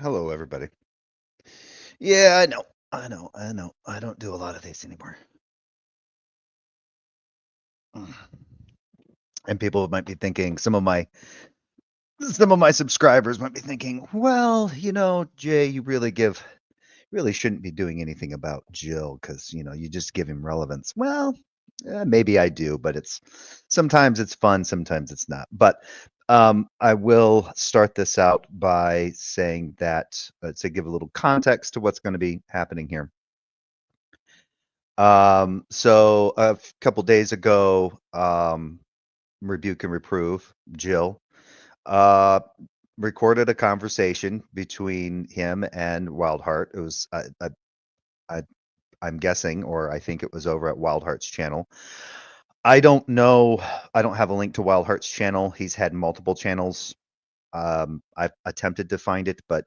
Hello, everybody. Yeah, I know. I know. I know. I don't do a lot of these anymore. Mm. And people might be thinking, some of my subscribers might be thinking, well, Jay, you really shouldn't be doing anything about Jill because, you just give him relevance. Well, maybe I do, but sometimes it's fun, sometimes it's not. But I will start this out by saying that to give a little context to what's going to be happening here. So a couple days ago, Rebuke and Reprove, Jill, uh, recorded a conversation between him and Wildheart. It was, I, I'm guessing, or I think it was over at Wildheart's channel. I don't know. I don't have a link to Wildheart's channel. He's had multiple channels. I've attempted to find it, but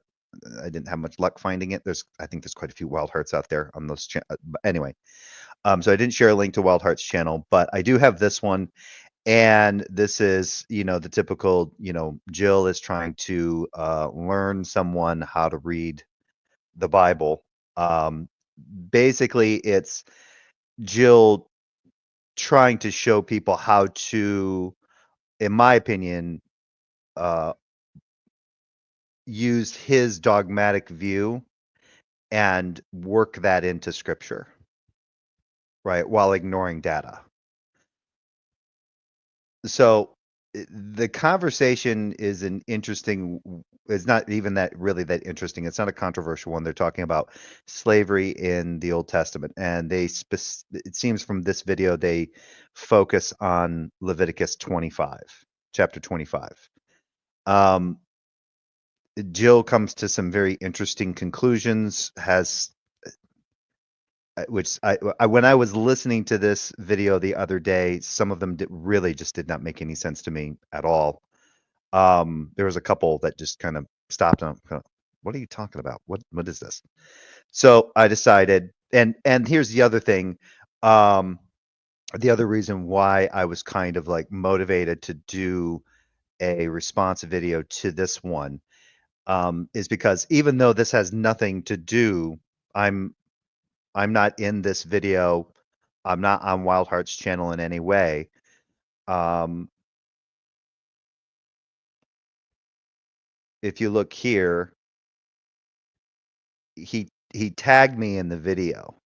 I didn't have much luck finding it. I think there's quite a few Wildhearts out there on those. Anyway, so I didn't share a link to Wildheart's channel, but I do have this one. And this is, the typical, Jill is trying to learn someone how to read the Bible. Um, Basically, it's Jill trying to show people how to, in my opinion, uh, use his dogmatic view and work that into scripture, right, while ignoring data. So the conversation is an interesting, it's not even that really that interesting. It's not a controversial one. They're talking about slavery in the Old Testament, and it seems from this video they focus on Leviticus 25, chapter 25. Um, Jill comes to some very interesting conclusions, has which when I was listening to this video the other day, some of them really just did not make any sense to me at all. There was a couple that just kind of stopped and I'm kind of, what are you talking about? What is this? So I decided, and here's the other thing. The other reason why I was kind of like motivated to do a response video to this one is because even though this has nothing to do, I'm I'm not in this video. I'm not on Wildheart's channel in any way. Um, if you look here, he tagged me in the video.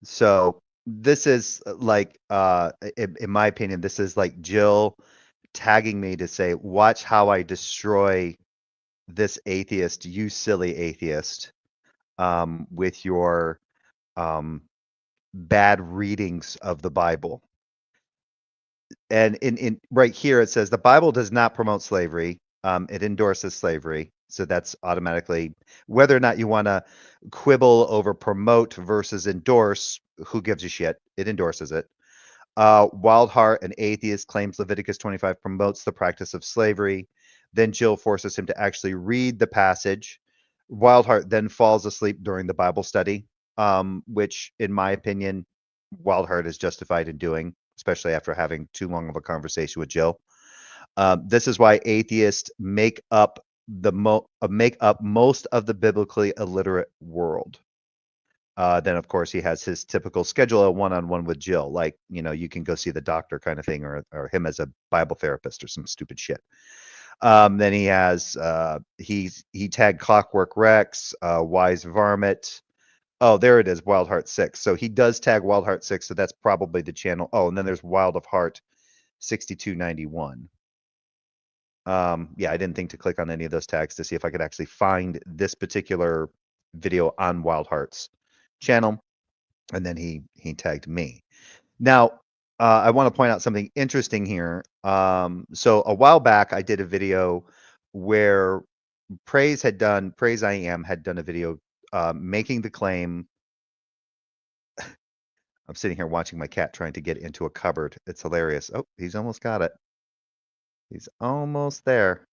So this is like, in my opinion, this is like Jill tagging me to say, watch how I destroy this atheist, you silly atheist, with your um, bad readings of the Bible. And in right here it says the Bible does not promote slavery. It endorses slavery. So that's automatically, whether or not you want to quibble over promote versus endorse, who gives a shit? It endorses it. Wildheart, an atheist, claims Leviticus 25 promotes the practice of slavery. Then Jill forces him to actually read the passage. Wildheart then falls asleep during the Bible study, which, in my opinion, Wildheart is justified in doing, especially after having too long of a conversation with Jill. This is why atheists make up most of the biblically illiterate world. Then, of course, he has his typical schedule a one-on-one with Jill, like, you can go see the doctor kind of thing, or him as a Bible therapist or some stupid shit. Then he has he tagged Clockwork Rex, Wise Varmint. Oh, there it is, Wildheart 6. So he does tag Wildheart 6, so that's probably the channel. Oh, and then there's Wild of Heart 6291. Yeah, I didn't think to click on any of those tags to see if I could actually find this particular video on Wildheart's channel. And then he tagged me. Now, I want to point out something interesting here. So a while back, I did a video where Praise I Am had done a video making the claim. I'm sitting here watching my cat trying to get into a cupboard. It's hilarious. Oh, he's almost got it. He's almost there.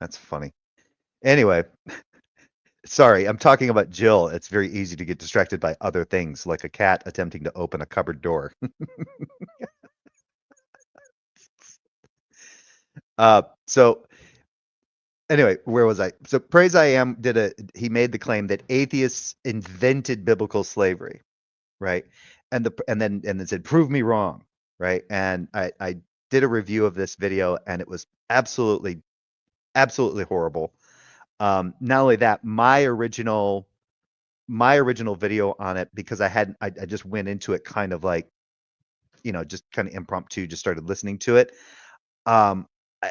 That's funny. Anyway, sorry, I'm talking about Jill. It's very easy to get distracted by other things, like a cat attempting to open a cupboard door. So anyway, where was I? So Praise I Am he made the claim that atheists invented biblical slavery, right? And then said, prove me wrong, right? And I did a review of this video and it was absolutely horrible. Not only that, my original video on it, because I just went into it kind of like, just kind of impromptu, just started listening to it. Um,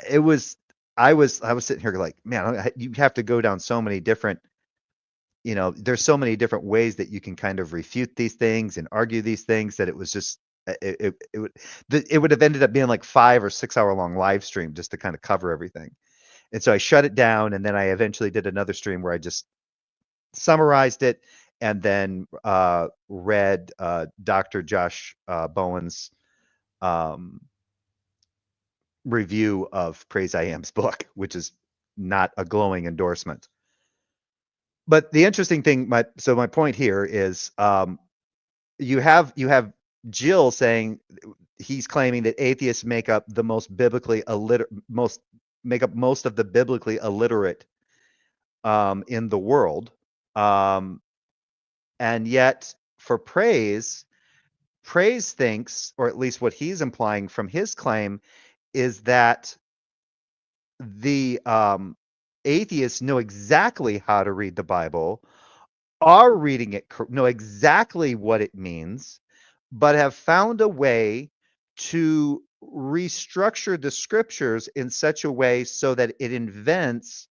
it was I was sitting here like, man, you have to go down so many different, there's so many different ways that you can kind of refute these things and argue these things that it was just it would have ended up being like 5 or 6 hour long live stream just to kind of cover everything. And so I shut it down, and then I eventually did another stream where I just summarized it and then read Dr. Josh Bowen's um, review of Praise I Am's book, which is not a glowing endorsement. But the interesting thing, my point here is, you have Jill saying he's claiming that atheists make up most of the biblically illiterate in the world, um, and yet for Praise thinks, or at least what he's implying from his claim, is that the atheists know exactly how to read the Bible, are reading it, know exactly what it means, but have found a way to restructure the scriptures in such a way so that it invents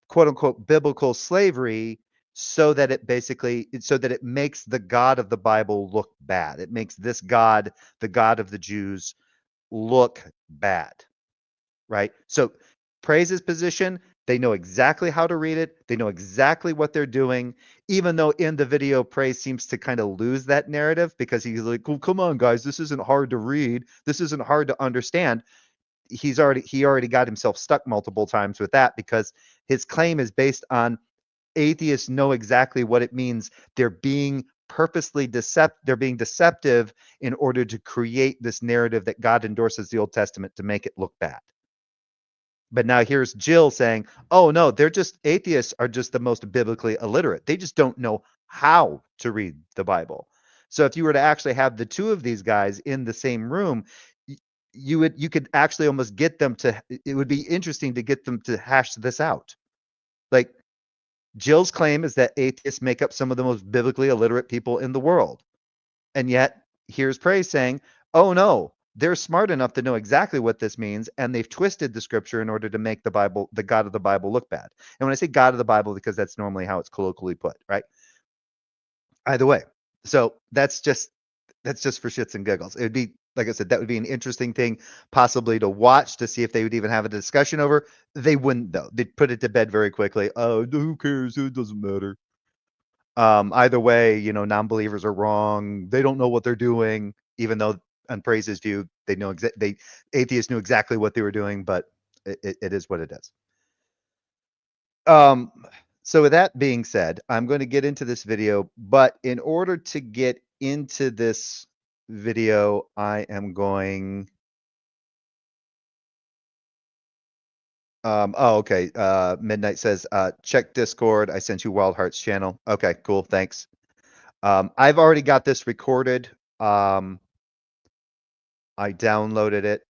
quote unquote biblical slavery, so that it makes the God of the Bible look bad. It makes this God, the God of the Jews, look bad, right? So Praise's position, they know exactly how to read it. They know exactly what they're doing, even though in the video, Praise seems to kind of lose that narrative because he's like, oh, come on, guys, this isn't hard to read. This isn't hard to understand. He already got himself stuck multiple times with that because his claim is based on atheists know exactly what it means. They're being they're being deceptive in order to create this narrative that God endorses the Old Testament to make it look bad. But now here's Jill saying, oh no, atheists are just the most biblically illiterate. They just don't know how to read the Bible. So if you were to actually have the two of these guys in the same room, you could actually almost get them to, it would be interesting to get them to hash this out. Like, Jill's claim is that atheists make up some of the most biblically illiterate people in the world. And yet, here's Praise saying, oh no, they're smart enough to know exactly what this means, and they've twisted the scripture in order to make the Bible, the God of the Bible, look bad. And when I say God of the Bible, because that's normally how it's colloquially put, right? Either way. So that's just for shits and giggles. It would be, like I said, that would be an interesting thing possibly to watch to see if they would even have a discussion over. They wouldn't, though. They'd put it to bed very quickly. Oh, who cares? It doesn't matter. Either way, non-believers are wrong. They don't know what they're doing, even though on Praise's view, atheists knew exactly what they were doing, but it is what it is. Um, so with that being said, I'm going to get into this video, but in order to get into this video, I am going. Okay. Midnight says, check Discord. I sent you Wildheart's channel. Okay, cool. Thanks. I've already got this recorded. I downloaded it.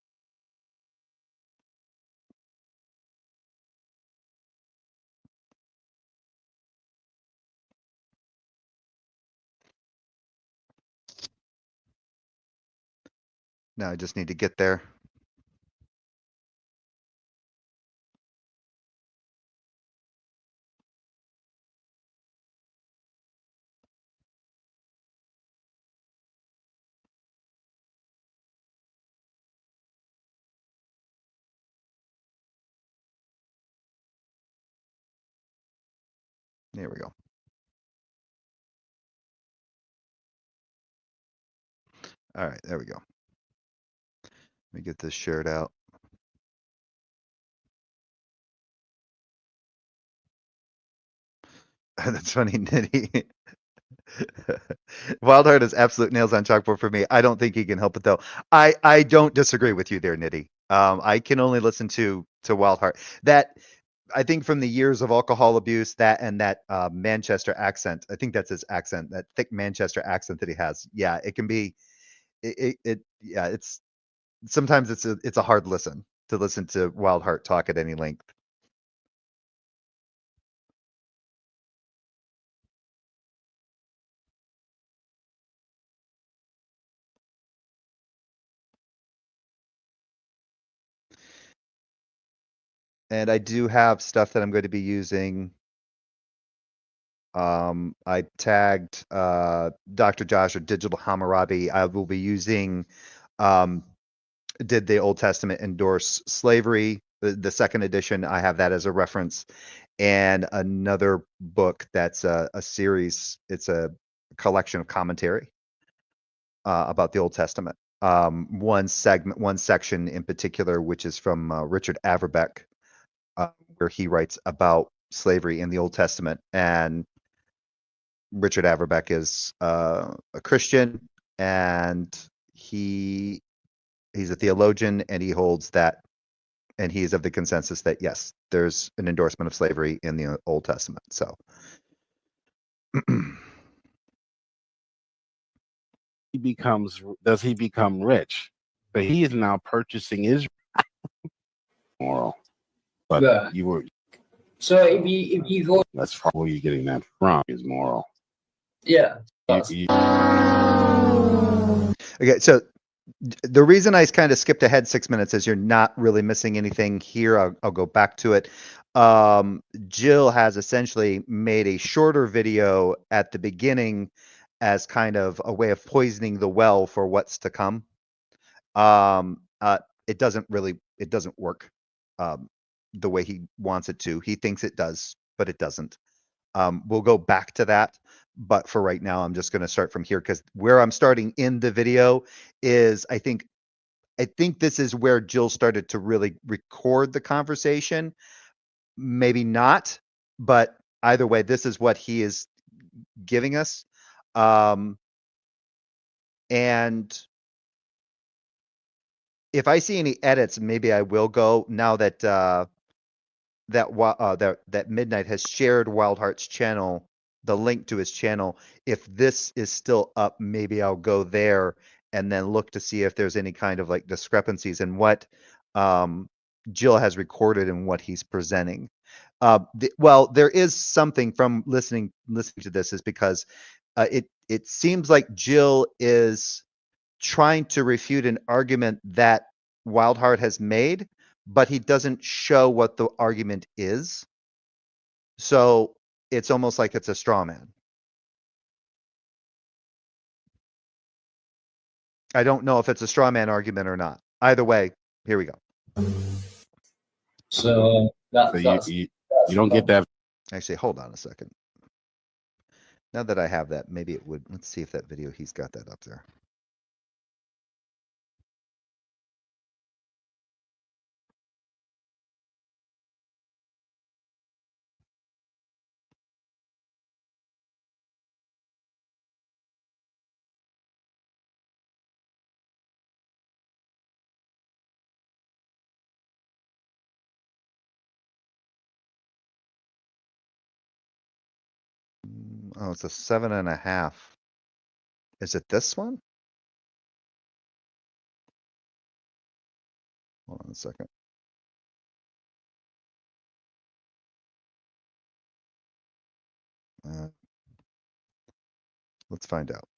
Now I just need to get there. There we go. All right, there we go. Let me get this shared out. That's funny, Nitty. Wildheart is absolute nails on chalkboard for me. I don't think he can help it though. I don't disagree with you there, Nitty. I can only listen to Wildheart. That, I think, from the years of alcohol abuse, that and that Manchester accent. I think that's his accent, that thick Manchester accent that he has. Yeah, it can be. Yeah, it's sometimes it's a hard listen to Wildheart talk at any length. And I do have stuff that I'm going to be using. I tagged Dr. Josh or Digital Hammurabi. I will be using did the Old Testament Endorse Slavery, the second edition. I have that as a reference, and another book that's a series. It's a collection of commentary about the Old Testament. One section in particular, which is from Richard Averbeck, where he writes about slavery in the Old Testament. And Richard Averbeck is a Christian, and he's a theologian, and he holds that, and he is of the consensus that yes, there's an endorsement of slavery in the Old Testament. So does he become rich? But he is now purchasing Israel. Moral. But yeah. you were. So if you go, That's probably where you're getting that from, is moral. Yeah. Okay, so the reason I kind of skipped ahead 6 minutes is you're not really missing anything here. I'll go back to it. Jill has essentially made a shorter video at the beginning as kind of a way of poisoning the well for what's to come. It doesn't work the way he wants it to. He thinks it does, but it doesn't. We'll go back to that, but for right now, I'm just going to start from here, because where I'm starting in the video is, I think this is where Jill started to really record the conversation. Maybe not, but either way, this is what he is giving us. And if I see any edits, maybe I will go, now that that Midnight has shared Wildheart's channel, the link to his channel. If this is still up, maybe I'll go there and then look to see if there's any kind of like discrepancies in what Jill has recorded and what he's presenting. Well, there is something from listening to this, is because it seems like Jill is trying to refute an argument that Wildheart has made, but he doesn't show what the argument is. So it's almost like it's a straw man. I don't know if it's a straw man argument or not. Either way, here we go. So you don't get that. Actually, hold on a second. Now that I have that, maybe it would. Let's see if that video, he's got that up there. Oh, it's a 7.5. Is it this one? Hold on a second. Let's find out.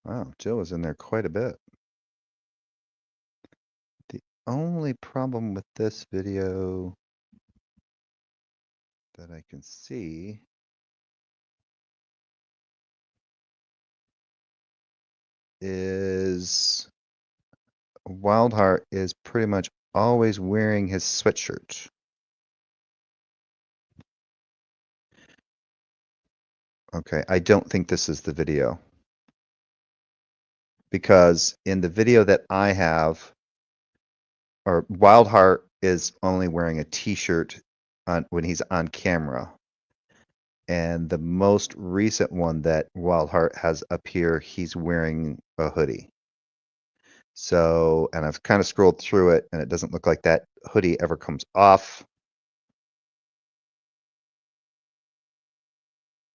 Wow, Jill is in there quite a bit. The only problem with this video that I can see is Wildheart is pretty much always wearing his sweatshirt. Okay, I don't think this is the video, because in the video that I have, or Wildheart is only wearing a t-shirt when he's on camera. And the most recent one that Wildheart has up here, he's wearing a hoodie. So, and I've kind of scrolled through it, and it doesn't look like that hoodie ever comes off.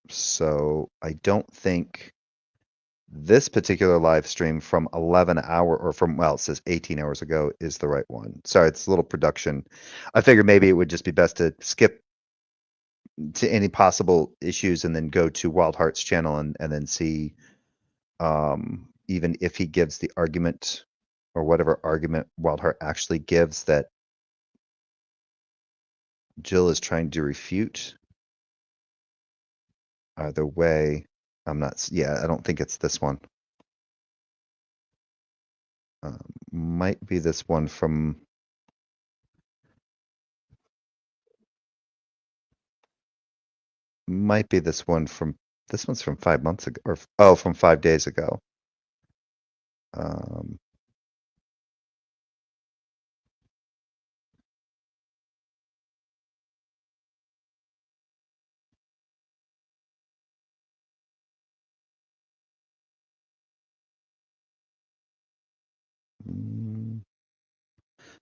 So I don't think this particular live stream from 11 hour or from, well, it says 18 hours ago is the right one. Sorry, it's a little production. I figured maybe it would just be best to skip to any possible issues and then go to Wildheart's channel and then see even if he gives the argument or whatever argument Wildheart actually gives that Jill is trying to refute. Either way, I'm not, yeah, I don't think it's this one. Might be this one from, might be this one from, this one's from 5 months ago, or, oh, from 5 days ago.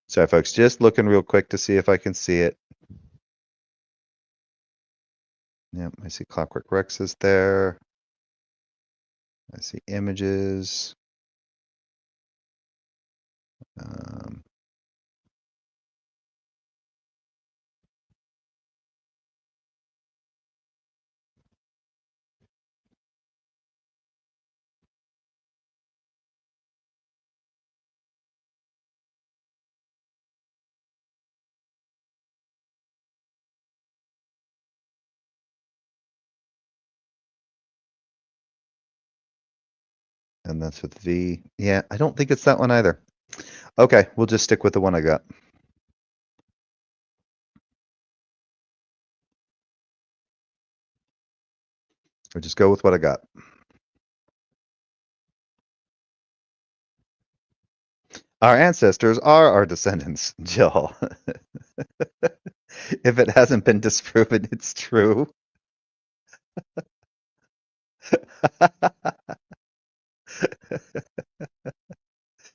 Sorry, folks, just looking real quick to see if I can see it. Yep, I see Clockwork Rex is there. I see images. And that's with V. Yeah, I don't think it's that one either. Okay, we'll just stick with the one I got. Or just go with what I got. Our ancestors are our descendants, Jill. If it hasn't been disproven, it's true.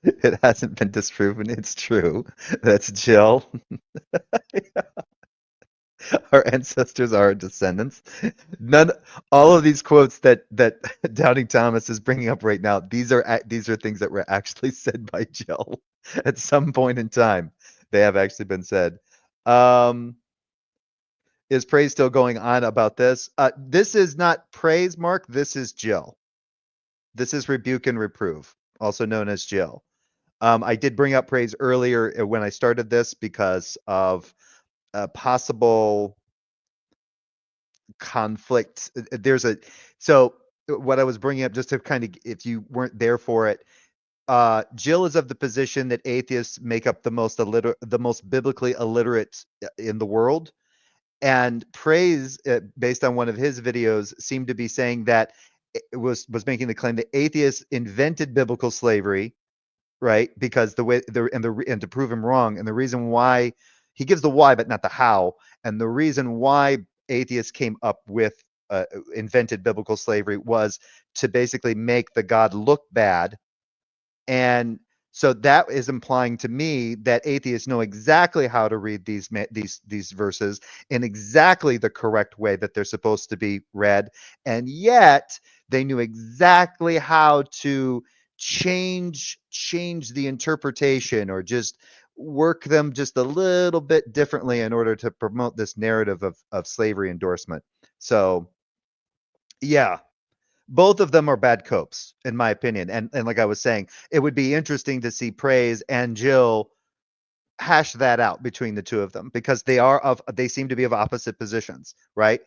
It hasn't been disproven, it's true. That's Jill. Our ancestors are our descendants. All of these quotes that Doubting Thomas is bringing up right now, these are things that were actually said by Jill at some point in time. They have actually been said. Is praise still going on about this? This is not praise, Mark. This is Jill. This is Rebuke and Reprove, also known as Jill. I did bring up praise earlier when I started this because of a possible conflict. So what I was bringing up, just to kind of, if you weren't there for it, Jill is of the position that atheists make up the most biblically illiterate in the world. And praise, based on one of his videos, seemed to be saying that it was making the claim that atheists invented biblical slavery, right? Because and to prove him wrong, and the reason why he gives the why but not the how, and the reason why atheists came up with invented biblical slavery was to basically make the God look bad. And so that is implying to me that atheists know exactly how to read these verses in exactly the correct way that they're supposed to be read, and yet they knew exactly how to change the interpretation or just work them just a little bit differently in order to promote this narrative of slavery endorsement. So yeah, both of them are bad copes, in my opinion. And like I was saying, it would be interesting to see Praise and Jill hash that out between the two of them, because they seem to be of opposite positions, right?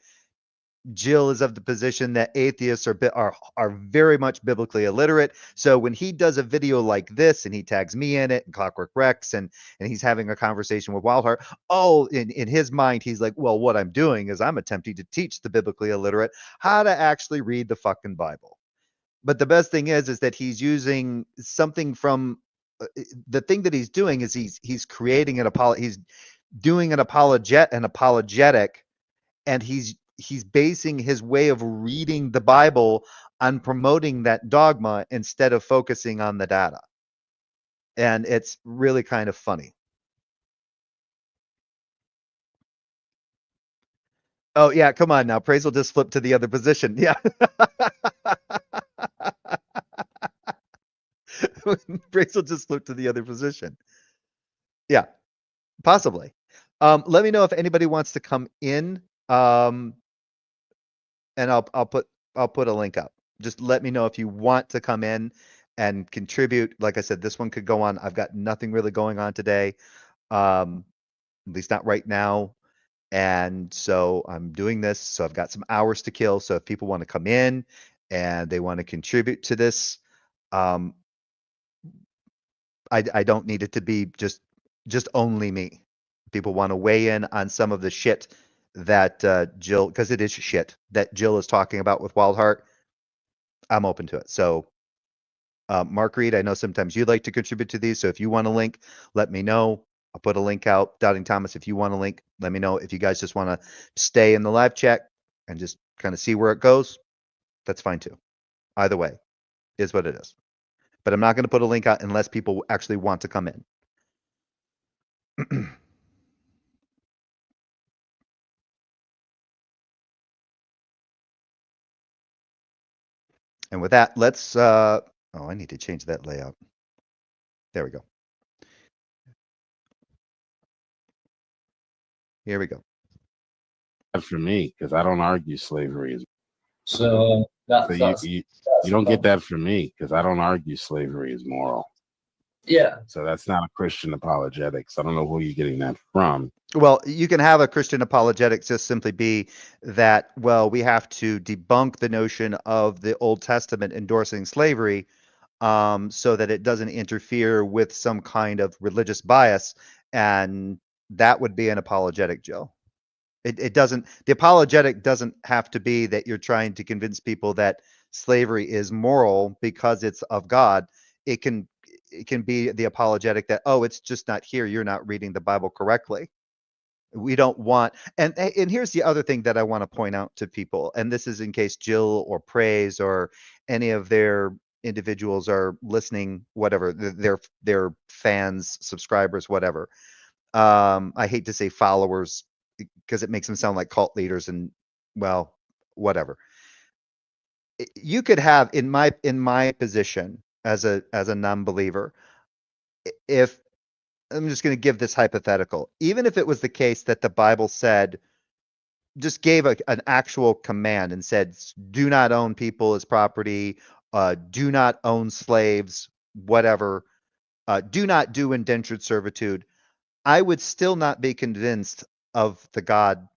Jill is of the position that atheists are very much biblically illiterate. So when he does a video like this and he tags me in it and Clockwork Rex and he's having a conversation with Wildheart, in his mind he's like, well, what I'm doing is I'm attempting to teach the biblically illiterate how to actually read the fucking Bible. But the best thing is that he's using something from the thing that he's doing is he's creating he's doing an apologetic, and he's basing his way of reading the Bible on promoting that dogma instead of focusing on the data. And it's really kind of funny. Oh yeah, come on now. Praise will just flip to the other position. Yeah. Praise will just flip to the other position. Yeah, possibly. Let me know if anybody wants to come in. And I'll put a link up. Just let me know if you want to come in and contribute. Like I said, this one could go on. I've got nothing really going on today. At least not right now. And so I'm doing this. So I've got some hours to kill. So if people want to come in and they want to contribute to this, I don't need it to be just only me. People want to weigh in on some of the shit that Jill, because it is shit that Jill is talking about with Wildheart. I'm open to it. So Mark Reed, I know sometimes you like to contribute to these. So if you want a link, let me know. I'll put a link out. Doubting Thomas, if you want a link, let me know. If you guys just want to stay in the live chat and just kind of see where it goes, that's fine too. Either way, is what it is. But I'm not going to put a link out unless people actually want to come in. And with that, let's I need to change that layout. There we go. Here we go. For me, because I don't argue slavery. So You don't get that from me, because I don't argue slavery is moral. Yeah. So that's not a Christian apologetics. I don't know who you're getting that from. Well, you can have a Christian apologetics just simply be that, well, we have to debunk the notion of the Old Testament endorsing slavery so that it doesn't interfere with some kind of religious bias. And that would be an apologetic, Joe. It doesn't, the apologetic doesn't have to be that you're trying to convince people that slavery is moral because it's of God. It can be the apologetic that, oh, it's just not here. You're not reading the Bible correctly. We don't want, and here's the other thing that I want to point out to people, and this is in case Jill or Praise or any of their individuals are listening, whatever, their fans, subscribers, whatever. I hate to say followers because it makes them sound like cult leaders, and well, whatever. You could have in my position as a non-believer, if I'm just going to give this hypothetical, even if it was the case that the Bible said, just gave an actual command and said, do not own people as property, do not own slaves, whatever, do not do indentured servitude, I would still not be convinced of the God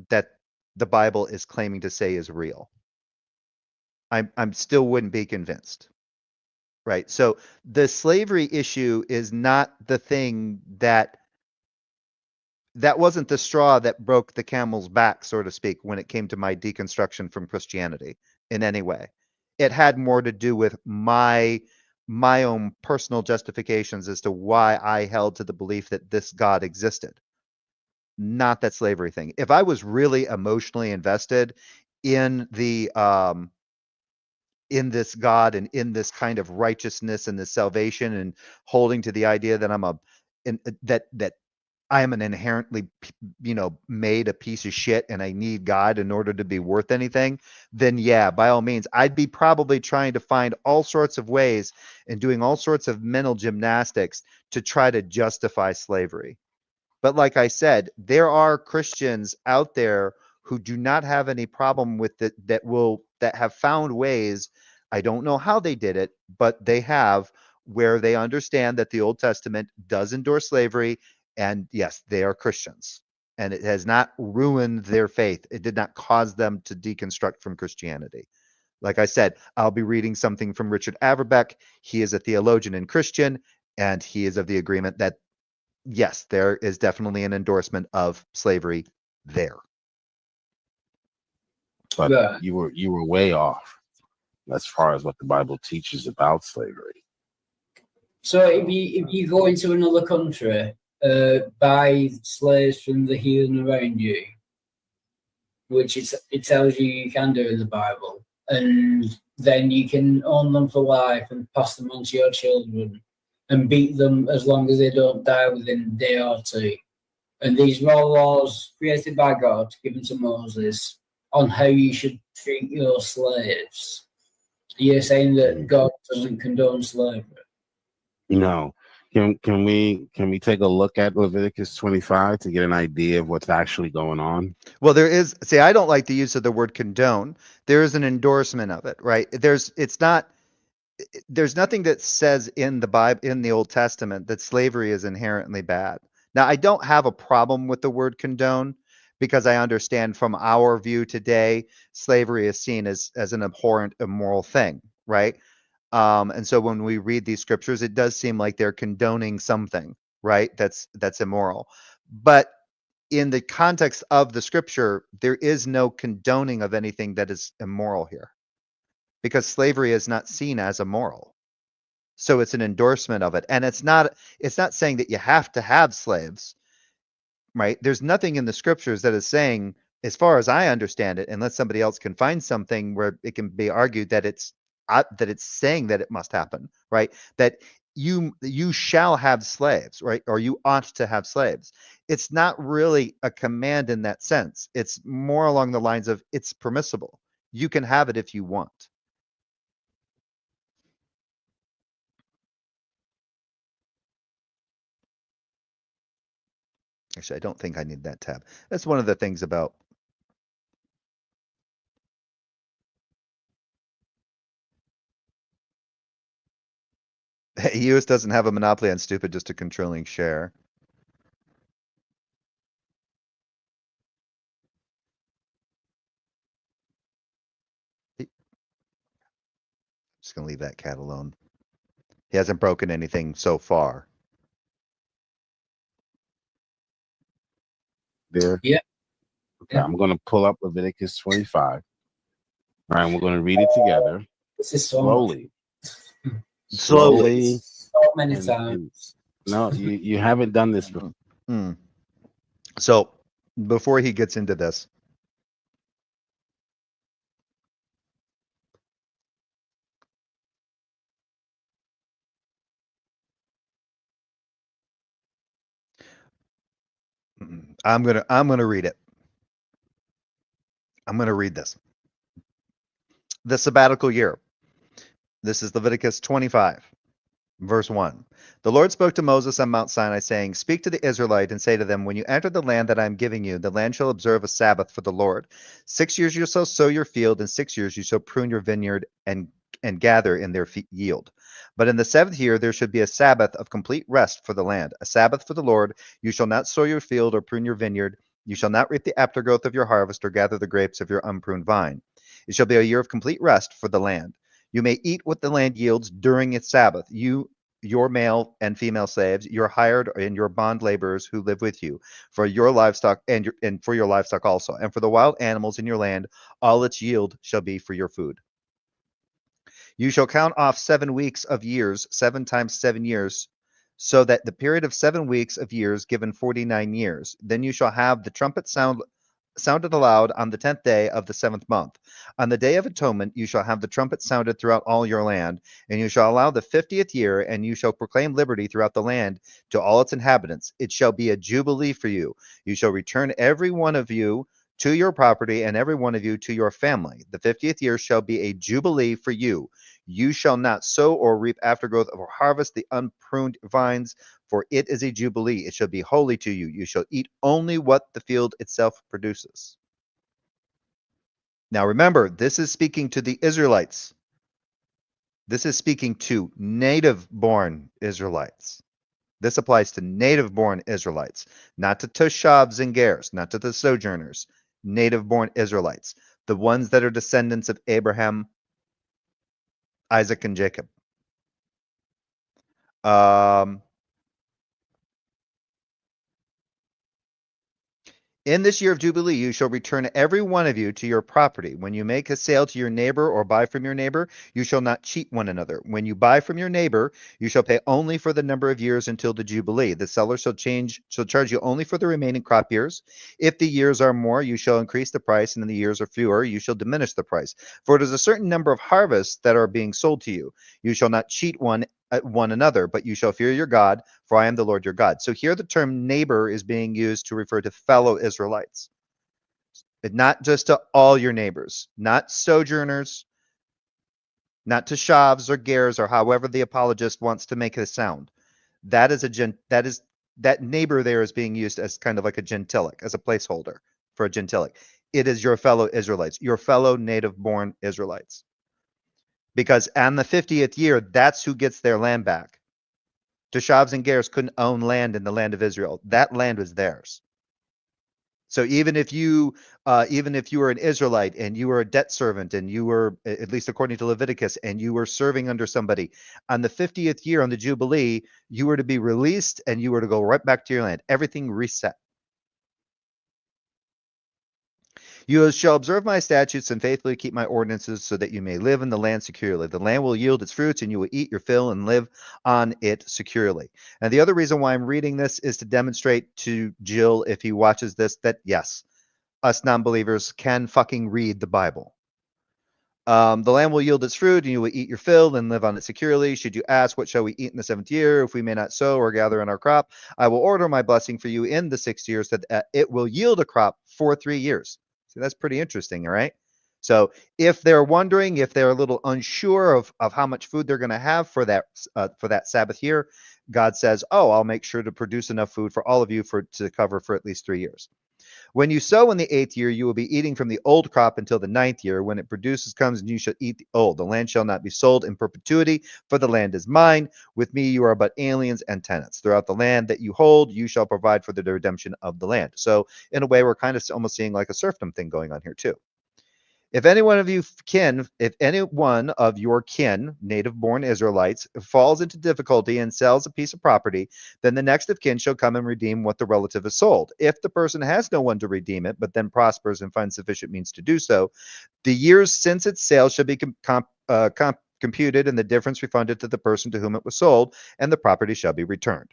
that the Bible is claiming to say is real. I'm still wouldn't be convinced. Right. So the slavery issue is not the thing that wasn't the straw that broke the camel's back, so to speak, when it came to my deconstruction from Christianity in any way. It had more to do with my own personal justifications as to why I held to the belief that this God existed. Not that slavery thing. If I was really emotionally invested in the in this God and in this kind of righteousness and this salvation, and holding to the idea that that I am an inherently, made a piece of shit and I need God in order to be worth anything, then yeah, by all means, I'd be probably trying to find all sorts of ways and doing all sorts of mental gymnastics to try to justify slavery. But like I said, there are Christians out there who do not have any problem with it, that have found ways. I don't know how they did it, but they have, where they understand that the Old Testament does endorse slavery, and yes, they are Christians. And it has not ruined their faith. It did not cause them to deconstruct from Christianity. Like I said, I'll be reading something from Richard Averbeck. He is a theologian and Christian, and he is of the agreement that yes, there is definitely an endorsement of slavery there. But Yeah. you were way off as far as what the Bible teaches about slavery. So if you go into another country, buy slaves from the heathen around you, which it tells you you can do in the Bible, and then you can own them for life and pass them on to your children, and beat them as long as they don't die within a day or two. And these were all laws created by God, given to Moses, on how you should treat your slaves. You're saying that God doesn't condone slavery. No. Can we take a look at Leviticus 25 to get an idea of what's actually going on? Well, there is, see, I don't like the use of the word condone. There is an endorsement of it, right? There's nothing that says in the Bible, in the Old Testament, that slavery is inherently bad. Now, I don't have a problem with the word condone because I understand from our view today, slavery is seen as an abhorrent, immoral thing, right? And so when we read these scriptures, it does seem like they're condoning something, right? That's immoral. But in the context of the scripture, there is no condoning of anything that is immoral here because slavery is not seen as immoral. So it's an endorsement of it. And it's not saying that you have to have slaves, right? There's nothing in the scriptures that is saying, as far as I understand it, unless somebody else can find something where it can be argued that it's saying that it must happen, right? That you shall have slaves, right? Or you ought to have slaves. It's not really a command in that sense. It's more along the lines of it's permissible. You can have it if you want. Actually, I don't think I need that tab. That's one of the things about US doesn't have a monopoly on stupid, just a controlling share. Just gonna leave that cat alone. He hasn't broken anything so far. There. Yeah. Okay, I'm going to pull up Leviticus 25. All right, we're going to read it together This is so slowly. Slowly. So many times. No, you haven't done this before. So before he gets into this, I'm gonna read it. I'm gonna read this. The sabbatical year. This is Leviticus 25. Verse 1. The Lord spoke to Moses on Mount Sinai, saying, Speak to the Israelite and say to them, When you enter the land that I am giving you, the land shall observe a Sabbath for the Lord. 6 years you shall sow your field, and 6 years you shall prune your vineyard and gather in their yield. But in the 7th year there should be a Sabbath of complete rest for the land, a Sabbath for the Lord. You shall not sow your field or prune your vineyard. You shall not reap the aftergrowth of your harvest or gather the grapes of your unpruned vine. It shall be a year of complete rest for the land. You may eat what the land yields during its Sabbath. Your male and female slaves, your hired and your bond laborers who live with you, for your livestock and for your livestock also, and for the wild animals in your land, all its yield shall be for your food. You shall count off 7 weeks of years, 7 times 7 years, so that the period of 7 weeks of years given 49 years. Then you shall have the trumpet sounded aloud on the 10th day of the 7th month. On the day of atonement, you shall have the trumpet sounded throughout all your land, and you shall allow the 50th year, and you shall proclaim liberty throughout the land to all its inhabitants. It shall be a jubilee for you. You shall return every one of you to your property, and every one of you to your family. The 50th year shall be a jubilee for you. You shall not sow or reap aftergrowth or harvest the unpruned vines, for it is a jubilee. It shall be holy to you. You shall eat only what the field itself produces. Now remember, this is speaking to the Israelites. This is speaking to native-born Israelites. This applies to native-born Israelites, not to Toshavs and Gers, not to the sojourners, native-born Israelites, the ones that are descendants of Abraham, Isaac, and Jacob. In this year of Jubilee, you shall return every one of you to your property. When you make a sale to your neighbor or buy from your neighbor, you shall not cheat one another. When you buy from your neighbor, you shall pay only for the number of years until the Jubilee. The seller shall charge you only for the remaining crop years. If the years are more, you shall increase the price, and in the years are fewer, you shall diminish the price. For it is a certain number of harvests that are being sold to you. You shall not cheat one another, but you shall fear your God, for I am the Lord your God. So here the term neighbor is being used to refer to fellow Israelites. Not just to all your neighbors, not sojourners, not to shavs or gers, or however the apologist wants to make it sound. That neighbor there is being used as kind of like a gentilic, as a placeholder for a gentilic. It is your fellow Israelites, your fellow native-born Israelites. Because on the 50th year, that's who gets their land back. Teshavs and Gers couldn't own land in the land of Israel. That land was theirs. So even if you were an Israelite and you were a debt servant and you were, at least according to Leviticus, and you were serving under somebody, on the 50th year on the Jubilee, you were to be released and you were to go right back to your land. Everything reset. You shall observe my statutes and faithfully keep my ordinances so that you may live in the land securely. The land will yield its fruits and you will eat your fill and live on it securely. And the other reason why I'm reading this is to demonstrate to Jill, if he watches this, that yes, us non-believers can fucking read the Bible. The land will yield its fruit, and you will eat your fill and live on it securely. Should you ask, what shall we eat in the 7th year, if we may not sow or gather in our crop? I will order my blessing for you in the 6th year, so that it will yield a crop for 3 years. So that's pretty interesting, all right? So if they're wondering, if they're a little unsure of how much food they're going to have for that Sabbath year, God says, oh, I'll make sure to produce enough food for all of you to cover for at least 3 years. When you sow in the 8th year, you will be eating from the old crop until the 9th year. When it produces comes, and you shall eat the old. The land shall not be sold in perpetuity, for the land is mine. With me you are but aliens and tenants. Throughout the land that you hold, you shall provide for the redemption of the land. So in a way, we're kind of almost seeing like a serfdom thing going on here too. If any one of your kin, native-born Israelites, falls into difficulty and sells a piece of property, then the next of kin shall come and redeem what the relative has sold. If the person has no one to redeem it, but then prospers and finds sufficient means to do so, the years since its sale shall be computed and the difference refunded to the person to whom it was sold, and the property shall be returned.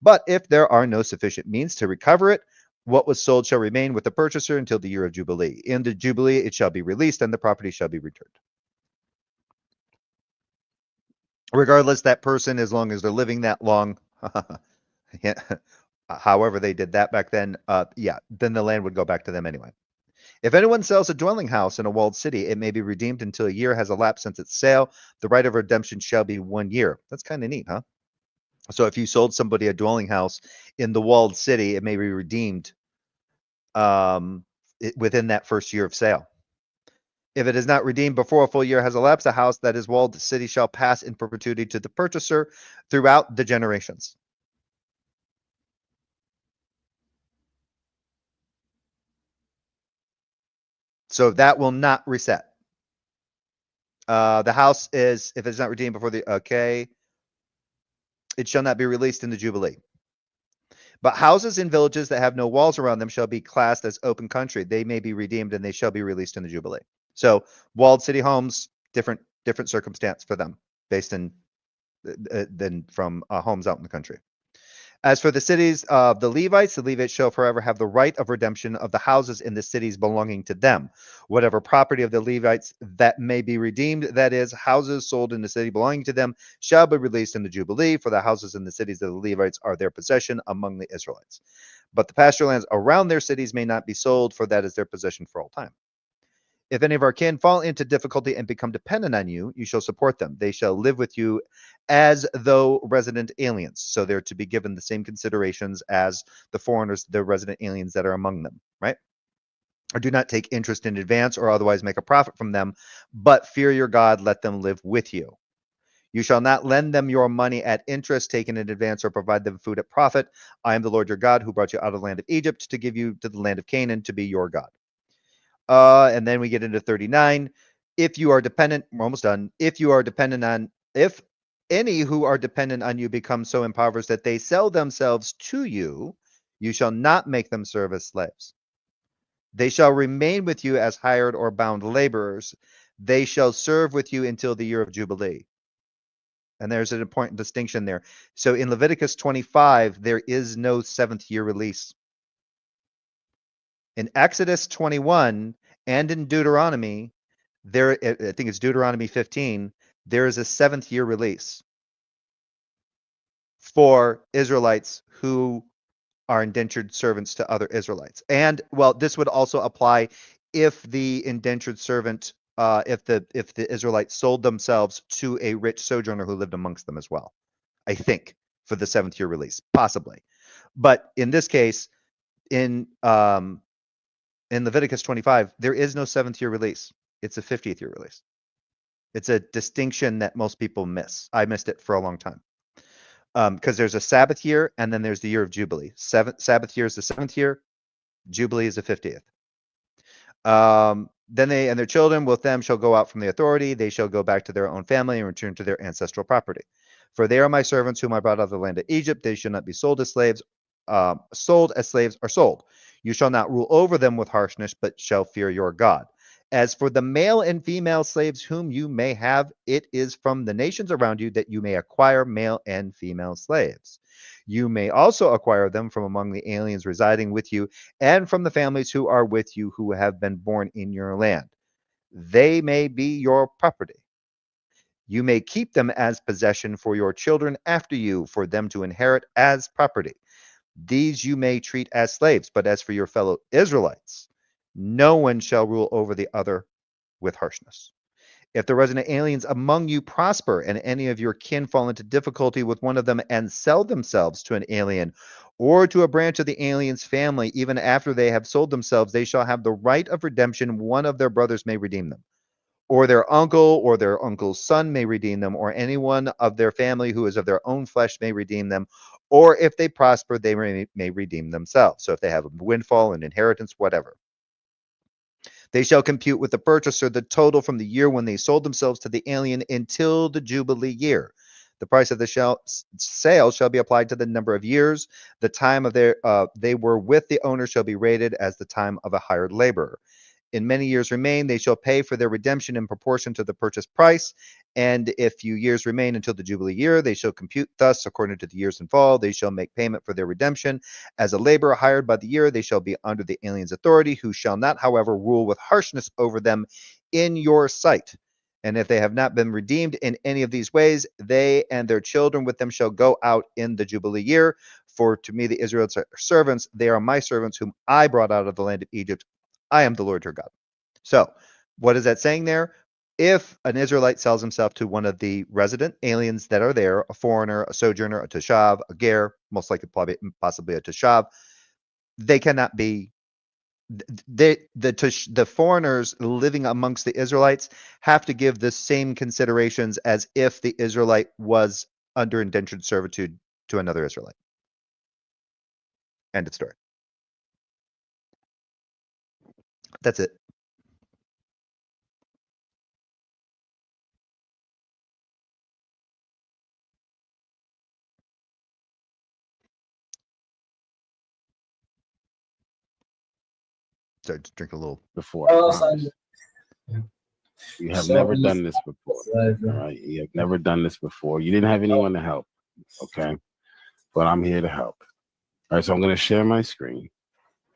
But if there are no sufficient means to recover it, what was sold shall remain with the purchaser until the year of Jubilee. In the Jubilee, it shall be released and the property shall be returned. Regardless, that person, as long as they're living that long, however they did that back then, then the land would go back to them anyway. If anyone sells a dwelling house in a walled city, it may be redeemed until a year has elapsed since its sale. The right of redemption shall be 1 year. That's kind of neat, huh? So if you sold somebody a dwelling house in the walled city, it may be redeemed within that first year of sale. If it is not redeemed before a full year has elapsed, the house that is walled city shall pass in perpetuity to the purchaser throughout the generations. So that will not reset. The house is, if it's not redeemed before it shall not be released in the Jubilee. But houses in villages that have no walls around them shall be classed as open country. They may be redeemed and they shall be released in the Jubilee. So walled city homes, different circumstance for them based in than from homes out in the country. As for the cities of the Levites shall forever have the right of redemption of the houses in the cities belonging to them. Whatever property of the Levites that may be redeemed, that is, houses sold in the city belonging to them, shall be released in the Jubilee, for the houses in the cities of the Levites are their possession among the Israelites. But the pasture lands around their cities may not be sold, for that is their possession for all time. If any of our kin fall into difficulty and become dependent on you, you shall support them. They shall live with you as though resident aliens. So they're to be given the same considerations as the foreigners, the resident aliens that are among them, right? Or do not take interest in advance or otherwise make a profit from them, but fear your God, let them live with you. You shall not lend them your money at interest taken in advance or provide them food at profit. I am the Lord your God who brought you out of the land of Egypt to give you to the land of Canaan to be your God. And then we get into 39. If you are dependent, we're almost done. If any who are dependent on you become so impoverished that they sell themselves to you, you shall not make them serve as slaves. They shall remain with you as hired or bound laborers. They shall serve with you until the year of Jubilee. And there's an important distinction there. So in Leviticus 25, there is no 7th year release. In Exodus 21 and in Deuteronomy, I think it's Deuteronomy 15, there is a 7th year release for Israelites who are indentured servants to other Israelites. And well, this would also apply if the indentured servant, if the Israelites sold themselves to a rich sojourner who lived amongst them as well. I think for the 7th year release, possibly. But in this case, in Leviticus 25, there is no 7th year release. It's a 50th year release. It's a distinction that most people miss. I missed it for a long time. Because there's a Sabbath year and then there's the year of Jubilee. Sabbath year is the 7th year, Jubilee is the 50th. Then they and their children with them shall go out from the authority. They shall go back to their own family and return to their ancestral property. For they are my servants whom I brought out of the land of Egypt. They shall not be sold as slaves. Sold as slaves are sold. You shall not rule over them with harshness, but shall fear your God. As for the male and female slaves whom you may have, it is from the nations around you that you may acquire male and female slaves. You may also acquire them from among the aliens residing with you and from the families who are with you who have been born in your land. They may be your property. You may keep them as possession for your children after you, for them to inherit as property. These you may treat as slaves, but as for your fellow Israelites, no one shall rule over the other with harshness. If the resident aliens among you prosper, and any of your kin fall into difficulty with one of them and sell themselves to an alien or to a branch of the alien's family, even after they have sold themselves, they shall have the right of redemption. One of their brothers may redeem them, or their uncle's son may redeem them, or anyone of their family who is of their own flesh may redeem them. Or if they prosper, they may redeem themselves. So if they have a windfall, an inheritance, whatever. They shall compute with the purchaser the total from the year when they sold themselves to the alien until the Jubilee year. The price of the sale shall be applied to the number of years. The time of they were with the owner shall be rated as the time of a hired laborer. In many years remain, they shall pay for their redemption in proportion to the purchase price. And if few years remain until the Jubilee year, they shall compute thus according to the years and fall. They shall make payment for their redemption. As a laborer hired by the year, they shall be under the alien's authority, who shall not, however, rule with harshness over them in your sight. And if they have not been redeemed in any of these ways, they and their children with them shall go out in the Jubilee year. For to me the Israelites are servants. They are my servants whom I brought out of the land of Egypt. I am the Lord your God. So what is that saying there? If an Israelite sells himself to one of the resident aliens that are there, a foreigner, a sojourner, a teshav, a ger, most likely possibly a teshav, they cannot be, the foreigners living amongst the Israelites have to give the same considerations as if the Israelite was under indentured servitude to another Israelite. End of story. That's it. So just drink a little before. You have never done this before. All right? You have never done this before. You didn't have anyone to help. Okay. But I'm here to help. All right. So I'm going to share my screen.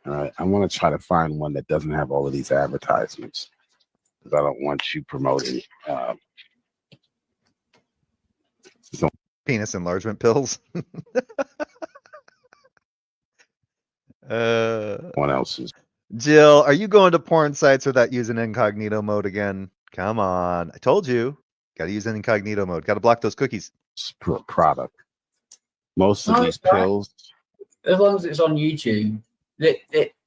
All right. I want to try to find one that doesn't have all of these advertisements, because I don't want you promoting penis enlargement pills. One else's. Jill, are you going to porn sites without using incognito mode again? Come on. I told you. Got to use an incognito mode. Got to block those cookies. Product. Most of these pills. As long as it's on YouTube, they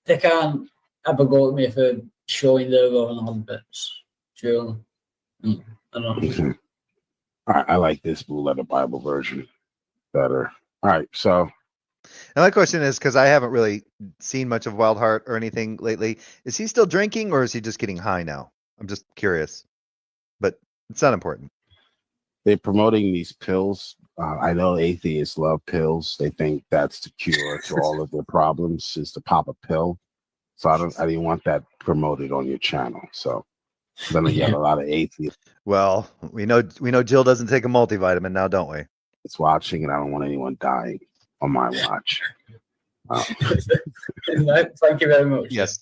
can't have a go at me for showing their own adverts. Jill. I don't know. All right, I like this Blue Letter Bible version better. All right, so. And my question is, because I haven't really seen much of Wildheart or anything lately, is he still drinking or is he just getting high now? I'm just curious, but it's not important. They're promoting these pills. I know atheists love pills. They think that's the cure to all of their problems, is to pop a pill. So I didn't want that promoted on your channel. So then you got a lot of atheists Well, we know Jill doesn't take a multivitamin now, don't we? watching, and I don't want anyone dying on my watch. Thank you very much. Yes.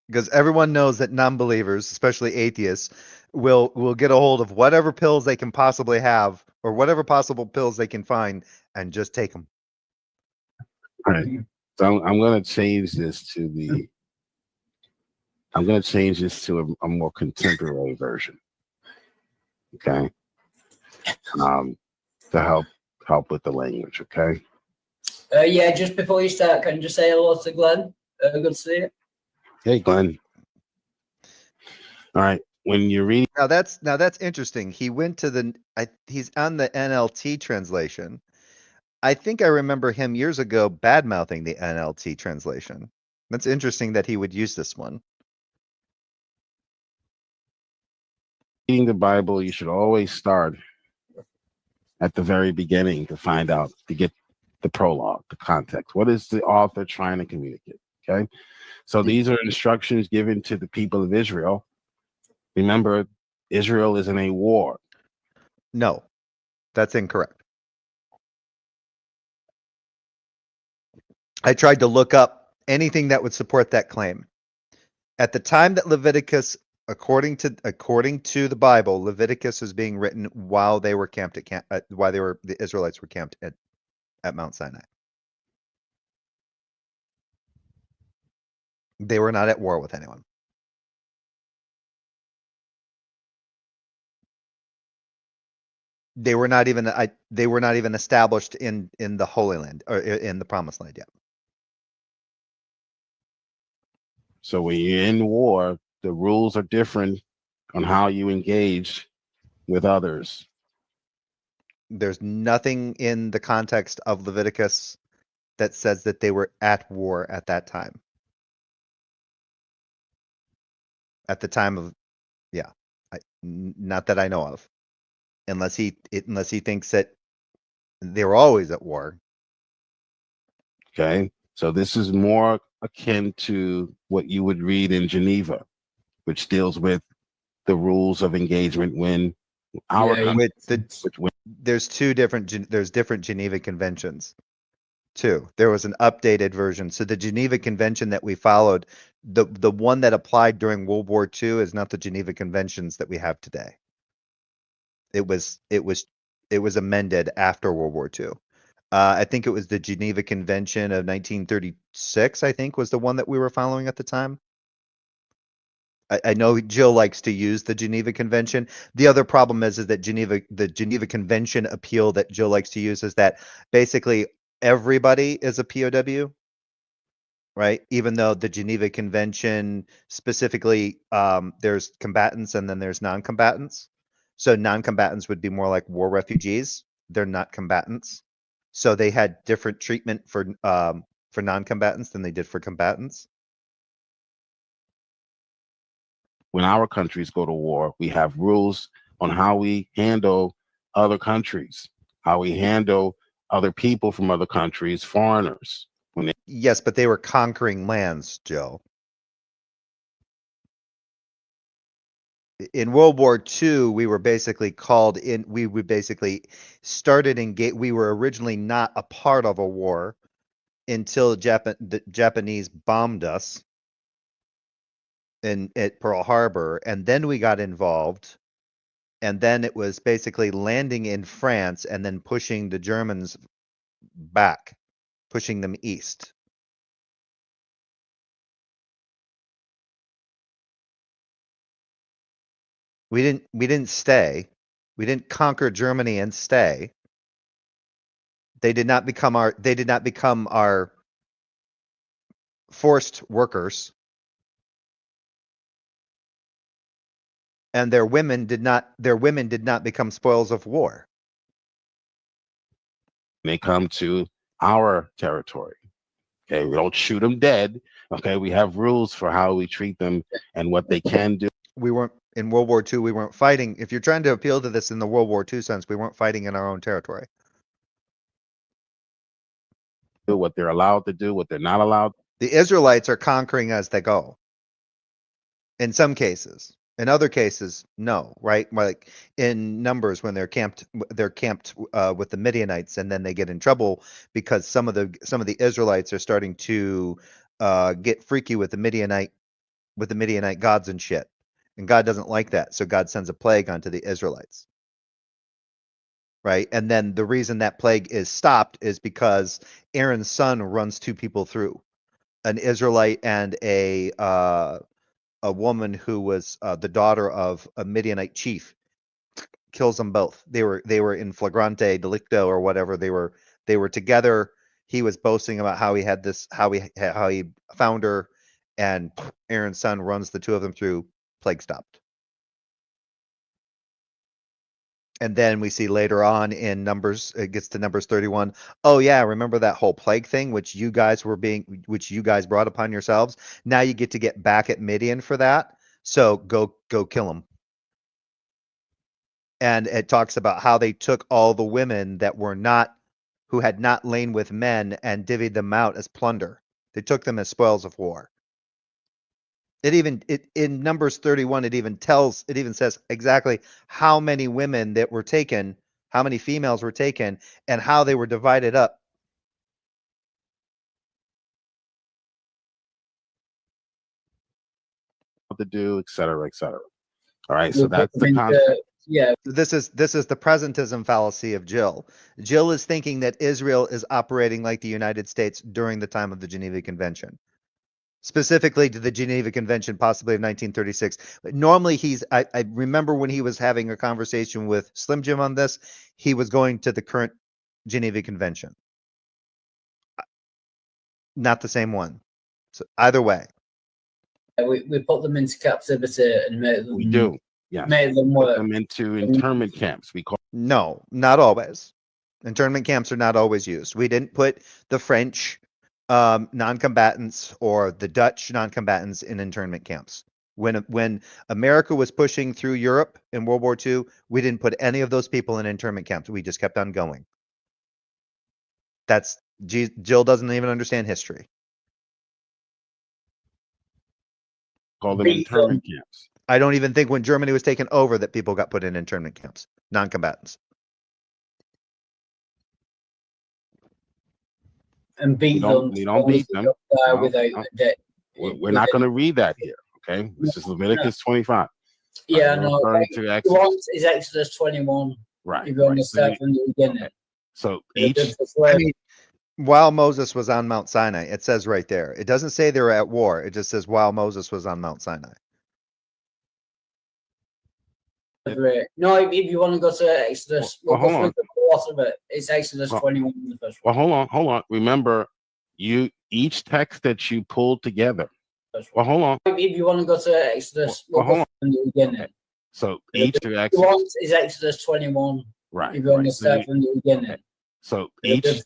Because everyone knows that non-believers, especially atheists, will get a hold of whatever pills they can possibly have, or whatever possible pills they can find, and just take them. All right. So I'm going to change this to a more contemporary version. Okay. To help with the language. Okay. Yeah, just before you start, can you just say hello to Glenn? Good to see you. Hey, Glenn. All right. When you're reading, Now that's interesting. He went to he's on the NLT translation. I think I remember him years ago bad-mouthing the NLT translation. That's interesting that he would use this one. reading the Bible, you should always start at the very beginning to get the prologue, the context. What is the author trying to communicate? Okay. So these are instructions given to the people of Israel. Remember, Israel is in a war. No, that's incorrect. I tried to look up anything that would support that claim. At the time that Leviticus, according to the Bible, Leviticus was being written while they were camped the Israelites were camped at Mount Sinai. They were not at war with anyone. They were not even established in the Holy Land or in the Promised Land yet. So when you're in war, the rules are different on how you engage with others. There's nothing in the context of Leviticus that says that they were at war at that time. At the time of, yeah, not that I know of, unless he thinks that they were always at war. Okay, so this is more akin to what you would read in Geneva, which deals with the rules of engagement when there's different Geneva Conventions too. There was an updated version. So the Geneva Convention that we followed, the one that applied during World War II is not the Geneva Conventions that we have today. It was amended after World War II. I think it was the Geneva Convention of 1936, I think, was the one that we were following at the time. I know Jill likes to use the Geneva Convention. The other problem is that the Geneva Convention appeal that Jill likes to use is that basically everybody is a POW, right? Even though the Geneva Convention specifically, there's combatants and then there's non-combatants. So non-combatants would be more like war refugees. They're not combatants. So they had different treatment for non-combatants than they did for combatants. When our countries go to war, we have rules on how we handle other countries, how we handle other people from other countries, foreigners. Yes, but they were conquering lands, Joe. In World War II, we were basically called in. We basically started we were originally not a part of a war until the Japanese bombed us at Pearl Harbor, and then we got involved, and then it was basically landing in France and then pushing the Germans back, pushing them east. We didn't stay. We didn't conquer Germany and stay. They did not become our forced workers. And their women did not become spoils of war. They come to our territory. Okay, we don't shoot them dead. Okay, we have rules for how we treat them and what they can do. We weren't in World War II. We weren't fighting. If you're trying to appeal to this in the World War II sense, we weren't fighting in our own territory. What they're allowed to do, what they're not allowed. The Israelites are conquering as they go. In some cases. In other cases, no, right? Like in Numbers, when they're camped with the Midianites, and then they get in trouble because some of the Israelites are starting to get freaky with the Midianite gods and shit, and God doesn't like that, so God sends a plague onto the Israelites, right? And then the reason that plague is stopped is because Aaron's son runs two people through, an Israelite and a woman who was the daughter of a Midianite chief, kills them both. They were in flagrante delicto or whatever. They were together. He was boasting about how he had this, how he found her, and Aaron's son runs the two of them through. Plague stopped. And then we see later on in Numbers, it gets to Numbers 31. Oh yeah, remember that whole plague thing, which you guys brought upon yourselves. Now you get to get back at Midian for that. So go kill them. And it talks about how they took all the women who had not lain with men and divvied them out as plunder. They took them as spoils of war. In Numbers 31, it even says exactly how many women that were taken, how many females were taken, and how they were divided up. What to do, et cetera, et cetera. All right, so that's the concept. Yeah. This is the presentism fallacy of Jill. Jill is thinking that Israel is operating like the United States during the time of the Geneva Convention. Specifically to the Geneva Convention, possibly of 1936. Normally, I remember when he was having a conversation with Slim Jim on this, he was going to the current Geneva Convention. Not the same one. So either way. We put them into captivity and made them. We do. Yes. Made them work. Put them into internment camps. No, not always. Internment camps are not always used. We didn't put the French non-combatants or the Dutch non-combatants in internment camps. When America was pushing through Europe in World War II, we didn't put any of those people in internment camps. We just kept on going. Jill doesn't even understand history. Call them internment camps. I don't even think when Germany was taken over that people got put in internment camps, non-combatants. And beat them. We don't beat them. We're not going to read that here. Okay, this is Leviticus 25. Yeah, no. Is Exodus 21. Right. You're going to start from the beginning. Okay. So while Moses was on Mount Sinai, it says right there. It doesn't say they were at war. It just says while Moses was on Mount Sinai. No, if you want to go to Exodus, we'll go through the lot of it. It's Exodus 21 in the first one. Well, hold on. Remember, each text that you pulled together. Well, hold on. If you want to go to Exodus, we'll go from the beginning. Okay. So Exodus is Exodus 21. Right. If you want to start from the beginning. Okay. So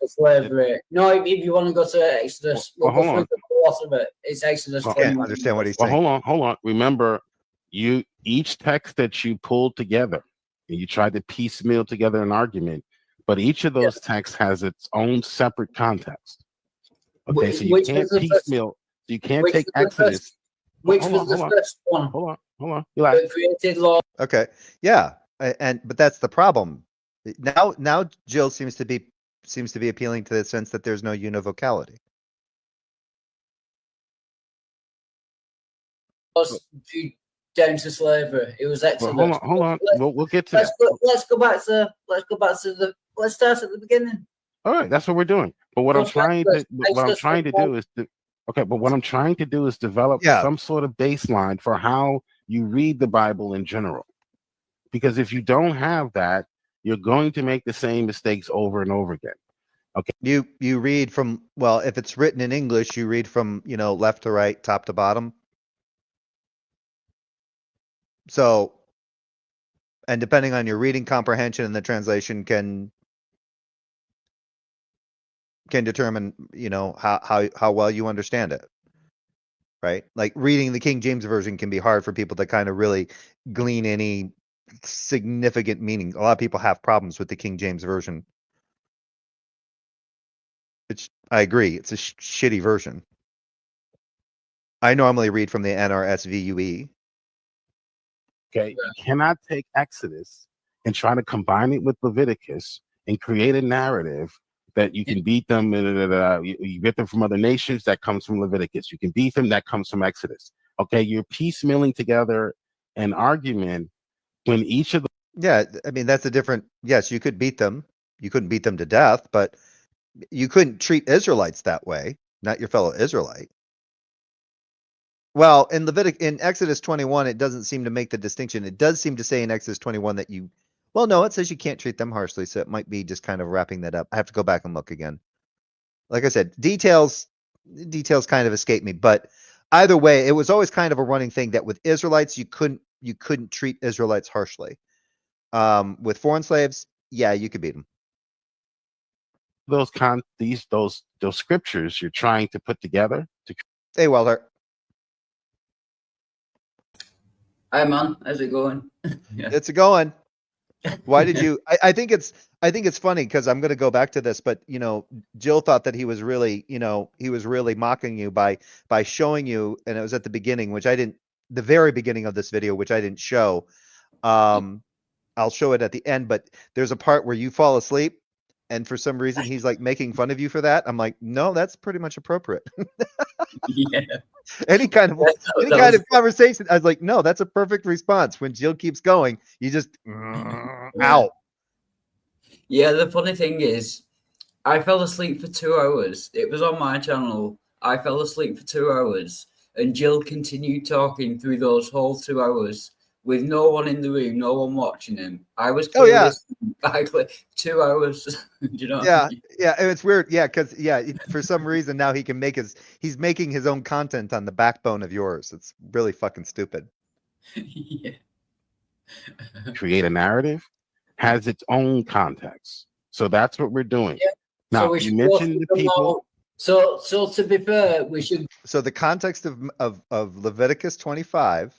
slavery. No, if you want to go to Exodus, we'll go through the lot of it. It's Exodus 21. I can't understand what he's saying. Hold on. Remember, each text that you pulled together, and you tried to piecemeal together an argument, but each of those texts has its own separate context. Okay, so you can't piecemeal. You can't take Exodus. Which was the first one? Hold on. Created law. Okay, yeah, but that's the problem. Now Jill seems to be appealing to the sense that there's no univocality. Down to slavery. It was Exodus. Well, hold on. We'll get to that. Let's start at the beginning. All right, that's what we're doing. But what I'm trying to do is develop some sort of baseline for how you read the Bible in general. Because if you don't have that, you're going to make the same mistakes over and over again. Okay. You read from, well, if it's written in English, you read from, left to right, top to bottom. So, and depending on your reading comprehension and the translation can determine, how well you understand it. Right? Like reading the King James Version can be hard for people to kind of really glean any significant meaning. A lot of people have problems with the King James Version. Which I agree, it's a shitty version. I normally read from the NRSVUE. Okay, you cannot take Exodus and try to combine it with Leviticus and create a narrative that you can beat them. You get them from other nations, that comes from Leviticus. You can beat them, that comes from Exodus. Okay, you're piecemealing together an argument when each of the Yeah, I mean that's a different. Yes, you could beat them. You couldn't beat them to death, but you couldn't treat Israelites that way. Not your fellow Israelite. Well, in Exodus 21, it doesn't seem to make the distinction. It does seem to say in Exodus 21 that you, well, no, it says you can't treat them harshly. So it might be just kind of wrapping that up. I have to go back and look again. Like I said, details kind of escape me, but either way, it was always kind of a running thing that with Israelites you couldn't treat Israelites harshly. With foreign slaves, yeah, you could beat them. those scriptures you're trying to put together to Hey, Wildheart. Hi man, how's it going? Yeah. It's a going. Why did you? I think it's funny because I'm going to go back to this, but Jill thought that he was really mocking you by showing you, and it was at the beginning, which I didn't, the very beginning of this video, which I didn't show. I'll show it at the end, but there's a part where you fall asleep, and for some reason he's like making fun of you for that. I'm like, no, that's pretty much appropriate. Yeah. Any kind of conversation, I was like, no, that's a perfect response. When Jill keeps going, you just out. Yeah, the funny thing is, I fell asleep for 2 hours. It was on my channel. I fell asleep for 2 hours, and Jill continued talking through those whole 2 hours with no one in the room, no one watching him. I was clearly 2 hours. You know? Yeah, yeah, it's weird. Yeah, because for some reason now he can he's making his own content on the backbone of yours. It's really fucking stupid. Yeah. create a narrative has its own context. So that's what we're doing. Yeah. Now, so you mentioned the people. So to be fair, we should. So the context of Leviticus 25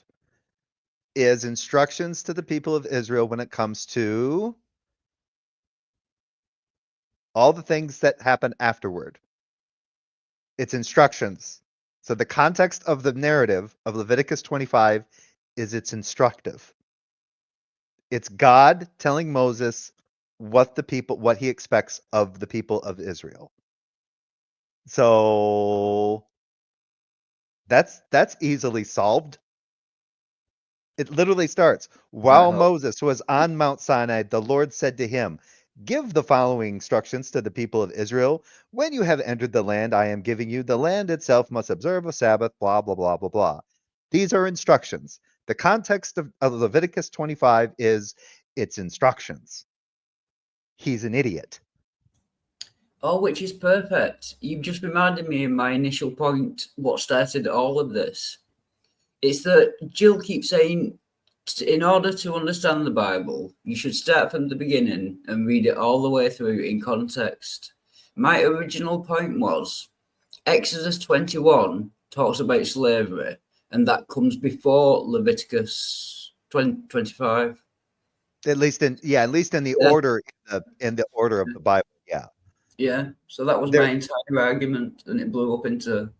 is instructions to the people of Israel when it comes to all the things that happen afterward. It's instructions. So the context of the narrative of Leviticus 25 is it's instructive. It's God telling Moses what he expects of the people of Israel. So that's easily solved. It literally starts, while Moses was on Mount Sinai, the Lord said to him, give the following instructions to the people of Israel. When you have entered the land I am giving you, the land itself must observe a Sabbath, blah, blah, blah, blah, blah. These are instructions. The context of Leviticus 25 is it's instructions. He's an idiot. Oh, which is perfect. You've just reminded me of my initial point, what started all of this. It's that Jill keeps saying, in order to understand the Bible, you should start from the beginning and read it all the way through in context. My original point was Exodus 21 talks about slavery, and that comes before Leviticus 25. At least in the order in the order of the Bible. Yeah. Yeah. So that was my entire argument, and it blew up into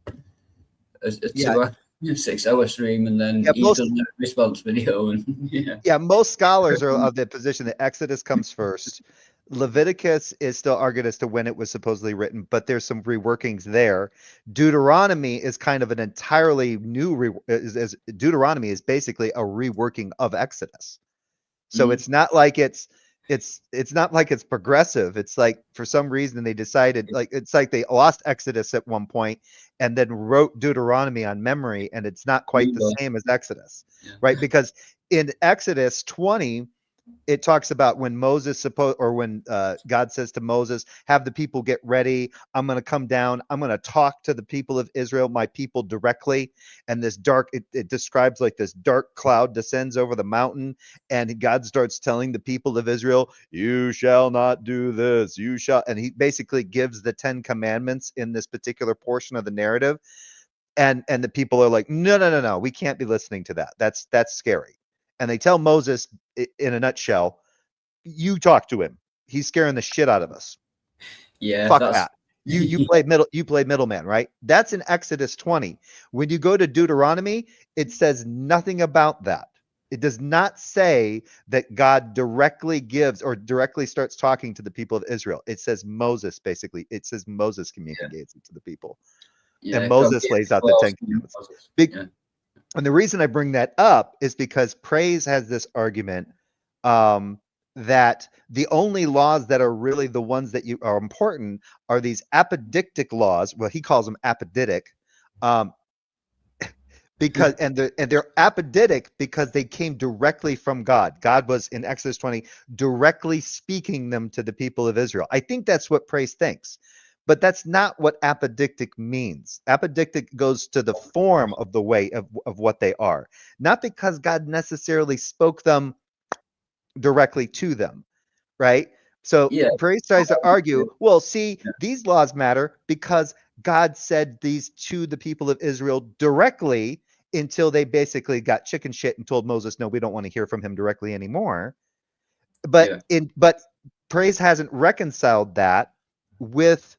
a 6-hour stream, and then he's done a response video. And most scholars are of the position that Exodus comes first. Leviticus is still argued as to when it was supposedly written, but there's some reworkings there. Deuteronomy is kind of an entirely new Deuteronomy is basically a reworking of Exodus. So it's not like it's not like it's progressive. It's like for some reason they decided, like it's like they lost Exodus at one point and then wrote Deuteronomy on memory, and it's not quite the same as Exodus, right? Because in Exodus 20, it talks about when when God says to Moses, have the people get ready. I'm going to come down. I'm going to talk to the people of Israel, my people, directly. And this it describes like this dark cloud descends over the mountain. And God starts telling the people of Israel, you shall not do this. You shall. And he basically gives the 10 commandments in this particular portion of the narrative. And the people are like, no. We can't be listening to that. That's scary. And they tell Moses, in a nutshell, you talk to him. He's scaring the shit out of us. Yeah, Fuck that. You play middleman, right? That's in Exodus 20. When you go to Deuteronomy, it says nothing about that. It does not say that God directly gives or directly starts talking to the people of Israel. It says Moses, basically. It says Moses communicates it to the people. And Moses lays out the 10 commandments. And the reason I bring that up is because Praise has this argument that the only laws that are really the ones that are important are these apodictic laws. Well, he calls them apoditic, because they're apoditic because they came directly from God. God was in Exodus 20 directly speaking them to the people of Israel. I think that's what Praise thinks. But that's not what apodictic means. Apodictic goes to the form of the way of what they are, not because God necessarily spoke them directly to them, right? So Praise tries to argue, well, see, these laws matter because God said these to the people of Israel directly until they basically got chicken shit and told Moses, no, we don't want to hear from him directly anymore. But Praise hasn't reconciled that with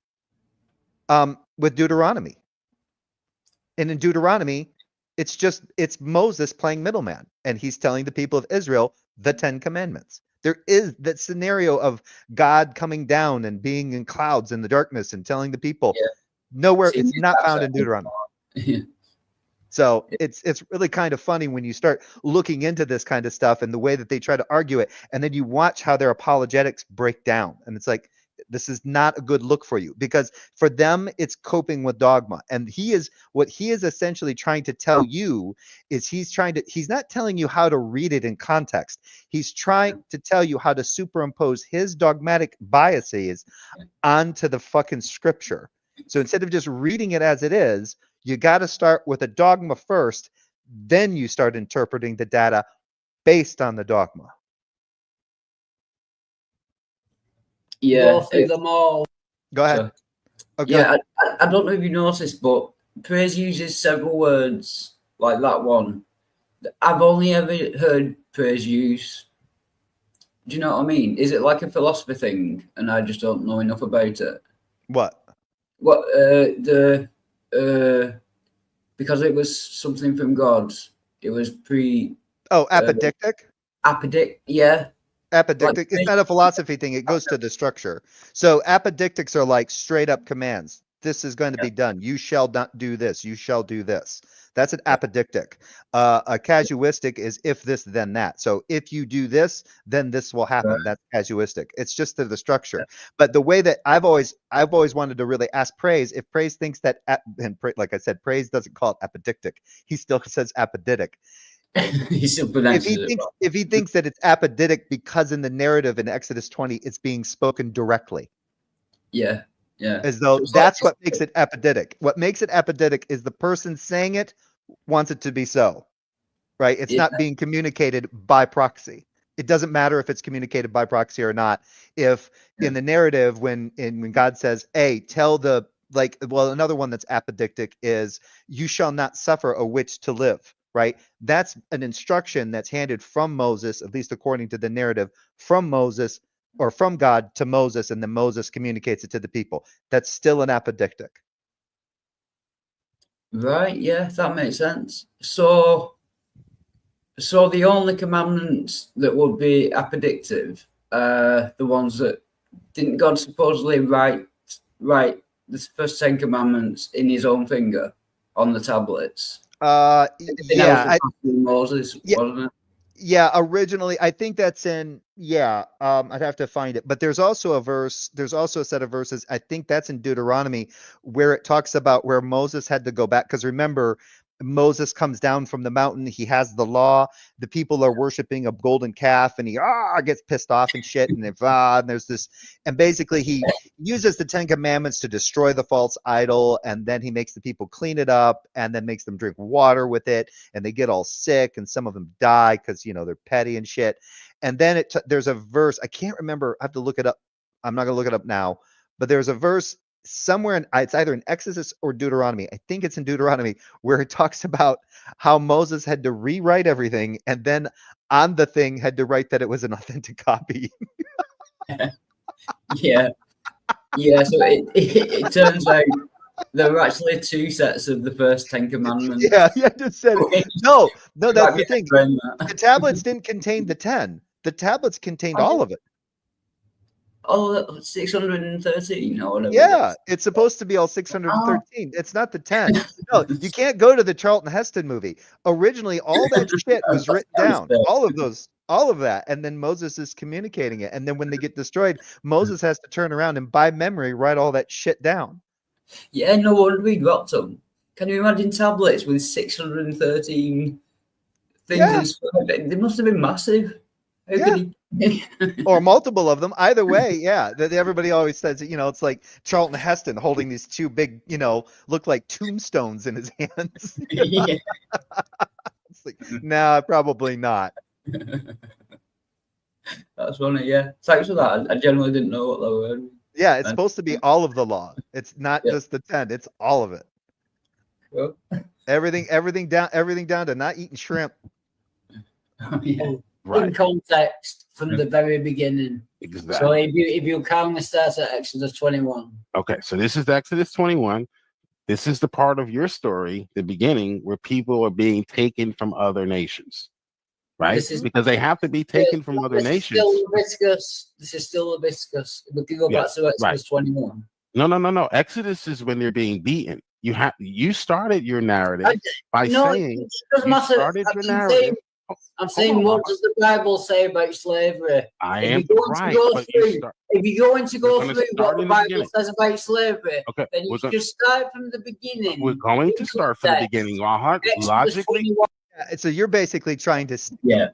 Deuteronomy. And in Deuteronomy, it's Moses playing middleman, and he's telling the people of Israel the 10 commandments. There is that scenario of God coming down and being in clouds in the darkness and telling the people nowhere. It's not found in Deuteronomy. So it's really kind of funny when you start looking into this kind of stuff and the way that they try to argue it, and then you watch how their apologetics break down, and it's like, this is not a good look for you, because for them it's coping with dogma. And what he is essentially trying to tell you is he's not telling you how to read it in context. He's trying to tell you how to superimpose his dogmatic biases onto the fucking scripture. So instead of just reading it as it is, you got to start with a dogma first, then you start interpreting the data based on the dogma. Go through them all. Go ahead. I don't know if you noticed, but Praise uses several words like that one. I've only ever heard Praise use. Do you know what I mean? Is it like a philosophy thing, and I just don't know enough about it? What? Because it was something from God. It was apodictic? Apodictic, yeah. Apodictic. It's not a philosophy thing. It goes to the structure. So apodictics are like straight up commands. This is going to be done. You shall not do this. You shall do this. That's an apodictic. A casuistic is if this, then that. So if you do this, then this will happen. That's casuistic. It's just to the structure. But the way that I've always wanted to really ask Praise, if Praise thinks that, like I said, Praise doesn't call it apodictic. He still says apoditic. If he thinks that it's apoditic because in the narrative in Exodus 20 it's being spoken directly, as though that's what makes it apoditic. What makes it apoditic is the person saying it wants it to be so, right? It's not being communicated by proxy. It doesn't matter if it's communicated by proxy or not. If in the narrative when God says, hey, tell the another one that's apodictic is you shall not suffer a witch to live. Right? That's an instruction that's handed from Moses, at least according to the narrative, from Moses or from God to Moses, and then Moses communicates it to the people. That's still an apodictic. Right, yeah, that makes sense. So the only commandments that would be apodictive are the ones that didn't God supposedly write the first 10 commandments in his own finger on the tablets? Moses, wasn't it? Yeah, originally I think that's in I'd have to find it. But there's also a set of verses, I think that's in Deuteronomy, where it talks about where Moses had to go back, because remember, Moses comes down from the mountain, he has the law, the people are worshiping a golden calf, and he gets pissed off and shit, and there's this, and basically he uses the 10 commandments to destroy the false idol, and then he makes the people clean it up, and then makes them drink water with it, and they get all sick, and some of them die because they're petty and shit. And then there's a verse, I can't remember, I have to look it up, I'm not gonna look it up now, but there's a verse somewhere it's either in Exodus or Deuteronomy, I think it's in Deuteronomy, where it talks about how Moses had to rewrite everything, and then on the thing had to write that it was an authentic copy. Yeah. Yeah, so it turns out there were actually 2 sets of the first 10 commandments. Yeah, you just said it. No, that's the thing. That. The tablets didn't contain the 10. The tablets contained all of it. Oh, 613 or whatever. Yeah, it's supposed to be all 613. It's not the 10. No, you can't go to the Charlton Heston movie. Originally, all that shit was written down. All of that. And then Moses is communicating it. And then when they get destroyed, Moses has to turn around and by memory write all that shit down. Yeah, no wonder we dropped them. Can you imagine tablets with 613 things? Yeah. They must have been massive. How could he? Or multiple of them. Either way, yeah. Everybody always says, it's like Charlton Heston holding these 2 big, look like tombstones in his hands. Yeah. It's like, nah, probably not. That's funny, yeah. Thanks for that. I generally didn't know what they were. Yeah, it's supposed to be all of the law. It's not just the 10. It's all of it. Well, everything down to not eating shrimp. Yeah. Right. In context from the very beginning. Exactly. So if you calmly start at Exodus 21. Okay, so this is Exodus 21. This is the part of your story, the beginning, where people are being taken from other nations, right? Because they have to be taken from other nations. This is still Leviticus. We can go back to Exodus 21. No. Exodus is when they're being beaten. You started your narrative by saying you started your narrative. I'm saying, what does the Bible say about slavery? If you're going to go through what the Bible says about slavery, then you should start from the beginning. We're going to start from the beginning, Wildheart. Logically. So you're basically trying to. Yeah.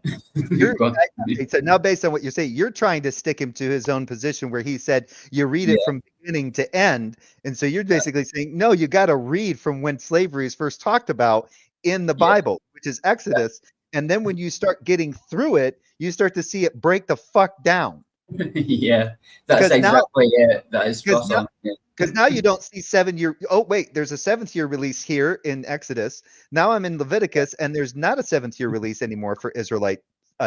So now, based on what you say, you're trying to stick him to his own position where he said you read it from beginning to end, and so you're basically saying no, you got to read from when slavery is first talked about in the Bible, which is Exodus. And then when you start getting through it, you start to see it break the fuck down. Yeah, that's exactly it. That is because now you don't see 7 year. Oh wait, there's a 7th year release here in Exodus. Now I'm in Leviticus, and there's not a 7th year release anymore for Israelite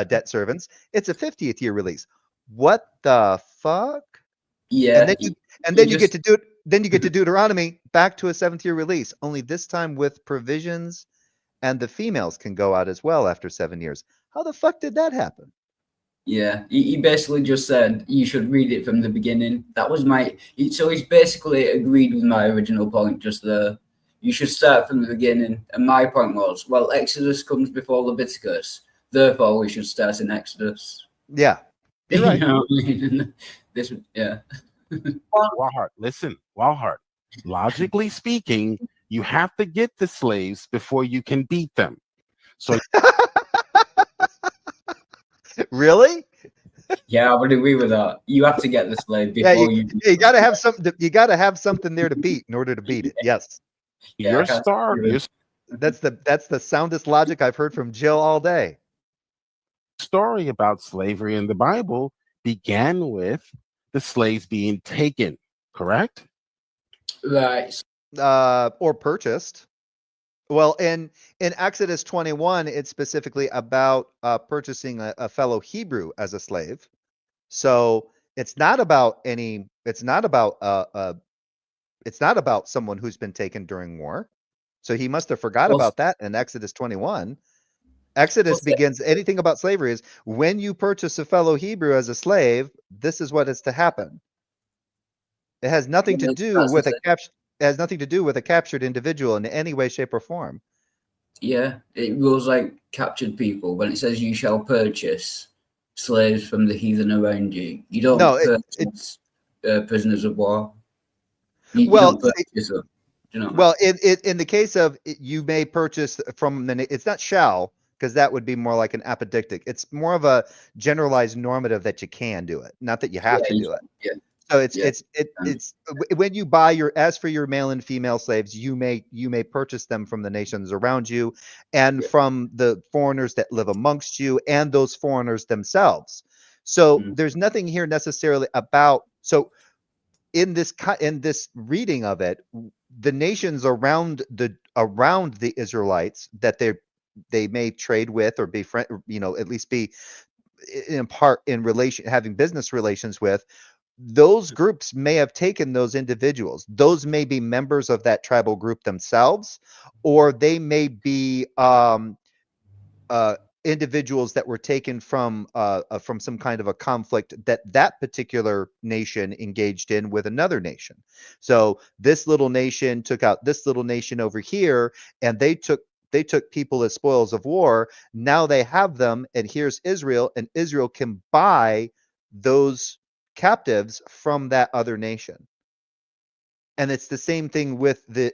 debt servants. It's a 50th year release. What the fuck? Yeah, and then you get to do it. Then you get to Deuteronomy, back to a 7th year release. Only this time with provisions. And the females can go out as well after 7 years. How the fuck did that happen? Yeah, he basically just said you should read it from the beginning. That was so he's basically agreed with my original point just there. You should start from the beginning. And my point was, well, Exodus comes before Leviticus. Therefore, we should start in Exodus. Yeah. You're right. You know what I mean? Wildheart, listen, Wildheart. Logically speaking, you have to get the slaves before you can beat them. So really? Yeah, I would agree with that. You have to get the slave before you got to have something. You got to have something there to beat in order to beat it. Yes. Your star. That's the soundest logic I've heard from Jill all day. Story about slavery in the Bible began with the slaves being taken. Correct? Right. Or purchased. Well, in Exodus 21, it's specifically about purchasing a fellow Hebrew as a slave. So it's not about someone who's been taken during war. So he must have forgot about that in Exodus 21. Exodus begins, anything about slavery is when you purchase a fellow Hebrew as a slave, this is what is to happen. It has nothing to do with a captured individual in any way, shape, or form. Yeah, it rules like captured people. When it says you shall purchase slaves from the heathen around you, you don't purchase prisoners of war. You don't purchase them. You know? Well, in the case of you may purchase from it's not shall, because that would be more like an apodictic. It's more of a generalized normative that you can do it, not that you have to do it. Yeah. So it's when you buy as for your male and female slaves, you may purchase them from the nations around you and from the foreigners that live amongst you and those foreigners themselves. So there's nothing here necessarily about, so in this reading of it, the nations around the Israelites that they may trade with or be friend, at least be in part in relation, having business relations with, those groups may have taken those individuals. Those may be members of that tribal group themselves, or they may be individuals that were taken from some kind of a conflict that that particular nation engaged in with another nation. So this little nation took out this little nation over here, and they took people as spoils of war. Now they have them, and here's Israel, and Israel can buy those captives from that other nation. And it's the same thing with the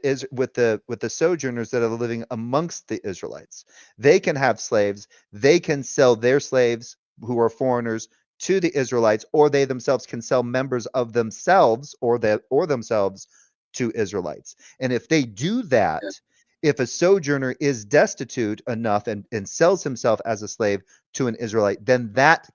sojourners that are living amongst the Israelites. They can have slaves. They can sell their slaves who are foreigners to the Israelites, or they themselves can sell members of themselves or themselves to Israelites. And if they do that, if a sojourner is destitute enough and sells himself as a slave to an Israelite, then that's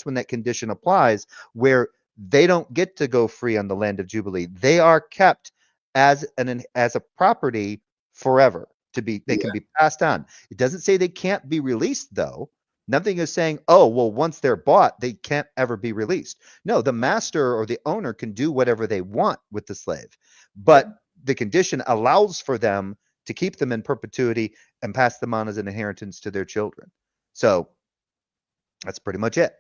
when that condition applies, where they don't get to go free on the land of Jubilee. They are kept as a property forever. They can be passed on. It doesn't say they can't be released, though. Nothing is saying, oh, well, once they're bought, they can't ever be released. No, the master or the owner can do whatever they want with the slave, but the condition allows for them to keep them in perpetuity and pass them on as an inheritance to their children. So that's pretty much it.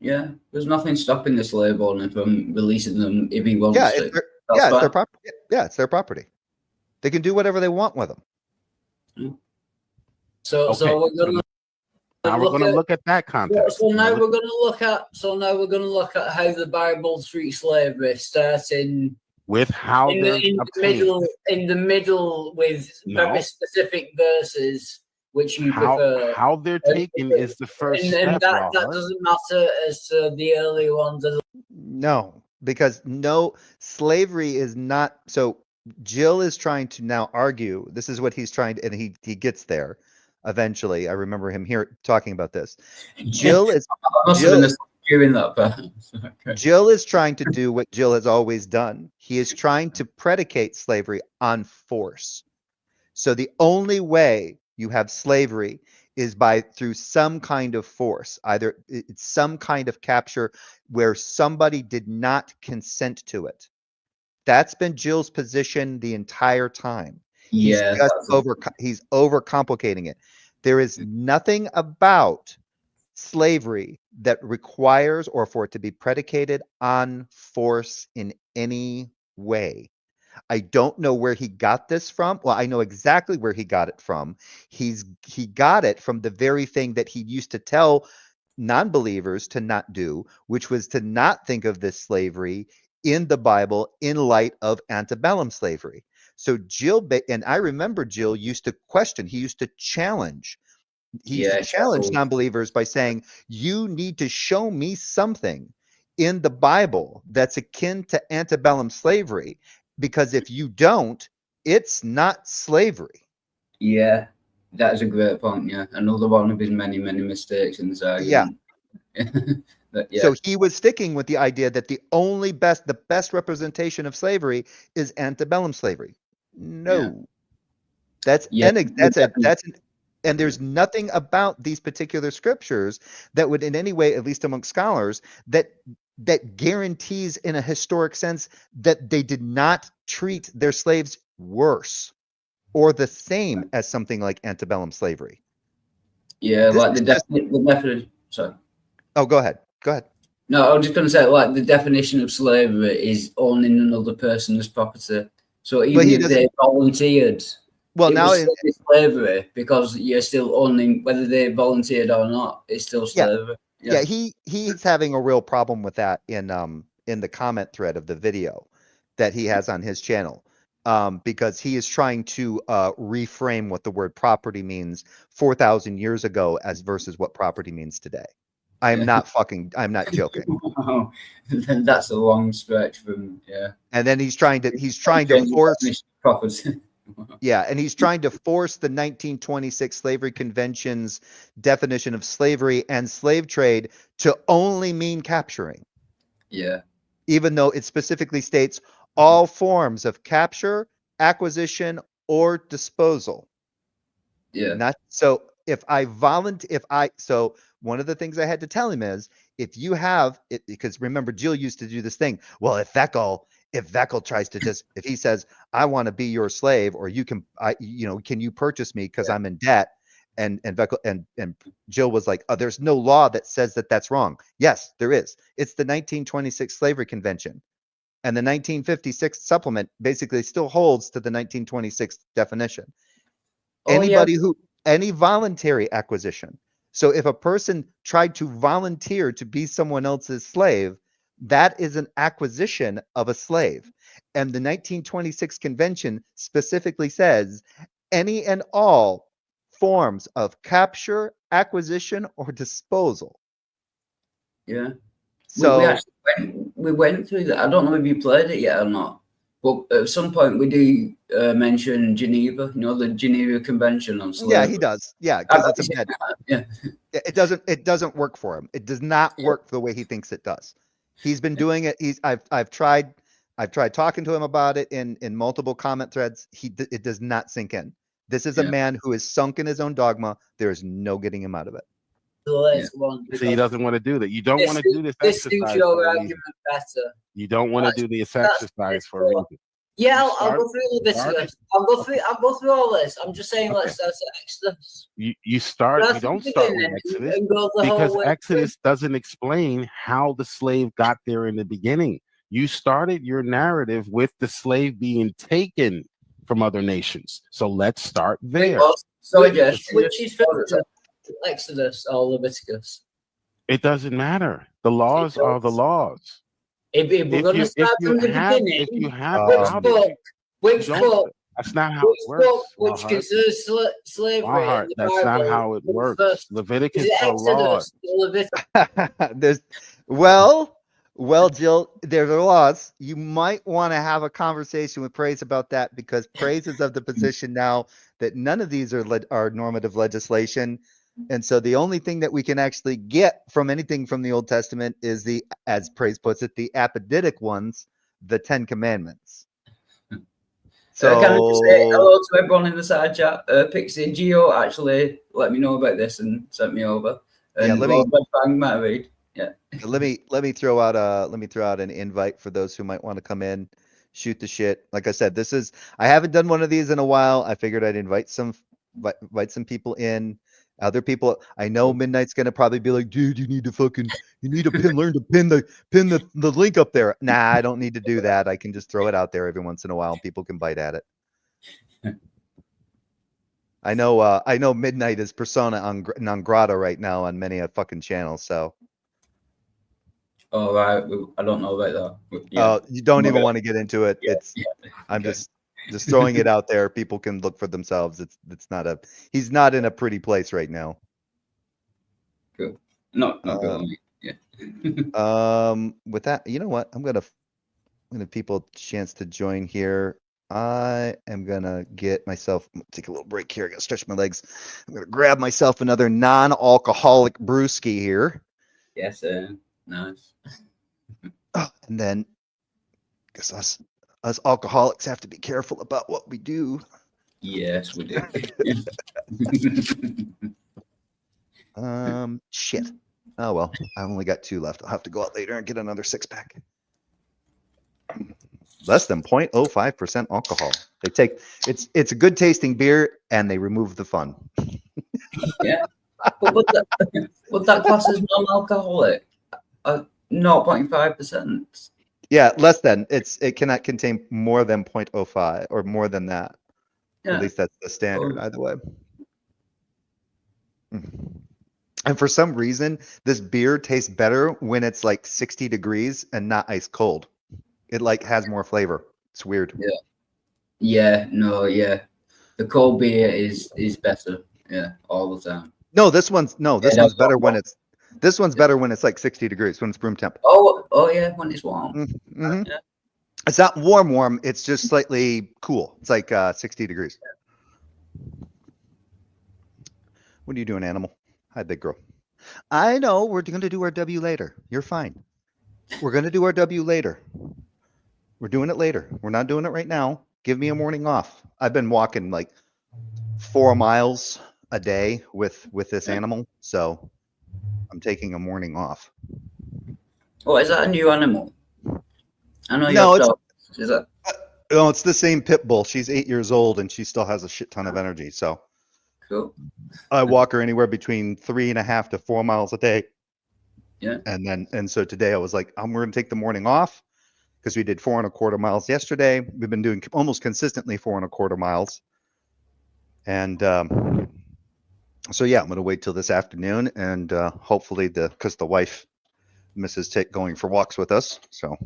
Yeah, there's nothing stopping the slave owner from releasing them if he wants to. It's their property. Yeah, it's their property. They can do whatever they want with them. So we're gonna. Now we're going to look at that context. So now we're going to look at how the Bible treats slavery, starting with how in the middle with very specific verses which you prefer. How they're taken is the first step. And that doesn't matter as to the early ones. No, because slavery is not. So Jill is trying to now argue. This is what he's trying to, and he gets there eventually. I remember him here talking about this. Jill is Jill is trying to do what Jill has always done. He is trying to predicate slavery on force. So the only way you have slavery is through some kind of force. Either it's some kind of capture where somebody did not consent to it. That's been Jill's position the entire time. He's overcomplicating it. There is nothing about slavery that requires or for it to be predicated on force in any way. I don't know where he got this from. Well, I know exactly where he got it from. He got it from the very thing that he used to tell non-believers to not do, which was to not think of this slavery in the Bible in light of antebellum slavery. So Jill, and I remember Jill used to question, he used to challenge. He challenged non-believers by saying, you need to show me something in the Bible that's akin to antebellum slavery, because if you don't, it's not slavery. Yeah, that is a great point. Yeah, another one of his many mistakes in this argument. So he was sticking with the idea that the best representation of slavery is antebellum slavery. No, and there's nothing about these particular scriptures that would in any way, at least among scholars, that guarantees in a historic sense that they did not treat their slaves worse or the same as something like antebellum slavery. Yeah, like the definition. Sorry. Oh, go ahead. No, I was just going to say, like, the definition of slavery is owning another person's property. So even if they volunteered, now it's slavery, because you're still owning, whether they volunteered or not, it's still slavery. Yeah, he's having a real problem with that in the comment thread of the video that he has on his channel, because he is trying to reframe what the word property means 4,000 years ago as versus what property means today. I'm not joking. Oh, that's a long stretch from And then he's trying to force property. Yeah, and he's trying to force the 1926 Slavery Convention's definition of slavery and slave trade to only mean capturing. Yeah. Even though it specifically states all forms of capture, acquisition, or disposal. Yeah. So one of the things I had to tell him is if you have it, because remember, Jill used to do this thing. Well, if Veckel tries to just, if he says, I want to be your slave, or you can, can you purchase me because I'm in debt? And Veckel and Jill was like, oh, there's no law that says that that's wrong. Yes, there is. It's the 1926 Slavery Convention. And the 1956 supplement basically still holds to the 1926 definition. Any voluntary acquisition. So if a person tried to volunteer to be someone else's slave, that is an acquisition of a slave. And the 1926 convention specifically says any and all forms of capture, acquisition, or disposal. Yeah. So we went through that. I don't know if you played it yet or not, but at some point we do mention Geneva. The Geneva Convention on Slavery. Yeah, he does. Yeah, because it's a bad. Yeah. It doesn't work for him. It does not work the way he thinks it does. He's been doing it. I've tried talking to him about it in multiple comment threads. It does not sink in. This is a man who is sunk in his own dogma. There is no getting him out of it. So he doesn't want to do that. You don't want to do this exercise. You don't want to do this exercise for a reason. Yeah, I'll go through Leviticus. I'll go through all this. I'm just saying, let's start at Exodus. You don't start with Exodus because Exodus doesn't explain how the slave got there in the beginning. You started your narrative with the slave being taken from other nations. So let's start there. Which is Exodus or Leviticus? It doesn't matter. The laws are the laws. If we're going to start from the beginning, which book? That's not how it works. Which considers slavery. That's not how it works. Leviticus are laws. Well, Jill, there are laws. You might want to have a conversation with Praise about that, because Praise is of the position now that none of these are normative legislation. And so the only thing that we can actually get from anything from the Old Testament is as Praise puts it, the apodictic ones, the 10 Commandments. So can I just say hello to everyone in the side chat? Pixie Geo actually let me know about this and sent me over. And let me throw out an invite for those who might want to come in, shoot the shit. Like I said, I haven't done one of these in a while. I figured I'd invite some people in. Other people, I know Midnight's gonna probably be like, dude, you need to learn to pin the link up there. Nah, I don't need to do that. I can just throw it out there every once in a while and people can bite at it. I know Midnight is persona non grata right now on many a fucking channel, so. Oh, right. I don't know about that. Yeah. You don't even want to get into it. I'm just throwing it out there. People can look for themselves. He's not in a pretty place right now. Good. Not good. Yeah. With that, you know what? I'm gonna people a chance to join here. I am gonna take a little break here. I gotta stretch my legs. I'm gonna grab myself another non-alcoholic brewski here. Yes, nice. And then, guess us alcoholics have to be careful about what we do. Yes, we do. Shit. Oh well, I only got 2 left. I'll have to go out later and get another 6-pack. Less than 0.05% alcohol. It's a good tasting beer, and they remove the fun. Yeah, but that class is non-alcoholic. 0.5%. Yeah, less than. It cannot contain more than 0.05 or more than that. Yeah. At least that's the standard, either way. And for some reason, this beer tastes better when it's like 60 degrees and not ice cold. It has more flavor. It's weird. Yeah. The cold beer is better. Yeah, all the time. No, this one's better when it's. This one's better when it's like 60 degrees, when it's room temp. Oh yeah, when it's warm. Mm-hmm. Yeah. It's not warm. It's just slightly cool. It's like 60 degrees. What are you doing, animal? Hi, big girl. I know we're going to do our W later. You're fine. We're going to do our W later. We're doing it later. We're not doing it right now. Give me a morning off. I've been walking like 4 miles a day with this animal, so I'm taking a morning off. Oh, is that a new animal? I know you No, have it's dogs. Is that? no, it's the same pit bull. She's 8 years old and she still has a shit ton of energy. So Cool. I walk her anywhere between 3.5 to 4 miles a day. Yeah. And so today I was like, we're gonna take the morning off because we did 4.25 miles yesterday. We've been doing almost consistently 4.25 miles. And so yeah, I'm gonna wait till this afternoon and hopefully because the wife misses going for walks with us. So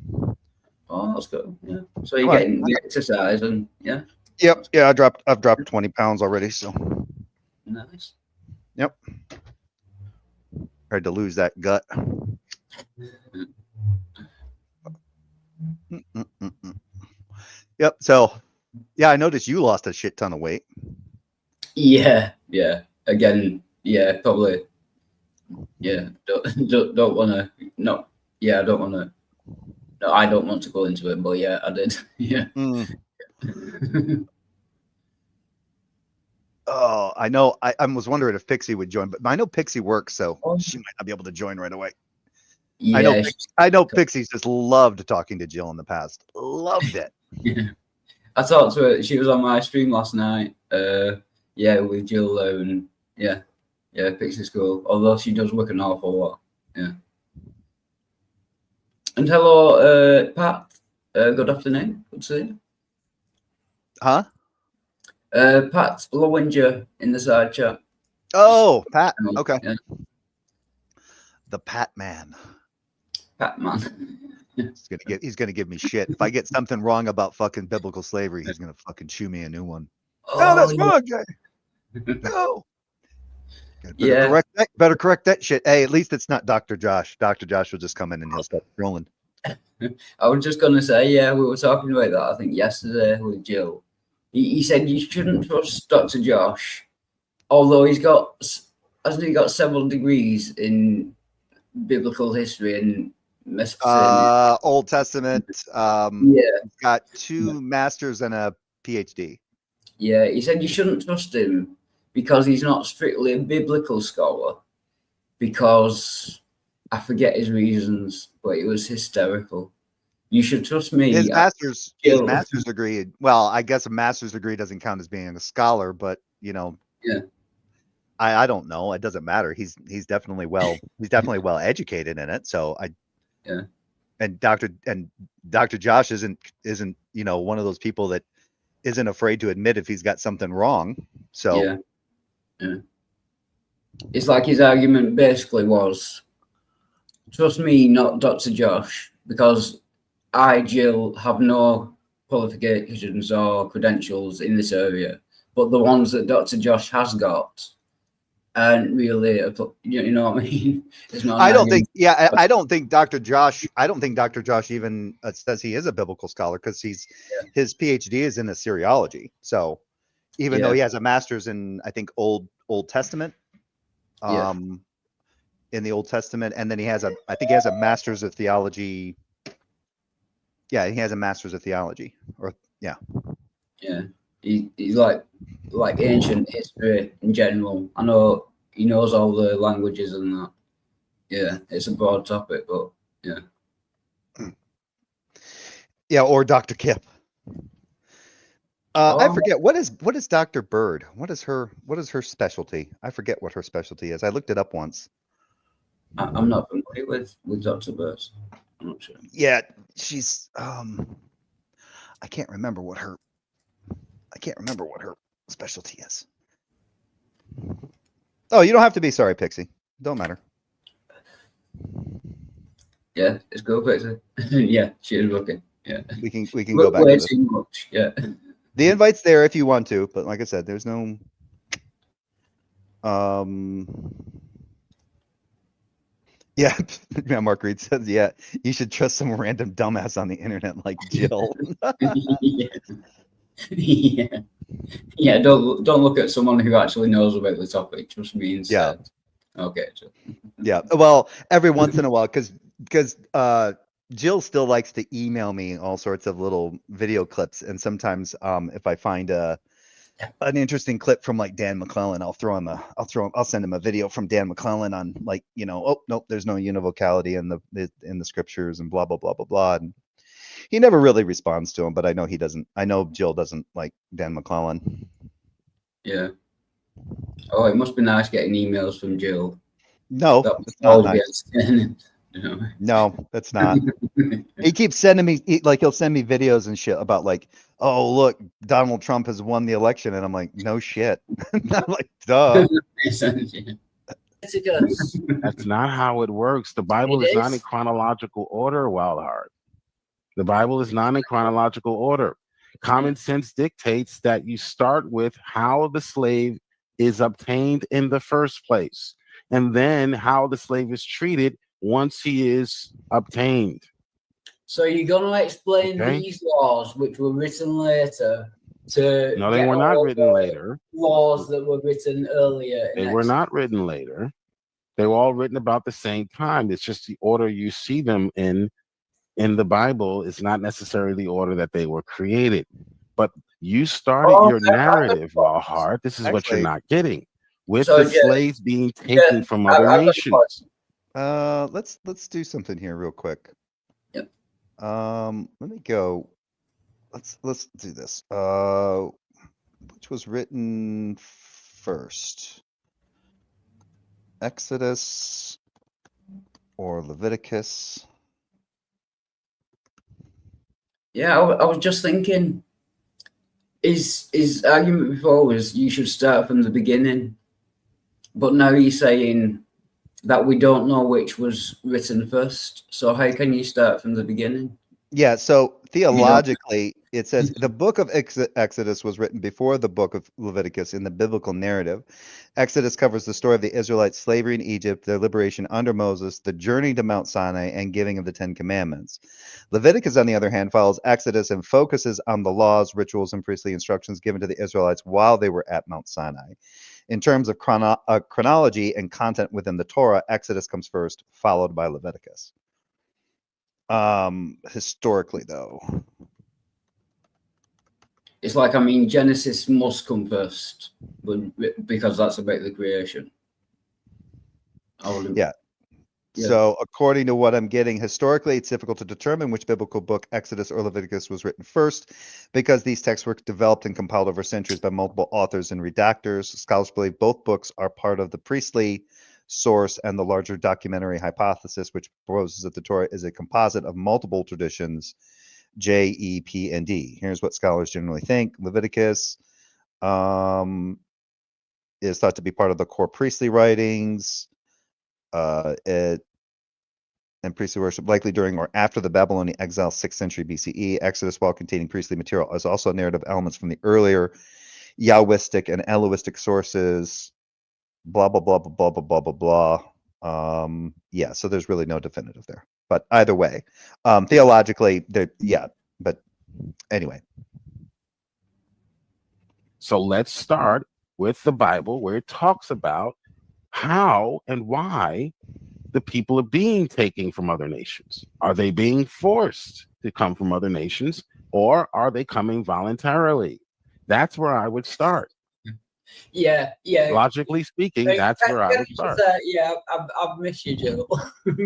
Oh, that's good. Yeah. So you're getting the exercise and yeah. Yep. Yeah, I've dropped 20 pounds already. So nice. Yep. Tried to lose that gut. Yep. So yeah, I noticed you lost a shit ton of weight. Yeah. Yeah. Again, yeah, probably. Yeah. Don't want to. No. Yeah, I don't want to. No, I don't want to go into it, but yeah, I did. Yeah. Oh, I know. I was wondering if Pixie would join, but I know Pixie works, so she might not be able to join right away. Yeah, I know Pixie's just loved talking to Jill in the past. Loved it. Yeah. I talked to her. She was on my stream last night. Yeah, with Jill and yeah, Pixie's cool. Although she does work an awful lot. Yeah. And hello, Pat. Good afternoon. Good to see you. Huh? Pat Lowinger in the side chat. Oh, Pat. Okay. Yeah. The Pat man. Pat man. He's gonna give me shit. If I get something wrong about fucking biblical slavery, he's gonna fucking chew me a new one. Oh, that's wrong, guy. No. Better correct that shit. Hey, at least it's not Dr. Josh. Dr. Josh will just come in and he'll start rolling. I was just gonna say, yeah, we were talking about that, I think yesterday with Jill. He said you shouldn't trust Dr. Josh, although hasn't he got several degrees in biblical history and Mesopotamia? Old Testament. Yeah, got 2 masters and a PhD. Yeah, he said you shouldn't trust him because he's not strictly a biblical scholar. Because I forget his reasons, but it was hysterical. You should trust me. His master's degree. Well, I guess a master's degree doesn't count as being a scholar, but you know. Yeah. I don't know. It doesn't matter. He's definitely well educated in it. So yeah. And Dr. Josh isn't one of those people that isn't afraid to admit if he's got something wrong. So yeah. It's like his argument basically was, trust me, not Dr. Josh, because I, Jill, have no qualifications or credentials in this area, but the ones that Dr. Josh has got aren't really, you know what I mean? It's not. I don't think Dr. Josh even says he is a biblical scholar because his PhD is in Assyriology. So even though he has a master's in, I think, Old Testament, in the Old Testament, and then he has a master's of theology. Yeah, he has a master's of theology, Yeah, he's like ancient history in general. I know he knows all the languages and that. Yeah, it's a broad topic, but yeah. Yeah, or Dr. Kip. I forget what is Dr. Bird. What is her specialty? I forget what her specialty is. I looked it up once. I'm not familiar with Dr. Bird. I'm not sure. Yeah, she's I can't remember what her specialty is. Oh, you don't have to be sorry, Pixie. Don't matter. Yeah, it's good, Pixie. Yeah, she is looking. Yeah, we can go back. Way too much. Yeah. The invite's there if you want to, but like I said, there's no. Yeah, Mark Reed says, yeah, you should trust some random dumbass on the internet like Jill. Yeah. Don't look at someone who actually knows about the topic. Trust me instead. Yeah. Okay. Yeah. Well, every once in a while, because Jill still likes to email me all sorts of little video clips, and sometimes if I find an interesting clip from like Dan McClellan. I'll send him a video from Dan McClellan on like, oh nope, there's no univocality in the scriptures and blah blah blah blah blah. And he never really responds to him, but I know he doesn't. I know Jill doesn't like Dan McClellan. Yeah. Oh, it must be nice getting emails from Jill. No, it's not nice. You know? No, that's not. He keeps sending me he'll send me videos and shit about like, oh look, Donald Trump has won the election, and I'm like, no shit. I'm like, duh. That's not how it works. The Bible is not in chronological order, Wildheart. The Bible is not in chronological order. Common sense dictates that you start with how the slave is obtained in the first place, and then how the slave is treated once he is obtained. So you're going to explain these laws, which were written later, to no, they were not written later. Laws that were written earlier. They were not written later. They were all written about the same time. It's just the order you see them in the Bible is not necessarily the order that they were created. But you started your narrative, Wildheart. This is what you're not getting. With the slaves being taken from other nations. Let's do something here real quick. Yep. Let me go. Let's do this. Which was written first? Exodus or Leviticus? Yeah, I was just thinking. His argument before was you should start from the beginning, but now he's saying that we don't know which was written first. So how can you start from the beginning? Yeah, so theologically, it says the book of Exodus was written before the book of Leviticus in the biblical narrative. Exodus covers the story of the Israelites' slavery in Egypt, their liberation under Moses, the journey to Mount Sinai, and giving of the Ten Commandments. Leviticus, on the other hand, follows Exodus and focuses on the laws, rituals, and priestly instructions given to the Israelites while they were at Mount Sinai. In terms of chronology and content within the Torah, Exodus comes first, followed by Leviticus. Historically, though, it's like, Genesis must come first, because that's about the creation. Yeah. So according to what I'm getting, historically, it's difficult to determine which biblical book, Exodus or Leviticus, was written first, because these texts were developed and compiled over centuries by multiple authors and redactors. Scholars believe both books are part of the priestly source and the larger documentary hypothesis, which proposes that the Torah is a composite of multiple traditions, J, E, P, and D. Here's what scholars generally think. Leviticus is thought to be part of the core priestly writings. And priestly worship, likely during or after the Babylonian exile, 6th century BCE. Exodus, while containing priestly material, is also narrative elements from the earlier Yahwistic and Elohistic sources. Blah blah blah blah blah blah blah blah. Yeah, so there's really no definitive there. But either way, theologically, but anyway. So let's start with the Bible, where it talks about how and why the people are being taken from other nations. Are they being forced to come from other nations, or are they coming voluntarily? That's where I would start. Yeah. Logically speaking, that's where I would start. I've missed you, Joe.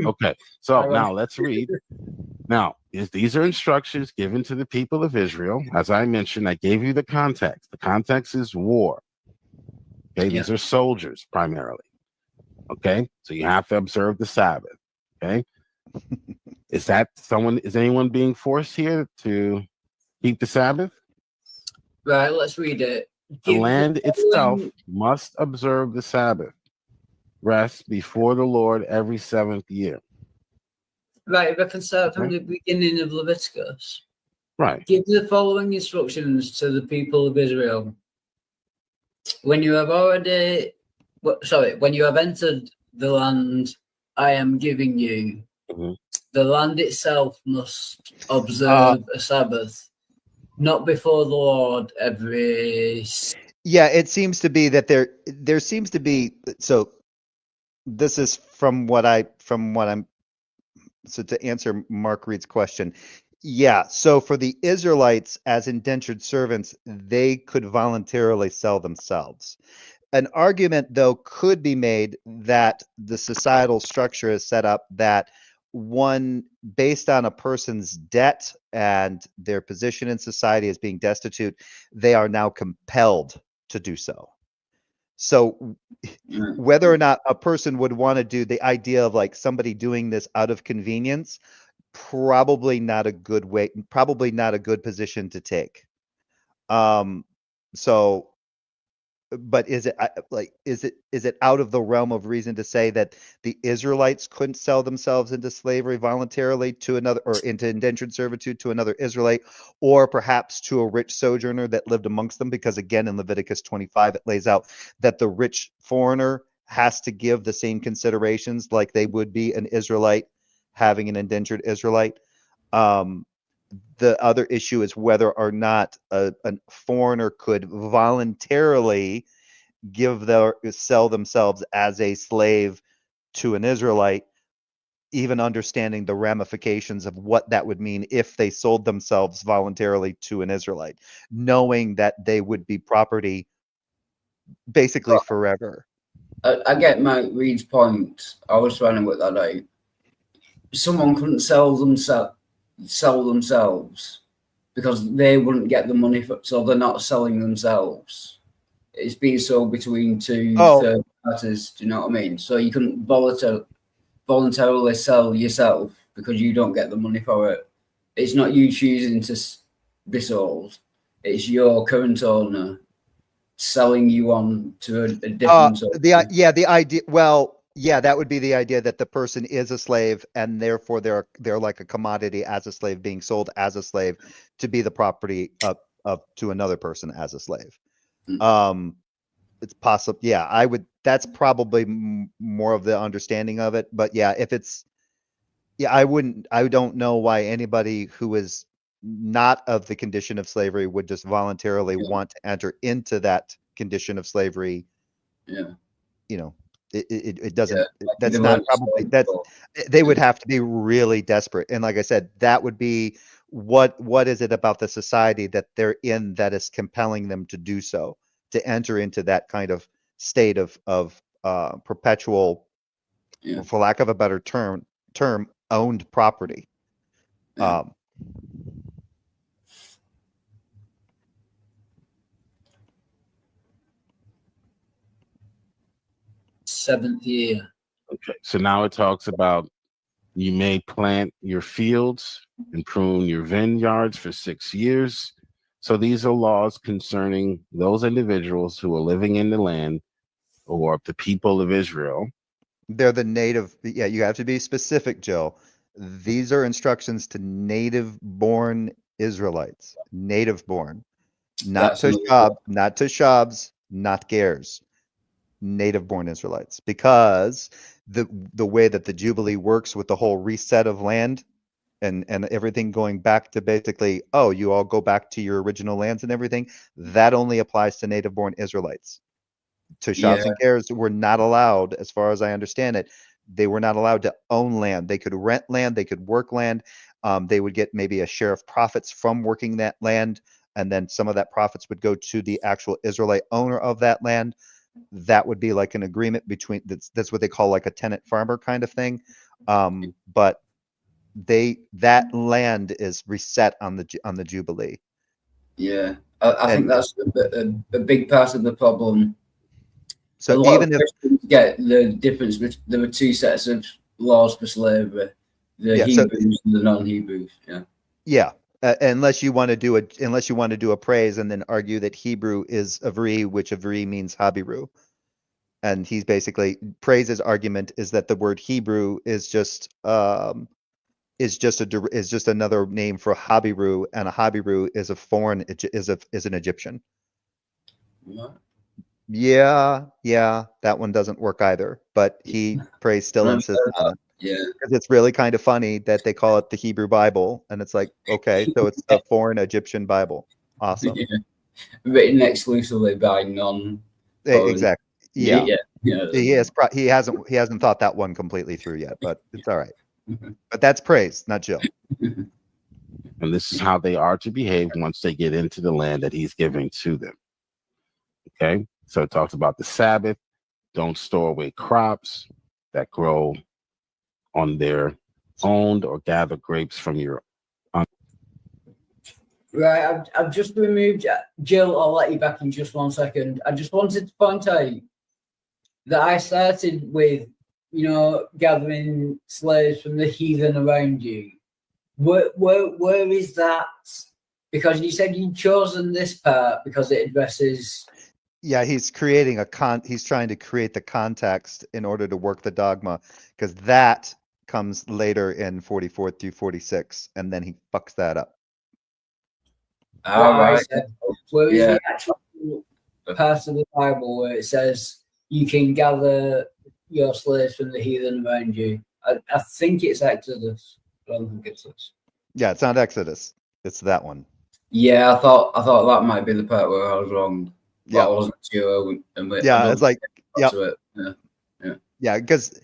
Okay, so now let's read. Now, these are instructions given to the people of Israel. As I mentioned, I gave you the context. The context is war. Okay, these are soldiers primarily. Okay, so you have to observe the Sabbath. Okay, is anyone being forced here to keep the Sabbath? Right, let's read it. The land itself must observe the Sabbath rest before the Lord every 7th year. Right, we can start from the beginning of Leviticus. Right. Give the following instructions to the people of Israel. When you have entered the land I am giving you, the land itself must observe a Sabbath. Not before the Lord every. Yeah, it seems to be that there seems to be. So this is from what I'm. So to answer Mark Reed's question, Yeah, so for the Israelites as indentured servants, they could voluntarily sell themselves. An argument, though, could be made that the societal structure is set up that one, based on a person's debt and their position in society as being destitute, they are now compelled to do so. So whether or not a person would want to do the idea of like somebody doing this out of convenience, probably not a good way, probably not a good position to take. So but is it like is it out of the realm of reason to say that the Israelites couldn't sell themselves into slavery voluntarily to another, or into indentured servitude to another Israelite, or perhaps to a rich sojourner that lived amongst them? Because again, in Leviticus 25, it lays out that the rich foreigner has to give the same considerations like they would be an Israelite having an indentured Israelite. The other issue is whether or not a foreigner could voluntarily sell themselves as a slave to an Israelite, even understanding the ramifications of what that would mean if they sold themselves voluntarily to an Israelite, knowing that they would be property basically forever. I get Reed's point. I was trying to work that out. Someone couldn't sell themselves because they wouldn't get the money so they're not selling themselves. It's being sold between two third parties. Do you know what I mean? So you couldn't voluntarily sell yourself because you don't get the money for it. It's not you choosing to be sold. It's your current owner selling you on to a different. The idea. Well, yeah, that would be the idea that the person is a slave and therefore they're like a commodity as a slave, being sold as a slave to be the property of to another person as a slave. It's possible. Yeah, that's probably more of the understanding of it. But yeah, if it's, I don't know why anybody who is not of the condition of slavery would just voluntarily want to enter into that condition of slavery. Yeah. It doesn't, that's not probably, they would have to be really desperate. And like I said, that would be what is it about the society that they're in that is compelling them to do so, to enter into that kind of state of perpetual, for lack of a better term, owned property. Seventh year. Okay, so now it talks about you may plant your fields and prune your vineyards for 6 years. So these are laws concerning those individuals who are living in the land, or the people of Israel. They're the native. Yeah, you have to be specific, Jill. These are instructions to native-born Israelites. Native-born. Not to Shabs, not Gers. Native-born Israelites. Because the way that the Jubilee works with the whole reset of land and everything going back to basically, you all go back to your original lands and everything, that only applies to native-born Israelites. To Shabs and Gers were not allowed, as far as I understand it, they were not allowed to own land. They could rent land, they could work land. They would get maybe a share of profits from working that land, and then some of that profits would go to the actual Israelite owner of that land. That would be like an agreement between, that's what they call like a tenant farmer kind of thing. But that land is reset on the Jubilee. Yeah, I think that's a big part of the problem. So even if Christians get the difference, there were two sets of laws for slavery: the Hebrews and the non-Hebrews. Unless you want to do a praise and then argue that Hebrew is Avri, which Avri means Habiru, and he's basically, Praise's argument is that the word Hebrew is just another name for Habiru, and a Habiru is a foreign, is an Egyptian. What? Yeah, that one doesn't work either, but Praise still insists on it. Yeah, because it's really kind of funny that they call it the Hebrew Bible, and it's like, okay, so it's the foreign Egyptian Bible. Awesome. Written exclusively by non. Exactly. Yeah. He hasn't thought that one completely through yet, but it's all right. But that's Praise, not Jill. And this is how they are to behave once they get into the land that he's giving to them. Okay, so it talks about the Sabbath. Don't store away crops that grow on their owned or gather grapes from your Right, I've just removed Jill. I'll let you back in just 1 second. I just wanted to point out that I started with, gathering slaves from the heathen around you. Where is that? Because you said you'd chosen this part because it addresses. Yeah, he's creating he's trying to create the context in order to work the dogma, because that comes later in 44 through 46, and then he fucks that up. All right. Where is the actual part of the Bible where it says you can gather your slaves from the heathen around you? I think it's Exodus. I don't think it's this. Yeah, it's not Exodus. It's that one. Yeah, I thought that might be the part where I was wrong. But I wasn't sure. It's like, because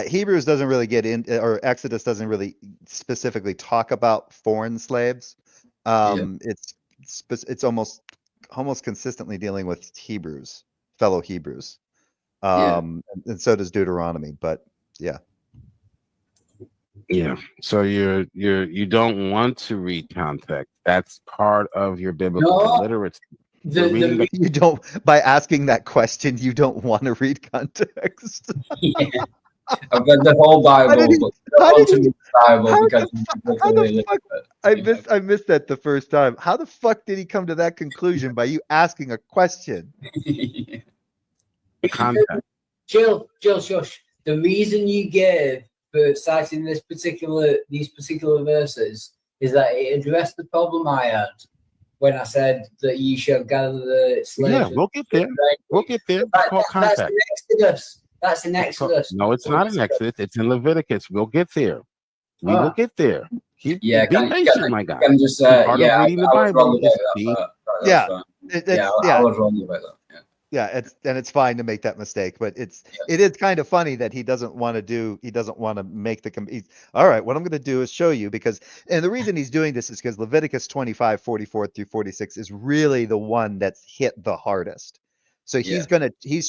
Hebrews doesn't really get in, or Exodus doesn't really specifically talk about foreign slaves. It's almost consistently dealing with fellow Hebrews. And so does Deuteronomy, but yeah. Yeah. So you don't want to read context. That's part of your biblical literacy. You don't, by asking that question, you don't want to read context. Yeah. I've read the whole Bible, I missed that the first time. How the fuck did he come to that conclusion by you asking a question? Context. Jill, shush. The reason you gave for citing these particular verses is that it addressed the problem I had when I said that you shall gather the slaves. Yeah, we'll get there. We'll get there. That's in Exodus. That's in Exodus. No, it's not in Exodus. It's in Leviticus. We'll get there. We will get there. Be patient, my guy. Can just part of reading the Bible is I was wrong about that. Yeah, it's fine to make that mistake, but it is kind of funny that he doesn't want to make the all right, what I'm going to do is show you, and the reason he's doing this is because Leviticus 25, 44 through 46 is really the one that's hit the hardest. So he's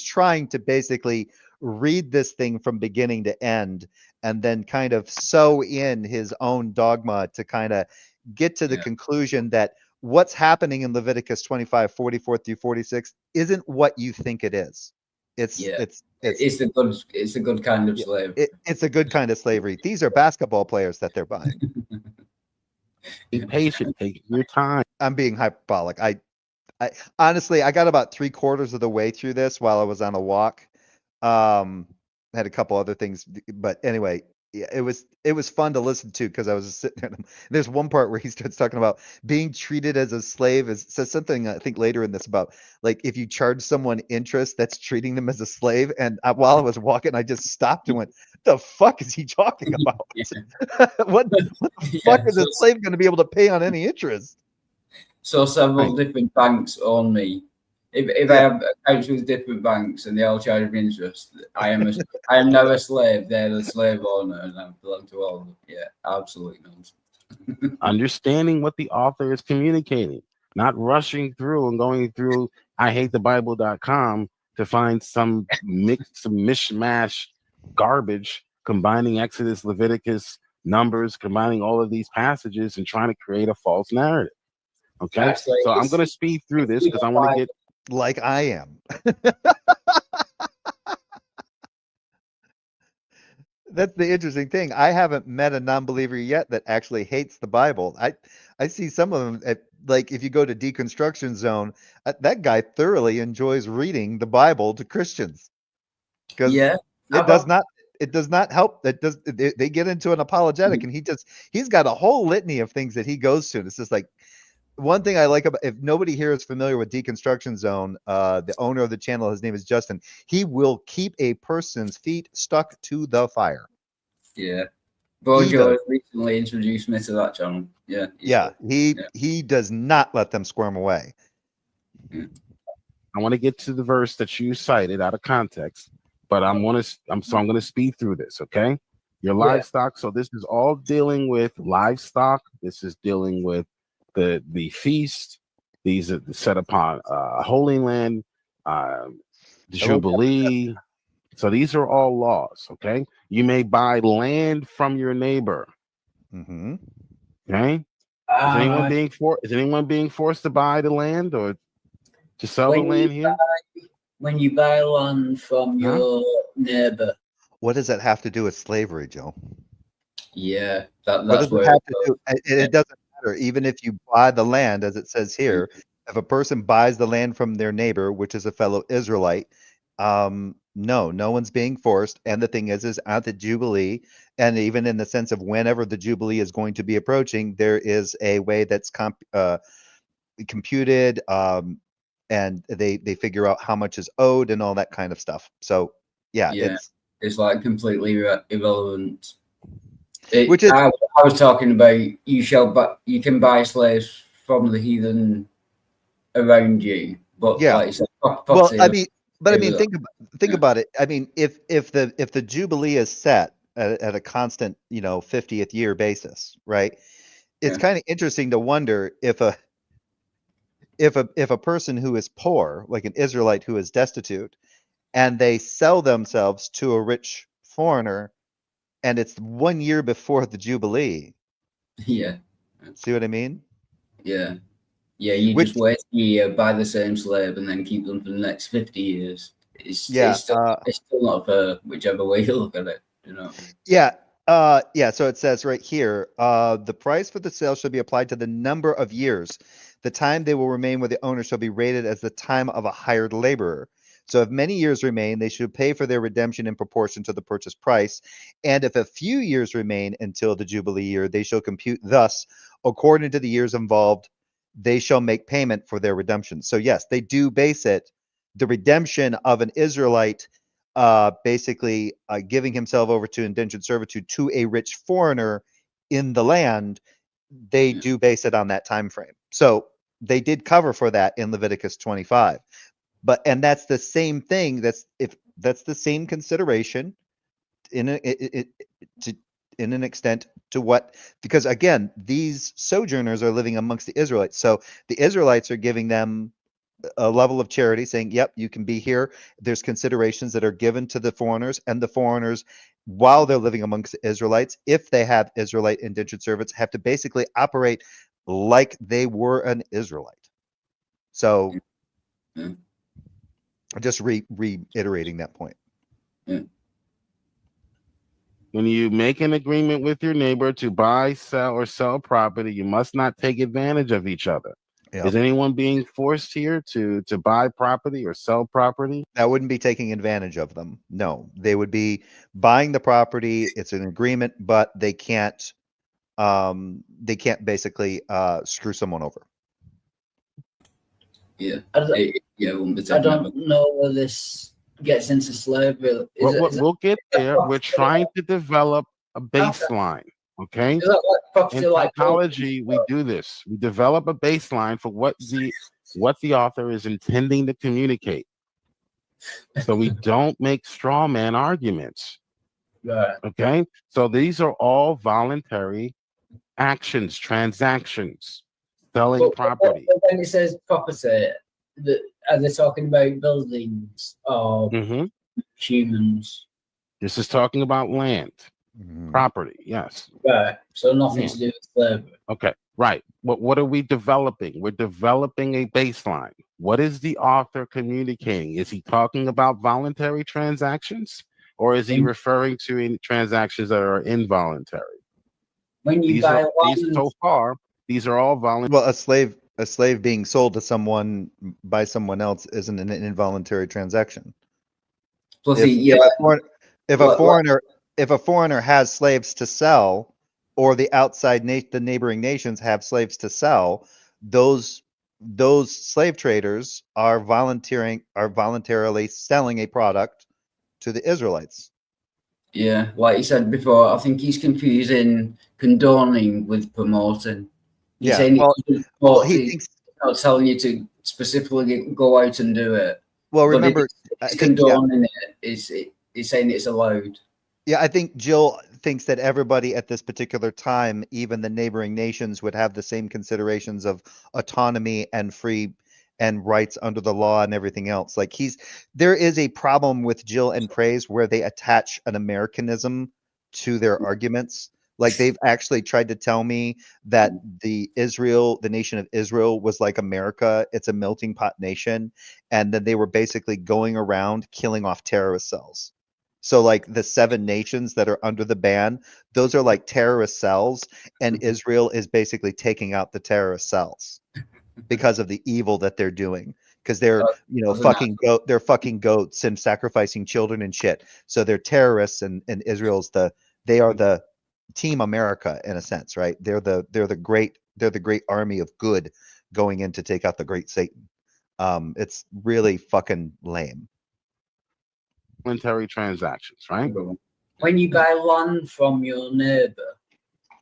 trying to basically read this thing from beginning to end and then kind of sew in his own dogma to kind of get to the conclusion that what's happening in Leviticus 25, 44 through 46 isn't what you think it is. It's a good kind of slave. It's a good kind of slavery. These are basketball players that they're buying. Be patient. Take your time. I'm being hyperbolic. I honestly, I got about 3/4 of the way through this while I was on a walk. Had a couple other things, but anyway, it was fun to listen to because I was just sitting there. There's one part where he starts talking about being treated as a slave. Says something I think later in this about like if you charge someone interest, that's treating them as a slave. And while I was walking, I just stopped and went, "The fuck is he talking about? What the fuck is a slave going to be able to pay on any interest?" So several different banks own me. If I have accounts with different banks and they all charge me interest, I am now a slave. They're the slave owner, and I belong to all of them. Yeah, absolutely nonsense. Understanding what the author is communicating, not rushing through and going through IHateTheBible.com to find some mishmash garbage, combining Exodus, Leviticus, Numbers, combining all of these passages and trying to create a false narrative. Okay, so I'm going to speed through this because I want to get like I am. That's the interesting thing. I haven't met a non-believer yet that actually hates the Bible. I see some of them like if you go to Deconstruction Zone, that guy thoroughly enjoys reading the Bible to Christians because it does not help. They get into an apologetic, and he's got a whole litany of things that he goes to. And it's just like. One thing I like about, if nobody here is familiar with Deconstruction Zone, the owner of the channel, his name is Justin. He will keep a person's feet stuck to the fire. Yeah. Bojo recently introduced me to that channel. Yeah. He does not let them squirm away. I want to get to the verse that you cited out of context, but I'm going to speed through this, okay? Your livestock. So this is all dealing with livestock. This is dealing with the feast. These are set upon Holy Land, the Jubilee. So these are all laws. Okay, you may buy land from your neighbor. Mm-hmm. Okay. Is anyone being forced to buy the land or to sell the land here? When you buy land from your neighbor. What does that have to do with slavery, Joe? Yeah, what that's does where it have to do? It doesn't matter. Even if you buy the land, as it says here, if a person buys the land from their neighbor, which is a fellow Israelite, no one's being forced. And the thing is at the Jubilee, and even in the sense of whenever the Jubilee is going to be approaching, there is a way that's computed, and they figure out how much is owed and all that kind of stuff. So it's like completely irrelevant. I was talking about you can buy slaves from the heathen around you, but like you said, well, I mean, think about it. I mean, if the Jubilee is set at a constant, 50th year basis, right? It's kind of interesting to wonder if a person who is poor, like an Israelite who is destitute, and they sell themselves to a rich foreigner, and it's 1 year before the Jubilee. Yeah. See what I mean? Yeah. Yeah, you just wait a year, buy the same slave, and then keep them for the next 50 years. It's still not fair, whichever way you look at it, Yeah. So it says right here, the price for the sale shall be applied to the number of years. The time they will remain with the owner shall be rated as the time of a hired laborer. So if many years remain, they should pay for their redemption in proportion to the purchase price. And if a few years remain until the Jubilee year, they shall compute thus, according to the years involved, they shall make payment for their redemption. So yes, they do base it, the redemption of an Israelite, basically giving himself over to indentured servitude to a rich foreigner in the land. They do base it on that time frame. So they did cover for that in Leviticus 25. And that's the same thing. That's the same consideration in an extent to what, because again, these sojourners are living amongst the Israelites. So the Israelites are giving them a level of charity, saying, yep, you can be here. There's considerations that are given to the foreigners, and the foreigners, while they're living amongst the Israelites, if they have Israelite indentured servants, have to basically operate like they were an Israelite. So just reiterating that point. When you make an agreement with your neighbor to buy, sell, or sell property, you must not take advantage of each other. Yep. Is anyone being forced here to buy property or sell property? That wouldn't be taking advantage of them. No, they would be buying the property. It's an agreement, but they can't basically screw someone over. Yeah, I don't know where this gets into slavery. We'll get there. We're trying to develop a baseline. Okay. In psychology, we do this. We develop a baseline for what the author is intending to communicate. So we don't make straw man arguments. Right. Okay. So these are all voluntary actions, transactions, selling property. When it says property, are they talking about buildings or humans? This is talking about land. Property, yes. Right. So nothing to do with slavery. Okay, right. What are we developing? We're developing a baseline. What is the author communicating? Is he talking about voluntary transactions, or is he referring to transactions that are involuntary? When you buy land, so far, these are all voluntary. Well, a slave being sold to someone by someone else isn't an involuntary transaction. Plus, if a foreigner has slaves to sell, or the the neighboring nations have slaves to sell, those slave traders are voluntarily selling a product to the Israelites. Yeah, like you said before, I think he's confusing condoning with promoting. He's saying he thinks not telling you to specifically go out and do it. Well, remember, it's condoning it. It's saying it's allowed. Yeah, I think Jill thinks that everybody at this particular time, even the neighboring nations, would have the same considerations of autonomy and free and rights under the law and everything else. Like there is a problem with Jill and Praise where they attach an Americanism to their arguments. Like they've actually tried to tell me that the nation of Israel was like America. It's a melting pot nation. And then they were basically going around killing off terrorist cells. So like the 7 nations that are under the ban, those are like terrorist cells, and Israel is basically taking out the terrorist cells because of the evil that they're doing. Because they're, they're fucking goats and sacrificing children and shit. So they're terrorists, and Israel's they are the Team America in a sense, right? They're the great army of good going in to take out the great Satan. It's really fucking lame. Monetary transactions, right? When you buy land from your neighbor,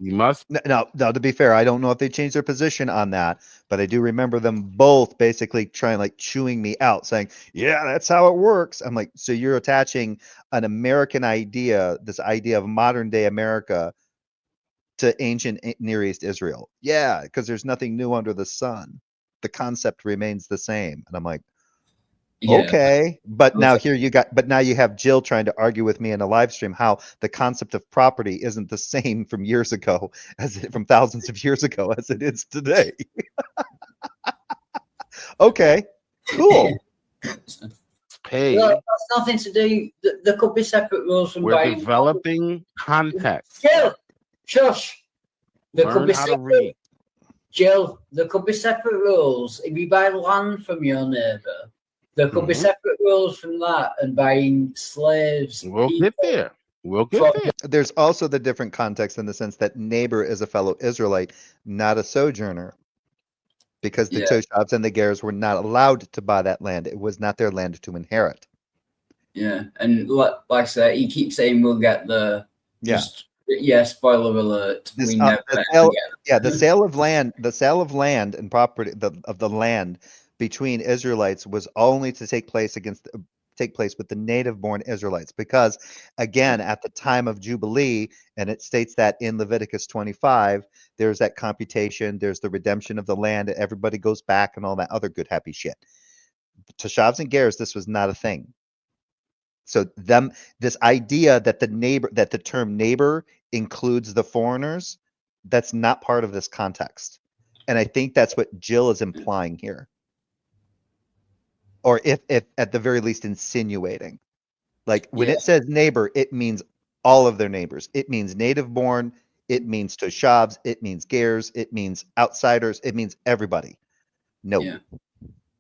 you must. No, to be fair, I don't know if they changed their position on that, but I do remember them both basically trying, like, chewing me out, saying, yeah, that's how it works. I'm like, so you're attaching an American idea, this idea of modern day America, to ancient Near East Israel. Yeah, because there's nothing new under the sun. The concept remains the same. And I'm like, okay, but now you have Jill trying to argue with me in a live stream how the concept of property isn't the same from years ago from thousands of years ago as it is today. Okay, cool. Paid. Well, that's nothing to do. There could be separate rules from We're developing context. Jill, shush. There Learn could be how to read. Jill, there could be separate rules if you buy land from your neighbor. There could be separate rules from that and buying slaves. We'll get there. There's also the different context in the sense that neighbor is a fellow Israelite, not a sojourner. Because the Toshavs and the Gers were not allowed to buy that land. It was not their land to inherit. Yeah, and like I said, he keeps saying we'll get the spoiler alert. The sale of land and property of the land between Israelites was only to take place with the native-born Israelites, because again, at the time of Jubilee, and it states that in Leviticus 25, there's that computation, there's the redemption of the land, everybody goes back and all that other good happy shit. Toshavs and Gers, this was not a thing. So this idea that the term neighbor includes the foreigners, that's not part of this context. And I think that's what Jill is implying here. Or if at the very least insinuating. Like when it says neighbor, it means all of their neighbors. It means native born, it means Toshavs, it means Gers, it means outsiders, it means everybody. No. Yeah.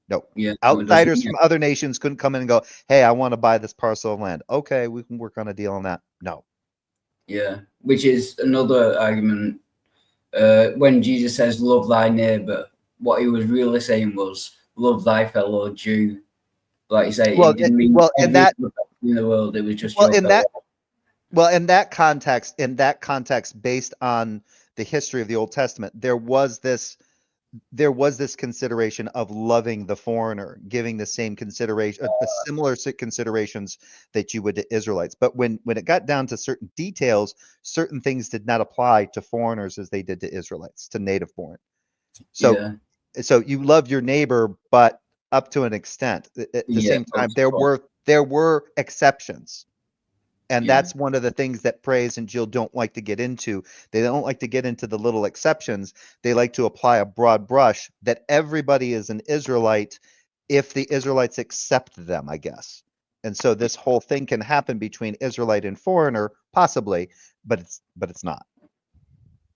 No. Yeah, outsiders from other nations couldn't come in and go, hey, I want to buy this parcel of land. Okay, we can work on a deal on that. No. Yeah, which is another argument. When Jesus says, love thy neighbor, what he was really saying was, love thy fellow Jew. Like you say, it didn't mean in the world, it was just in that context, based on the history of the Old Testament, there was this consideration of loving the foreigner, giving the same consideration, similar considerations that you would to Israelites. But when it got down to certain details, certain things did not apply to foreigners as they did to Israelites, to native born. So you love your neighbor, but up to an extent. At the same time, there were exceptions. And that's one of the things that Praise and Jill don't like to get into. They don't like to get into the little exceptions. They like to apply a broad brush that everybody is an Israelite if the Israelites accept them, I guess. And so this whole thing can happen between Israelite and foreigner, possibly, but it's not.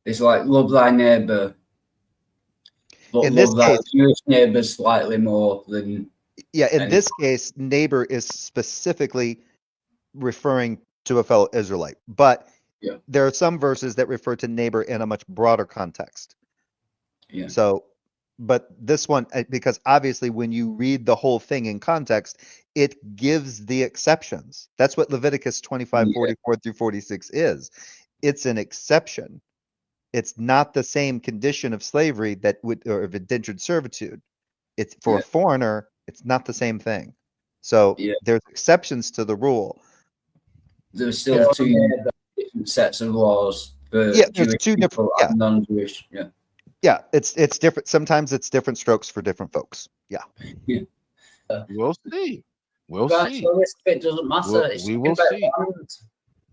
It's like love thy neighbor. But in this case, Jewish neighbor slightly more than. Yeah, in this case, neighbor is specifically referring to a fellow Israelite, but there are some verses that refer to neighbor in a much broader context. Yeah. So, but this one, because obviously when you read the whole thing in context, it gives the exceptions. That's what Leviticus 25:44 through 46 is. It's an exception. It's not the same condition of slavery or of indentured servitude. It's for a foreigner. It's not the same thing. So there's exceptions to the rule. There's still two different different sets of laws for there's Jewish two different. people and non-Jewish. Yeah, it's different. Sometimes it's different strokes for different folks. Yeah. We'll see. We'll Right, see. so this bit doesn't matter. We will see.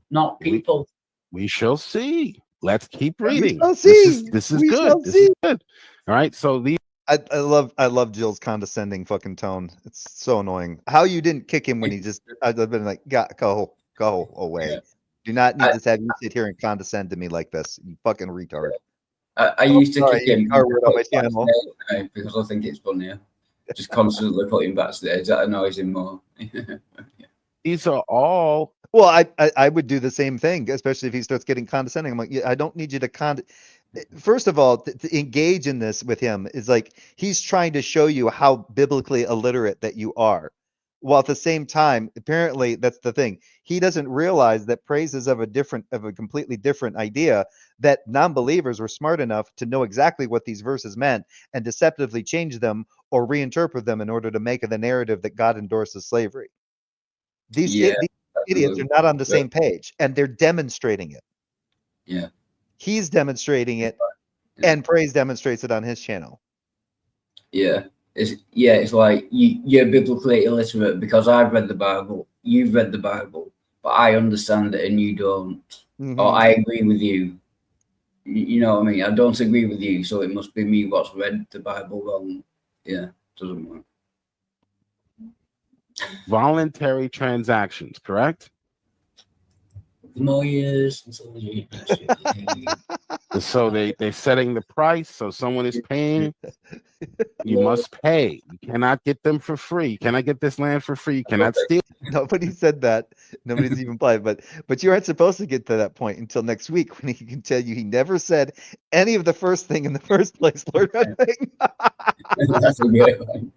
Not people. We shall see. Let's keep reading. We shall see. This is We good. shall This see. is good. All right. So these. I love Jill's condescending fucking tone. It's so annoying. How you didn't kick him when he just I've been like, go away. Yeah. Do not need to have you sit here and condescend to me like this. You fucking retard. I used to kick him on my channel. because I think it's funnier. Just constantly putting backstage. That annoys him more. These are all. Well, I would do the same thing, especially if he starts getting condescending. I'm like, I don't need you to First of all, to engage in this with him is like he's trying to show you how biblically illiterate that you are. While at the same time, apparently that's the thing. He doesn't realize that praise is of a completely different idea, that non-believers were smart enough to know exactly what these verses meant and deceptively change them or reinterpret them in order to make the narrative that God endorses slavery. These idiots are not on the same page, and they're demonstrating it. Yeah. He's demonstrating it, and Praise demonstrates it on his channel. Yeah. It's like you're biblically illiterate because I've read the Bible, you've read the Bible, but I understand it and you don't. Mm-hmm. Or I agree with you. You know what I mean? I don't agree with you, so it must be me what's read the Bible wrong. Yeah, doesn't work. Voluntary transactions, correct? More years. So they're setting the price. So someone is paying. You must pay. You cannot get them for free. You cannot get this land for free. You cannot steal. Nobody said that. Nobody's even implied. But you aren't supposed to get to that point until next week when he can tell you he never said any of the first thing in the first place, Lord. That's a great one.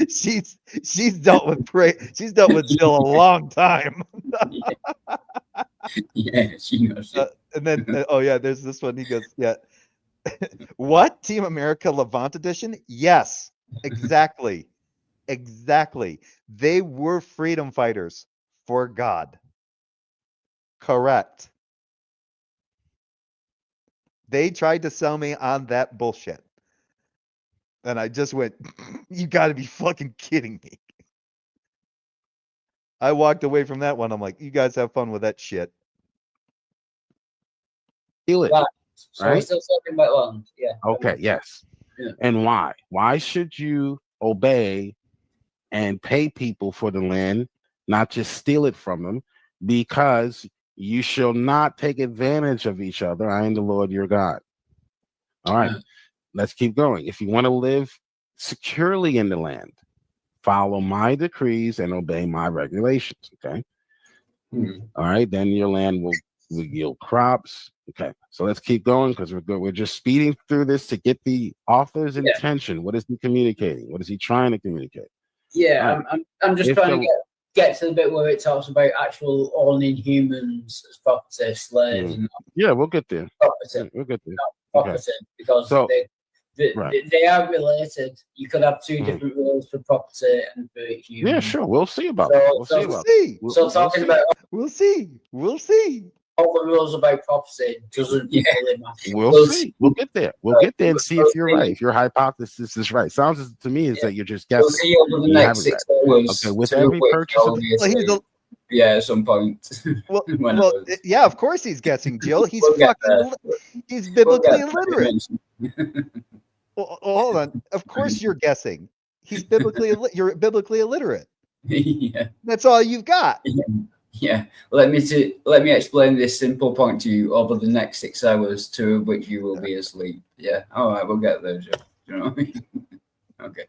She's dealt with She's dealt with Jill a long time. Yeah, she knows it. And then there's this one. He goes, yeah. What? Team America Levant edition? Yes, exactly. Exactly. They were freedom fighters for God. Correct. They tried to sell me on that bullshit. And I just went, you got to be fucking kidding me. I walked away from that one. I'm like, you guys have fun with that shit. Steal it. Right. So we're still talking about land. Yeah. Okay, yes. Yeah. And why? Why should you obey and pay people for the land, not just steal it from them? Because you shall not take advantage of each other. I am the Lord your God. All right. Let's keep going. If you want to live securely in the land, follow my decrees and obey my regulations. Okay. All right. Then your land will yield crops. Okay. So let's keep going because we're just speeding through this to get the author's intention. What is he communicating? What is he trying to communicate? Yeah. Right. I'm just trying to get to the bit where it talks about actual owning humans as property, slaves. And yeah, we'll get there. Property. We'll get there. Property, because they are related. You could have two different rules for property and for humans. Yeah, sure. We'll see about that. We'll see. All the rules about property doesn't really matter. We'll see. We'll get there. We'll get there and see if you're right. If your hypothesis is right. Sounds to me is that you're just guessing. We'll see over the next 6 hours. Okay, with every purchase of at some point. Yeah, of course he's guessing, Jill. He's he's biblically illiterate. Well, hold on. Of course you're guessing. You're biblically illiterate. Yeah. That's all you've got. Yeah. Let me explain this simple point to you over the next 6 hours, 2 of which you will be asleep. Yeah. All right, we'll get there, Joe. You know what I mean? Okay.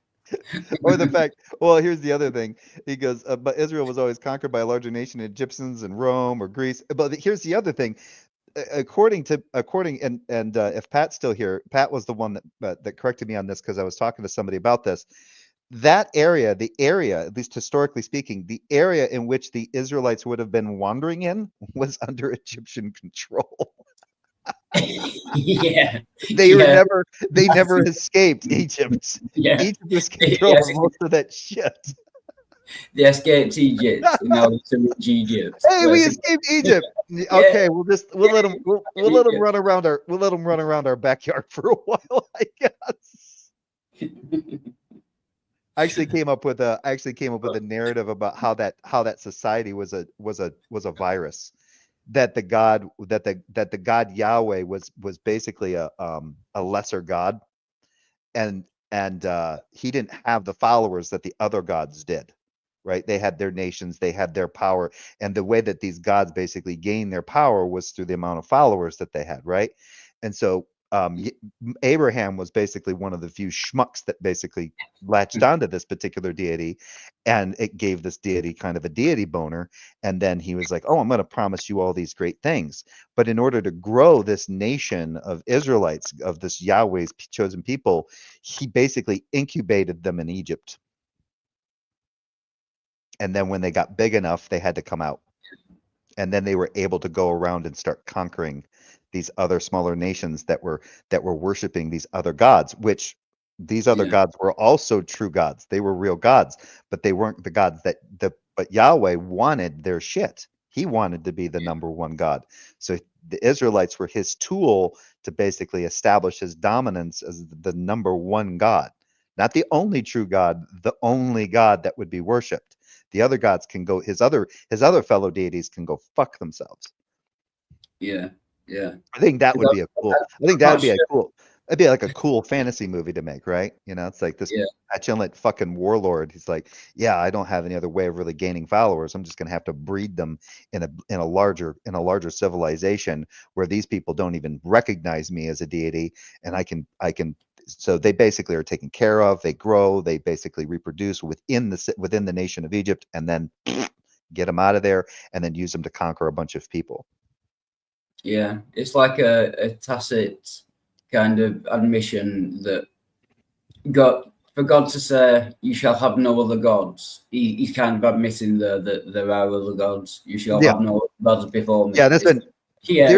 Or the fact, well, here's the other thing. He goes, but Israel was always conquered by a larger nation, Egyptians and Rome or Greece. But here's the other thing. According and if Pat's still here, Pat was the one that corrected me on this because I was talking to somebody about this. That area, at least historically speaking, the area in which the Israelites would have been wandering in was under Egyptian control. Yeah, they never escaped Egypt. Yeah. Egypt was controlling most of that shit. They escaped Egypt, and now they're to reach Egypt. Hey, we escaped Egypt. Okay, we'll let them run around our backyard for a while, I guess. I actually came up with a narrative about how that society was a virus, that the God Yahweh was basically a lesser god, and he didn't have the followers that the other gods did. Right? They had their nations, they had their power, and the way that these gods basically gained their power was through the amount of followers that they had, right? And so Abraham was basically one of the few schmucks that basically latched onto this particular deity, and it gave this deity kind of a deity boner. And then he was like, "Oh, I'm going to promise you all these great things." But in order to grow this nation of Israelites, of this Yahweh's chosen people, he basically incubated them in Egypt. And then when they got big enough, they had to come out. And then they were able to go around and start conquering these other smaller nations that were worshiping these other gods, which these other gods were also true gods. They were real gods, but they weren't the gods but Yahweh wanted their shit. He wanted to be the number one God. So the Israelites were his tool to basically establish his dominance as the number one God. Not the only true God, the only God that would be worshipped. The other gods can go, his other fellow deities can go fuck themselves. Yeah. I think that would be it'd be like a cool fantasy movie to make, right? You know, it's like this petulant fucking warlord. He's like, yeah, I don't have any other way of really gaining followers. I'm just gonna have to breed them in a larger civilization where these people don't even recognize me as a deity, and I can so they basically are taken care of, they grow, they basically reproduce within the nation of Egypt, and then get them out of there and then use them to conquer a bunch of people. Yeah, it's like a tacit kind of admission that for God to say, "You shall have no other gods," he's kind of admitting that there are other gods. You shall have no other gods before me. Yeah, that's been.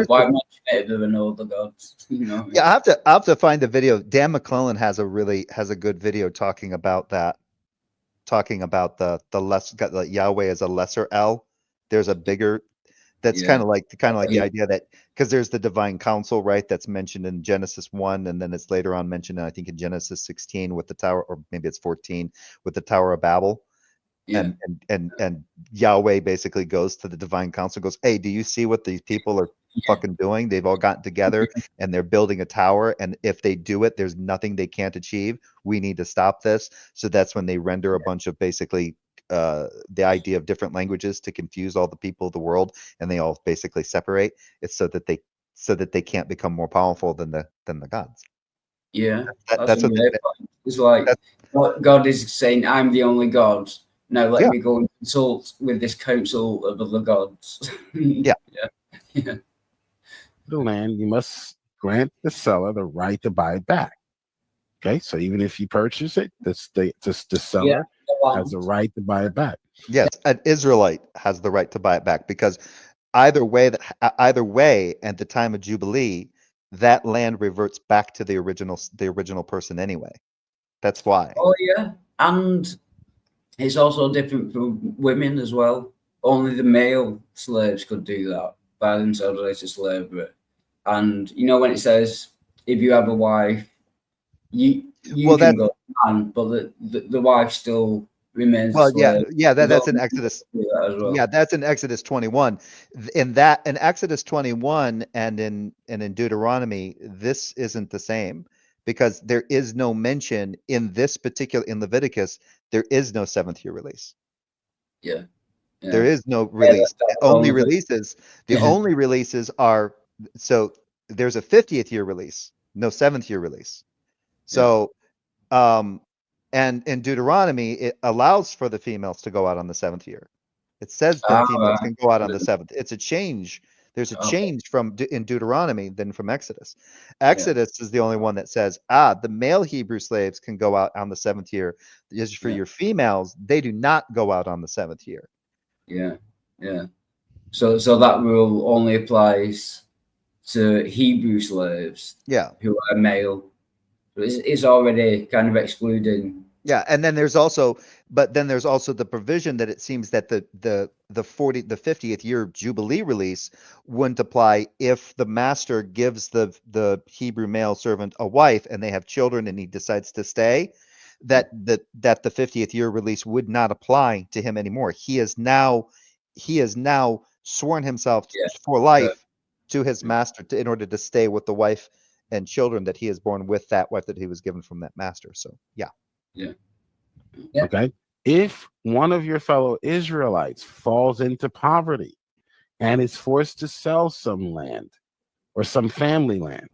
Why mention it? There are no other gods. You know. Yeah, I have to find the video. Dan McClellan has a good video talking about that. Talking about the Yahweh as a lesser L. There's a bigger. That's kind of like the idea that, because there's the divine council, right? That's mentioned in Genesis 1, and then it's later on mentioned, I think, in Genesis 16 with the tower, or maybe it's 14 with the Tower of Babel. Yeah. And Yahweh basically goes to the divine council, goes, "Hey, do you see what these people are fucking doing? They've all gotten together and they're building a tower, and if they do it, there's nothing they can't achieve. We need to stop this." So that's when they render a bunch of basically the idea of different languages to confuse all the people of the world, and they all basically separate. It's so that they can't become more powerful than the gods. Yeah, that's what it's like. God is saying, "I'm the only God. Now let me go and consult with this council of other gods." Yeah. The land, you must grant the seller the right to buy it back. Okay, so even if you purchase it, the seller has the right to buy it back. Yes, an Israelite has the right to buy it back, because either way, at the time of Jubilee, that land reverts back to the original person anyway. That's why. Oh yeah, and it's also different for women as well. Only the male slaves could do that, buy themselves out of slavery. And you know when it says, if you have a wife, you can go man, but the wife still remains. Well, that's in Exodus. Yeah, that's in Exodus 21. In Exodus 21 and in Deuteronomy, this isn't the same, because there is no mention in Leviticus. There is no 7th year release. Yeah. There is no release. The only releases are, so there's a 50th year release, no 7th year release. So, and in Deuteronomy, it allows for the females to go out on the 7th year. It says that females can go out on the 7th. It's a change. There's a change in Deuteronomy than from Exodus. Exodus is the only one that says, the male Hebrew slaves can go out on the 7th year. As for your females, they do not go out on the 7th year. Yeah. So that rule only applies to Hebrew slaves. Yeah. Who are male. It's already kind of excluding Yeah, and then there's also, but then there's also the provision that it seems that the 50th year Jubilee release wouldn't apply if the master gives the Hebrew male servant a wife and they have children and he decides to stay, that the 50th year release would not apply to him anymore. He has now sworn himself for life to his master in order to stay with the wife and children that he has born with that wife that he was given from that master. So yeah. Yeah. Okay. If one of your fellow Israelites falls into poverty and is forced to sell some land or some family land.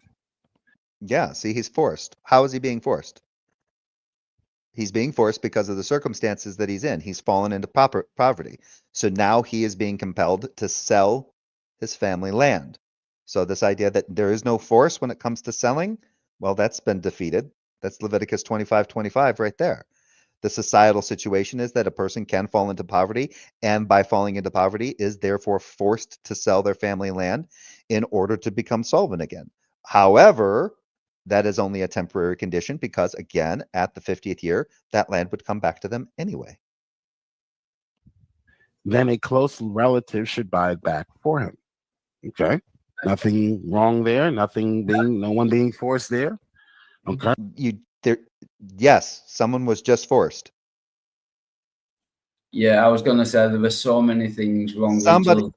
Yeah, see, he's forced. How is he being forced? He's being forced because of the circumstances that he's in. He's fallen into poverty. So now he is being compelled to sell his family land. So this idea that there is no force when it comes to selling, well, that's been defeated. That's Leviticus 25:25 right there. The societal situation is that a person can fall into poverty, and by falling into poverty is therefore forced to sell their family land in order to become solvent again. However, that is only a temporary condition because, again, at the 50th year, that land would come back to them anyway. Then a close relative should buy it back for him. Okay. Nothing wrong there. No one being forced there. Okay. Yes, someone was just forced. Yeah, I was going to say there were so many things wrong Somebody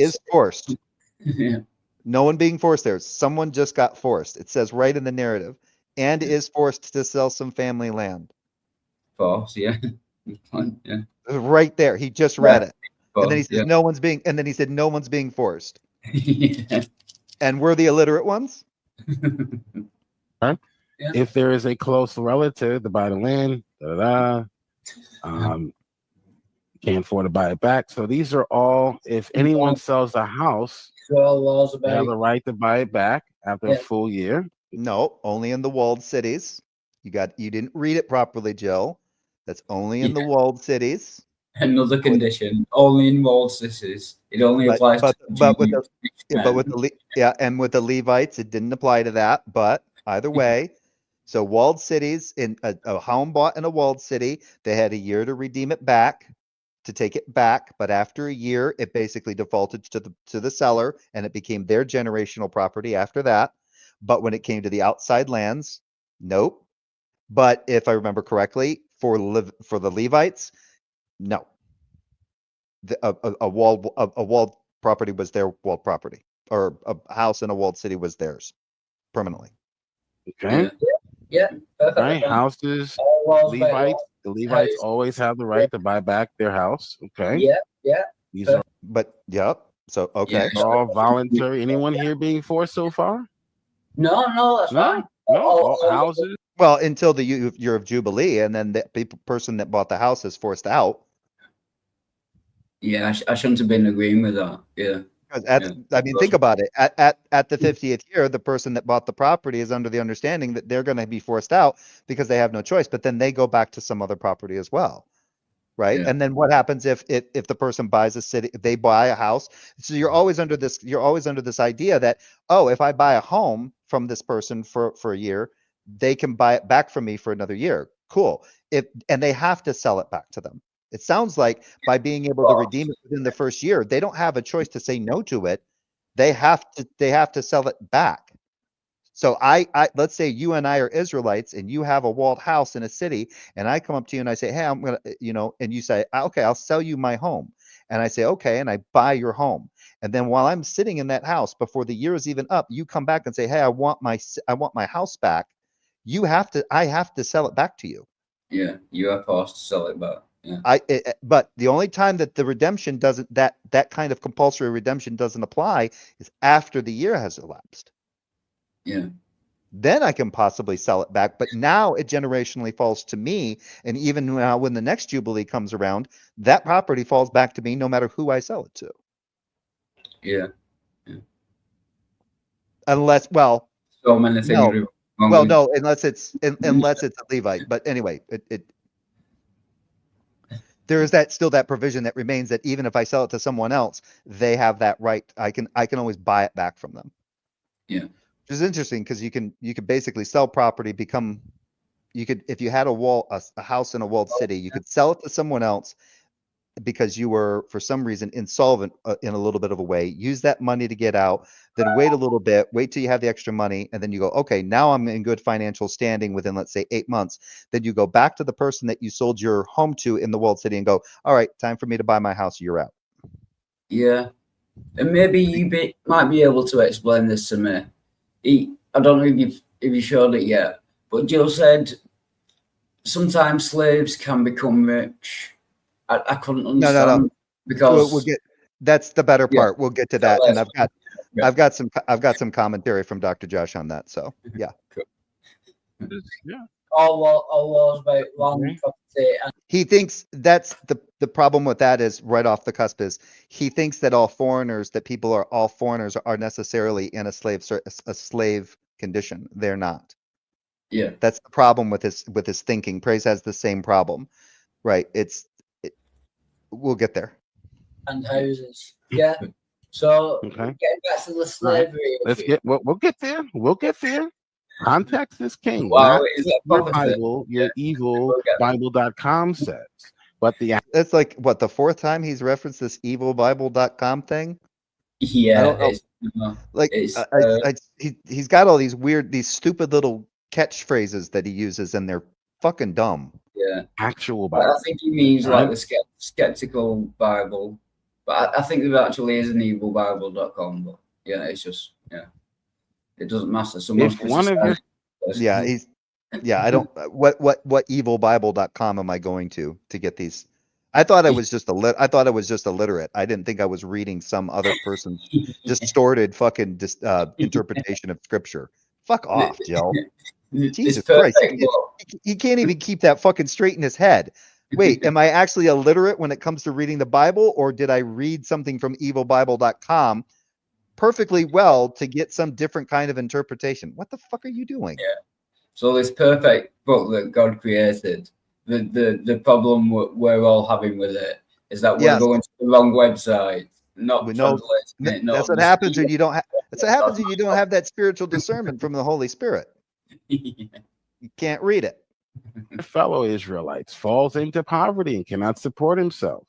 is forced. Yeah. No one being forced there. Someone just got forced. It says right in the narrative, and is forced to sell some family land. Force, yeah. Yeah. Right there. He just read it. And then he says yeah. no one's being, and then he said no one's being forced. Yeah. And we're the illiterate ones. Huh? Yeah. If there is a close relative to buy the land, can't afford to buy it back. So these are all, if anyone sells a house, laws about they have the right to buy it back after a full year. No, only in the walled cities. You didn't read it properly, Jill. That's only in the walled cities. Another condition, only in walled cities. It only applies to with the Levites, it didn't apply to that. But either way, so walled cities, in a home bought in a walled city, they had a year to redeem it back, to take it back. But after a year, it basically defaulted to the seller, and it became their generational property after that. But when it came to the outside lands, nope. But if I remember correctly, for the Levites, no. A walled property was their walled property, or a house in a walled city was theirs permanently. Okay. Yeah. Right. Houses, Levites. The Levites always have the right to buy back their house. Okay. Yeah. These are, but yep. So okay. they're all voluntary. Anyone here being forced so far? No, that's fine. No, houses. Well, until the year of Jubilee, and then the person that bought the house is forced out. Yeah, I shouldn't have been agreeing with that. Yeah. I mean, think about it. At the 50th year, the person that bought the property is under the understanding that they're going to be forced out because they have no choice. But then they go back to some other property as well, right? Yeah. And then what happens if the person buys a city, they buy a house? So you're always under this idea that, oh, if I buy a home from this person for a year, they can buy it back from me for another year. Cool. And they have to sell it back to them. It sounds like by being able to redeem it within the first year, they don't have a choice to say no to it. They have to sell it back. So I let's say you and I are Israelites and you have a walled house in a city, and I come up to you and I say, hey, I'm gonna, and you say, okay, I'll sell you my home. And I say, okay, and I buy your home. And then while I'm sitting in that house, before the year is even up, you come back and say, hey, I want my house back. I have to sell it back to you. Yeah, you are forced to sell it back. Yeah. But the only time that the redemption doesn't, that kind of compulsory redemption doesn't apply is after the year has elapsed. Yeah. Then I can possibly sell it back. But now it generationally falls to me. And even now when the next Jubilee comes around, that property falls back to me no matter who I sell it to. Yeah. Unless, well, so many things. unless it's a Levite. But anyway, there is still that provision that remains that even if I sell it to someone else, they have that right. I can always buy it back from them. Yeah. Which is interesting because you can basically sell property, become You could, if you had a house in a walled city, you could sell it to someone else because you were, for some reason, insolvent in a little bit of a way. Use that money to get out, then wait a little bit, wait till you have the extra money, and then you go, okay, now I'm in good financial standing within, let's say, 8 months. Then you go back to the person that you sold your home to in the walled city and go, all right, time for me to buy my house. You're out. Yeah. And maybe you might be able to explain this to me. I don't know if you showed it yet, but Jill said sometimes slaves can become rich. I couldn't understand No. because we'll get, that's the better part. We'll get to that, and I've got some commentary from Dr. Josh on that. So yeah. Yeah. All laws about land property. And He thinks that's the problem with that is right off the cusp is he thinks that all foreigners are necessarily in a slave condition. They're not. Yeah. That's the problem with his thinking. Praise has the same problem, right? We'll get there. And houses. Yeah. So Okay. getting back to the slavery. Right. We'll get there. We'll get there. Context is king. Wow, Not is that your proper? Bible, your evil Bible.com says. But It's like what, the fourth time he's referenced this evilbible.com thing? Yeah. I don't know. Like he's got all these stupid little catchphrases that he uses, and they're fucking dumb. Yeah. Actual Bible. I think he means like the skeptical Bible. But I think there actually is an evilbible.com, but yeah, it's just it doesn't matter. If one of your I don't what evilbible.com am I going to get these? I thought I was just illiterate. I didn't think I was reading some other person's distorted fucking interpretation of scripture. Fuck off, Jill. Jesus Christ. He can't even keep that fucking straight in his head. Wait, am I actually illiterate when it comes to reading the Bible, or did I read something from evilbible.com perfectly well to get some different kind of interpretation? What the fuck are you doing? Yeah. So this perfect book that God created, the problem we're all having with it is that we're going to the wrong website, not translating it. That's what happens when you don't have. That's what happens when you don't have that spiritual discernment from the Holy Spirit. You can't read it. Fellow Israelites falls into poverty and cannot support himself.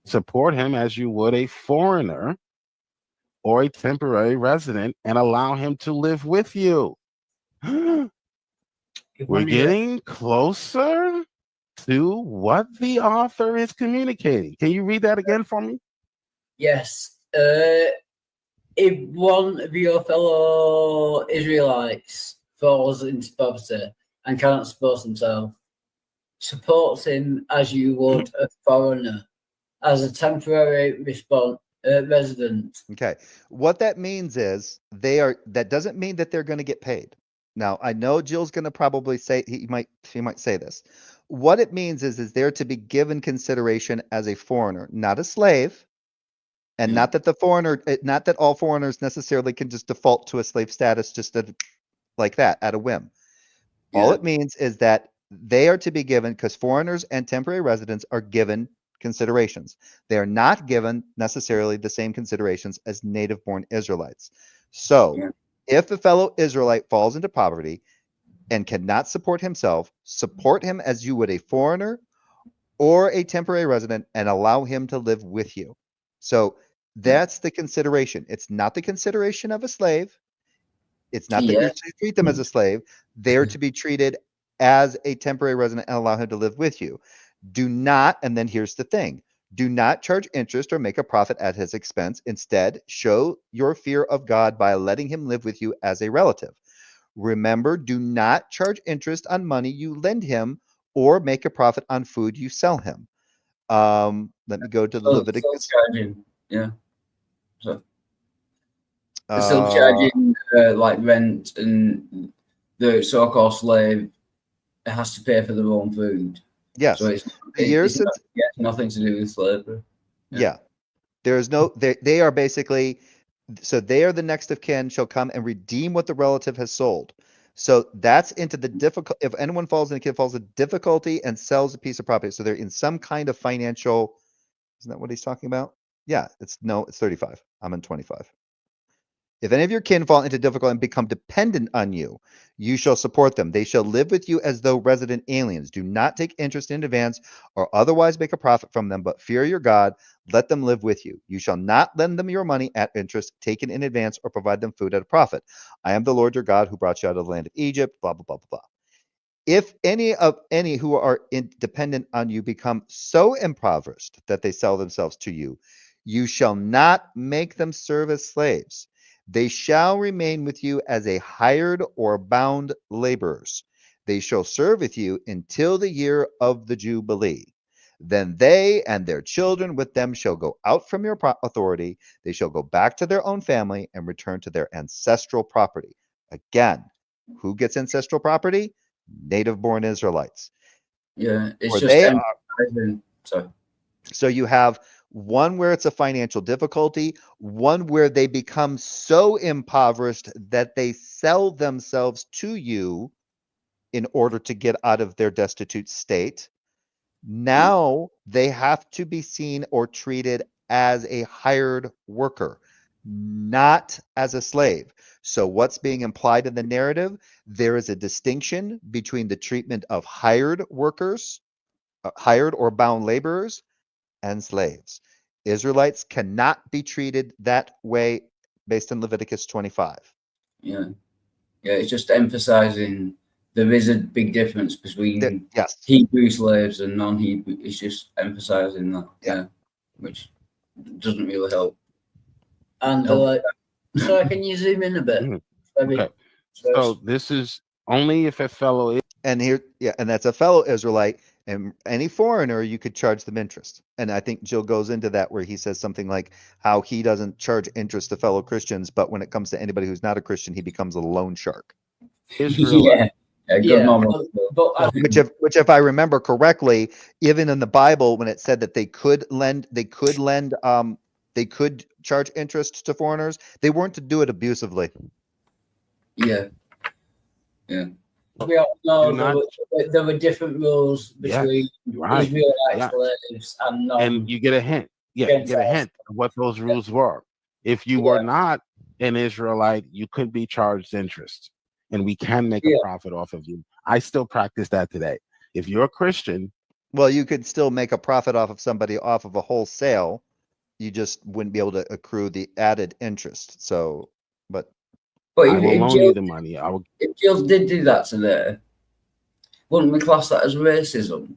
Support him as you would a foreigner or a temporary resident and allow him to live with you. We're getting closer to what the author is communicating. Can you read that again for me? Yes. If one of your fellow Israelites falls into poverty and cannot support himself, support him as you would a foreigner, as a temporary resident. Okay. What that means is that doesn't mean that they're going to get paid. Now, I know Jill's going to probably say, she might say this. What it means is they're to be given consideration as a foreigner, not a slave. And not that all foreigners necessarily can just default to a slave status just like that at a whim. All it means is that they are to be given, because foreigners and temporary residents are given considerations. They are not given necessarily the same considerations as native-born Israelites. So if a fellow Israelite falls into poverty and cannot support himself, support him as you would a foreigner or a temporary resident and allow him to live with you. So that's the consideration. It's not the consideration of a slave. It's not that you're to treat them as a slave. They're to be treated as a temporary resident and allow him to live with you. Do not, and then here's the thing, do not charge interest or make a profit at his expense. Instead, show your fear of God by letting him live with you as a relative. Remember, do not charge interest on money you lend him or make a profit on food you sell him. Let me go to the Leviticus. So they're still charging like rent, and the so-called slave has to pay for their own food. Yes. So it's nothing to do with slavery. Yeah. There's no, they are basically, so they are the next of kin shall come and redeem what the relative has sold. So that's into the difficult, if anyone falls into difficulty and sells a piece of property. So they're in some kind of financial, isn't that what he's talking about? Yeah, it's 35. I'm in 25. If any of your kin fall into difficulty and become dependent on you, you shall support them. They shall live with you as though resident aliens. Do not take interest in advance or otherwise make a profit from them, but fear your God. Let them live with you. You shall not lend them your money at interest taken in advance or provide them food at a profit. I am the Lord your God who brought you out of the land of Egypt, blah, blah, blah, blah, blah. If any who are dependent on you become so impoverished that they sell themselves to you, you shall not make them serve as slaves. They shall remain with you as a hired or bound laborers. They shall serve with you until the year of the Jubilee. Then they and their children with them shall go out from your authority. They shall go back to their own family and return to their ancestral property. Again, who gets ancestral property? Native-born Israelites. Yeah, it's Or just they emphasizing. So you have one where it's a financial difficulty, one where they become so impoverished that they sell themselves to you in order to get out of their destitute state. Now they have to be seen or treated as a hired worker, not as a slave. So what's being implied in the narrative? There is a distinction between the treatment of hired workers, hired or bound laborers, and slaves. Israelites cannot be treated that way based on Leviticus 25. Yeah, it's just emphasizing there is a big difference between Hebrew slaves and non-Hebrew. It's just emphasizing that, which doesn't really help. And so can you zoom in a bit? Okay. So this is only if a fellow, and that's a fellow Israelite, and any foreigner you could charge them interest. And I think Jill goes into that where he says something like how he doesn't charge interest to fellow Christians, but when it comes to anybody who's not a Christian, he becomes a loan shark. Israelite. Good moment. Which if I remember correctly, even in the Bible, when it said that they could charge interest to foreigners, they weren't to do it abusively. Yeah. We all know there were different rules between Israelite slaves and non. And you get a hint. Yeah, you get a hint of what those rules were. If you were not an Israelite, you could be charged interest. And we can make a profit off of you. I still practice that today. If you're a Christian, well, you could still make a profit off of somebody off of a wholesale. You just wouldn't be able to accrue the added interest. So, but I will loan you the money. If Jill did do that today, wouldn't we class that as racism?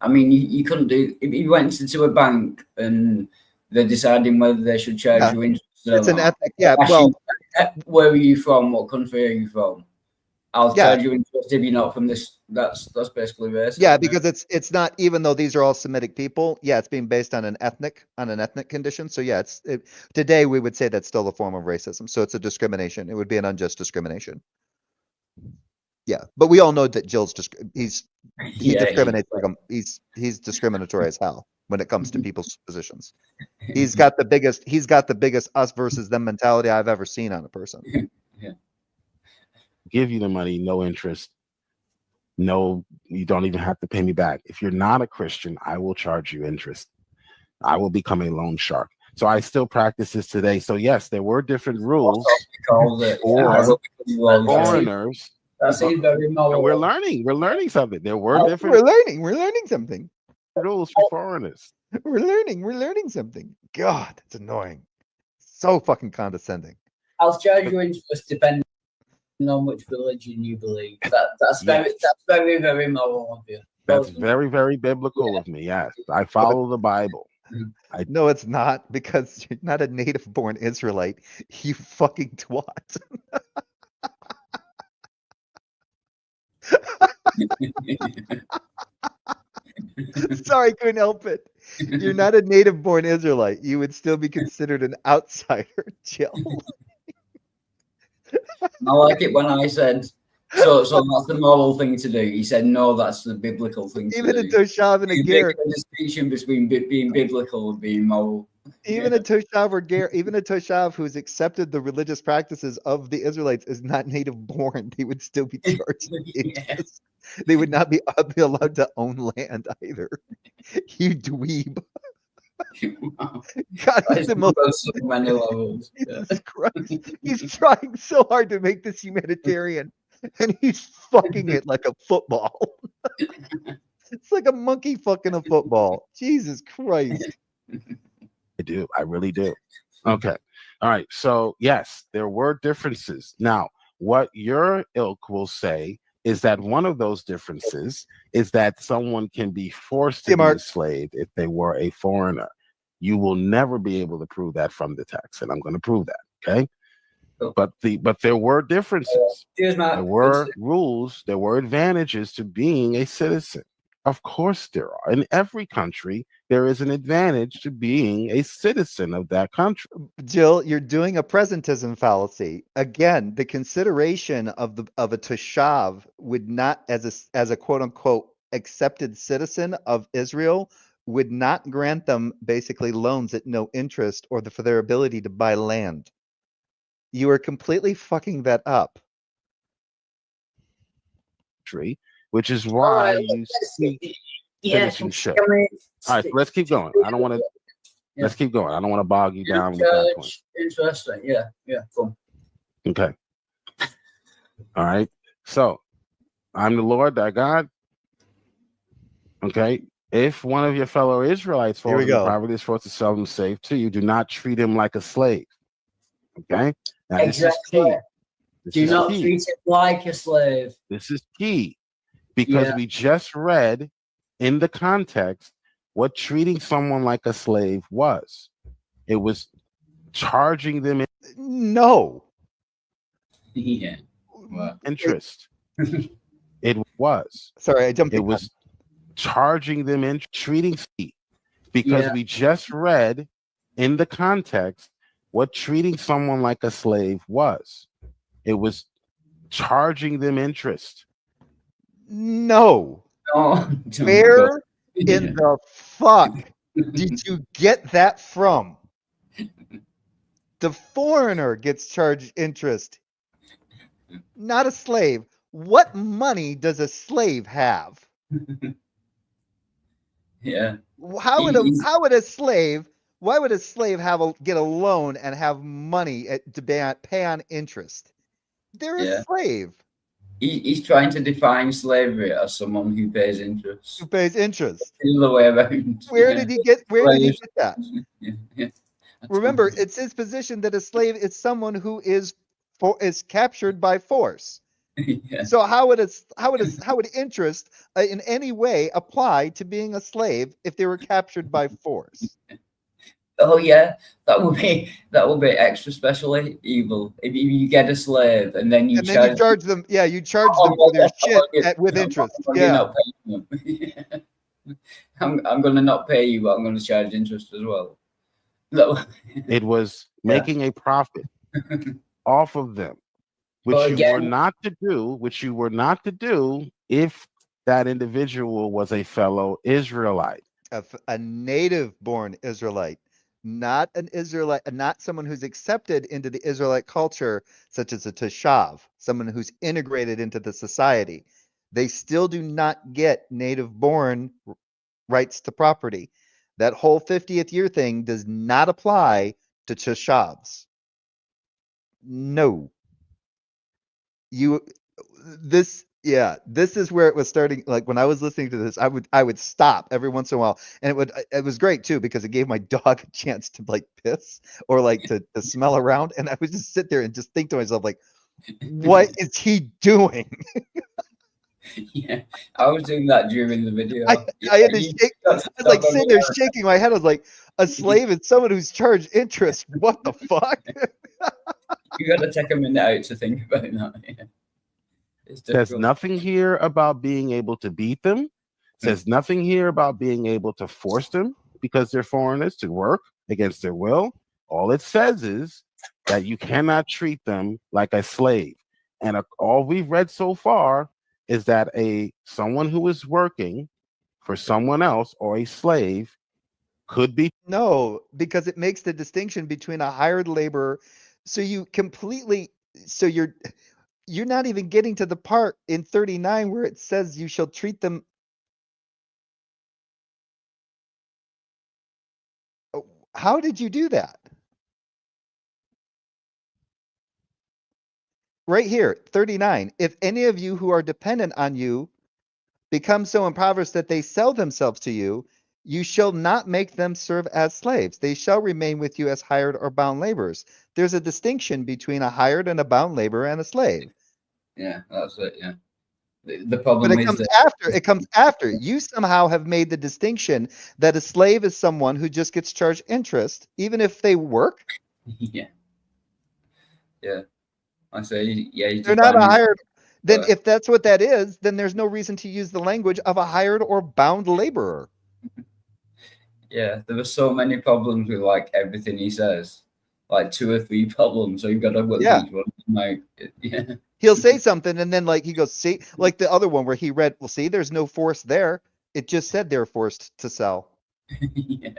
I mean, you couldn't do. If you went into a bank and they're deciding whether they should charge you interest. It's an ethic. Where are you from? What country are you from? I'll charge you interest if you're not from this. That's basically racist. Yeah, because it's not, even though these are all Semitic people. Yeah, it's being based on an ethnic condition. So yeah, today we would say that's still a form of racism. So it's a discrimination. It would be an unjust discrimination. Yeah, but we all know that Jill's he discriminates like he's discriminatory as hell when it comes to people's positions. He's got the biggest us versus them mentality I've ever seen on a person. Give you the money, no interest. No, you don't even have to pay me back. If you're not a Christian, I will charge you interest. I will become a loan shark. So I still practice this today. So yes, there were different rules for foreigners. We're learning something. There were different. We're learning something. Rules for foreigners. We're learning something. God, it's annoying. So fucking condescending. I'll charge you interest depending on which religion you believe. That's very, very moral of you. That's very, very biblical of me. Yes, I follow the Bible. No, it's not, because you're not a native-born Israelite. You fucking twat. Sorry, couldn't help it. You're not a native-born Israelite. You would still be considered an outsider, Jill. I like it when I said, so that's the moral thing to do. He said, no, that's the biblical thing to do. Even a Toshav and a Ger. A distinction between being biblical and being moral. Even a Toshav who's accepted the religious practices of the Israelites is not native born. They would still be charged interest. They would not be allowed to own land either. You dweeb. Wow. God, he's the most. So many levels. Jesus Christ. He's trying so hard to make this humanitarian, and he's fucking it like a football. It's like a monkey fucking a football. Jesus Christ. I do. I really do. Okay. All right. So, yes, there were differences. Now, what your ilk will say is that one of those differences is that someone can be forced to be enslaved if they were a foreigner. You will never be able to prove that from the text, and I'm going to prove that. Okay. But there were differences. There were rules. There were advantages to being a citizen. Of course there are. In every country, there is an advantage to being a citizen of that country. Jill, you're doing a presentism fallacy. Again, the consideration of a Toshav would not, as a quote unquote accepted citizen of Israel, would not grant them basically loans at no interest or for their ability to buy land. You are completely fucking that up. Which is why you see. Yes. All right, so let's keep going. I don't want to. Yeah. Let's keep going. I don't want to bog you down with that point. Interesting. Yeah. Cool. Okay. All right. So, I'm the Lord thy God. Okay. If one of your fellow Israelites falls into poverty, is forced to sell them slave to you, do not treat him like a slave. Okay. Now, exactly. Do not treat him like a slave. This is key. Because we just read in the context what treating someone like a slave was. It was charging them no interest. It was. Sorry, I jumped. It was charging them in treating because we just read in the context what treating someone like a slave was. It was charging them interest. No. Where in the fuck did you get that from? The foreigner gets charged interest, not a slave. What money does a slave have? Yeah. Why would a slave get a loan and have money to pay on interest? They're a slave. He's trying to define slavery as someone who pays interest. Who pays interest? The other way around. Where did he get that? Remember, it's his position that a slave is someone who is captured by force. So how would interest in any way apply to being a slave if they were captured by force? Oh yeah, that would be extra specially evil. If you get a slave and then you charge them. Yeah, you charge them for their shit with interest. Yeah. I'm going to not pay you, but I'm going to charge interest as well. It was making a profit off of them, which you were not to do if that individual was a fellow Israelite, a native-born Israelite. Not an Israelite, not someone who's accepted into the Israelite culture, such as a Toshav, someone who's integrated into the society. They still do not get native-born rights to property. That whole 50th year thing does not apply to Toshavs. No. This is where it was starting. Like when I was listening to this, I would stop every once in a while, and it was great too because it gave my dog a chance to like piss or like to smell around, and I would just sit there and just think to myself like, what is he doing? Yeah, I was doing that during the video. I had to shake. I was like sitting there shaking my head. I was like, a slave is someone who's charged interest. What the fuck? You got to take a minute out to think about that. Yeah. There's nothing here about being able to beat them. There's nothing here about being able to force them because they're foreigners to work against their will. All it says is that you cannot treat them like a slave. And all we've read so far is that someone who is working for someone else or a slave could be. No, because it makes the distinction between a hired laborer. So you're not even getting to the part in 39 where it says you shall treat them How did you do that? Right here, 39. If any of you who are dependent on you become so impoverished that they sell themselves to you, you shall not make them serve as slaves. They shall remain with you as hired or bound laborers. There's a distinction between a hired and a bound laborer and a slave. Yeah, that's it. Yeah. The But problem is that it comes after. You somehow have made the distinction that a slave is someone who just gets charged interest, even if they work. yeah, yeah. I say, yeah, you They're not a define it. hired. Then if that's what that is, then there's no reason to use the language of a hired or bound laborer. Yeah, there were so many problems with like everything he says, like 2 or 3 problems. So you've got to work Yeah. each one. Like, yeah, He'll say something and then like he goes, see, like the other one where he read, well, see, there's no force there. It just said they're forced to sell. yeah,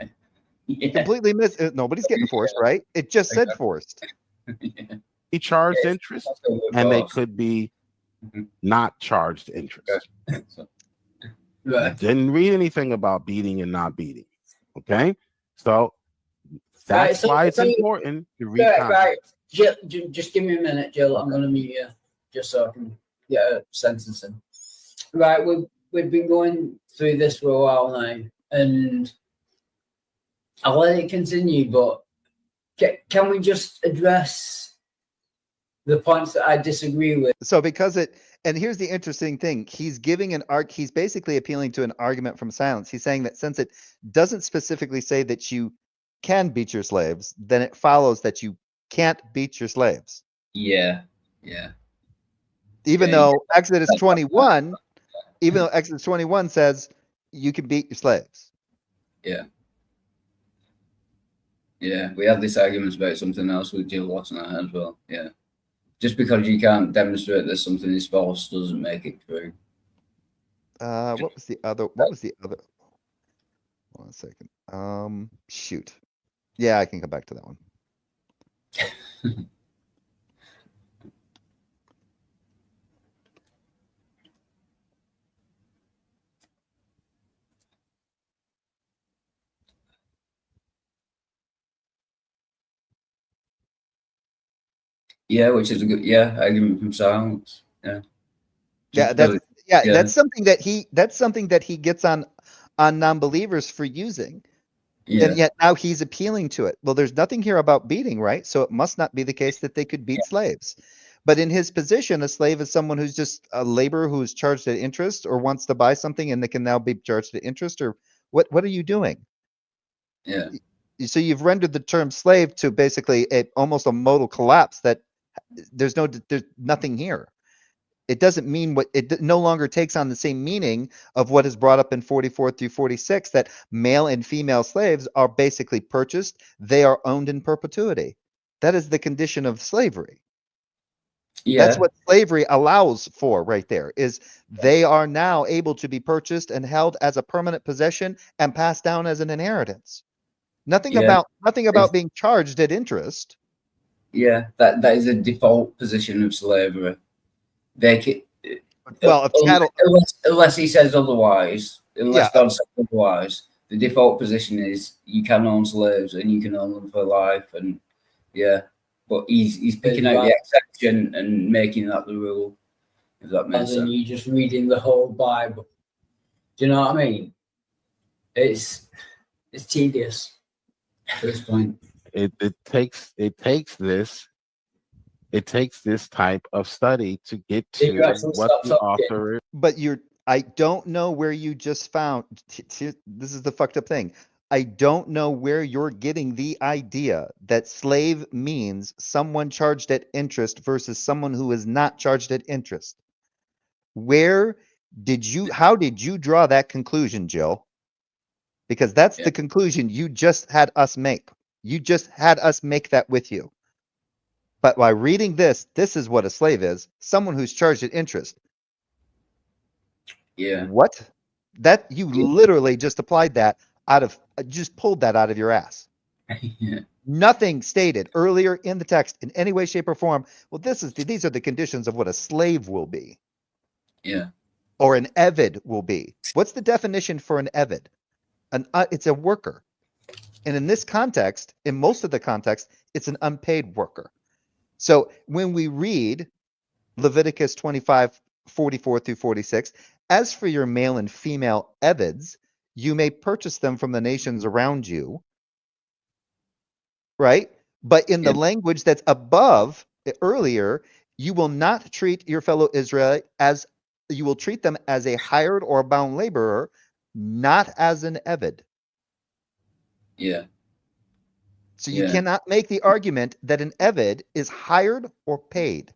yeah. Completely nobody's getting forced, right? It just said forced. Yeah. He charged interest, and they could be not charged interest. So, I didn't read anything about beating and not beating. Okay, so that's why it's important to read context. Jill, just give me a minute, Jill. I'm going to mute you just so I can get a sentence in. Right, we've been going through this for a while now, and I'll let it continue, but can we just address the points that I disagree with? So and here's the interesting thing. He's giving he's basically appealing to an argument from silence. He's saying that since it doesn't specifically say that you can beat your slaves, then it follows that you can't beat your slaves. yeah, yeah. Even though Exodus 21 says you can beat your slaves. Yeah. Yeah, we had this argument about something else with Jill Watson as well. Yeah. Just because you can't demonstrate that something is false doesn't make it true. What was the other? Hold on a second. Shoot. Yeah, I can come back to that one. Yeah, which is a good argument from silence. Yeah. That's something that he gets on non-believers for using. Yeah. And yet now he's appealing to it. Well, there's nothing here about beating, right? So it must not be the case that they could beat slaves. But in his position, a slave is someone who's just a laborer who's charged at interest or wants to buy something and they can now be charged at interest, or what are you doing? Yeah. So you've rendered the term slave to basically almost a modal collapse that there's nothing here. It doesn't mean it no longer takes on the same meaning of what is brought up in 44 through 46, that male and female slaves are basically purchased. They are owned in perpetuity. That is the condition of slavery. Yeah. That's what slavery allows for right there, is they are now able to be purchased and held as a permanent possession and passed down as an inheritance. Nothing about being charged at interest. Yeah, that is a default position of slavery. Unless he says otherwise, God says otherwise, the default position is you can own slaves and you can own them for life. And but he's picking out the exception and making that the rule. If that makes sense. You're just reading the whole Bible. Do you know what I mean? It's tedious at this point. It takes this type of study to get to what the author is. But I don't know where you just found. This is the fucked up thing. I don't know where you're getting the idea that slave means someone charged at interest versus someone who is not charged at interest. How did you draw that conclusion, Jill? Because that's the conclusion you just had us make. You just had us make that with you. But by reading this is what a slave is. Someone who's charged at interest. Yeah. What? That you literally just applied that just pulled that out of your ass. Yeah. Nothing stated earlier in the text in any way, shape, or form. Well, these are the conditions of what a slave will be. Yeah. Or an eved will be. What's the definition for an eved? It's a worker. And in this context, in most of the context, it's an unpaid worker. So when we read Leviticus 25, 44 through 46, as for your male and female evids, you may purchase them from the nations around you, right? But in the language that's above earlier, you will not treat your fellow Israelite as, you will treat them as a hired or bound laborer, not as an evid. Yeah. So you cannot make the argument that an evid is hired or paid,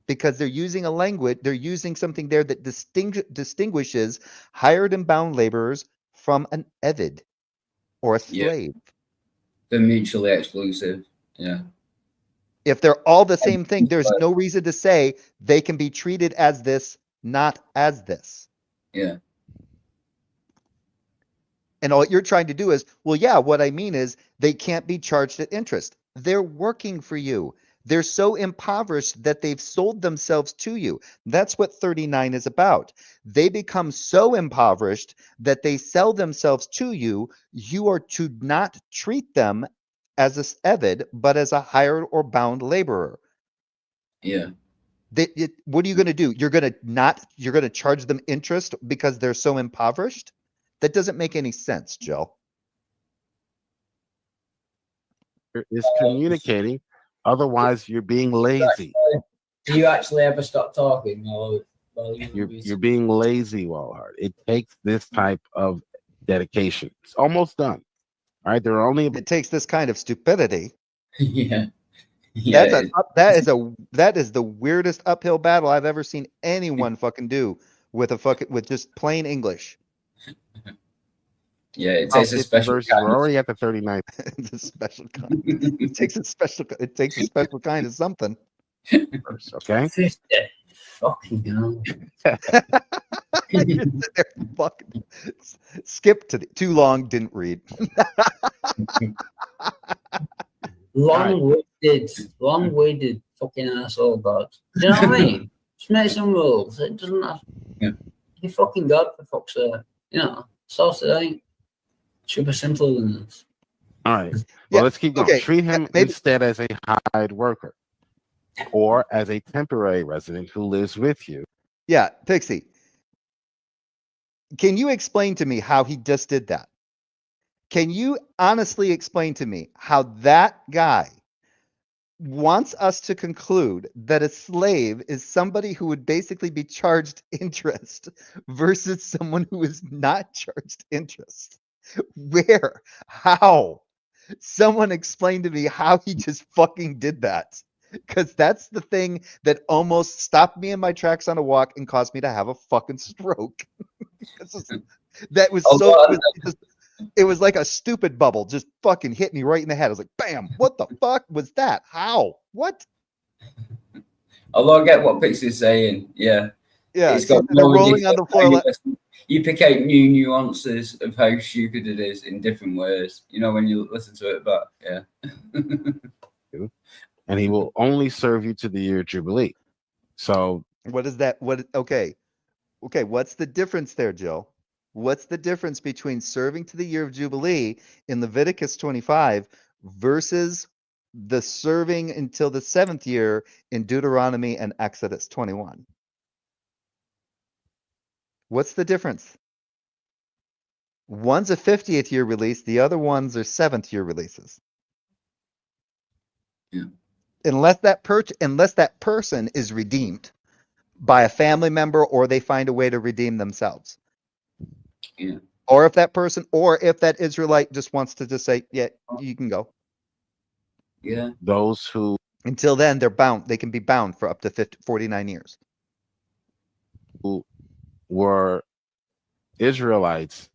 because they're using a language, they're using something there that distinguishes hired and bound laborers from an evid or a slave. They're mutually exclusive. Yeah. If they're all the same thing, there's no reason to say they can be treated as this, not as this. Yeah. And all you're trying to do is, well, yeah, what I mean is they can't be charged at interest. They're working for you. They're so impoverished that they've sold themselves to you. That's what 39 is about. They become so impoverished that they sell themselves to you. You are to not treat them as an evid, but as a hired or bound laborer. Yeah. What are you going to do? You're going to charge them interest because they're so impoverished? That doesn't make any sense, Joe. It's communicating. Otherwise, you're being lazy. Do you actually ever stop talking? You're being lazy, Wildheart. It takes this type of dedication. It's almost done. All right, there are only. It takes this kind of stupidity. Yeah. That is the weirdest uphill battle I've ever seen anyone fucking do with just plain English. Yeah, it takes a special kind. We're already at the 39th. The special kind. It takes a special kind of something. Verse, okay. 50. Fucking hell. Fucking skip to too long, didn't read. Long-winded fucking asshole God. Do you know what I mean? Just make some rules. It doesn't have. Yeah. You fucking God, for fuck's sake. You know, sauce it ain't. Should be simpler than this. All right. Well, let's keep going. Okay. Treat him instead as a hired worker or as a temporary resident who lives with you. Yeah, Pixie. Can you explain to me how he just did that? Can you honestly explain to me how that guy wants us to conclude that a slave is somebody who would basically be charged interest versus someone who is not charged interest? Where? How? Someone explain to me how he just fucking did that. Because that's the thing that almost stopped me in my tracks on a walk and caused me to have a fucking stroke. That was it was like a stupid bubble just fucking hit me right in the head. I was like, bam, what the fuck was that? How? What? Although I get what Pixie's saying, yeah. Yeah, it's got rolling on the floor. You pick out new nuances of how stupid it is in different ways. You know, when you listen to it, but yeah. And he will only serve you to the year of Jubilee. So what is that? Okay. What's the difference there, Joe? What's the difference between serving to the year of Jubilee in Leviticus 25 versus the serving until the 7th year in Deuteronomy and Exodus 21? What's the difference? One's a 50th year release, the other ones are 7th year releases. Yeah. Unless that person is redeemed by a family member or they find a way to redeem themselves. Yeah. Or if that Israelite just wants to just say, yeah, you can go. Yeah. Those who until then they're bound, they can be bound for up to 49 years. Who were Israelites,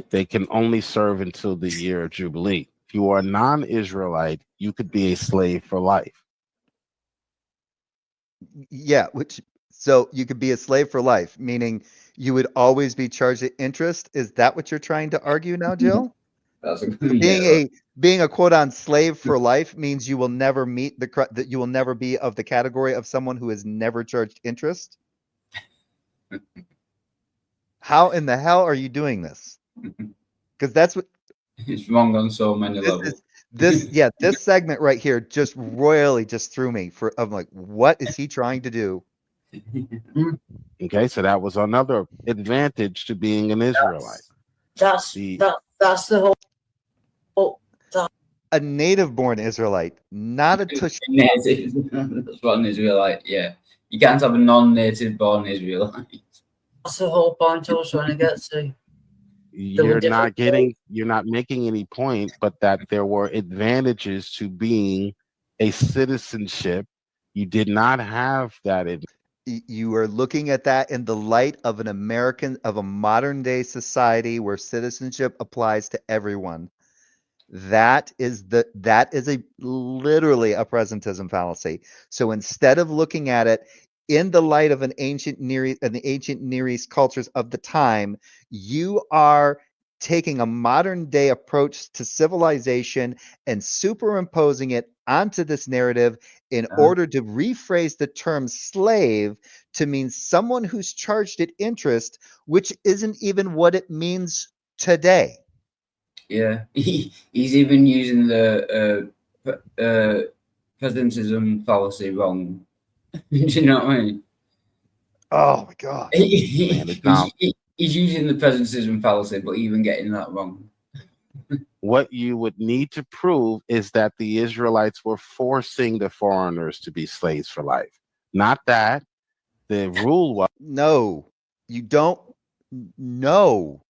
they can only serve until the year of Jubilee. If you are a non-Israelite, you could be a slave for life. Yeah, so you could be a slave for life, meaning you would always be charged at interest. Is that what you're trying to argue now, Jill? Being a quote on slave for life means you will never meet that you will never be of the category of someone who is never charged interest. How in the hell are you doing this? Because that's what It's wrong on so many levels. This segment right here just royally just threw me for. I'm like, what is he trying to do? Okay, so that was another advantage to being an Israelite. That's the whole. A native-born Israelite, not a tush. Native. That's what an Israelite. Yeah, you can't have a non-native born Israelite. That's the whole point I was trying to get to. You're not making any point, but that there were advantages to being a citizenship. You did not have that. You are looking at that in the light of a modern day society where citizenship applies to everyone. That is literally a presentism fallacy. So instead of looking at it in the light of the ancient Near East cultures of the time, you are taking a modern day approach to civilization and superimposing it onto this narrative in order to rephrase the term slave to mean someone who's charged at interest, which isn't even what it means today. Yeah, he's even using the presentism fallacy wrong. Do you know what I mean? Oh my God. He's using the presentism fallacy, but even getting that wrong. What you would need to prove is that the Israelites were forcing the foreigners to be slaves for life. Not that the rule was. No, you don't. No.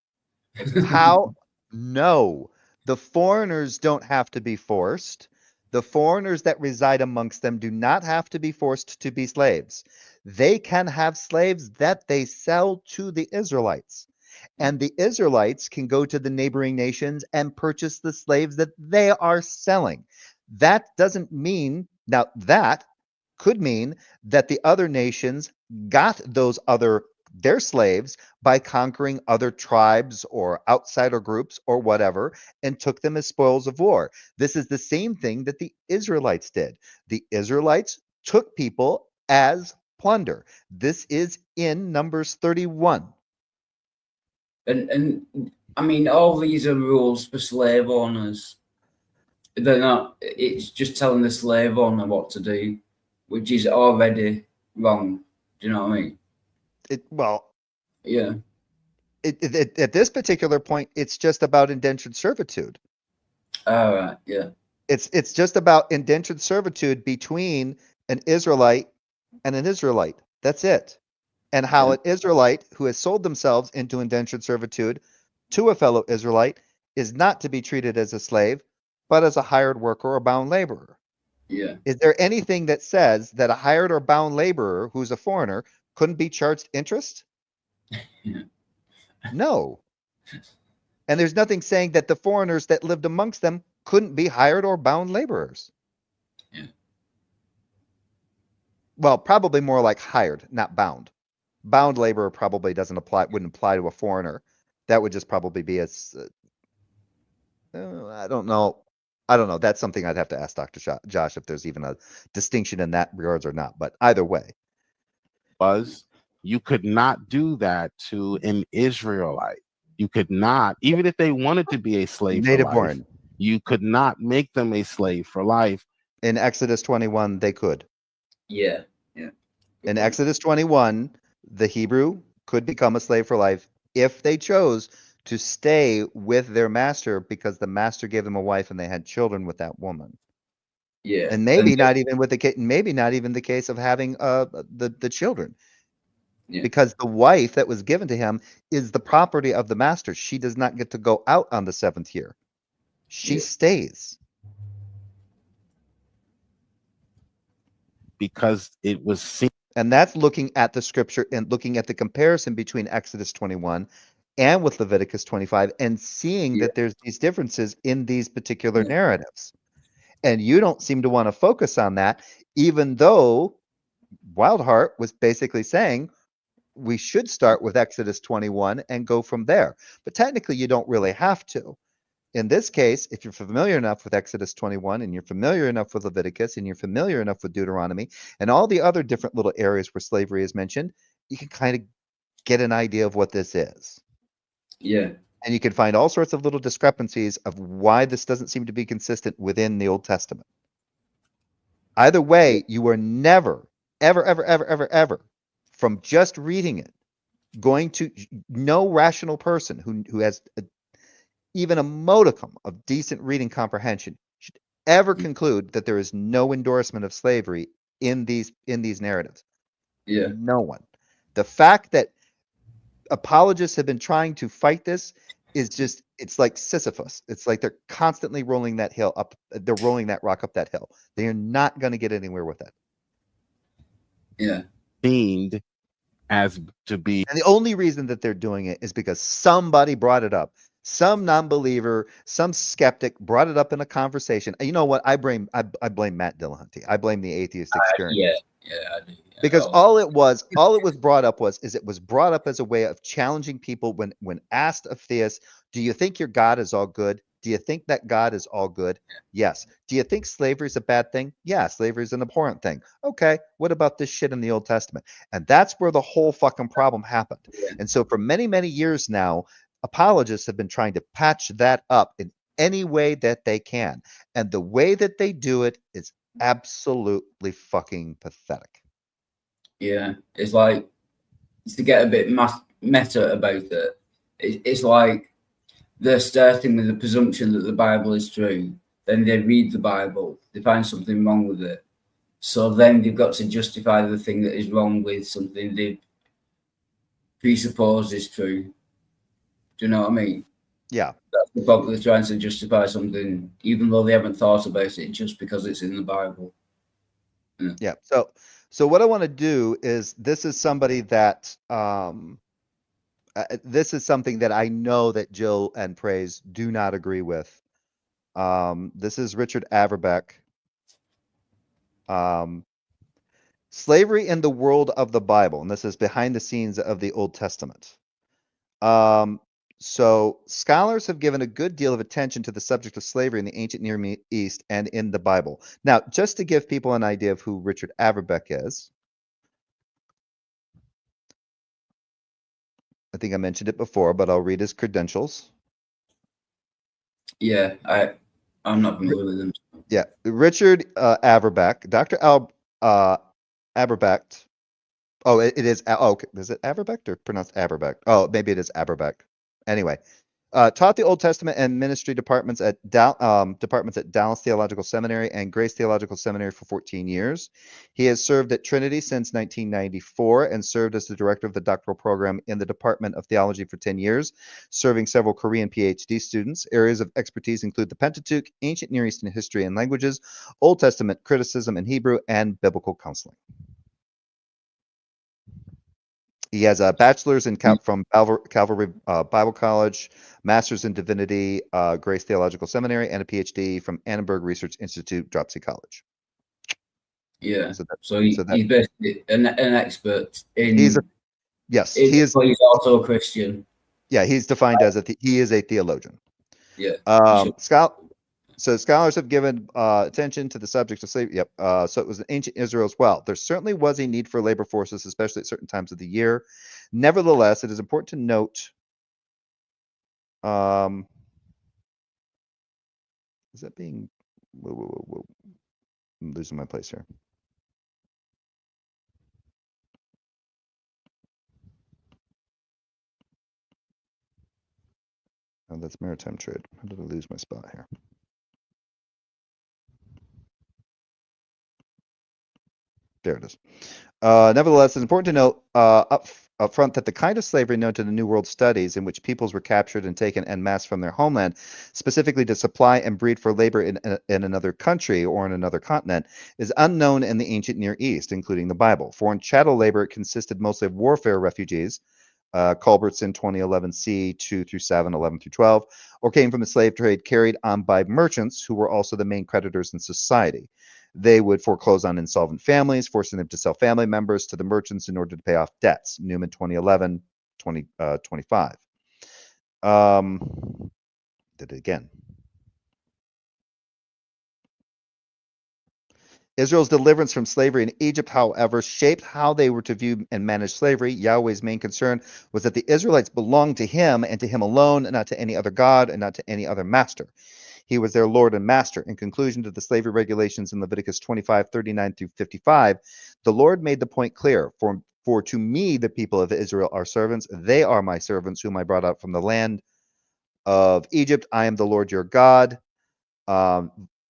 How? No. The foreigners don't have to be forced. The foreigners that reside amongst them do not have to be forced to be slaves. They can have slaves that they sell to the Israelites. And the Israelites can go to the neighboring nations and purchase the slaves that they are selling. That doesn't mean, now that could mean that the other nations got their slaves by conquering other tribes or outsider groups or whatever and took them as spoils of war. This is the same thing that the Israelites did. The Israelites took people as plunder. This is in Numbers 31. And I mean, all these are rules for slave owners. They're not, it's just telling the slave owner what to do, which is already wrong. Do you know what I mean? Yeah. At this particular point, it's just about indentured servitude. All right. Yeah. It's just about indentured servitude between an Israelite and an Israelite. That's it. And how an Israelite who has sold themselves into indentured servitude to a fellow Israelite is not to be treated as a slave, but as a hired worker or bound laborer. Yeah. Is there anything that says that a hired or bound laborer who's a foreigner couldn't be charged interest? Yeah. No. And there's nothing saying that the foreigners that lived amongst them couldn't be hired or bound laborers. Yeah. Well, probably more like hired, not bound. Bound labor probably wouldn't apply to a foreigner. That would just probably be as I don't know. That's something I'd have to ask Dr. Josh if there's even a distinction in that regards or not. But either way, you could not do that to an Israelite. You could not, even if they wanted to be a slave for life, you could not make them a slave for life. In Exodus 21, they could. Yeah. Yeah. In Exodus 21, the Hebrew could become a slave for life if they chose to stay with their master because the master gave them a wife and they had children with that woman. Yeah. And maybe not even the case of having the children. Yeah. Because the wife that was given to him is the property of the master. She does not get to go out on the 7th year. She stays. Because it was seen. And that's looking at the scripture and looking at the comparison between Exodus 21 and with Leviticus 25 and seeing that there's these differences in these particular narratives. And you don't seem to want to focus on that, even though Wildheart was basically saying we should start with Exodus 21 and go from there. But technically, you don't really have to. In this case, if you're familiar enough with Exodus 21 and you're familiar enough with Leviticus and you're familiar enough with Deuteronomy and all the other different little areas where slavery is mentioned, you can kind of get an idea of what this is. Yeah. And you can find all sorts of little discrepancies of why this doesn't seem to be consistent within the Old Testament. Either way, you are never, ever, ever, ever, ever, ever, from just reading it, going to, no rational person who has even a modicum of decent reading comprehension should ever conclude that there is no endorsement of slavery in these narratives. Yeah. No one. The fact that apologists have been trying to fight this is just, it's like Sisyphus. It's like they're constantly rolling that hill up. They're rolling that rock up that hill. They are not going to get anywhere with it. Yeah. Deemed as to be. And the only reason that they're doing it is because somebody brought it up. Some non-believer, some skeptic brought it up in a conversation. You know what? I blame Matt Dillahunty. I blame the atheist experience. Yeah, I do. Yeah, because all it was brought up it was brought up as a way of challenging people when asked of theists, do you think your God is all good? Do you think that God is all good? Yes. Do you think slavery is a bad thing? Yeah, slavery is an abhorrent thing. Okay, what about this shit in the Old Testament? And that's where the whole fucking problem happened. Yeah. And so for many, many years now, apologists have been trying to patch that up in any way that they can. And the way that they do it is absolutely fucking pathetic. Yeah, it's like, to get a bit meta about it, it's like they're starting with the presumption that the Bible is true. Then they read the Bible, they find something wrong with it. So then they've got to justify the thing that is wrong with something they presuppose is true. Do you know what I mean? Yeah. That's the problem. They're trying to justify something, even though they haven't thought about it, just because it's in the Bible. Yeah. So what I want to do is, this is somebody that this is something that I know that Jill and Praise do not agree with. This is Richard Averbeck. Slavery in the World of the Bible, and this is behind the scenes of the Old Testament. So scholars have given a good deal of attention to the subject of slavery in the ancient Near East and in the Bible. Now, just to give people an idea of who Richard Averbeck is, I think I mentioned it before, but I'll read his credentials. Yeah, I'm not familiar with them. Yeah, Richard Averbeck, Dr. Averbeck. Oh, it is. Oh, is it Averbeck or pronounced Averbeck? Oh, maybe it is Averbeck. Anyway, taught the Old Testament and ministry departments at Dallas Theological Seminary and Grace Theological Seminary for 14 years. He has served at Trinity since 1994 and served as the director of the doctoral program in the Department of Theology for 10 years, serving several Korean PhD students. Areas of expertise include the Pentateuch, ancient Near Eastern history and languages, Old Testament criticism in Hebrew, and biblical counseling. He has a bachelor's from Calvary Bible College, master's in divinity, Grace Theological Seminary, and a PhD from Annenberg Research Institute, Dropsy College. Yeah, so he's basically an expert in. Yes, he is. But he's also a Christian. Yeah, he's defined as he is a theologian. Yeah. So scholars have given attention to the subject of slavery. Yep. So it was in ancient Israel as well. There certainly was a need for labor forces, especially at certain times of the year. Nevertheless, it is important to note. Is that being? Whoa. I'm losing my place here. Oh, that's maritime trade. How did I lose my spot here? There it is. Nevertheless, it's important to note up front that the kind of slavery known to the New World studies, in which peoples were captured and taken en masse from their homeland, specifically to supply and breed for labor in another country or in another continent, is unknown in the ancient Near East, including the Bible. Foreign chattel labor consisted mostly of warfare refugees, Culbertson 2011 C 2-7, 11-12, or came from the slave trade carried on by merchants who were also the main creditors in society. They would foreclose on insolvent families, forcing them to sell family members to the merchants in order to pay off debts. Newman 2011, 25. Did it again. Israel's deliverance from slavery in Egypt, however, shaped how they were to view and manage slavery. Yahweh's main concern was that the Israelites belonged to him and to him alone, and not to any other god and not to any other master. He was their Lord and Master. In conclusion to the slavery regulations in Leviticus 25:39 through 55, the Lord made the point clear. For to me the people of Israel are servants. They are my servants, whom I brought out from the land of Egypt. I am the Lord your God.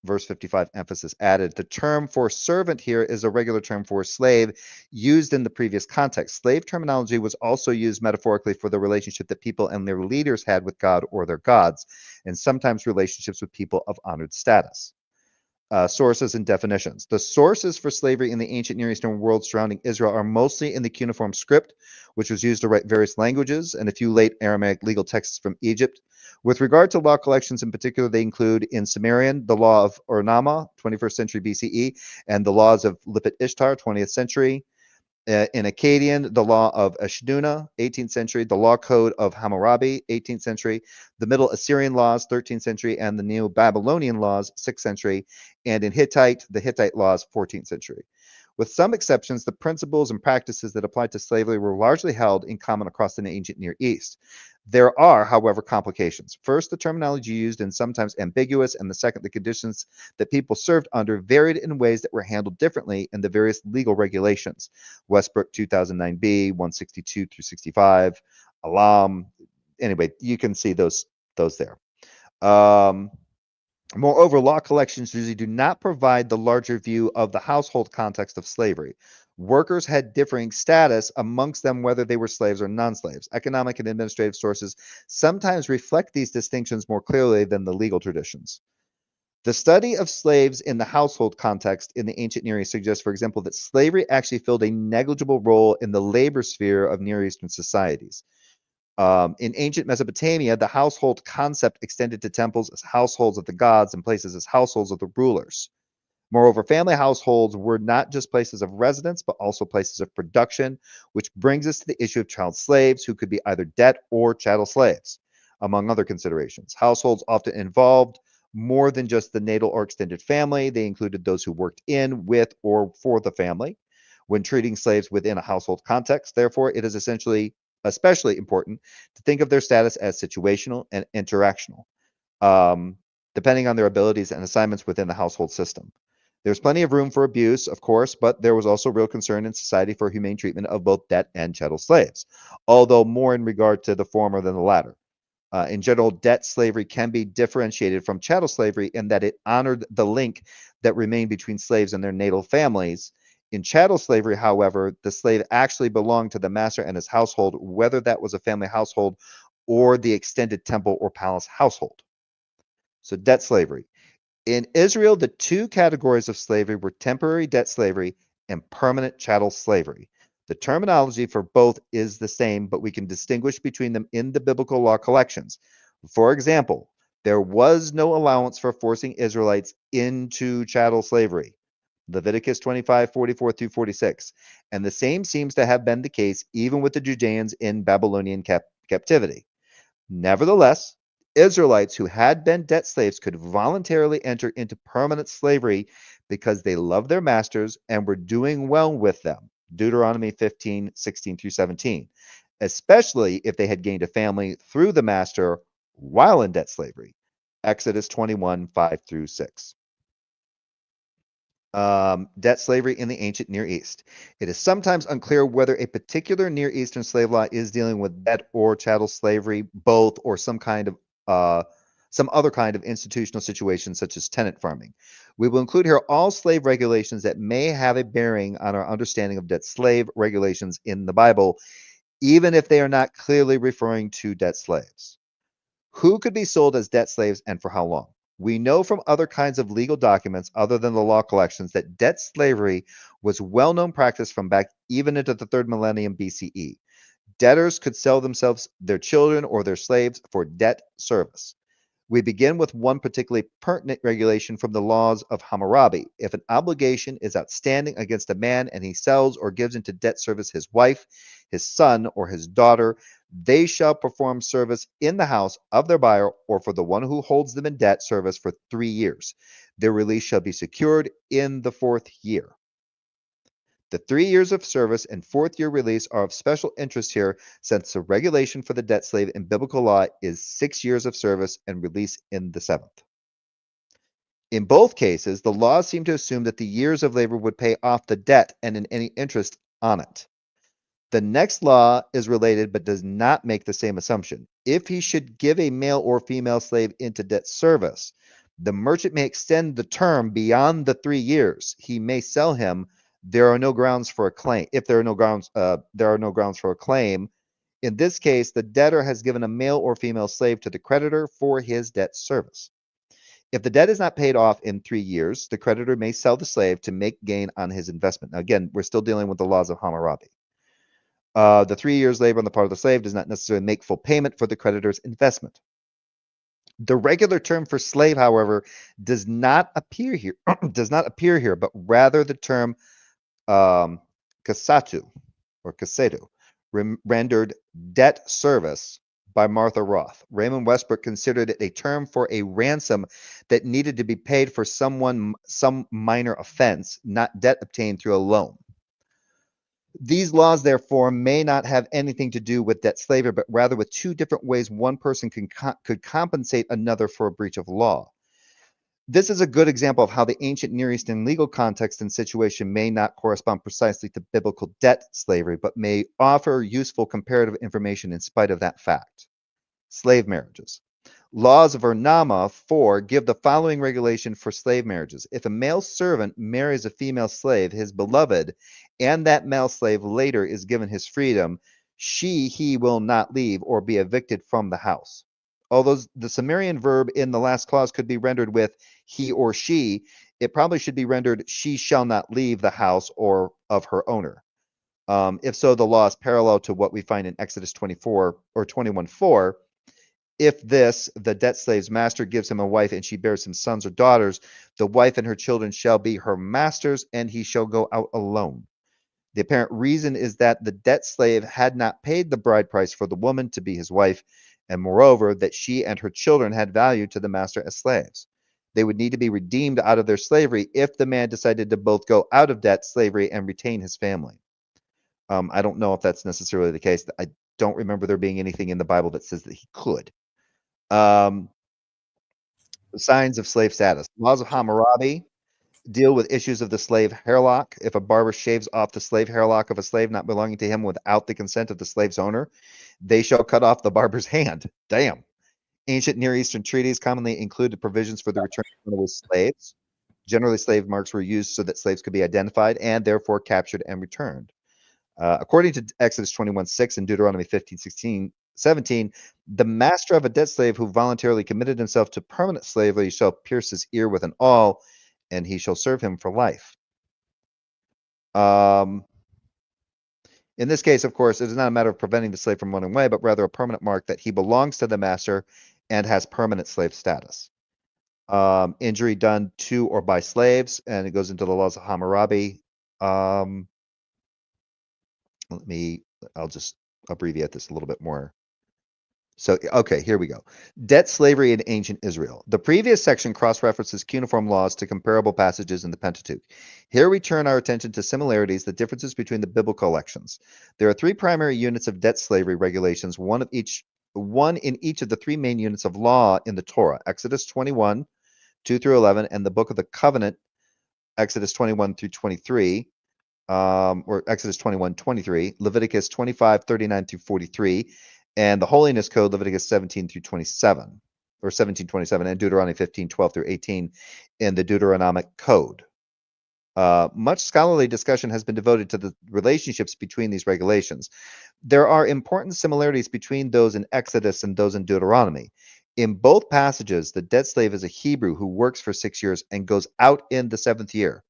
Verse 55, emphasis added. The term for servant here is a regular term for slave used in the previous context. Slave terminology was also used metaphorically for the relationship that people and their leaders had with God or their gods, and sometimes relationships with people of honored status. Sources and definitions. The sources for slavery in the ancient Near Eastern world surrounding Israel are mostly in the cuneiform script, which was used to write various languages, and a few late Aramaic legal texts from Egypt. With regard to law collections in particular, they include in Sumerian, the law of Ur-Nama, 21st century BCE, and the laws of Lipit Ishtar, 20th century. In Akkadian, the law of Ashduna, 18th century, the law code of Hammurabi, 18th century, the Middle Assyrian laws, 13th century, and the Neo-Babylonian laws, 6th century, and in Hittite, the Hittite laws, 14th century. With some exceptions, the principles and practices that applied to slavery were largely held in common across the ancient Near East. There are, however, complications. First, the terminology used is sometimes ambiguous, and the second, the conditions that people served under varied in ways that were handled differently in the various legal regulations. Westbrook 2009b, 162 through 65, Alam. Anyway, you can see those there. Moreover, law collections usually do not provide the larger view of the household context of slavery. Workers had differing status amongst them, whether they were slaves or non-slaves. Economic and administrative sources sometimes reflect these distinctions more clearly than the legal traditions. The study of slaves in the household context in the ancient Near East suggests, for example, that slavery actually filled a negligible role in the labor sphere of Near Eastern societies. In ancient Mesopotamia, the household concept extended to temples as households of the gods and places as households of the rulers. Moreover, family households were not just places of residence, but also places of production, which brings us to the issue of child slaves, who could be either debt or chattel slaves, among other considerations. Households often involved more than just the natal or extended family. They included those who worked in, with, or for the family. When treating slaves within a household context, therefore, it is especially important to think of their status as situational and interactional, depending on their abilities and assignments within the household system. There's plenty of room for abuse, of course, but there was also real concern in society for humane treatment of both debt and chattel slaves, although more in regard to the former than the latter. In general, debt slavery can be differentiated from chattel slavery in that it honored the link that remained between slaves and their natal families. In chattel slavery, however, the slave actually belonged to the master and his household, whether that was a family household or the extended temple or palace household. So debt slavery. In Israel, the two categories of slavery were temporary debt slavery and permanent chattel slavery. The terminology for both is the same, but we can distinguish between them in the biblical law collections. For example, there was no allowance for forcing Israelites into chattel slavery. Leviticus 25:44 through 46. And the same seems to have been the case even with the Judeans in Babylonian captivity. Nevertheless, Israelites who had been debt slaves could voluntarily enter into permanent slavery because they loved their masters and were doing well with them. Deuteronomy 15:16 through 17. Especially if they had gained a family through the master while in debt slavery. Exodus 21:5 through 6. Debt slavery in the ancient Near East. It is sometimes unclear whether a particular Near Eastern slave law is dealing with debt or chattel slavery, both, or some other kind of institutional situation such as tenant farming. We will include here all slave regulations that may have a bearing on our understanding of debt slave regulations in the Bible, even if they are not clearly referring to debt slaves. Who could be sold as debt slaves and for how long? We know from other kinds of legal documents other than the law collections that debt slavery was well-known practice from back even into the 3rd millennium BCE. Debtors could sell themselves, their children, or their slaves for debt service. We begin with one particularly pertinent regulation from the laws of Hammurabi. If an obligation is outstanding against a man and he sells or gives into debt service his wife, his son, or his daughter, they shall perform service in the house of their buyer or for the one who holds them in debt service for 3 years. Their release shall be secured in the 4th year. The 3 years of service and 4th year release are of special interest here, since the regulation for the debt slave in biblical law is 6 years of service and release in the 7th. In both cases, the laws seem to assume that the years of labor would pay off the debt and in any interest on it. The next law is related but does not make the same assumption. If he should give a male or female slave into debt service, the merchant may extend the term beyond the 3 years. He may sell him. There are no grounds for a claim. If there are no grounds, for a claim. In this case, the debtor has given a male or female slave to the creditor for his debt service. If the debt is not paid off in 3 years, the creditor may sell the slave to make gain on his investment. Now, again, we're still dealing with the laws of Hammurabi. The 3 years labor on the part of the slave does not necessarily make full payment for the creditor's investment. The regular term for slave, however, does not appear here, but rather the term kasatu or kasetu, rendered debt service by Martha Roth. Raymond Westbrook considered it a term for a ransom that needed to be paid for some minor offense, not debt obtained through a loan. These laws, therefore, may not have anything to do with debt slavery, but rather with 2 different ways one person could compensate another for a breach of law. This is a good example of how the ancient Near Eastern legal context and situation may not correspond precisely to biblical debt slavery, but may offer useful comparative information in spite of that fact. Slave marriages. Laws of Urnama 4 give the following regulation for slave marriages. If a male servant marries a female slave, his beloved, and that male slave later is given his freedom, he will not leave or be evicted from the house. Although the Sumerian verb in the last clause could be rendered with he or she, it probably should be rendered she shall not leave the house or of her owner. If so, the law is parallel to what we find in Exodus 24 or 21:4. If the debt slave's master gives him a wife and she bears him sons or daughters, the wife and her children shall be her master's, and he shall go out alone. The apparent reason is that the debt slave had not paid the bride price for the woman to be his wife, and moreover, that she and her children had value to the master as slaves. They would need to be redeemed out of their slavery if the man decided to both go out of debt slavery and retain his family. I don't know if that's necessarily the case. I don't remember there being anything in the Bible that says that he could. Signs of slave status. Laws of Hammurabi deal with issues of the slave hairlock. If a barber shaves off the slave hairlock of a slave not belonging to him without the consent of the slave's owner, they shall cut off the barber's hand. Damn. Ancient Near Eastern treaties commonly included provisions for the return of runaway slaves. Generally, slave marks were used so that slaves could be identified and therefore captured and returned. According to Exodus 21:6 and Deuteronomy 15:17, the master of a debt slave who voluntarily committed himself to permanent slavery shall pierce his ear with an awl, and he shall serve him for life. In this case, of course, it is not a matter of preventing the slave from running away, but rather a permanent mark that he belongs to the master and has permanent slave status. Injury done to or by slaves, and it goes into the laws of Hammurabi. I'll just abbreviate this a little bit more. So, okay, here we go. Debt slavery in ancient Israel. The previous section cross-references cuneiform laws to comparable passages in the Pentateuch. Here we turn our attention to similarities, the differences between the biblical collections. There are 3 primary units of debt slavery regulations, one in each of the 3 main units of law in the Torah: Exodus 21, 2 through 11, and the Book of the Covenant, Exodus 21 through 23. Or Exodus 21:23, Leviticus 25:39 through 43, and the Holiness Code, Leviticus 17 through 27, or 17:27, and Deuteronomy 15:12 through 18 in the Deuteronomic Code. Much scholarly discussion has been devoted to the relationships between these regulations. There are important similarities between those in Exodus and those in Deuteronomy. In both passages, the debt slave is a Hebrew who works for 6 years and goes out in the 7th year.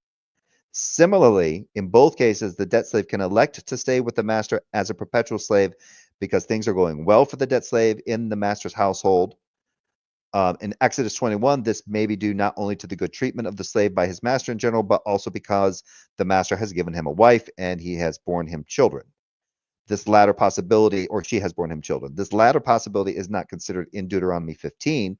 Similarly, in both cases, the debt slave can elect to stay with the master as a perpetual slave because things are going well for the debt slave in the master's household. In Exodus 21, this may be due not only to the good treatment of the slave by his master in general, but also because the master has given him a wife and he has borne him children. This latter possibility, or she has borne him children. This latter possibility is not considered in Deuteronomy 15,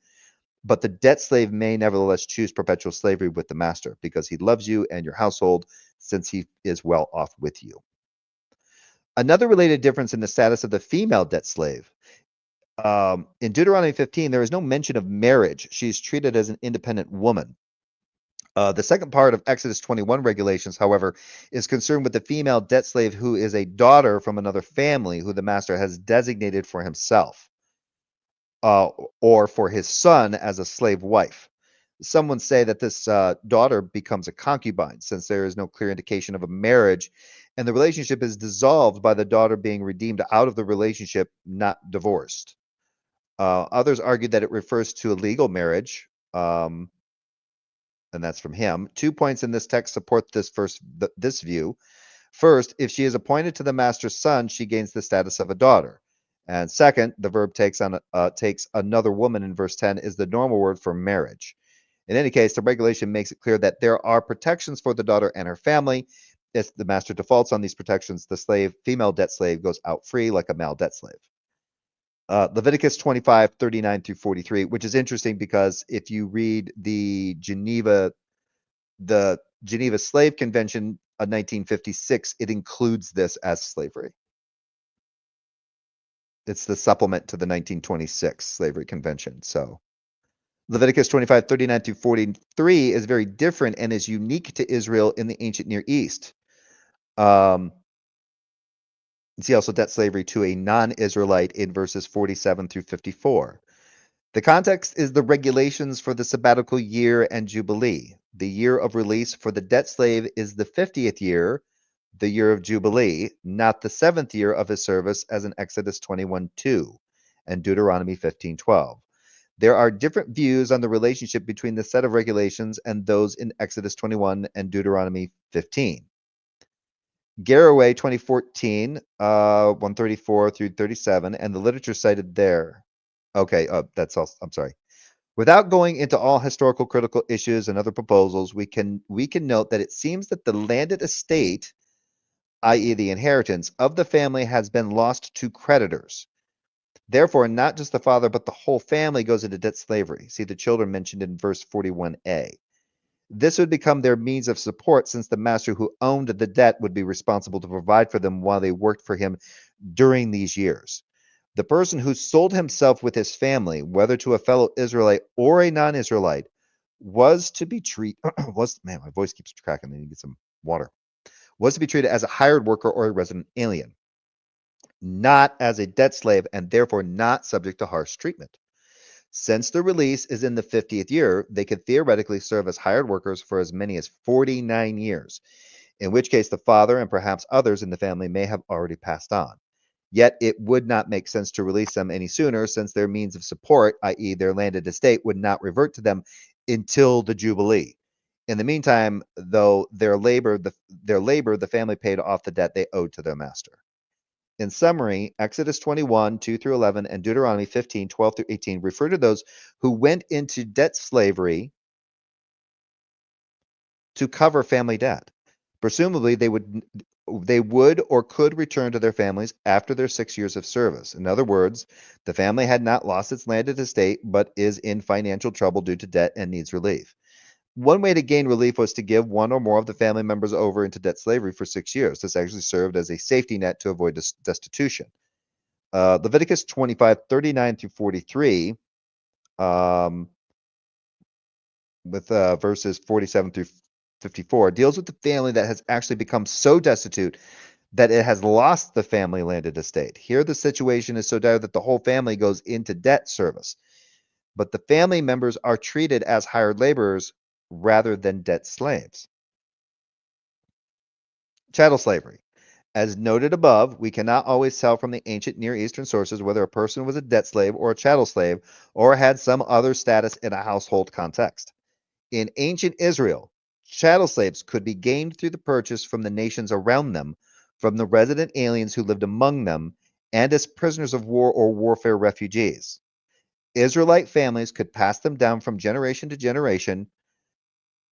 but the debt slave may nevertheless choose perpetual slavery with the master because he loves you and your household, since he is well off with you. Another related difference in the status of the female debt slave. In Deuteronomy 15, there is no mention of marriage. She is treated as an independent woman. The second part of Exodus 21 regulations, however, is concerned with the female debt slave who is a daughter from another family who the master has designated for himself, or for his son as a slave wife. Some would say that this daughter becomes a concubine, since there is no clear indication of a marriage, and the relationship is dissolved by the daughter being redeemed out of the relationship, not divorced. Others argue that it refers to a legal marriage, and that's from him. 2 points in this text support this view. First, if she is appointed to the master's son, she gains the status of a daughter. And second, the verb takes another woman in verse 10 is the normal word for marriage. In any case, the regulation makes it clear that there are protections for the daughter and her family. If the master defaults on these protections, the female debt slave goes out free like a male debt slave. Leviticus 25, 39 through 43, which is interesting because if you read the Geneva Slave Convention of 1956, it includes this as slavery. It's the supplement to the 1926 Slavery Convention. So Leviticus 25, 39 through 43 is very different and is unique to Israel in the ancient Near East. See also debt slavery to a non-Israelite in verses 47 through 54. The context is the regulations for the sabbatical year and Jubilee. The year of release for the debt slave is the 50th year, the year of Jubilee, not the 7th year of his service as in Exodus 21:2 and Deuteronomy 15:12. There are different views on the relationship between the set of regulations and those in Exodus 21 and Deuteronomy 15. Garraway 2014, 134 through 37, and the literature cited there. Okay, that's all. I'm sorry. Without going into all historical critical issues and other proposals, we can note that it seems that the landed estate, i.e. the inheritance of the family, has been lost to creditors. Therefore, not just the father, but the whole family goes into debt slavery. See the children mentioned in verse 41a. This would become their means of support, since the master who owned the debt would be responsible to provide for them while they worked for him during these years. The person who sold himself with his family, whether to a fellow Israelite or a non-Israelite, was to be treated man, my voice keeps cracking. I need to get some water. Was to be treated as a hired worker or a resident alien, not as a debt slave, and therefore not subject to harsh treatment. Since the release is in the 50th year, they could theoretically serve as hired workers for as many as 49 years, in which case the father and perhaps others in the family may have already passed on. Yet it would not make sense to release them any sooner, since their means of support, i.e. their landed estate, would not revert to them until the Jubilee. In the meantime, though, their labor, the family paid off the debt they owed to their master. In summary, Exodus 21, 2 through 11, and Deuteronomy 15, 12 through 18 refer to those who went into debt slavery to cover family debt. Presumably, they would or could return to their families after their 6 years of service. In other words, the family had not lost its landed estate, but is in financial trouble due to debt and needs relief. One way to gain relief was to give one or more of the family members over into debt slavery for 6 years. This actually served as a safety net to avoid destitution. Leviticus 25, 39 through 43, with verses 47 through 54, deals with the family that has actually become so destitute that it has lost the family landed estate. Here, the situation is so dire that the whole family goes into debt service, but the family members are treated as hired laborers rather than debt slaves. Chattel slavery. As noted above, we cannot always tell from the ancient Near Eastern sources whether a person was a debt slave or a chattel slave or had some other status in a household context. In ancient Israel, chattel slaves could be gained through the purchase from the nations around them, from the resident aliens who lived among them, and as prisoners of war or warfare refugees. Israelite families could pass them down from generation to generation.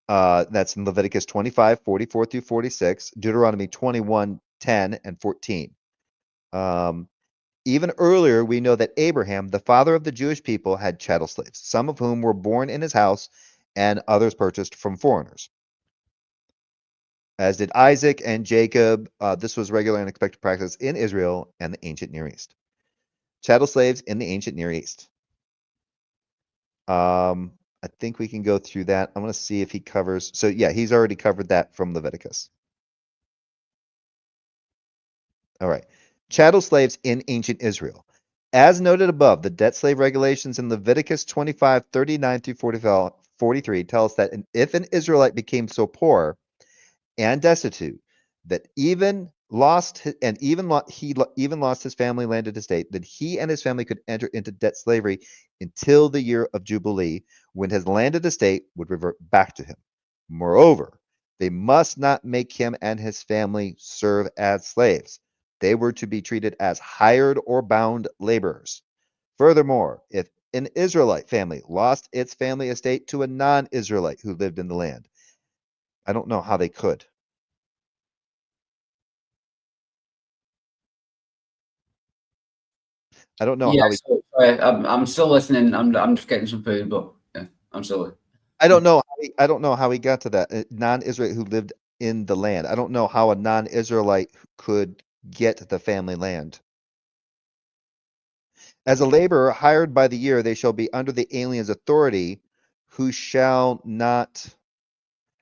That's in Leviticus 25, 44 through 46, Deuteronomy 21, 10 and 14. Even earlier, we know that Abraham, the father of the Jewish people, had chattel slaves, some of whom were born in his house and others purchased from foreigners. As did Isaac and Jacob. This was regular and expected practice in Israel and the ancient Near East. Chattel slaves in the ancient Near East. I think we can go through that. I'm going to see if he covers. So yeah, he's already covered that from Leviticus. All right. Chattel slaves in ancient Israel. As noted above, the debt slave regulations in Leviticus 25:39 through 43 tell us that if an Israelite became so poor and destitute that he even lost his family, landed estate, that he and his family could enter into debt slavery until the year of Jubilee, when his landed estate would revert back to him. Moreover, they must not make him and his family serve as slaves. They were to be treated as hired or bound laborers. Furthermore, if an Israelite family lost its family estate to a non-Israelite who lived in the land, I don't know how they could. I don't know how he. Sorry, I'm still listening. I'm just getting some food, but yeah, I'm still. I don't know. I don't know how he got to that non-Israelite who lived in the land. I don't know how a non-Israelite could get the family land. As a laborer hired by the year, they shall be under the alien's authority, who shall not,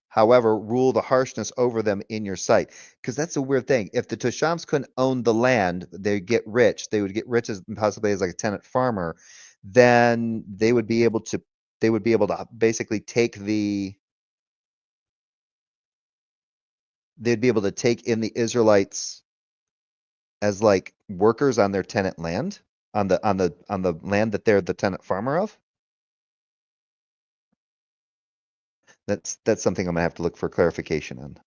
however, rule the harshness over them in your sight. Because that's a weird thing. If the Toshams couldn't own the land, they get rich. They would get rich as possibly as like a tenant farmer. Then they would be able to. They would be able to basically take the. They'd be able to take in the Israelites as like workers on their tenant land, on the land that they're the tenant farmer of. That's something I'm gonna have to look for clarification on.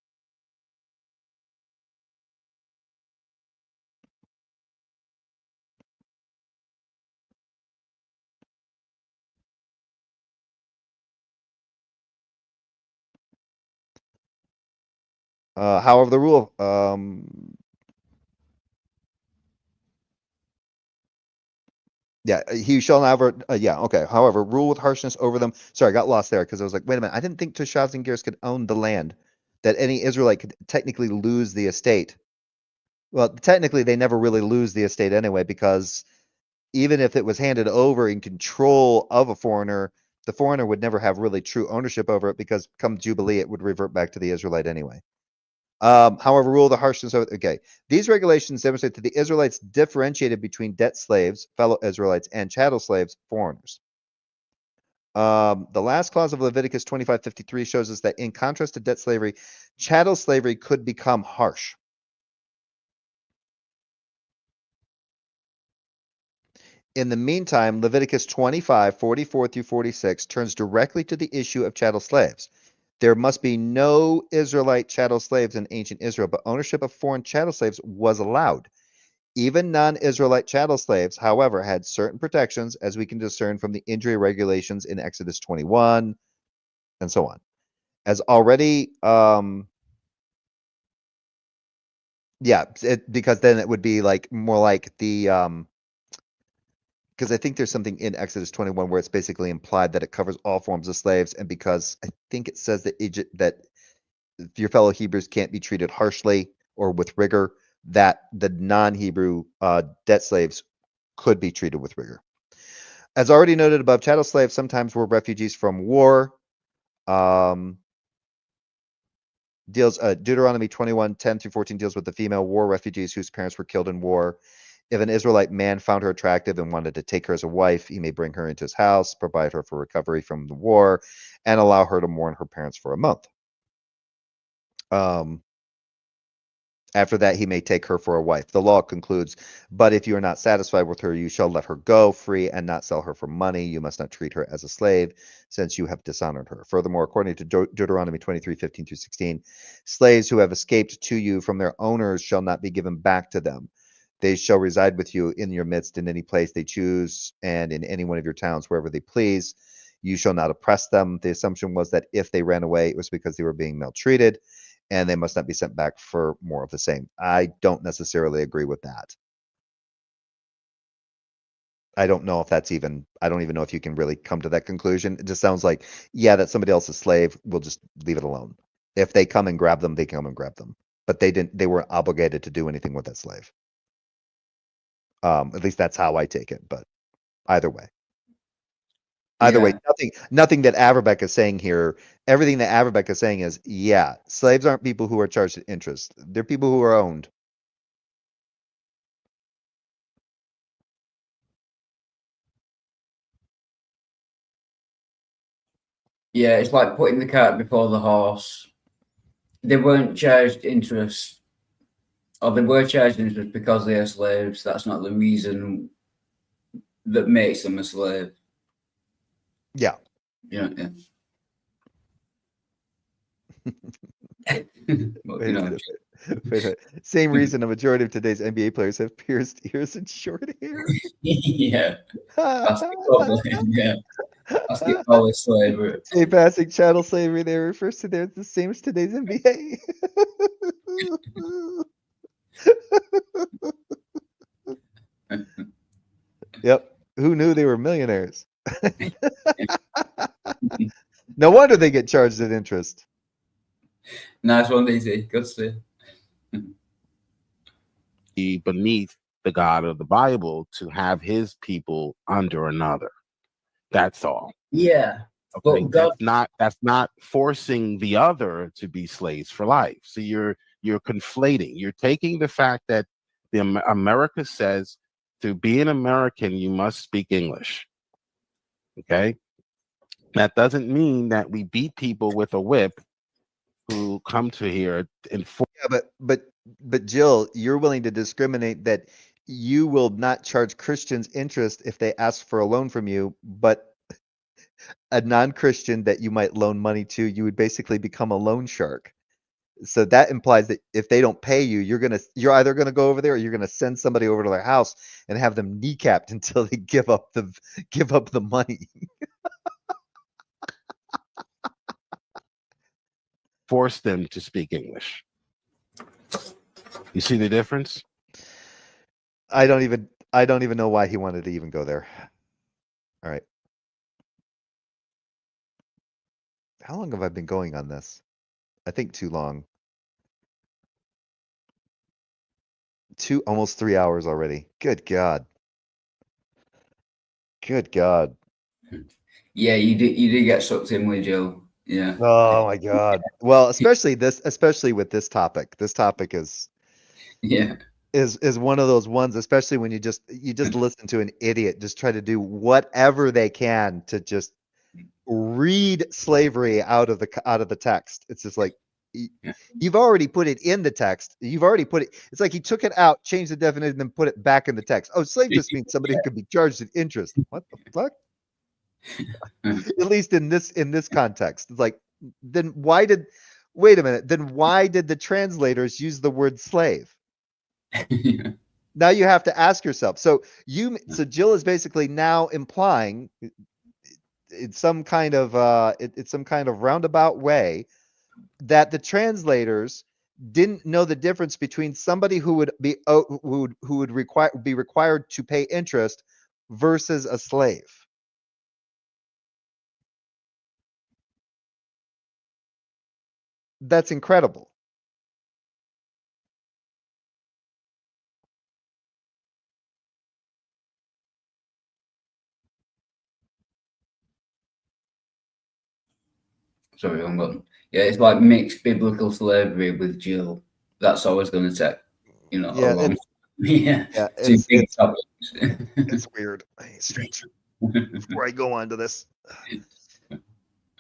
However, the rule, yeah, he shall never, yeah, okay. However, rule with harshness over them. Sorry, I got lost there because I was like, wait a minute, I didn't think Toshavs and Gears could own the land, that any Israelite could technically lose the estate. Well, technically, they never really lose the estate anyway, because even if it was handed over in control of a foreigner, the foreigner would never have really true ownership over it, because come Jubilee, it would revert back to the Israelite anyway. However, rule the harshness of, okay. These regulations demonstrate that the Israelites differentiated between debt slaves, fellow Israelites, and chattel slaves, foreigners. The last clause of Leviticus 25:53 shows us that in contrast to debt slavery, chattel slavery could become harsh. In the meantime, Leviticus 25:44 through 46 turns directly to the issue of chattel slaves. There must be no Israelite chattel slaves in ancient Israel, but ownership of foreign chattel slaves was allowed. Even non-Israelite chattel slaves, however, had certain protections, as we can discern from the injury regulations in Exodus 21, and so on. As already, yeah, because then it would be like more like the, because I think there's something in Exodus 21 where it's basically implied that it covers all forms of slaves, and because I think it says that your fellow Hebrews can't be treated harshly or with rigor, that the non-Hebrew debt slaves could be treated with rigor. As already noted above, chattel slaves sometimes were refugees from war. Deuteronomy 21:10 through 14 deals with the female war refugees whose parents were killed in war. If an Israelite man found her attractive and wanted to take her as a wife, he may bring her into his house, provide her for recovery from the war, and allow her to mourn her parents for a month. After that, he may take her for a wife. The law concludes, but if you are not satisfied with her, you shall let her go free and not sell her for money. You must not treat her as a slave, since you have dishonored her. Furthermore, according to Deuteronomy 23:15 through 16, slaves who have escaped to you from their owners shall not be given back to them. They shall reside with you in your midst in any place they choose, and in any one of your towns, wherever they please. You shall not oppress them. The assumption was that if they ran away, it was because they were being maltreated, and they must not be sent back for more of the same. I don't necessarily agree with that. I don't know if that's even, I don't even know if you can really come to that conclusion. It just sounds like, yeah, that's somebody else's slave. We'll just leave it alone. If they come and grab them, they come and grab them. But they weren't obligated to do anything with that slave. At least that's how I take it. But either way. Either way, nothing that Averbeck is saying here, everything that Averbeck is saying is, yeah, slaves aren't people who are charged at interest. They're people who are owned. Yeah, it's like putting the cart before the horse. They weren't charged interest, or they were charged interest because they are slaves. That's not the reason that makes them a slave. Yeah. Yeah. Well, Wait a minute. Same reason a majority of today's NBA players have pierced ears and short hair. Yeah. Basketball, yeah. Basketball is slavery. Say passing chattel slavery there refers to there the same as today's NBA. Yep. Who knew they were millionaires? No wonder they get charged at interest. Nice one, easy. Good to see. Beneath the God of the Bible to have his people under another. That's all. Yeah. Okay? That's not forcing the other to be slaves for life. So you're conflating. You're taking the fact that America says to be an American, you must speak English. Okay? That doesn't mean that we beat people with a whip who come to here and yeah, but Jill, you're willing to discriminate that you will not charge Christians interest if they ask for a loan from you, but a non-Christian that you might loan money to, you would basically become a loan shark. So that implies that if they don't pay you, you're either gonna go over there or you're gonna send somebody over to their house and have them kneecapped until they give up the money. Force them to speak English. You see the difference? I don't even know why he wanted to even go there. All right. How long have I been going on this? I think too long. Almost 3 hours already. Good God. Good God. Yeah, you did get sucked in with Jill. Yeah. Oh my God. Well, especially with this topic. This topic is one of those ones, especially when you just listen to an idiot just try to do whatever they can to just read slavery out of the text. It's just like you've already put it in the text. You've already put it. It's like he took it out, changed the definition, then put it back in the text. Oh, slave just means somebody who could be charged with interest. What the fuck? At least in this context, it's like, then wait a minute, then why did the translators use the word slave? Now you have to ask yourself. So Jill is basically now implying it's some kind of roundabout way that the translators didn't know the difference between somebody who would be required to pay interest versus a slave. That's incredible. Sorry, I'm gone. Yeah, it's like mixed biblical slavery with Jill. That's always going to take, a long. It's weird. Stretch before I go on to this.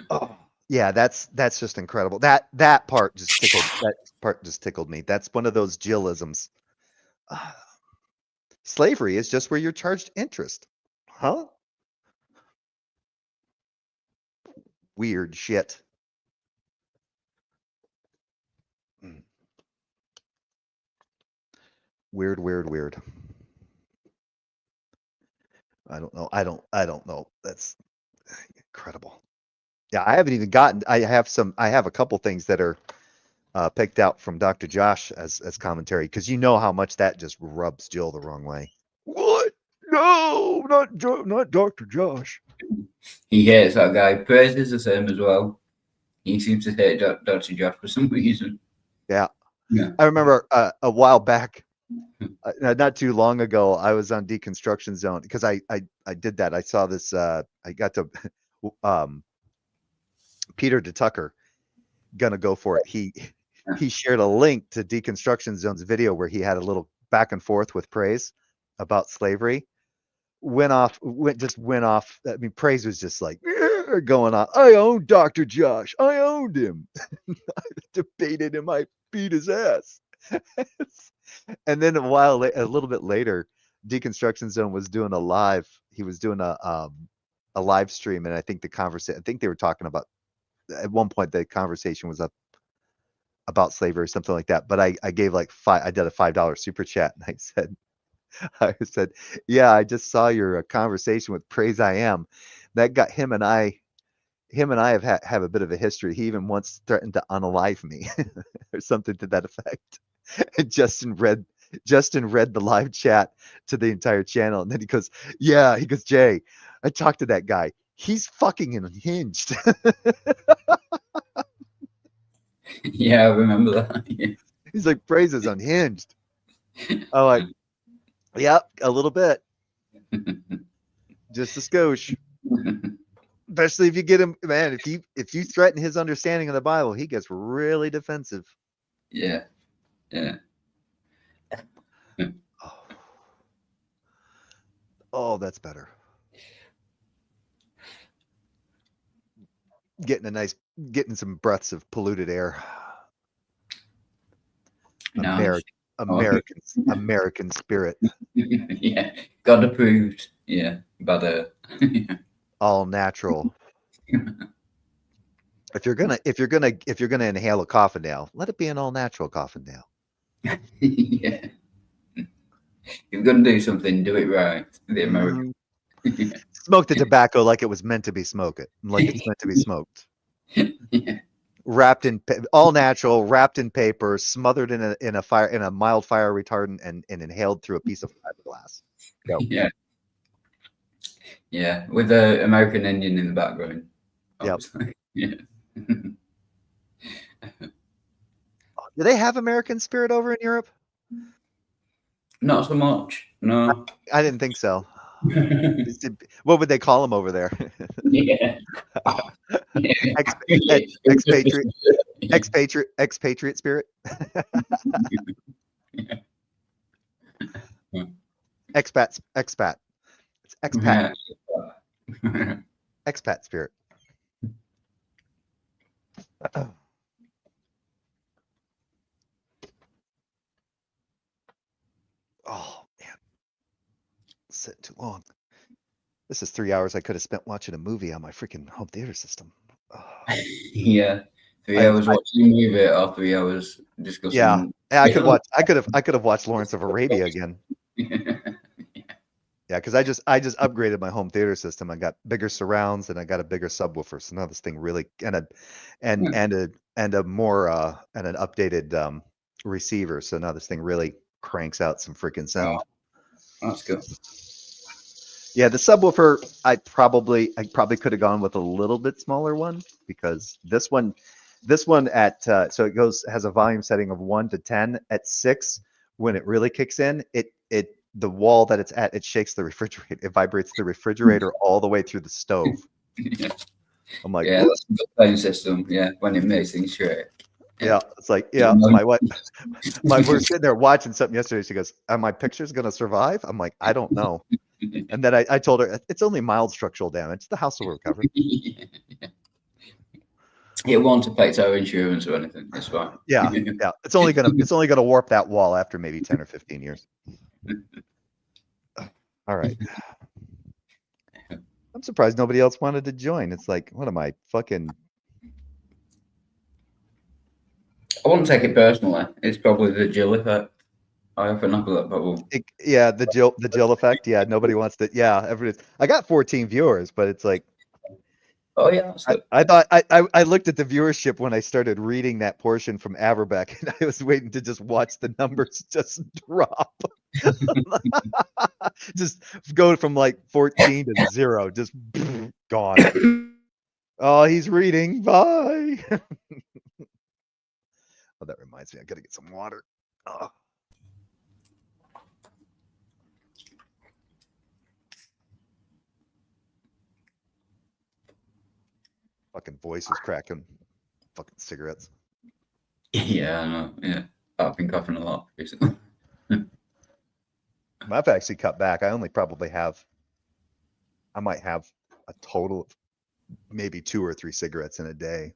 Oh, yeah, that's just incredible. That part just tickled me. That's one of those Jillisms. Slavery is just where you're charged interest. Huh? Weird shit. Weird. I don't know. That's incredible. Yeah, I haven't even gotten. I have a couple things that are picked out from Dr. Josh as commentary, because you know how much that just rubs Jill the wrong way. What? No. not Dr. Josh. He hates that guy. Praise is the same as well. He seems to hate Dr. Josh for some reason. Yeah. Yeah. I remember a while back, not too long ago, I was on Deconstruction Zone because I did that. I saw this. I got to Peter DeTucker gonna go for it. He shared a link to Deconstruction Zone's video where he had a little back and forth with Praise about slavery. Went off. I mean, Praise was just like going on. I owned Dr. Josh. I owned him. I debated him. I beat his ass. And then a little bit later, Deconstruction Zone was doing a live. He was doing a live stream, and I think I think they were talking about, at one point the conversation was up about slavery or something like that. But I gave like I did a $5 super chat, and I said, yeah, I just saw your conversation with Praise I Am. That got him and I have a bit of a history. He even once threatened to unalive me or something to that effect. And Justin read the live chat to the entire channel, and then he goes, Jay, I talked to that guy. He's fucking unhinged. Yeah, I remember that. Yeah. He's like, Praise is unhinged. I'm like, yeah, a little bit. Just a skosh. Especially if you get him, man, if you threaten his understanding of the Bible, he gets really defensive. Yeah. Yeah. Oh, that's better. Getting some breaths of polluted air. No. American spirit. Yeah. God approved. Yeah. But all natural. If you're gonna inhale a coffin nail, let it be an all natural coffin nail. Yeah. If you're gonna do something, do it right. The American. Smoke the tobacco like it was meant to be smoked. Like it's meant to be smoked. Yeah. Wrapped in all natural, wrapped in paper, smothered in a mild fire retardant, and inhaled through a piece of fiberglass. Go. Yeah. Yeah, with the American Indian in the background. Obviously. Yep. Yeah. Do they have American spirit over in Europe? Not so much. No. I didn't think so. What would they call them over there? Yeah. Expatriate spirit. Expat. It's expat. Yeah. Expat spirit. Oh man, sitting too long. This is 3 hours I could have spent watching a movie on my freaking home theater system. Oh. Yeah, 3 hours watching a movie or 3 hours discussing. Yeah, I could have watched Lawrence of Arabia again. Yeah, because I just upgraded my home theater system. I got bigger surrounds and I got a bigger subwoofer. So now this thing really and a more and an updated receiver. So now this thing really cranks out some freaking sound. Oh, that's good. Yeah, the subwoofer I probably could have gone with a little bit smaller one, because this one at so it has a volume setting of 1 to 10. At 6, when it really kicks in, the wall that it's at, it shakes the refrigerator. It vibrates the refrigerator all the way through the stove. Yeah. I'm like, yeah, that's a good phone system. Yeah, when it makes things straight. Yeah, it's like, yeah. My wife, we're sitting there watching something yesterday. She goes, "Are my pictures gonna survive?" I'm like, I don't know. And then I told her it's only mild structural damage. The house will recover. It won't affect our insurance or anything. It's fine. Yeah, yeah. It's only gonna warp that wall after maybe 10 or 15 years. All right. I'm surprised nobody else wanted to join. It's like, what am I fucking? I wouldn't take it personally. It's probably the Jill effect. I often have that problem. Yeah, the Jill effect. Yeah, nobody wants to. Yeah, everybody. I got 14 viewers, but it's like, Oh yeah, I thought I looked at the viewership when I started reading that portion from Averbeck, and I was waiting to just watch the numbers just drop. Just go from like 14 to 0, just gone. Oh, he's reading. Bye. Oh, that reminds me, I gotta get some water. Oh. Fucking voice is cracking. Fucking cigarettes. Yeah, I know. Yeah, I've been coughing a lot recently. I've actually cut back. I might have a total of maybe 2 or 3 cigarettes in a day.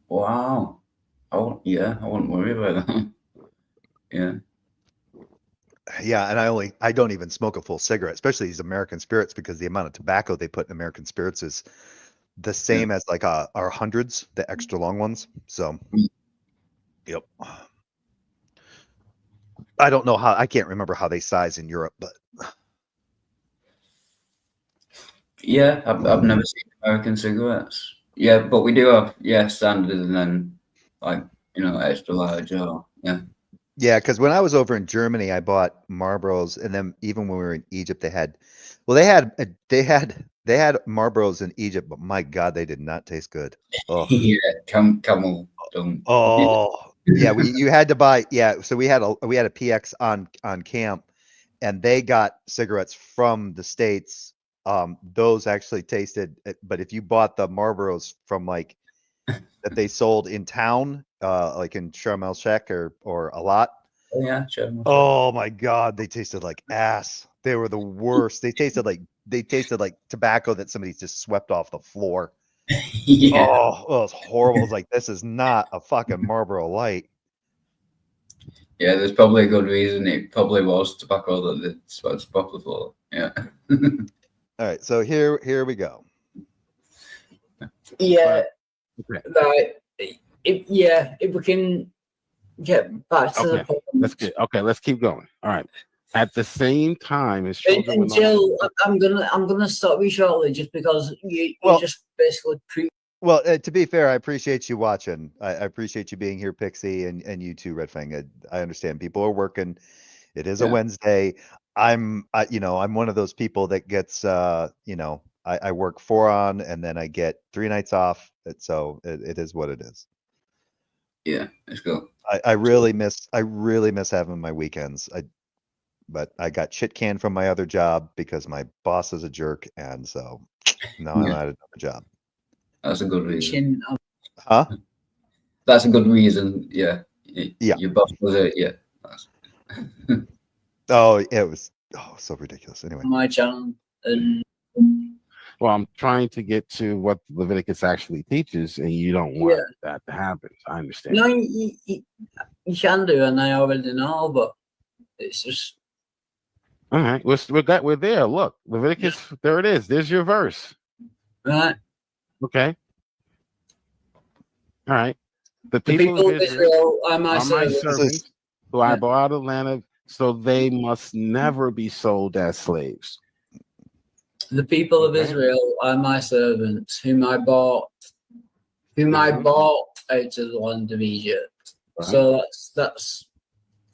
Wow. Oh yeah, I wouldn't worry about that. Yeah. Yeah, and I don't even smoke a full cigarette, especially these American Spirits, because the amount of tobacco they put in American Spirits is the same as like our hundreds, the extra long ones. So, yep. I don't know I can't remember how they size in Europe, but Yeah, I've never seen American cigarettes. Yeah, but we do have standard and then like extra large or yeah. Yeah, because when I was over in Germany, I bought Marlboros, and then even when we were in Egypt, they had Marlboros in Egypt, but my God, they did not taste good. Oh, Yeah, camel dung. oh, yeah. You had to buy. Yeah, so we had a PX on camp, and they got cigarettes from the States. Those actually tasted, but if you bought the Marlboros from like that they sold in town, like in Sharm el Sheikh or a lot. Oh yeah, sure. Oh my God, they tasted like ass. They were the worst. They tasted like tobacco that somebody just swept off the floor. Yeah. Oh, it was horrible. It was like, this is not a fucking Marlboro Light. Yeah, there's probably a good reason. It probably was tobacco that they swept off the floor. Yeah. All right, so here we go. Yeah. Okay. Right. If we can get back to the point. Let's keep going. All right. At the same time as children, Jill, I'm gonna stop you shortly just because you just basically Well, to be fair, I appreciate you watching. I appreciate you being here, Pixie, and you too, Red Fang. I understand people are working. It is a Wednesday. I'm one of those people that gets, I work 4 on and then I get 3 nights off. So it is what it is. Yeah, let's go. I really miss having my weekends. But I got shit canned from my other job because my boss is a jerk, and so now I'm at another job. That's a good reason. Huh? That's a good reason. Yeah. Yeah. Your boss was it. Yeah. Oh, it was so ridiculous. Anyway. My channel. Well, I'm trying to get to what Leviticus actually teaches, and you don't want that to happen. I understand. No, you can do, and I already know, but it's just. All right, we're there. Look, Leviticus, there it is. There's your verse. Right. Okay. All right. The people of Israel are my servants who I brought out of the land of, so they must never be sold as slaves. The people of Israel are my servants, whom I bought out of the land of Egypt. Right. So that's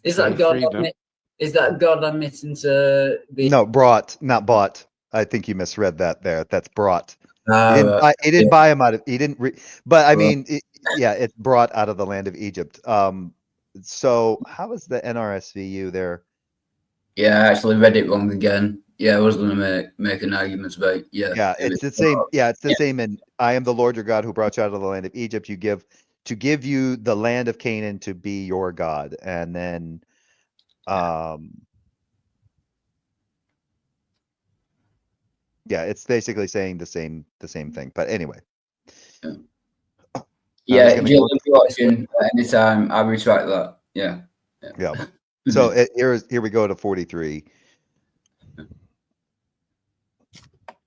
is that God? Is that God admitting to be? No, brought, not bought. I think you misread that there. That's brought. He didn't buy him out of. He didn't. But I mean, it's brought out of the land of Egypt. So how is the NRSVU there? Yeah, I actually read it wrong again. Yeah, I was going to make an argument about. Yeah, it's the same. Yeah, it's the same. And I am the Lord your God who brought you out of the land of Egypt. To give you the land of Canaan to be your God, and then. Yeah, it's basically saying the same thing. But anyway. Yeah, Jill, if you're watching at any time, I retract that. Yeah. So here we go to 43.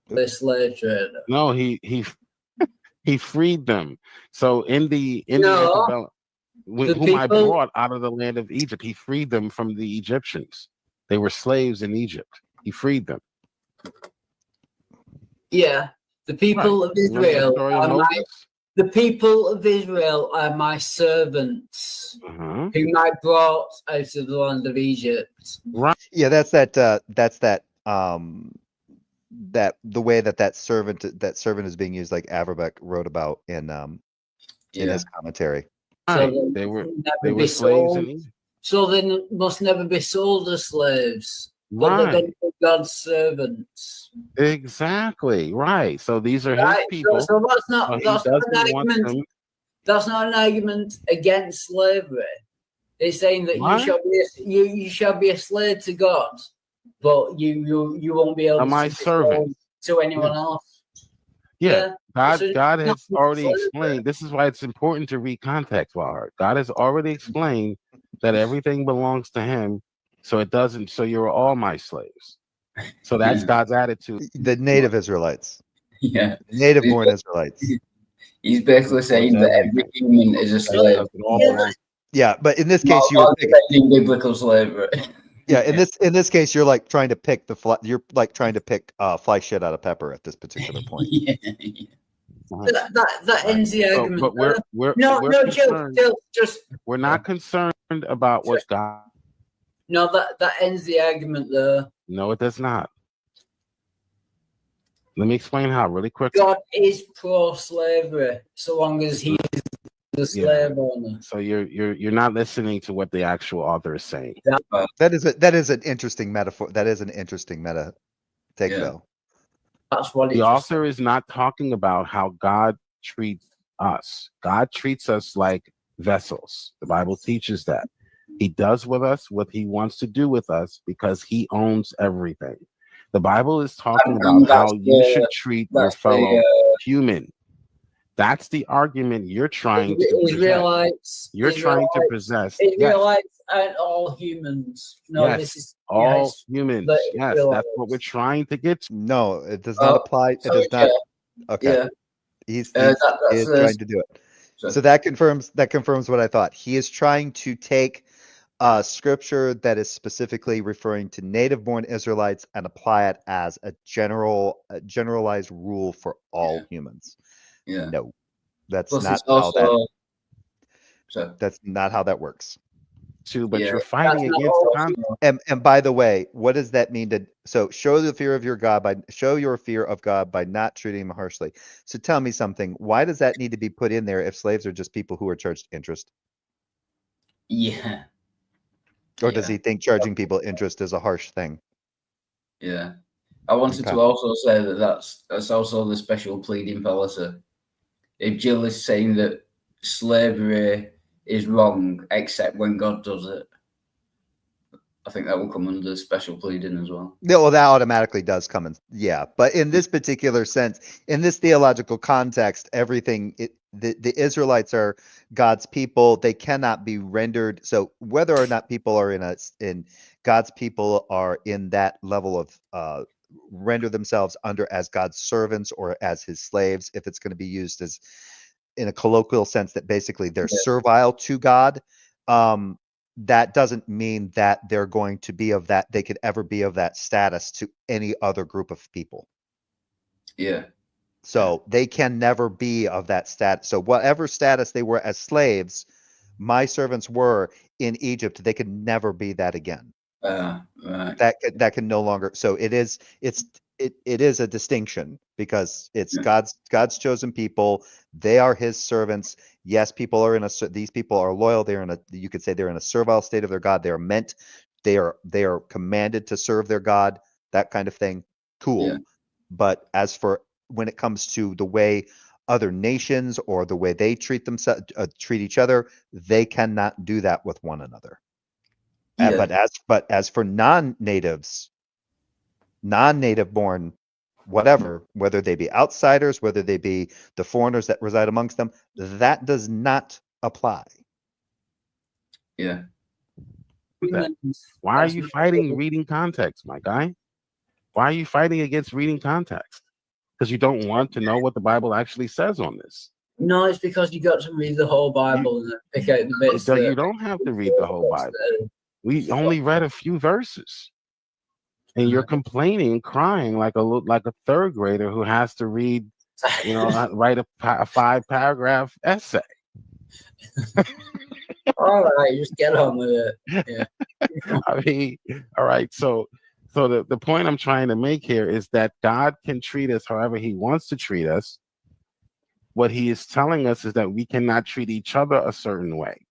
The slave trader. No, he freed them. So in the whom I brought out of the land of Egypt, he freed them from the Egyptians. They were slaves in Egypt. He freed them. Yeah, The people of Israel the people of Israel are my servants, whom I brought out of the land of Egypt. Right. Yeah, that's that the way that servant is being used, like Averbeck wrote about in his commentary. Right. So they were slaves in Egypt. So they must never be sold as slaves. But they're God's servants. Exactly. Right. So these are his people. So that's not an argument. That's not an argument against slavery. It's saying that you shall be a slave to God, but you won't be able to servant to anyone else. Yeah. God has already explained. This is why it's important to read context, Wildheart. God has already explained that everything belongs to him. So it doesn't. So you're all my slaves. So that's God's attitude. The native Israelites. Yeah. Native-born Israelites. He's basically saying that every human is a slave. Yeah, but in this case, you're defending biblical slavery. Yeah, in this case, you're like trying to pick fly shit out of pepper at this particular point. Yeah. That ends the argument. But we're not concerned about what God. No, that ends the argument there. No, it does not. Let me explain how really quickly. God is pro-slavery so long as he is the slave owner. So you're not listening to what the actual author is saying. That is an interesting metaphor. That is an interesting meta take, though. That's what the author is not talking about how God treats us. God treats us like vessels. The Bible teaches that. He does with us what he wants to do with us because he owns everything. The Bible is talking about how you should treat your fellow human. That's the argument you're trying to Israelites. You're trying to possess. Israelites aren't all humans. No, this is all humans. Yes, that's what we're trying to get to. No, it does not apply. It does not. Okay. Yeah. He's trying to do it. So that confirms what I thought. He is trying to take scripture that is specifically referring to native-born Israelites and apply it as a generalized rule for all humans. Yeah. No, that's not how that. That's not how that works. But you're fighting against the concept. And by the way, what does that mean so show your fear of God by not treating him harshly. So tell me something. Why does that need to be put in there if slaves are just people who are charged interest? Yeah. Or does he think charging people interest is a harsh thing? Yeah. I wanted to also say that's also the special pleading policy. If Jill is saying that slavery is wrong except when God does it, I think that will come under special pleading as well. Yeah, well, that automatically does come in. Yeah, but in this particular sense, in this theological context, the Israelites are God's people. They cannot be rendered. So whether or not people are in God's people are in that level of render themselves under as God's servants or as his slaves, if it's going to be used as in a colloquial sense that basically they're servile to God, that doesn't mean that they're going to be they could ever be of that status to any other group of people. Yeah. So they can never be of that status. So whatever status they were as slaves, my servants were in Egypt, they could never be that again. Right. That can no longer. So it is a distinction because it's God's chosen people. They are his servants. Yes, these people are loyal. You could say they're in a servile state of their God. They are commanded to serve their God, that kind of thing. Cool. Yeah. But as for when it comes to the way other nations or the way they treat each other, they cannot do that with one another. Yeah. But as for non-natives, non-native born, whatever, whether they be outsiders, whether they be the foreigners that reside amongst them, that does not apply. Yeah. Why are you fighting reading context, my guy? Why are you fighting against reading context? Because you don't want to know what the Bible actually says on this. No, it's because you got to read the whole Bible and pick out the bits. You don't have to read the whole Bible. We only read a few verses. And you're complaining, crying like a third grader who has to read You know, write a 5-paragraph essay. All right, just get on with it. Yeah. I mean, all right. So the point I'm trying to make here is that God can treat us however he wants to treat us. What he is telling us is that we cannot treat each other a certain way.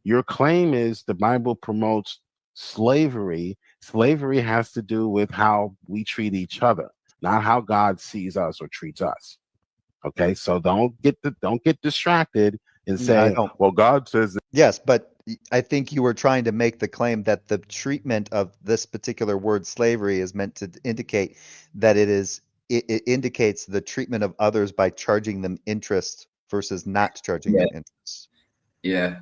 Your claim is the Bible promotes slavery. Slavery has to do with how we treat each other, not how God sees us or treats us. Okay, so don't get distracted and say, well, God says that. Yes, but I think you were trying to make the claim that the treatment of this particular word slavery is meant to indicate that it indicates the treatment of others by charging them interest versus not charging them interest. Yeah.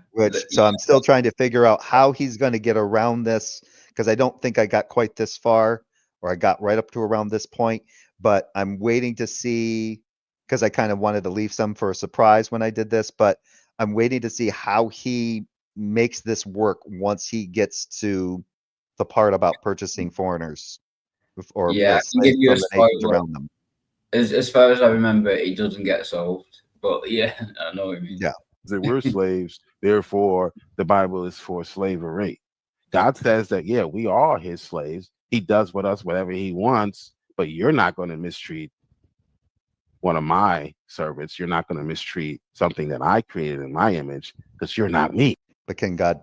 So I'm still trying to figure out how he's going to get around this, because I don't think I got quite this far, or I got right up to around this point, but I'm waiting to see, because I kind of wanted to leave some for a surprise when I did this, but I'm waiting to see how he makes this work once he gets to the part about purchasing foreigners or I can slaves give you a from the nations spoiler. around them. As far as I remember, it doesn't get solved. But yeah, I know what you mean. Yeah. That we're slaves, therefore the Bible is for slavery. God says that, yeah, we are his slaves. He does with us whatever he wants, but you're not going to mistreat one of my servants. You're not going to mistreat something that I created in my image, because you're not me. But can God,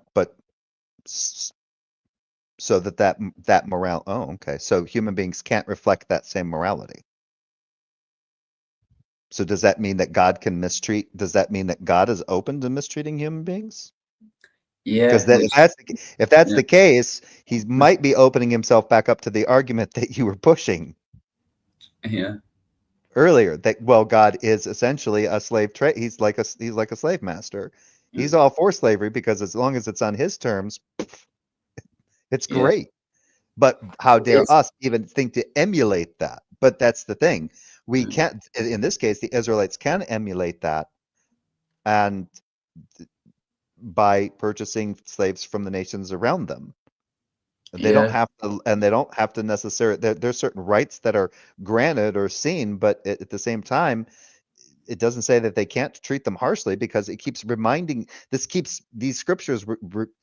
so that morale, okay. So human beings can't reflect that same morality. So does that mean that God can mistreat? Does that mean that God is open to mistreating human beings? Yeah. Because if that's the case, he might be opening himself back up to the argument that you were pushing. Yeah. Earlier, that God is essentially a slave trade. He's like a slave master. He's all for slavery because as long as it's on his terms, it's great. But how dare us even think to emulate that? But that's the thing. We can't, in this case, the Israelites can emulate that, and by purchasing slaves from the nations around them. They don't have to, and they don't have to necessarily, there's certain rights that are granted or seen, but at the same time, it doesn't say that they can't treat them harshly, because it keeps these scriptures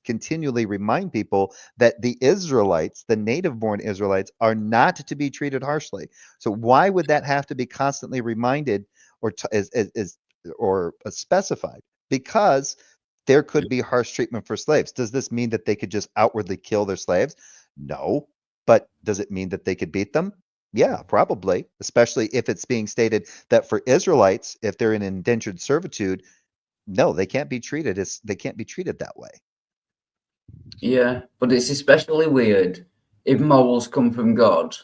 continually remind people that the Israelites, the native born Israelites, are not to be treated harshly. So why would that have to be constantly reminded or specified? Because there could be harsh treatment for slaves. Does this mean that they could just outwardly kill their slaves? No. But does it mean that they could beat them? Yeah, probably, especially if it's being stated that for Israelites, if they're in indentured servitude, no, they can't be treated that way. Yeah, but it's especially weird if morals come from God,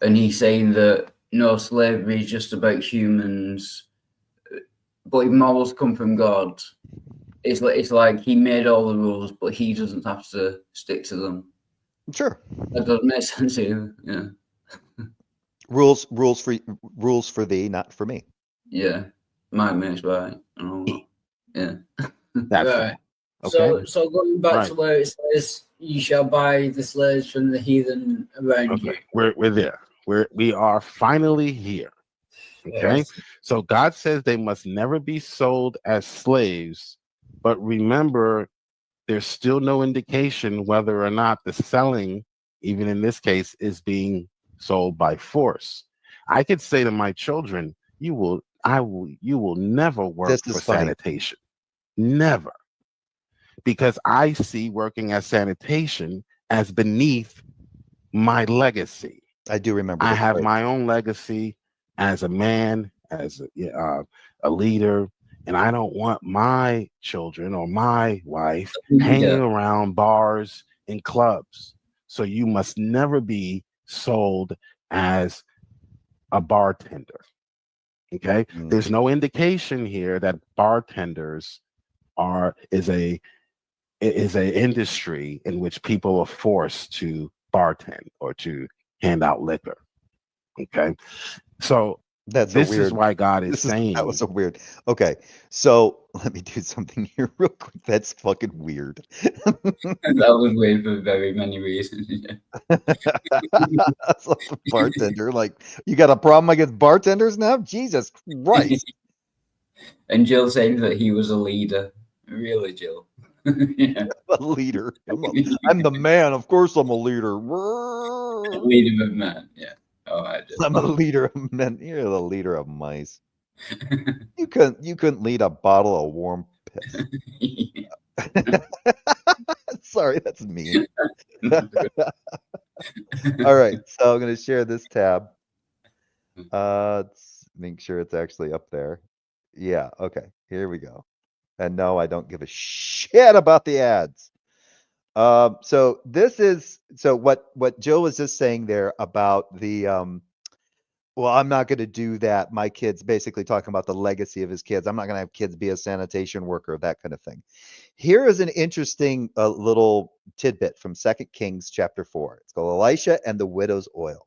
and he's saying that no, slavery is just about humans. But if morals come from God, it's like he made all the rules, but he doesn't have to stick to them. Sure, that doesn't make sense either. Yeah. Rules for thee, not for me. Yeah, my mate's right. Yeah. That's right. Okay. So going back to where it says, "You shall buy the slaves from the heathen around you." We're there. We are finally here. Okay. Yes. So God says they must never be sold as slaves, but remember, there's still no indication whether or not the selling, even in this case, is being sold by force. I could say to my children, you will never work for sanitation. Never. Because I see working as sanitation as beneath my legacy. I do remember. I have my own legacy as a man, as a leader, and I don't want my children or my wife hanging around bars and clubs. So you must never be sold as a bartender. Okay. There's no indication here that bartenders is a industry in which people are forced to bartend or to hand out liquor. Okay. So This is why God is saying that was so weird. Okay, so let me do something here real quick. That's fucking weird. That was weird for very many reasons. That's like a bartender. Like, you got a problem against bartenders now? Jesus Christ. And Jill saying that he was a leader. Really, Jill? Yeah. A leader. I'm the man. Of course I'm a leader. Leader of men. Yeah. Oh, I'm a leader of men. You're the leader of mice. You couldn't lead a bottle of warm piss. Sorry, that's mean. All right, so I'm going to share this tab. Let's make sure it's actually up there. Yeah, okay, here we go. And no, I don't give a shit about the ads. So what Jill was just saying there about the well, I'm not going to do that. My kids, basically talking about the legacy of his kids. I'm not going to have kids be a sanitation worker, that kind of thing. Here is an interesting little tidbit from 2 Kings chapter 4. It's called Elisha and the widow's oil.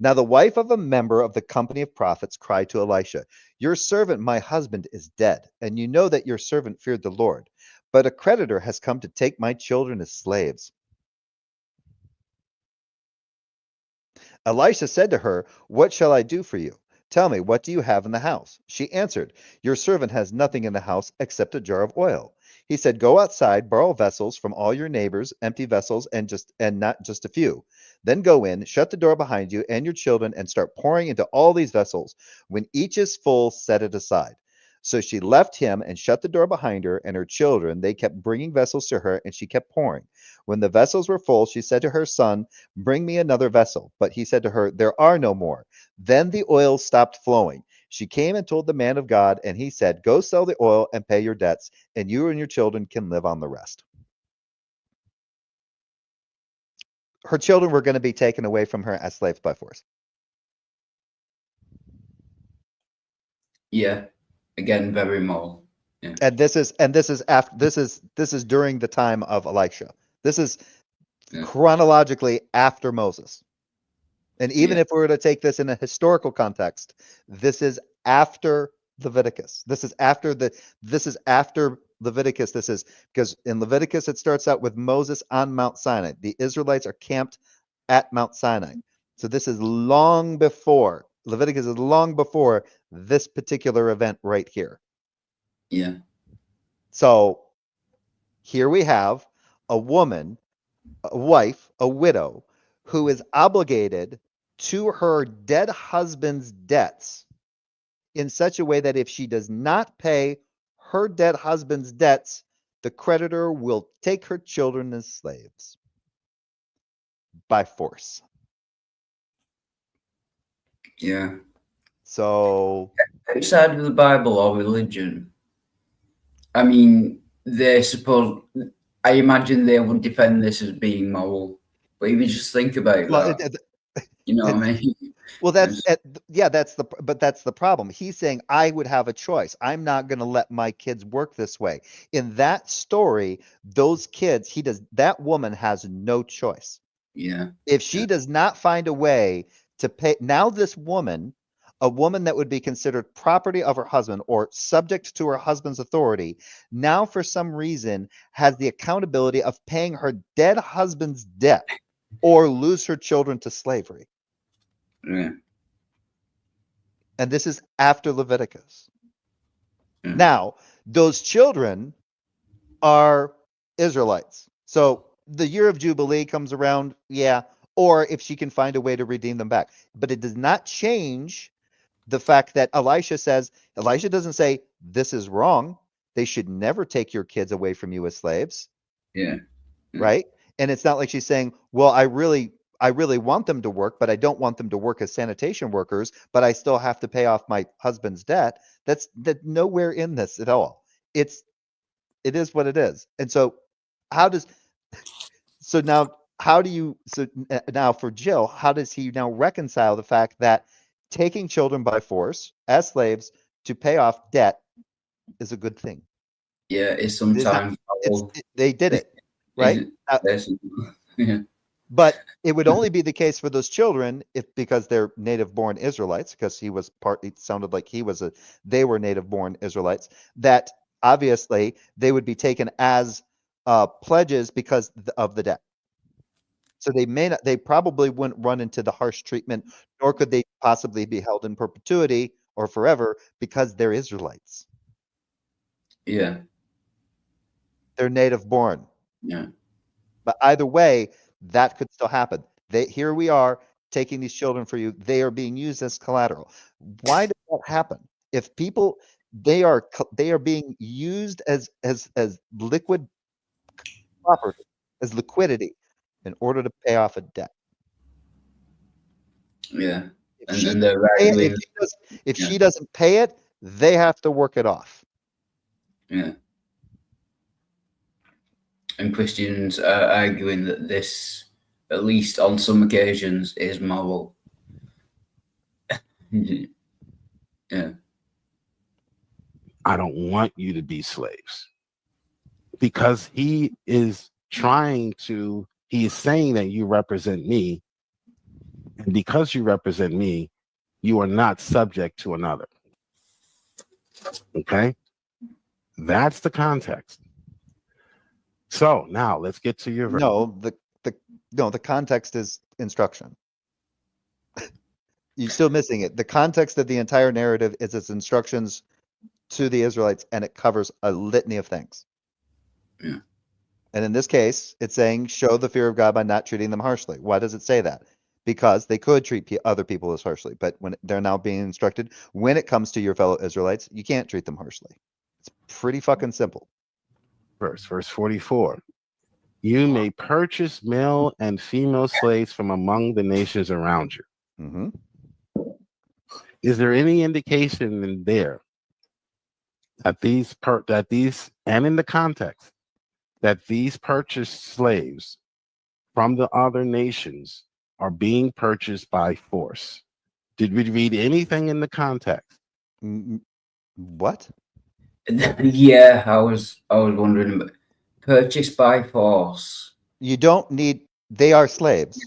Now the wife of a member of the company of prophets cried to Elisha, "Your servant, my husband, is dead, and you know that your servant feared the Lord. But a creditor has come to take my children as slaves." Elisha said to her, "What shall I do for you? Tell me, what do you have in the house?" She answered, "Your servant has nothing in the house except a jar of oil." He said, "Go outside, borrow vessels from all your neighbors, empty vessels, and not just a few. Then go in, shut the door behind you and your children, and start pouring into all these vessels. When each is full, set it aside." So she left him and shut the door behind her and her children. They kept bringing vessels to her, and she kept pouring. When the vessels were full, she said to her son, "Bring me another vessel." But he said to her, "There are no more." Then the oil stopped flowing. She came and told the man of God, and he said, "Go sell the oil and pay your debts, and you and your children can live on the rest." Her children were going to be taken away from her as slaves by force. Yeah. Again, very moral. Yeah. And this is during the time of Elisha. This is chronologically after Moses. And even if we were to take this in a historical context, this is after Leviticus. This is after Leviticus. This is because in Leviticus it starts out with Moses on Mount Sinai. The Israelites are camped at Mount Sinai. So this is long before Leviticus is long before this particular event right here. Yeah. So here we have a woman, a wife, a widow, who is obligated to her dead husband's debts in such a way that if she does not pay her dead husband's debts, the creditor will take her children as slaves by force. Yeah. So outside of the Bible or religion, I mean, I imagine they would defend this as being moral. But if you just think about that, you know what I mean? Well, that's the problem. He's saying I would have a choice. I'm not going to let my kids work this way. In that story, those kids, that woman has no choice. Yeah. If she does not find a way to pay, now this woman, a woman that would be considered property of her husband or subject to her husband's authority, now for some reason has the accountability of paying her dead husband's debt or lose her children to slavery. Yeah. And this is after Leviticus. Yeah. Now, those children are Israelites. So the year of Jubilee comes around, yeah, or if she can find a way to redeem them back. But it does not change the fact that Elisha doesn't say, this is wrong. They should never take your kids away from you as slaves. Yeah. Right? And it's not like she's saying, well, I really want them to work, but I don't want them to work as sanitation workers, but I still have to pay off my husband's debt. That's nowhere in this at all. It is what it is. And so now for Jill, how does he now reconcile the fact that taking children by force as slaves to pay off debt is a good thing? Yeah, it's sometimes they did it, right? Yeah. But it would only be the case for those children because they're native-born Israelites, because it sounded like they were native-born Israelites, that obviously they would be taken as pledges because of the debt. So they probably wouldn't run into the harsh treatment, nor could they possibly be held in perpetuity or forever because they're Israelites. Yeah. They're native-born. Yeah. But either way, that could still happen. Here we are taking these children for you. They are being used as collateral. Why does that happen? If people they are being used as liquid property, as liquidity, in order to pay off a debt. Yeah. If she doesn't pay it, they have to work it off. Yeah. And Christians are arguing that this, at least on some occasions, is moral. Yeah. I don't want you to be slaves, because he is saying that you represent me, and because you represent me, you are not subject to another. Okay? That's the context. So now let's get to your verse. The context is instruction. You're still missing it. The context of the entire narrative is its instructions to the Israelites, and it covers a litany of things. Yeah. And in this case, it's saying, show the fear of God by not treating them harshly. Why does it say that? Because they could treat other people as harshly, but when they're now being instructed, when it comes to your fellow Israelites, you can't treat them harshly. It's pretty fucking simple. Verse 44. You may purchase male and female slaves from among the nations around you. Mm-hmm. Is there any indication in there that these and in the context that these purchased slaves from the other nations are being purchased by force? Did we read anything in the context? What? Yeah, I was wondering. Purchased by force. You don't need. They are slaves,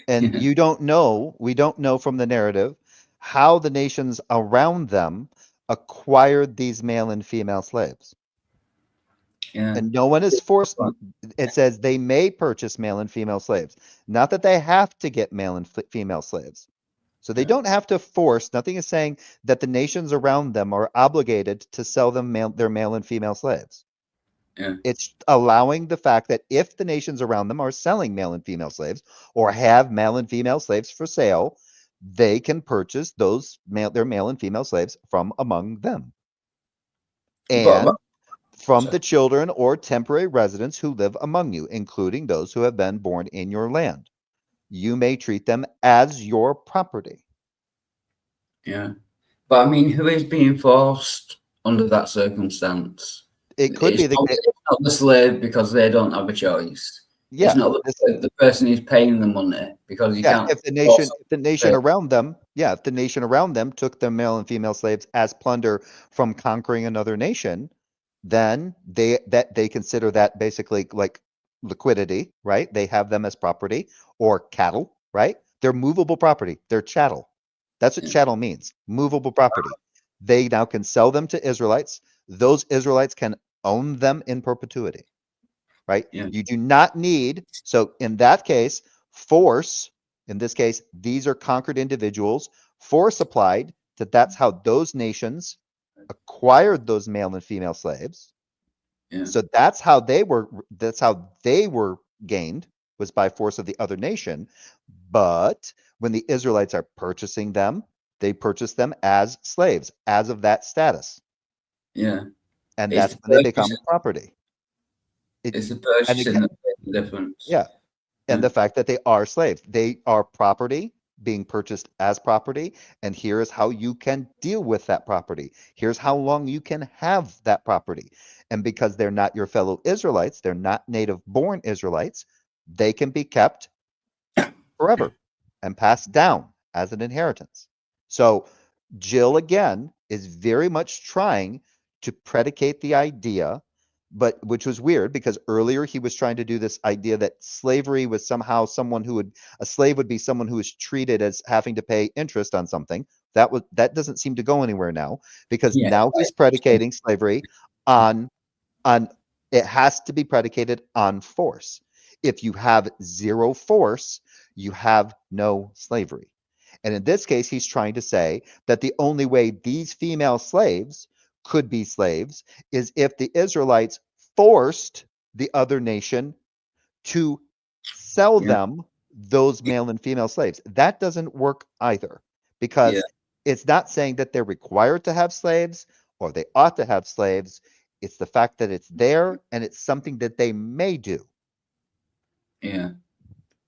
and we don't know from the narrative how the nations around them acquired these male and female slaves. Yeah. And no one is forced. It says they may purchase male and female slaves, not that they have to get male and female slaves. So they don't have to force. Nothing is saying that the nations around them are obligated to sell them their male and female slaves. Yeah. It's allowing the fact that if the nations around them are selling male and female slaves or have male and female slaves for sale, they can purchase their male and female slaves from among them. And from the children or temporary residents who live among you, including those who have been born in your land. You may treat them as your property. Yeah. But I mean, who is being forced under that circumstance? It could be it's not the slave because they don't have a choice. Yeah. It's not the person who's paying the money because you can't. If the nation around them took their male and female slaves as plunder from conquering another nation, then they consider that basically like liquidity, right? They have them as property or cattle, right? They're movable property. They're chattel. That's what chattel means. Movable property. They now can sell them to Israelites. Those Israelites can own them in perpetuity, right? Yeah. You do not need, so in that case, force, in this case, these are conquered individuals, force applied, that's how those nations acquired those male and female slaves. Yeah. So that's how they were gained, was by force of the other nation. But when the Israelites are purchasing them, they purchase them as slaves, as of that status. Yeah. And that's when they become property. It's the purchasing that makes the difference. Yeah. And the fact that they are slaves. They are property being purchased as property. And here is how you can deal with that property. Here's how long you can have that property. And because they're not your fellow Israelites, they're not native-born Israelites, they can be kept forever and passed down as an inheritance. So Jill, again, is very much trying to predicate the idea but which was weird because earlier he was trying to do this idea that slavery was somehow a slave would be someone who was treated as having to pay interest on something. That doesn't seem to go anywhere now, because Yeah, now he's predicating slavery on it has to be predicated on force. If you have zero force, you have no slavery. And in this case, he's trying to say that the only way these female slaves could be slaves is if the Israelites forced the other nation to sell them those male and female slaves. That doesn't work either, because it's not saying that they're required to have slaves or they ought to have slaves. It's the fact that it's there and it's something that they may do. Yeah.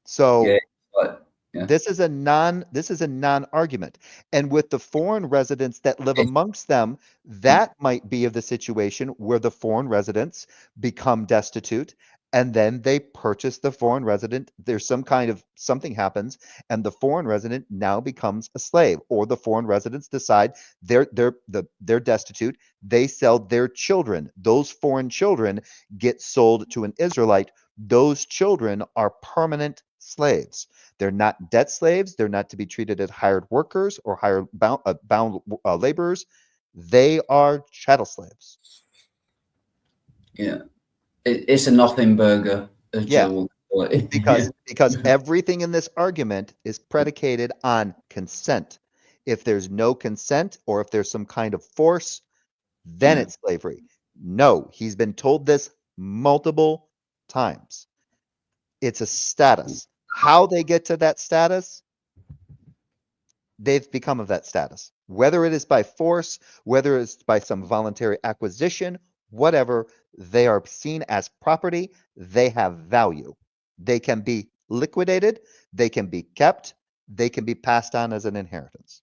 So Yeah. But, yeah. this is a non-argument. And with the foreign residents that live amongst them, that might be of the situation where the foreign residents become destitute and then they purchase the foreign resident. There's some kind of something happens and the foreign resident now becomes a slave, or the foreign residents decide they're destitute. They sell their children. Those foreign children get sold to an Israelite. Those children are permanent slaves. They're not debt slaves. They're not to be treated as hired workers or hired bound laborers. They are chattel slaves. Yeah. It's a nothing burger, as Yeah. Joe will call it. Because everything in this argument is predicated on consent. If there's no consent, or if there's some kind of force, then it's slavery. No, he's been told this multiple times. It's a status. How they get to that status, they've become of that status. Whether it is by force, whether it's by some voluntary acquisition, whatever, they are seen as property. They have value. They can be liquidated. They can be kept. They can be passed on as an inheritance.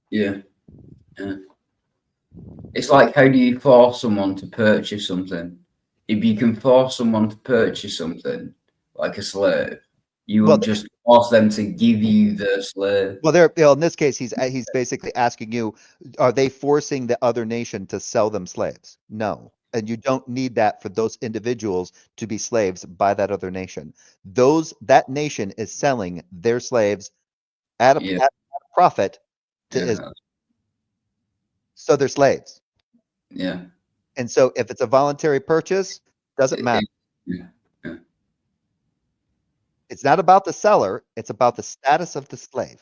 Yeah. It's like, how do you force someone to purchase something? If you can force someone to purchase something, like a slave, you will just force them to give you the slave. Well, in this case, he's basically asking you, are they forcing the other nation to sell them slaves? No. And you don't need that for those individuals to be slaves by that other nation. That nation is selling their slaves at a profit to Israel. So they're slaves. Yeah. And so if it's a voluntary purchase, doesn't matter. It's not about the seller, it's about the status of the slave.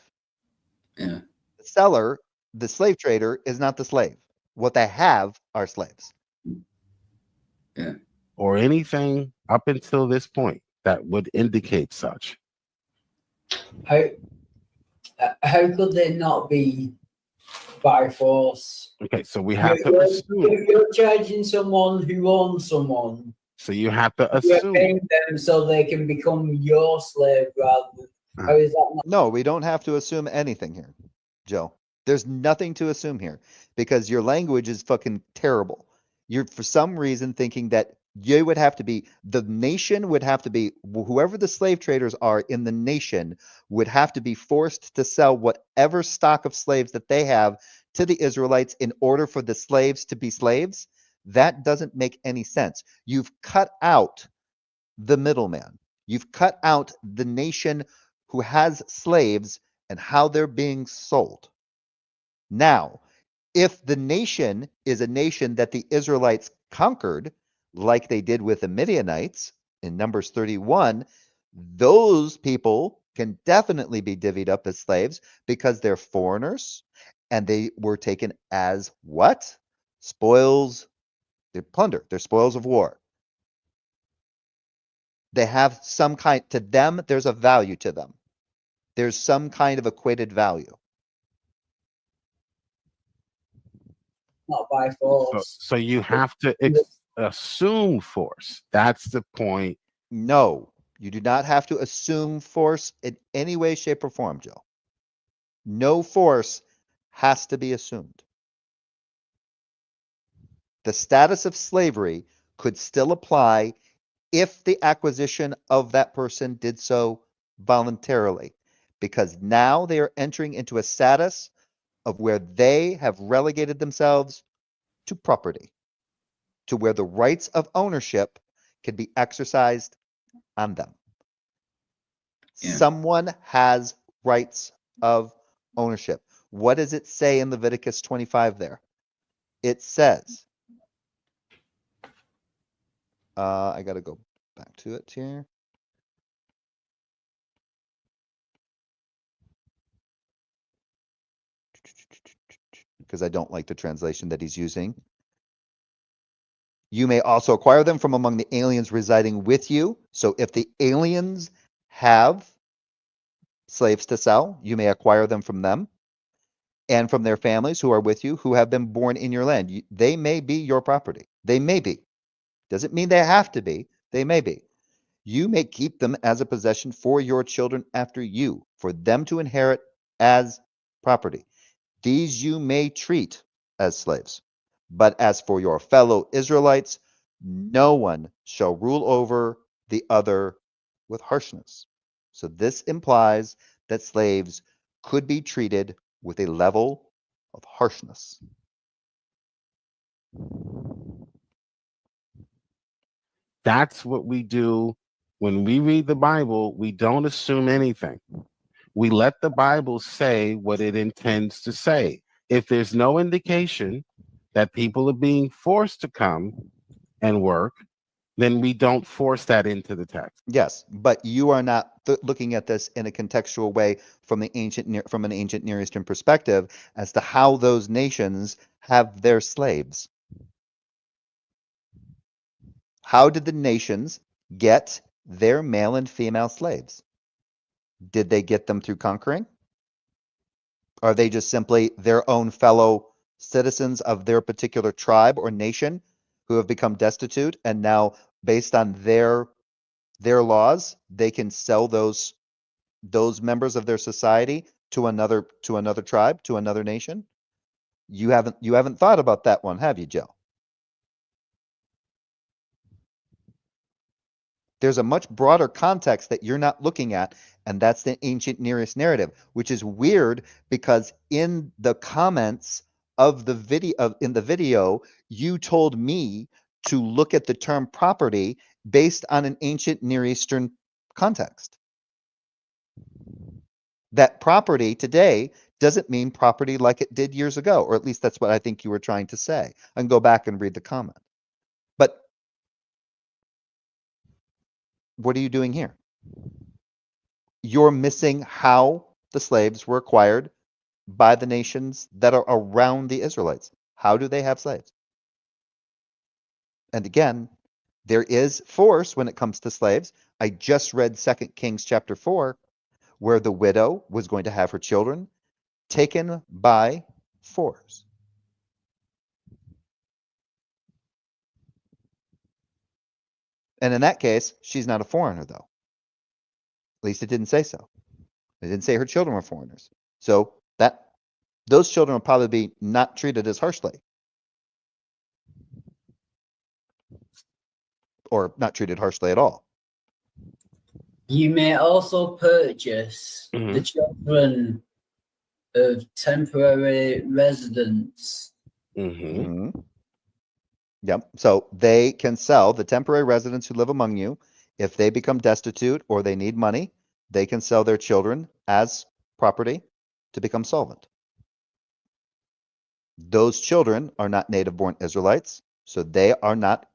Yeah. The seller, the slave trader, is not the slave. What they have are slaves. Yeah. Or anything up until this point that would indicate such. How could they not be by force? Okay, so we have to assume. You're charging someone who owns someone. So you have to You're assume. paying them so they can become your slave rather than. How is that not? No, we don't have to assume anything here, Joe. There's nothing to assume here because your language is fucking terrible. You're for some reason thinking that the nation would have to be, whoever the slave traders are in the nation would have to be forced to sell whatever stock of slaves that they have to the Israelites in order for the slaves to be slaves. That doesn't make any sense. You've cut out the middleman. You've cut out the nation who has slaves and how they're being sold. Now, if the nation is a nation that the Israelites conquered, like they did with the Midianites in Numbers 31, those people can definitely be divvied up as slaves because they're foreigners and they were taken as what? Spoils. They're plunder. They're spoils of war. They have some kind, to them, there's a value to them. There's some kind of equated value. Not by force. So you have to assume force. That's the point. No, you do not have to assume force in any way, shape, or form, Joe. No force has to be assumed. The status of slavery could still apply if the acquisition of that person did so voluntarily, because now they are entering into a status of where they have relegated themselves to property. to where the rights of ownership can be exercised on them. Yeah. Someone has rights of ownership. What does it say in Leviticus 25 there? It says, I got to go back to it here. Because I don't like the translation that he's using. You may also acquire them from among the aliens residing with you. So if the aliens have slaves to sell, you may acquire them from them and from their families who are with you, who have been born in your land. They may be your property. They may be. Doesn't mean they have to be. They may be. You may keep them as a possession for your children after you, for them to inherit as property. These you may treat as slaves. But as for your fellow Israelites, no one shall rule over the other with harshness. So this implies that slaves could be treated with a level of harshness. That's what we do when we read the Bible. We don't assume anything. We let the Bible say what it intends to say. If there's no indication that people are being forced to come and work, then we don't force that into the text. Yes, but you are not looking at this in a contextual way from an ancient Near Eastern perspective as to how those nations have their slaves. How did the nations get their male and female slaves? Did they get them through conquering? Are they just simply their own fellow citizens of their particular tribe or nation who have become destitute, and now based on their laws, they can sell those members of their society to another tribe, to another nation? You haven't thought about that one, have you, Joe? There's a much broader context that you're not looking at, and that's the ancient Near East narrative, which is weird because in the comments of the video, you told me to look at the term property based on an ancient Near Eastern context. That property today doesn't mean property like it did years ago, or at least that's what I think you were trying to say. I can go back and read the comment. But what are you doing here? You're missing how the slaves were acquired by the nations that are around the Israelites. How do they have slaves? And again, there is force when it comes to slaves. I just read 2 Kings chapter 4, where the widow was going to have her children taken by force. And in that case, she's not a foreigner, though. At least it didn't say so. It didn't say her children were foreigners. So those children will probably be not treated as harshly. Or not treated harshly at all. You may also purchase the children of temporary residents. Yep. So they can sell the temporary residents who live among you. If they become destitute or they need money, they can sell their children as property to become solvent. Those children are not native-born Israelites, so they are not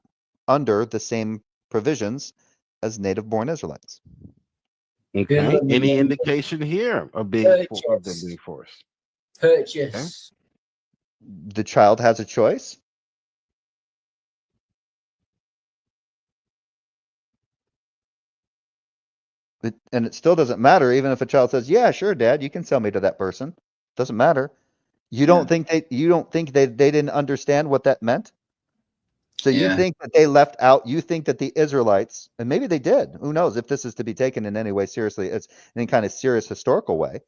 under the same provisions as native-born Israelites. Okay. Any indication here of being forced? Purchase. Okay. The child has a choice. And it still doesn't matter, even if a child says, "Yeah, sure, Dad, you can sell me to that person." Doesn't matter. You don't think they didn't understand what that meant? So you think that they left out, you think that the Israelites, and maybe they did, who knows if this is to be taken in any way seriously, it's in any kind of serious historical way,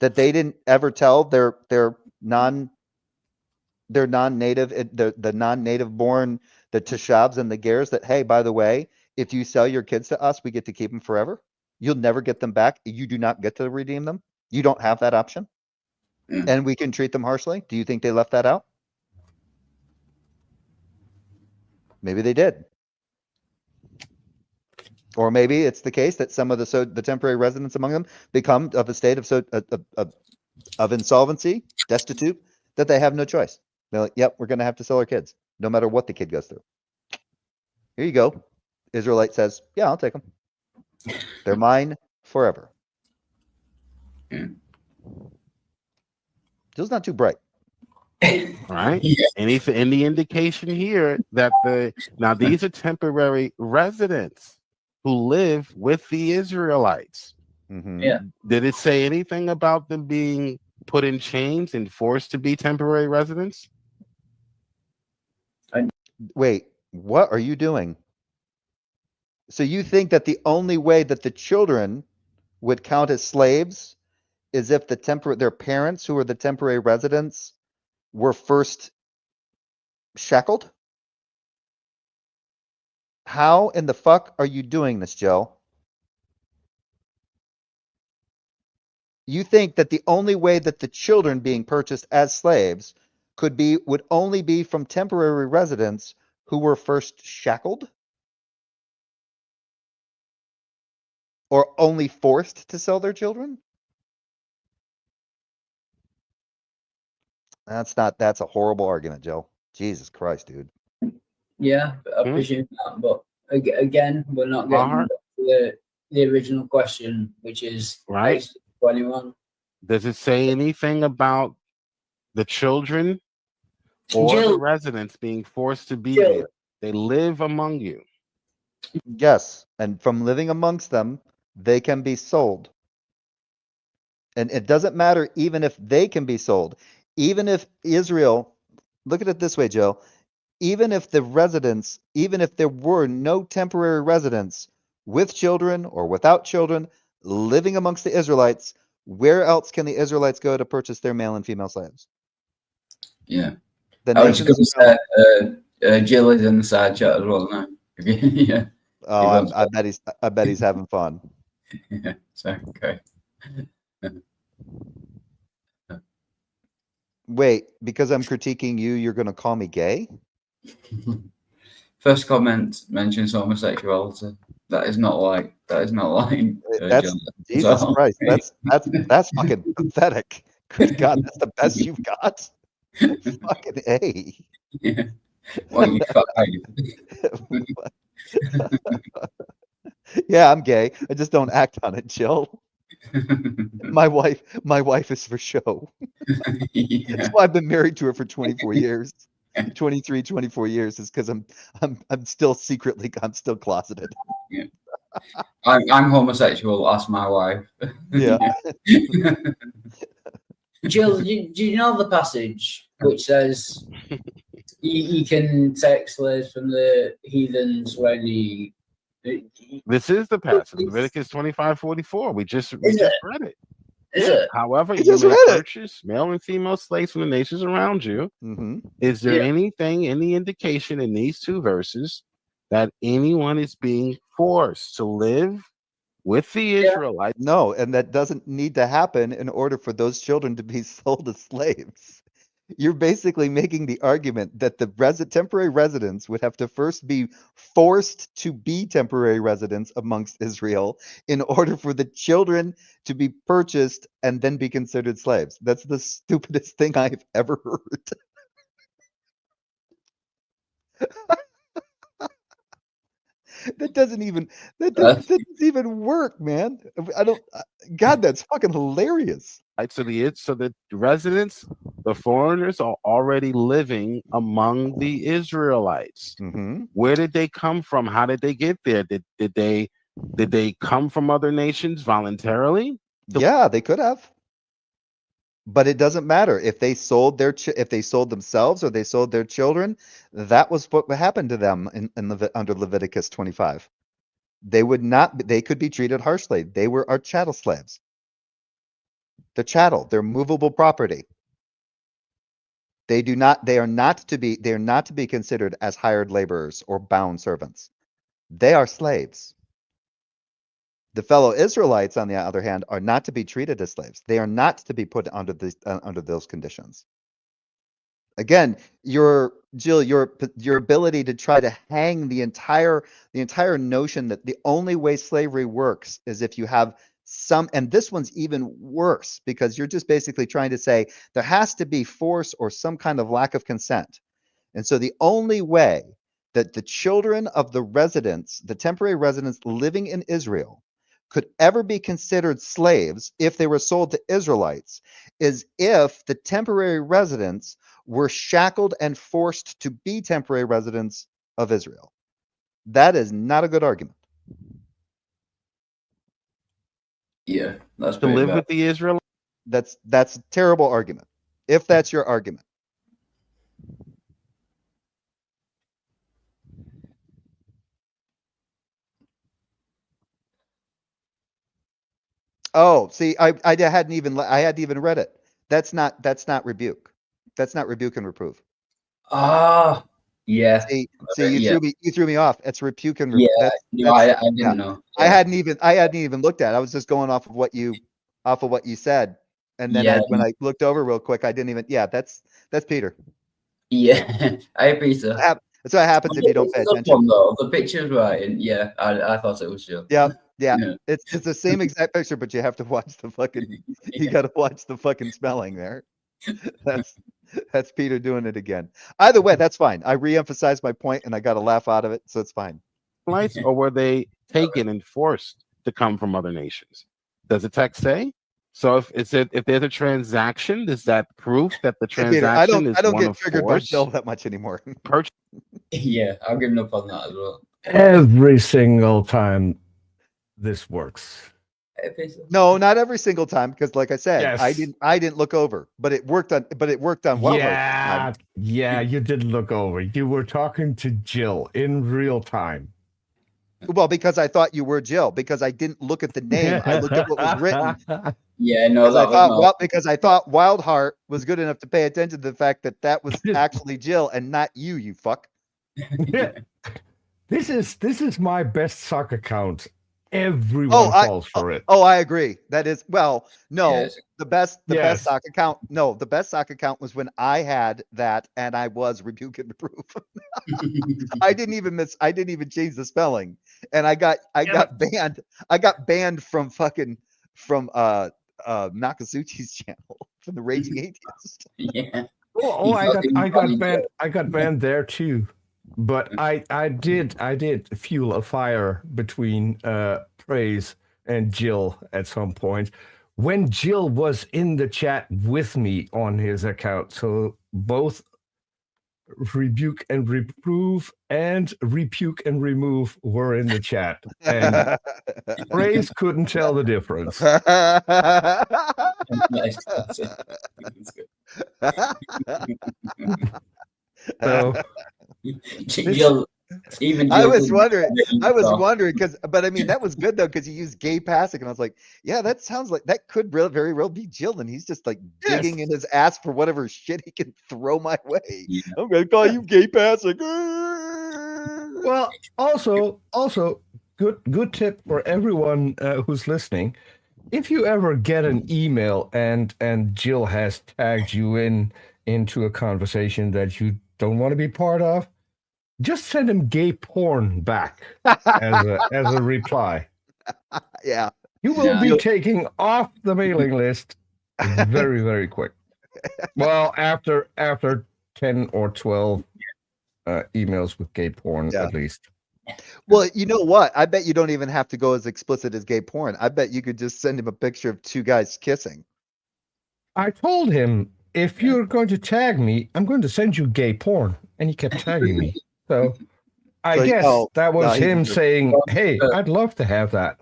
that they didn't ever tell their non-native, the non-native born, the Teshavs and the Gers, that, hey, by the way, if you sell your kids to us, we get to keep them forever. You'll never get them back. You do not get to redeem them. You don't have that option. And we can treat them harshly. Do you think they left that out? Maybe they did. Or maybe it's the case that some of the temporary residents among them become of a state of insolvency, destitute, that they have no choice. They're like, yep, we're going to have to sell our kids, no matter what the kid goes through. Here you go. Israelite says, yeah, I'll take them. They're mine forever. Jill's not too bright. Right? Yeah. Any indication here that these are temporary residents who live with the Israelites. Mm-hmm. Yeah. Did it say anything about them being put in chains and forced to be temporary residents? Wait, what are you doing? So you think that the only way that the children would count as slaves is if their parents, who are the temporary residents, were first shackled? How in the fuck are you doing this, Joe? You think that the only way that the children being purchased as slaves would only be from temporary residents who were first shackled? Or only forced to sell their children? That's a horrible argument, Joe. Jesus Christ, dude. Yeah, I presume that. But again, we're not getting to the original question, which is right. 21. Does it say anything about the children or the residents being forced to be there? They live among you. Yes, and from living amongst them, they can be sold. And it doesn't matter even if they can be sold. Even if Israel, look at it this way, Joe, even if there were no temporary residents with children or without children living amongst the Israelites, where else can the Israelites go to purchase their male and female slaves? Yeah. The I was just nations going to say, Jill is in the side chat as well now. Yeah. Oh, I bet he's having fun. Yeah, so okay. Wait, because I'm critiquing you, you're going to call me gay? First comment mentions homosexuality. That is not like. That's Jill. Jesus So, Christ. That's fucking pathetic. Good God, that's the best you've got. Fucking A. Yeah. Well, you Yeah, I'm gay. I just don't act on it, Jill. My wife is for show. Yeah. That's why I've been married to her for 24 years. 24 years is because I'm still closeted. Yeah. I'm homosexual. Ask my wife. Yeah. Jill, do you know the passage which says you can take slaves from the heathens when you? This is the passage, Leviticus 25:44. We just read it. Is it? However, you may purchase male and female slaves from the nations around you. Mm-hmm. Is there anything, any indication in these two verses that anyone is being forced to live with the Israelites? No, and that doesn't need to happen in order for those children to be sold as slaves. You're basically making the argument that the temporary residents would have to first be forced to be temporary residents amongst Israel in order for the children to be purchased and then be considered slaves. That's the stupidest thing I've ever heard. That doesn't even work, man. God, that's fucking hilarious. Right, so the residents, the foreigners, are already living among the Israelites. Mm-hmm. Where did they come from? How did they get there? Did they come from other nations voluntarily? Yeah, they could have. But it doesn't matter if they sold themselves or they sold their children. That was what happened to them under Leviticus 25. They could be treated harshly. They were our chattel slaves. The chattel, they're movable property. They are not to be considered as hired laborers or bound servants. They are slaves. The fellow Israelites, on the other hand, are not to be treated as slaves. They are not to be put under those conditions. Again, you're Jill, your ability to try to hang the entire notion that the only way slavery works is if you have some, and this one's even worse because you're just basically trying to say there has to be force or some kind of lack of consent. And so the only way that the children of the residents, the temporary residents living in Israel, could ever be considered slaves if they were sold to Israelites is if the temporary residents were shackled and forced to be temporary residents of Israel. That is not a good argument. Yeah, that's to live with the Israelites. That's a terrible argument. If that's your argument. Oh, see, I hadn't even read it. That's not rebuke. That's not rebuke and reprove. Ah, yeah. See, you threw me off. It's rebuke and reprove. Yeah, I didn't know. Yeah. I hadn't even looked at it. I was just going off of what you said. And then when I looked over real quick, I didn't even. Yeah, that's Peter. Yeah, I Peter. That's what happens if you don't pay attention. One, though. The picture's right, and yeah, I thought it was Jill. Yeah. It's the same exact picture, but you have to watch the fucking. You got to watch the fucking spelling there. That's Peter doing it again. Either way, that's fine. I re-emphasized my point, and I got a laugh out of it, so it's fine. Or were they taken and forced to come from other nations? Does the text say? So if there's a transaction, is that proof that the transaction is one of force? I don't get triggered by Jill that much anymore. Yeah, I'll give up on that as well. Every single time this works. No, not every single time, because like I said, yes. I didn't look over, but it worked on Wildheart. Yeah, you didn't look over. You were talking to Jill in real time. Well, because I thought you were Jill, because I didn't look at the name. I looked at what was written. Yeah, no, because I thought Wildheart was good enough to pay attention to the fact that was actually Jill and not you, you fuck. This is my best sock account. Everyone falls for it. Oh, I agree. That is the best sock account. No, the best sock account was when I had that and I was Rebuke and Reprove. I didn't even change the spelling. And I got banned. I got banned from Nakasuchi's channel, from the Raging Atheist. Yeah. I got banned there too. But I did fuel a fire between Praise and Jill at some point when Jill was in the chat with me on his account. So both Rebuke and Reprove and Rebuke and Remove were in the chat. And Praise couldn't tell the difference. So Jill, even Jill I was wondering because, but I mean, that was good though, because he used gay passing, and I was like, yeah, that sounds like that could very well be Jill, and he's just like digging in his ass for whatever shit he can throw my way. Yeah. I'm gonna call you gay passing. Well, also, good tip for everyone who's listening. If you ever get an email and Jill has tagged you into a conversation that you don't want to be part of, just send him gay porn back as a reply. Yeah. You will be taking off the mailing list very, very quick. Well, after 10 or 12 emails with gay porn, at least. Well, you know what? I bet you don't even have to go as explicit as gay porn. I bet you could just send him a picture of two guys kissing. I told him, if you're going to tag me, I'm going to send you gay porn. And he kept tagging me. So I guess that was him saying, hey, I'd love to have that.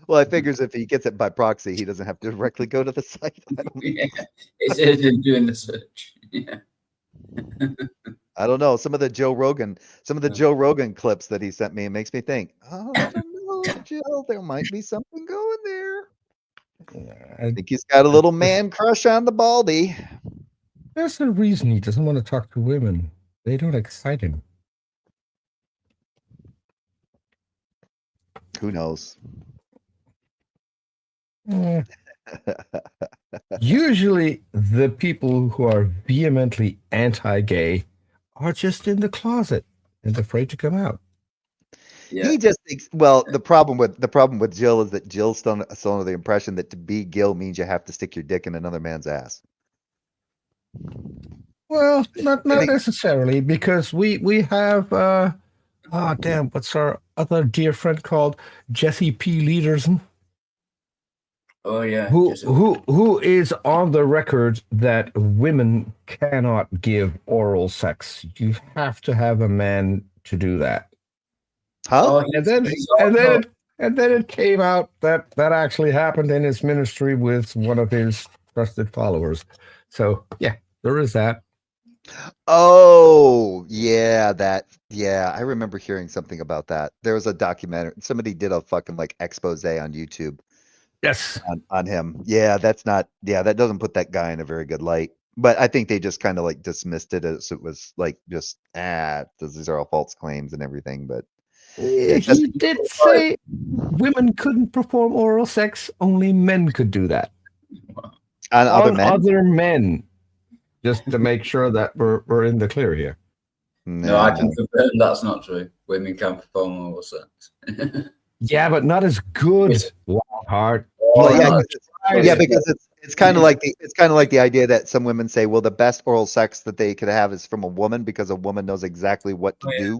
Well, I figures if he gets it by proxy, he doesn't have to directly go to the site. It's him doing the search. Yeah. I don't know. Some of the Joe Rogan clips that he sent me, it makes me think, oh, I don't know, Jill, there might be something going there. I think he's got a little man crush on the Baldy. There's a reason he doesn't want to talk to women. They don't excite him. Who knows? Usually, the people who are vehemently anti-gay are just in the closet and afraid to come out. Yeah. He just thinks. Well, the problem with Jill is that Jill's still under the impression that to be Gil means you have to stick your dick in another man's ass. Well, not necessarily, because we have what's our other dear friend called Jesse P. Leaderson? Oh yeah. Who is on the record that women cannot give oral sex. You have to have a man to do that. Huh? Oh, and then it came out that actually happened in his ministry with one of his trusted followers. So yeah, there is that. Oh, yeah, I remember hearing something about that. There was a documentary. Somebody did a fucking like expose on YouTube. Yes. On him. Yeah, that doesn't put that guy in a very good light. But I think they just kind of like dismissed it as it was like just these are all false claims and everything. But he did say women couldn't perform oral sex, only men could do that. On other men. Just to make sure that we're in the clear here. No, I can confirm that's not true. Women can perform oral sex. Yeah, but not as good. Wildheart. Well, yeah, because it's kind of like the idea that some women say, well, the best oral sex that they could have is from a woman because a woman knows exactly what to do.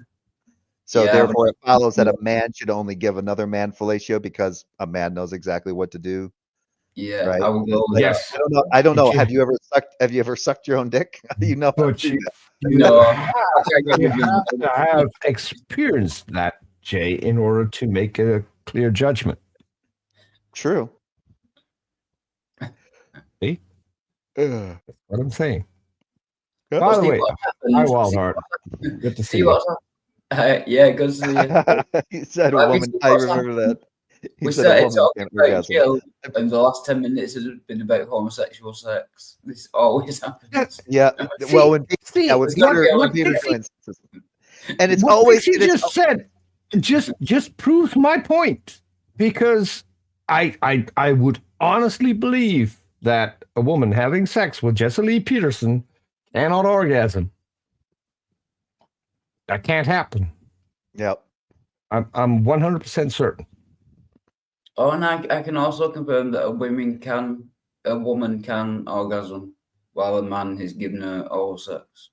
So therefore, it follows that a man should only give another man fellatio because a man knows exactly what to do. Yeah, right. I will go with yes. that. I don't know. Have you ever sucked your own dick? You know. You have to have experienced that, Jay, in order to make a clear judgment. True. See? That's what I'm saying. Yep. By the way, hi, Wildheart. Good to see you. Yeah, good to see you. You said a woman. I remember that. We started talking about Jill, and the last 10 minutes has been about homosexual sex. This always happens. Yeah. Well, when Peter joins, and it's always he just said, just proves my point, because I would honestly believe that a woman having sex with Jesse Lee Peterson cannot orgasm. That can't happen. Yep. I'm 100% certain. Oh, and I can also confirm that a woman can orgasm while a man is giving her oral sex.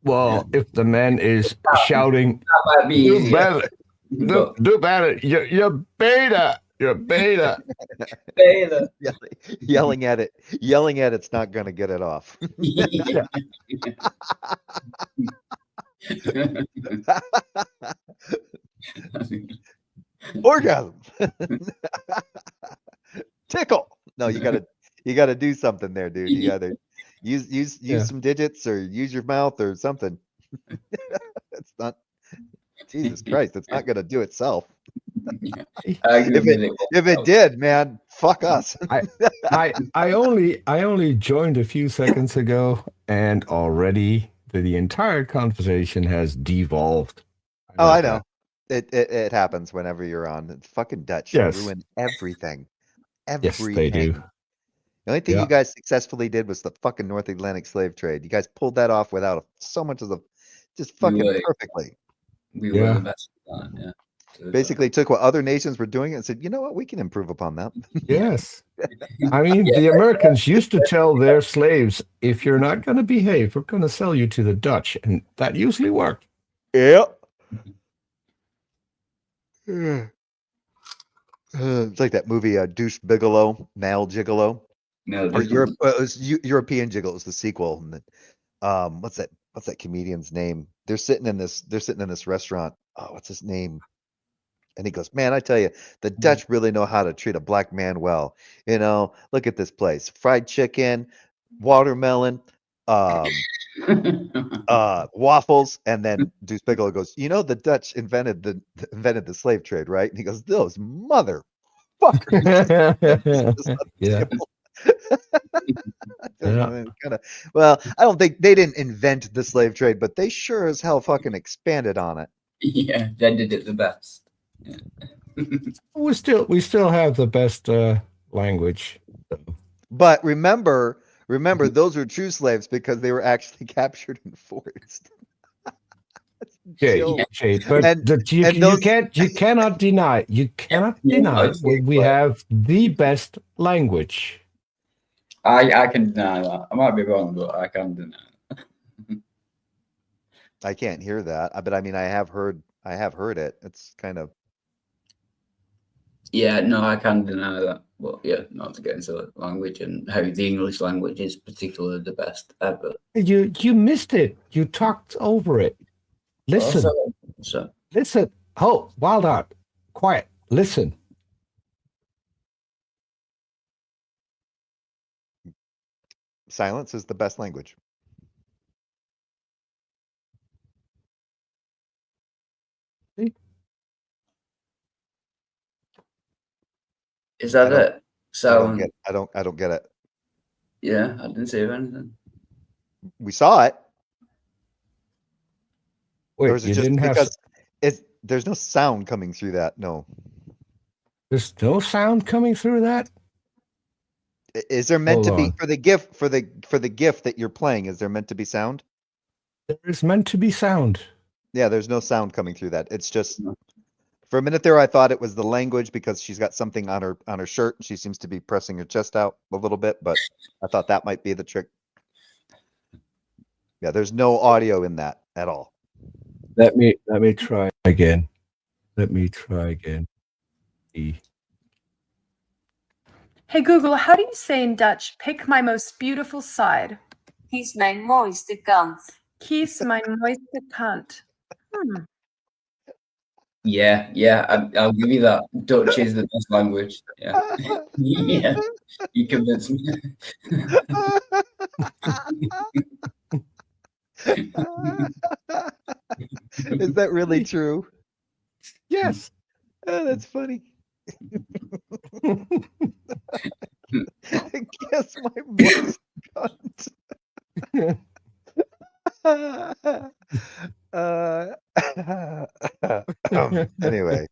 Well, if the man is shouting, that might be easier. Do better. You're beta. You're beta. Beta. Yelling at it's not going to get it off. Orgasm. Tickle. No, you gotta do something there, dude. You gotta use some digits or use your mouth or something. It's not, Jesus Christ, it's not gonna do itself. If it did, man, fuck us. I only joined a few seconds ago, and already the entire conversation has devolved. I know. It happens whenever you're on. It's fucking Dutch. Yes. Ruin everything. Yes, they do. The only thing you guys successfully did was the fucking North Atlantic slave trade. You guys pulled that off without so much as just fucking perfectly. We were the best at that, yeah. Basically took what other nations were doing and said, you know what, we can improve upon that. Yes. I mean, the Americans used to tell their slaves, if you're not going to behave, we're going to sell you to the Dutch. And that usually worked. Yep. It's like that movie, Deuce Bigelow, Male Gigolo. No, or European Gigolo. It was the sequel. And then, what's that comedian's name? They're sitting in this restaurant. Oh, what's his name? And he goes, man, I tell you, the Dutch really know how to treat a black man well. You know, look at this place: fried chicken, watermelon, waffles. And then Deuce Bigelow goes, you know, the Dutch invented the slave trade, right? And he goes, those motherfuckers. Yeah. Well, I don't think they didn't invent the slave trade, but they sure as hell fucking expanded on it. Yeah, they did it the best. Yeah. We still have the best language. But remember, those were true slaves because they were actually captured and forced. Jay, but and you cannot deny we have the best language. I can deny that. I might be wrong, but I can deny it. I can't hear that, but I mean, I have heard it. It's kind of. Yeah, no, I can deny that. But yeah, not to get into language and how the English language is particularly the best ever. You missed it. You talked over it. Listen. So. Listen. Oh, Wildheart. Quiet. Listen. Silence is the best language. Is that it? So I don't get it. Yeah, I didn't say anything. We saw it. Wait, or is it you just didn't because have... there's no sound coming through that? No. There's no sound coming through that? Is there meant to be for the gift for the gift that you're playing? Is there meant to be sound? There is meant to be sound. Yeah, there's no sound coming through that. It's just for a minute there, I thought it was the language because she's got something on her shirt and she seems to be pressing her chest out a little bit, but I thought that might be the trick. Yeah, there's no audio in that at all. Let me try again. Let me try again. Hey Google, how do you say in Dutch, pick my most beautiful side? Kies mijn mooiste kant. Kies mijn mooiste kant. Yeah, I'll give you that. Dutch is the best language. Yeah, yeah, you convinced me. Is that really true? Yes. Oh, that's funny. I guess my voice anyway.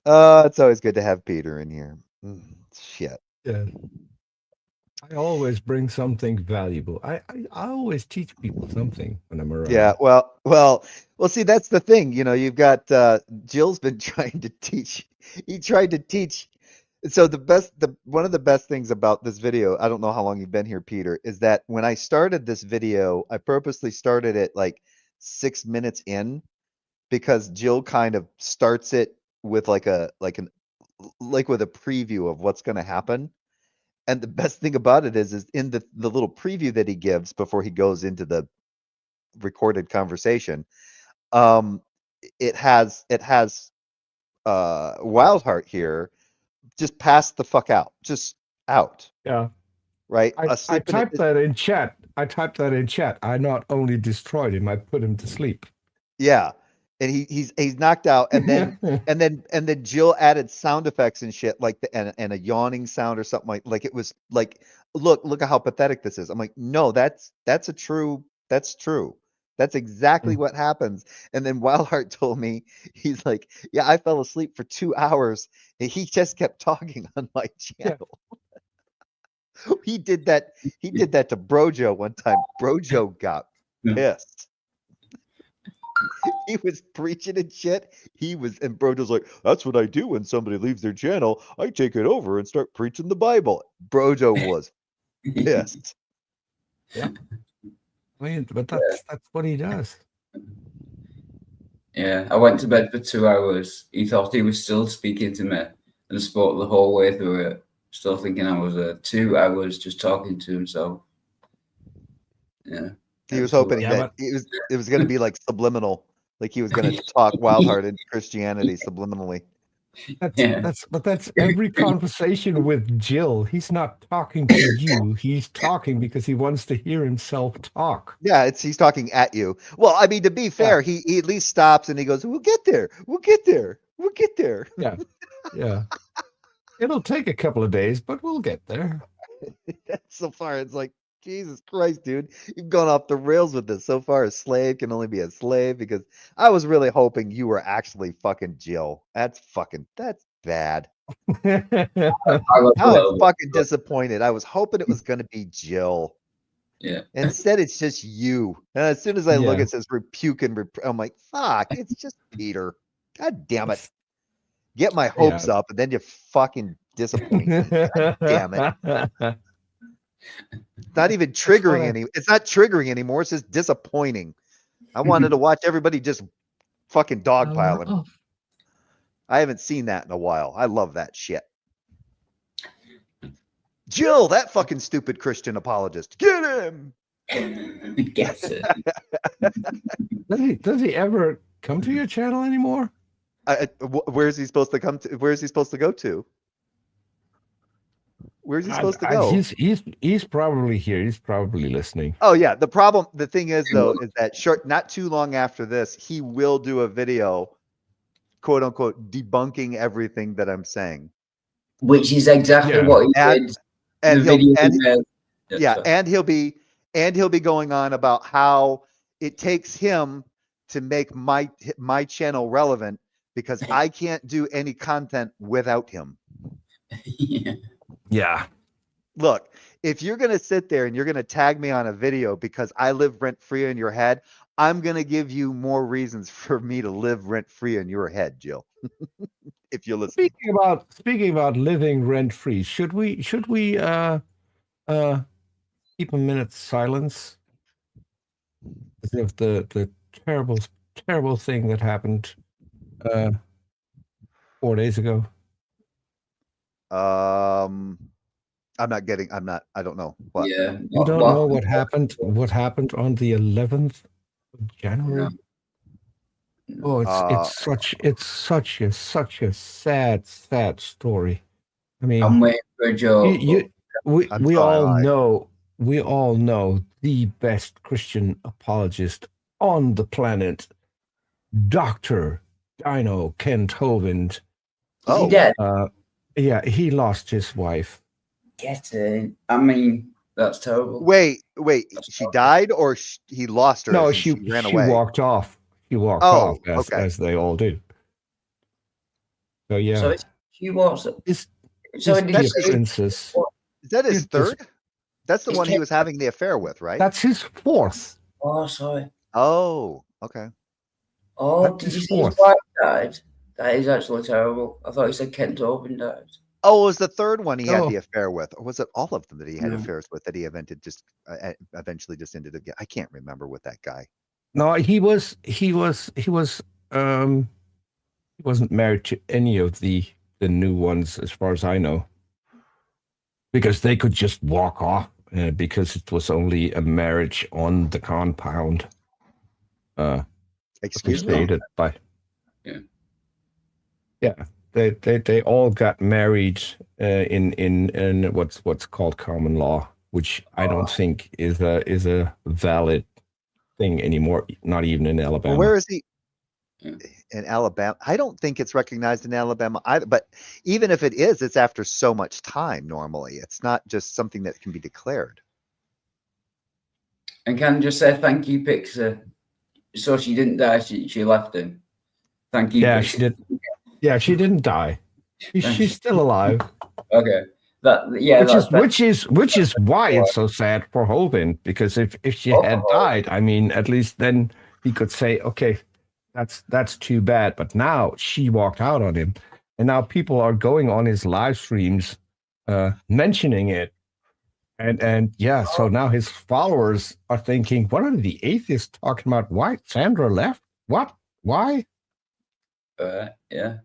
It's always good to have Peter in here. Shit. Yeah. I always bring something valuable. I always teach people something when I'm around. Yeah, well, see, that's the thing. You know, you've got Jill's been trying to teach. He tried to teach. So one of the best things about this video, I don't know how long you've been here, Peter, is that when I started this video, I purposely started it like 6 minutes in because Jill kind of starts it with with a preview of what's going to happen. And the best thing about it is in the little preview that he gives before he goes into the recorded conversation, it has Wildheart here just pass the fuck out, just out. Yeah. Right. I typed that in chat. I not only destroyed him, I put him to sleep. Yeah. And he's knocked out, and then and then Jill added sound effects and shit like and a yawning sound or something like it was like look at how pathetic this is. I'm like, no, that's true. That's exactly what happens. And then Wildheart told me, he's like, yeah, I fell asleep for 2 hours and he just kept talking on my channel. Yeah. He did that to Brojo one time. Brojo got pissed. He was preaching and shit. And Brojo's like, that's what I do when somebody leaves their channel. I take it over and start preaching the Bible. Brojo was pissed. Yeah. But that's what he does. Yeah, I went to bed for 2 hours. He thought he was still speaking to me and spoke the whole way through it. Still thinking I was 2 hours just talking to himself. Yeah. He was hoping that it was going to be like subliminal, like he was going to talk Wildheart into Christianity subliminally. That's every conversation with Jill. He's not talking to you. He's talking because he wants to hear himself talk. Yeah, he's talking at you. Well, I mean, to be fair, he at least stops and he goes, "We'll get there. We'll get there. We'll get there." Yeah, yeah. It'll take a couple of days, but we'll get there. So far, it's like, Jesus Christ, dude, you've gone off the rails with this. So far, a slave can only be a slave, because I was really hoping you were actually fucking Jill. That's bad. I'm fucking disappointed. I was hoping it was going to be Jill. Yeah. Instead, it's just you. And as soon as I look, it says rebuke and reprove. I'm like, fuck, it's just Peter. God damn it. Get my hopes up, and then you fucking disappoint me. God damn it. It's not even triggering it's not triggering anymore. It's just disappointing. I wanted to watch everybody just fucking dogpiling. I haven't seen that in a while. I love that shit. Jill, that fucking stupid Christian apologist. Get him. Gets it. Does he ever come to your channel anymore? Where's he supposed to come to? Where's he supposed to go to? Where's he supposed to go? He's probably here. He's probably listening. Oh yeah. The thing is though, is that not too long after this, he will do a video, quote unquote, debunking everything that I'm saying. Which is exactly what he did. And he'll be going on about how it takes him to make my channel relevant because I can't do any content without him. Yeah. Look, if you're going to sit there and you're going to tag me on a video because I live rent free in your head, I'm going to give you more reasons for me to live rent free in your head, Jill. If you're listening. Speaking about living rent free, should we keep a minute's silence of the terrible thing that happened 4 days ago? I don't know what. Yeah. You don't know what happened on the 11th of January? No. Oh, it's such a sad story. I mean, I'm waiting for a joke. We all know the best Christian apologist on the planet, Dr. Dino Kent Hovind. Is he dead? Yeah, he lost his wife. Get it. I mean, that's terrible. Wait, she died or he lost her? No, she ran away. Walked off. He walked off as they all do. So yeah. So she was. Is Is that his third? That's the one he was having the affair with, right? That's his fourth. Oh, sorry. Oh, okay. Oh, did you see his wife died? That is actually terrible. I thought you said Kent Hovind died. Oh, it was the third one he had the affair with, or was it all of them that he had affairs with that he eventually just ended up? I can't remember with that guy. No, he wasn't married to any of the new ones, as far as I know, because they could just walk off because it was only a marriage on the compound. Excuse me. Yeah, they all got married in what's called common law, which I don't think is a valid thing anymore, not even in Alabama. Well, where is he? In Alabama? I don't think it's recognized in Alabama either, but even if it is, it's after so much time normally. It's not just something that can be declared. And can I just say thank you, Pixar. So she didn't die, she left him. Thank you. Yeah, Pixar. she did. Yeah, she didn't die. She's still alive. Okay. Which is why it's so sad for Hovind, because if she had died, I mean, at least then he could say, okay, that's too bad. But now she walked out on him, and now people are going on his live streams mentioning it. And yeah, so now his followers are thinking, what are the atheists talking about? Why Sandra left? What? Why? Yeah.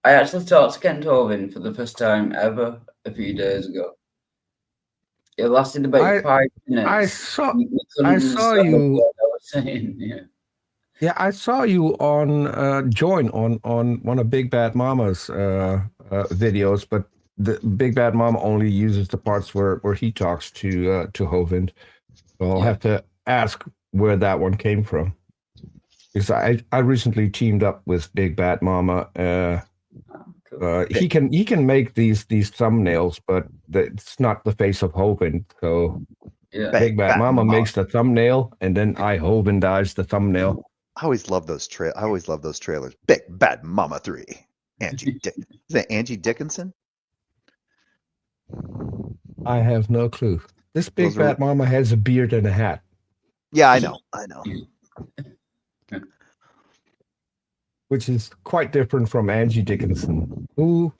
I actually talked to Kent Hovind for the first time ever a few days ago. It lasted about 5 minutes. I saw you. What I was saying. Yeah, I saw you on join on one of Big Bad Mama's videos, but the Big Bad Mama only uses the parts where he talks to Hovind. So I'll have to ask where that one came from. Because I recently teamed up with Big Bad Mama. Cool. He can make these thumbnails, but it's not the face of Hovind. So Big Bad Mama makes the thumbnail, and then I Hovindize the thumbnail. I always love those trailers. Big Bad Mama 3. Is that Angie Dickinson? I have no clue. This big bad mama has a beard and a hat. Yeah, I know. Which is quite different from Angie Dickinson, who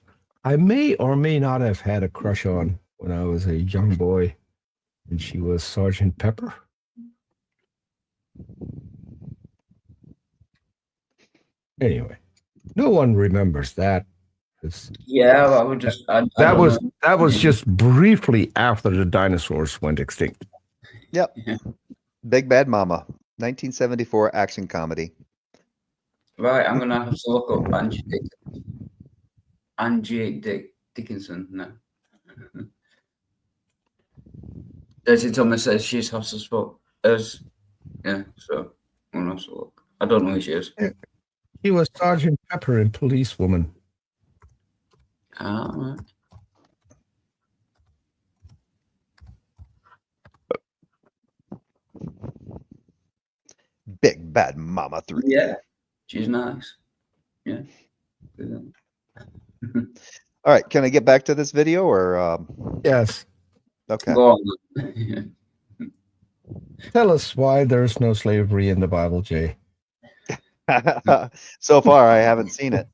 I may or may not have had a crush on when I was a young boy, and she was Sergeant Pepper. Anyway, no one remembers that. Yeah, I would just. That was just briefly after the dinosaurs went extinct. Yep. Yeah. Big Bad Mama, 1974 action comedy. Right, I'm gonna have to look up Angie Dickinson. No. Dirty Thomas says she's hot as fuck. Yeah, so I'm gonna have to look. I don't know who she is. He was Sergeant Pepper in Policewoman. Right. Big Bad Mama 3. Yeah, she's nice. Yeah. All right, can I get back to this video or? Yes. Okay. Go on. Tell us why there's no slavery in the Bible, Jay. So far, I haven't seen it.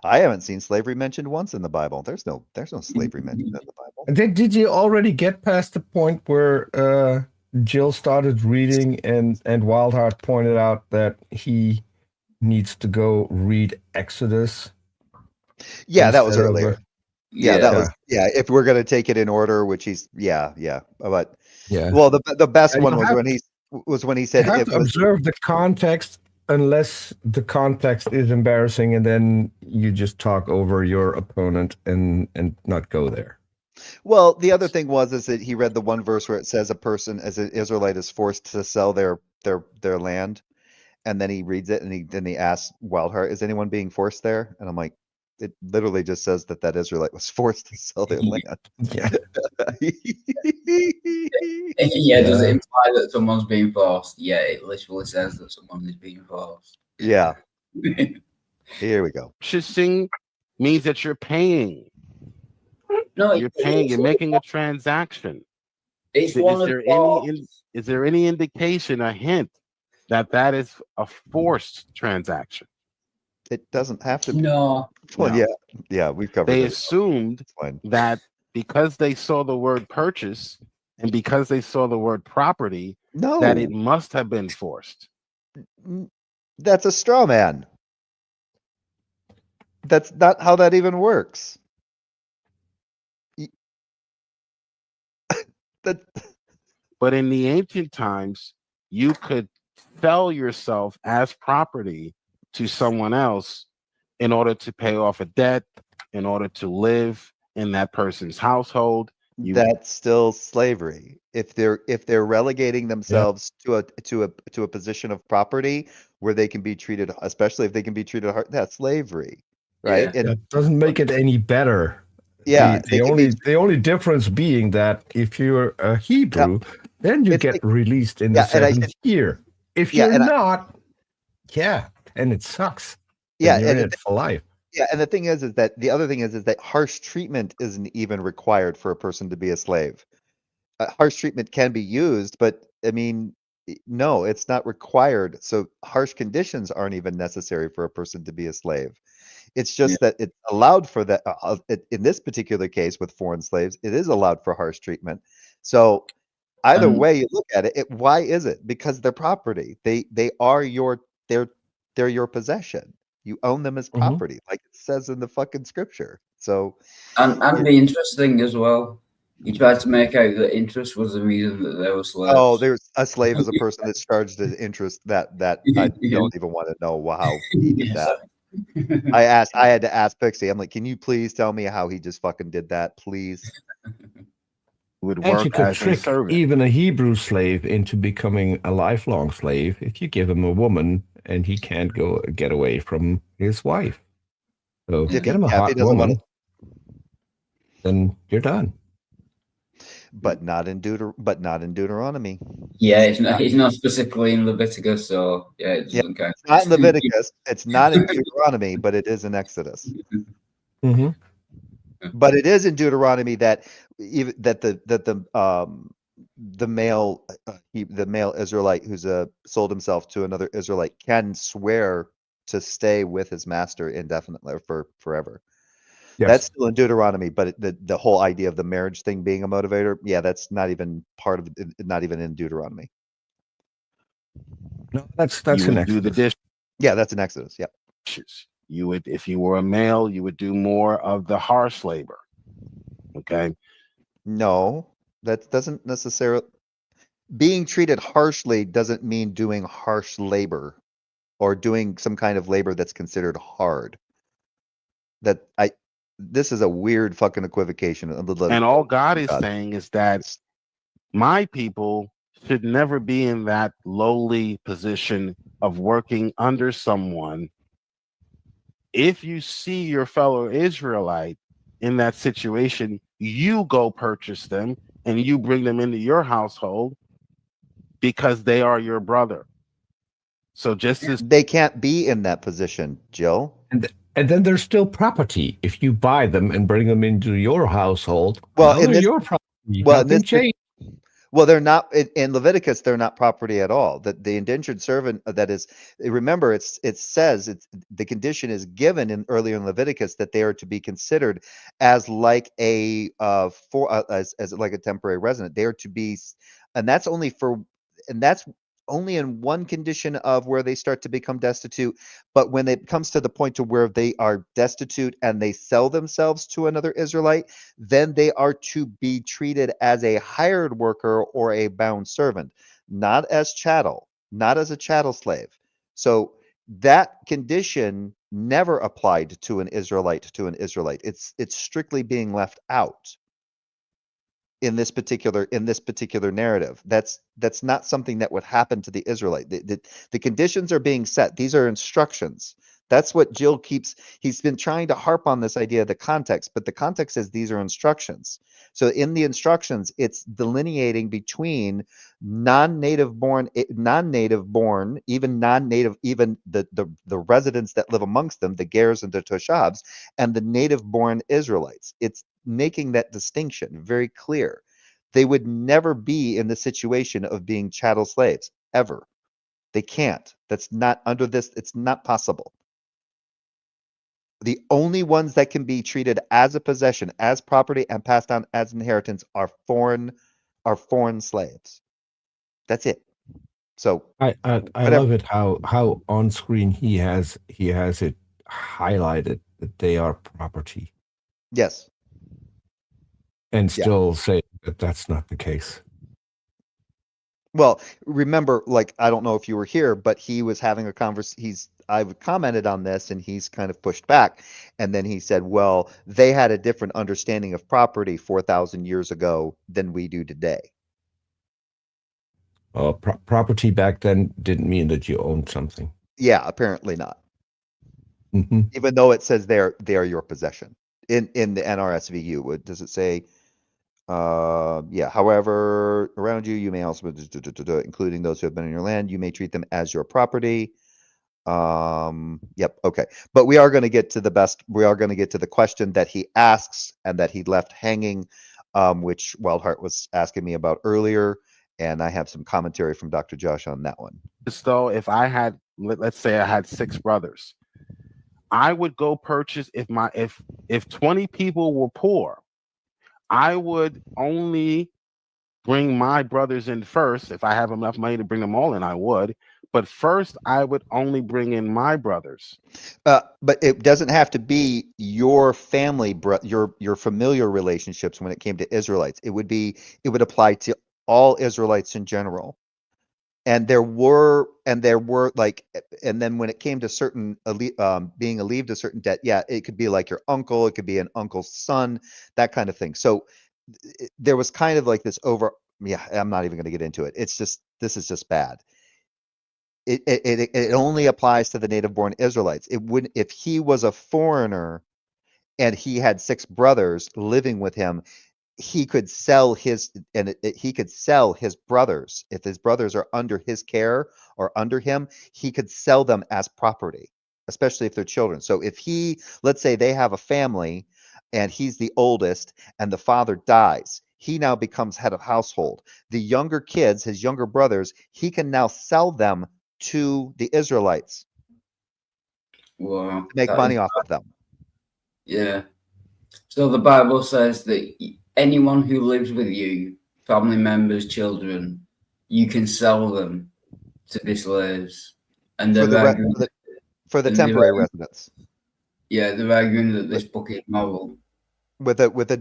I haven't seen slavery mentioned once in the Bible. There's no slavery mentioned in the Bible. Did you already get past the point where Jill started reading and Wildheart pointed out that he needs to go read Exodus? Yeah, that was earlier. Was if we're gonna take it in order, which he's but well, the best one was when he said you have to observe the context, unless the context is embarrassing, and then you just talk over your opponent and not go there. Well, the other thing is that he read the one verse where it says a person as an Israelite is forced to sell their land, and then he reads it and then he asks Wildheart, "Is anyone being forced there?" And I'm like, it literally just says that Israelite was forced to sell their land. Yeah. Yeah, does it imply that someone's being forced? Yeah, it literally says that someone is being forced. Yeah. Here we go. Purchasing means that you're paying. No, you're paying. You're making a transaction. Is there any indication, a hint that is a forced transaction? It doesn't have to be. No. Well, no. Yeah, we've covered They this. assumed that because they saw the word purchase and because they saw the word property, that it must have been forced. That's a straw man. That's not how that even works. But in the ancient times, you could sell yourself as property to someone else in order to pay off a debt, in order to live in that person's household. That's still slavery. If they're relegating themselves to a position of property where they can be treated, especially if they can be treated hard, that's slavery, right? Yeah. It doesn't make it any better. Yeah, the only difference being that if you're a Hebrew, then you get released in the seventh year. If you're not, and it sucks. Yeah, you're in it for life. Yeah, and the thing is that the other thing is that harsh treatment isn't even required for a person to be a slave. Harsh treatment can be used, but I mean, no, it's not required. So harsh conditions aren't even necessary for a person to be a slave. It's just that it's allowed for that. In this particular case with foreign slaves, it is allowed for harsh treatment. So either way you look at it, why is it? Because they're property. They're your possession. You own them as property, like it says in the fucking scripture. So, and the interest thing as well. He tried to make out that interest was the reason that they were slaves. Oh, there's a slave as a person that's charged as interest. That I don't even want to know how he did that. I had to ask Pixie. I'm like, can you please tell me how he just fucking did that, please? Would work you could as trick a servant. even a Hebrew slave into becoming a lifelong slave if you give him a woman and he can't get away from his wife. So get him a hot woman, then you're done. but not in Deuteronomy. Yeah, it's not specifically in Leviticus, so yeah, it doesn't count. It's not in Leviticus. It's not in Deuteronomy, but it is in Exodus. Mm-hmm. But it is in Deuteronomy that the male Israelite who's sold himself to another Israelite can swear to stay with his master indefinitely or for forever. Yes. That's still in Deuteronomy, but the whole idea of the marriage thing being a motivator, yeah, that's not even not even in Deuteronomy. No, that's you an would do the Exodus. dishes. Yeah, that's in Exodus. Yeah. You would, if you were a male, you would do more of the harsh labor. Okay. No, that doesn't necessarily. Being treated harshly doesn't mean doing harsh labor or doing some kind of labor that's considered hard. This is a weird fucking equivocation. And all God is saying is that my people should never be in that lowly position of working under someone. If you see your fellow Israelite in that situation, you go purchase them and you bring them into your household because they are your brother. So just as they can't be in that position, Jill. And then there's still property. If you buy them and bring them into your household, well, they're your property. Well, nothing changed. Well, they're not in Leviticus. They're not property at all. The indentured servant that is. Remember, it says the condition is given earlier in Leviticus that they are to be considered as like as like a temporary resident. They are to be, and that's only in one condition of where they start to become destitute. But when it comes to the point to where they are destitute and they sell themselves to another Israelite, then they are to be treated as a hired worker or a bound servant, not as chattel, not as a chattel slave. So that condition never applied to an Israelite It's strictly being left out in this particular narrative. That's not something that would happen to the Israelite. The conditions are being set. These are instructions. That's what Jill he's been trying to harp on this idea of the context, but the context is these are instructions. So in the instructions, it's delineating between non-native born, even non-native, even the residents that live amongst them, the Gers and the Toshabs, and the native born Israelites. It's making that distinction very clear. They would never be in the situation of being chattel slaves, ever. They can't. That's not under this, it's not possible. The only ones that can be treated as a possession, as property, and passed on as inheritance are foreign slaves. That's it. So I love it how on screen he has it highlighted that they are property. Yes. And still say that that's not the case. Well, remember, like, I don't know if you were here, but he was having a conversation. I've commented on this and he's kind of pushed back. And then he said, well, they had a different understanding of property 4,000 years ago than we do today. Property back then didn't mean that you owned something. Yeah, apparently not. Mm-hmm. Even though it says they are your possession in the NRSVU. Does it say? Yeah. However, around you may also, including those who have been in your land, you may treat them as your property. Yep. Okay. But we are going to get to the question that he asks and that he left hanging, which Wildheart was asking me about earlier. And I have some commentary from Dr. Josh on that one. So if I had, let's say I had 6 brothers, I would go purchase if 20 people were poor, I would only bring my brothers in first. If I have enough money to bring them all in, I would. But first, I would only bring in my brothers. But it doesn't have to be your family, your familiar relationships when it came to Israelites. It would apply to all Israelites in general. And there were like, and then when it came to certain being alleviated a certain debt, yeah, it could be like your uncle, it could be an uncle's son, that kind of thing. So there was kind of like this I'm not even going to get into it. This is just bad. It only applies to the native born Israelites. It wouldn't, if he was a foreigner and he had 6 brothers living with him, he could sell his he could sell his brothers. If his brothers are under his care or under him, he could sell them as property, especially if they're children. So if let's say they have a family and he's the oldest and the father dies, he now becomes head of household. The younger kids, his younger brothers, he can now sell them to the Israelites. Wow. To make money off of them. Yeah. So the Bible says that anyone who lives with you, family members, children, you can sell them to be slaves. And for the temporary residents. Yeah, they're arguing that this book is moral. With the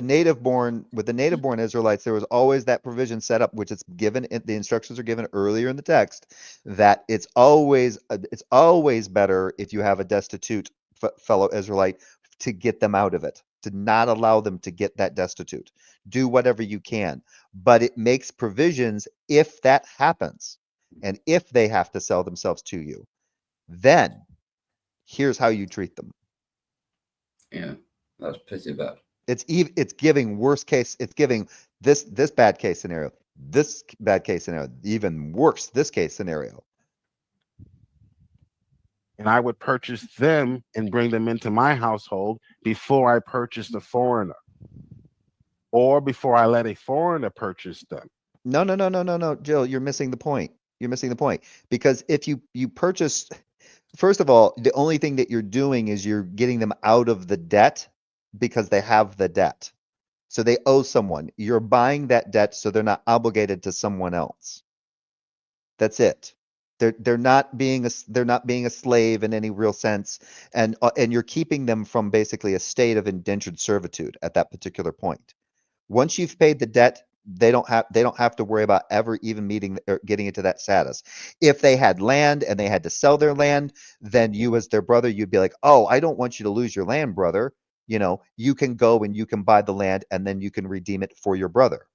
native born Israelites, there was always that provision set up, which it's given. The instructions are given earlier in the text that it's always better if you have a destitute fellow Israelite to get them out of it, to not allow them to get that destitute. Do whatever you can, but it makes provisions if that happens, and if they have to sell themselves to you, then here's how you treat them. Yeah. That's pretty bad. It's giving worst case. It's giving this bad case scenario, this bad case scenario, even worse this case scenario. And I would purchase them and bring them into my household before I purchased a foreigner, or before I let a foreigner purchase them. No, Jill, you're missing the point. You're missing the point, because if you purchase, first of all, the only thing that you're doing is you're getting them out of the debt. Because they have the debt. So they owe someone. You're buying that debt so they're not obligated to someone else. That's it. They're not being a slave in any real sense, and you're keeping them from basically a state of indentured servitude at that particular point. Once you've paid the debt, they don't have to worry about ever even meeting or getting into that status. If they had land and they had to sell their land, then you as their brother, you'd be like, "Oh, I don't want you to lose your land, brother. You know, you can go and you can buy the land and then you can redeem it for your brother."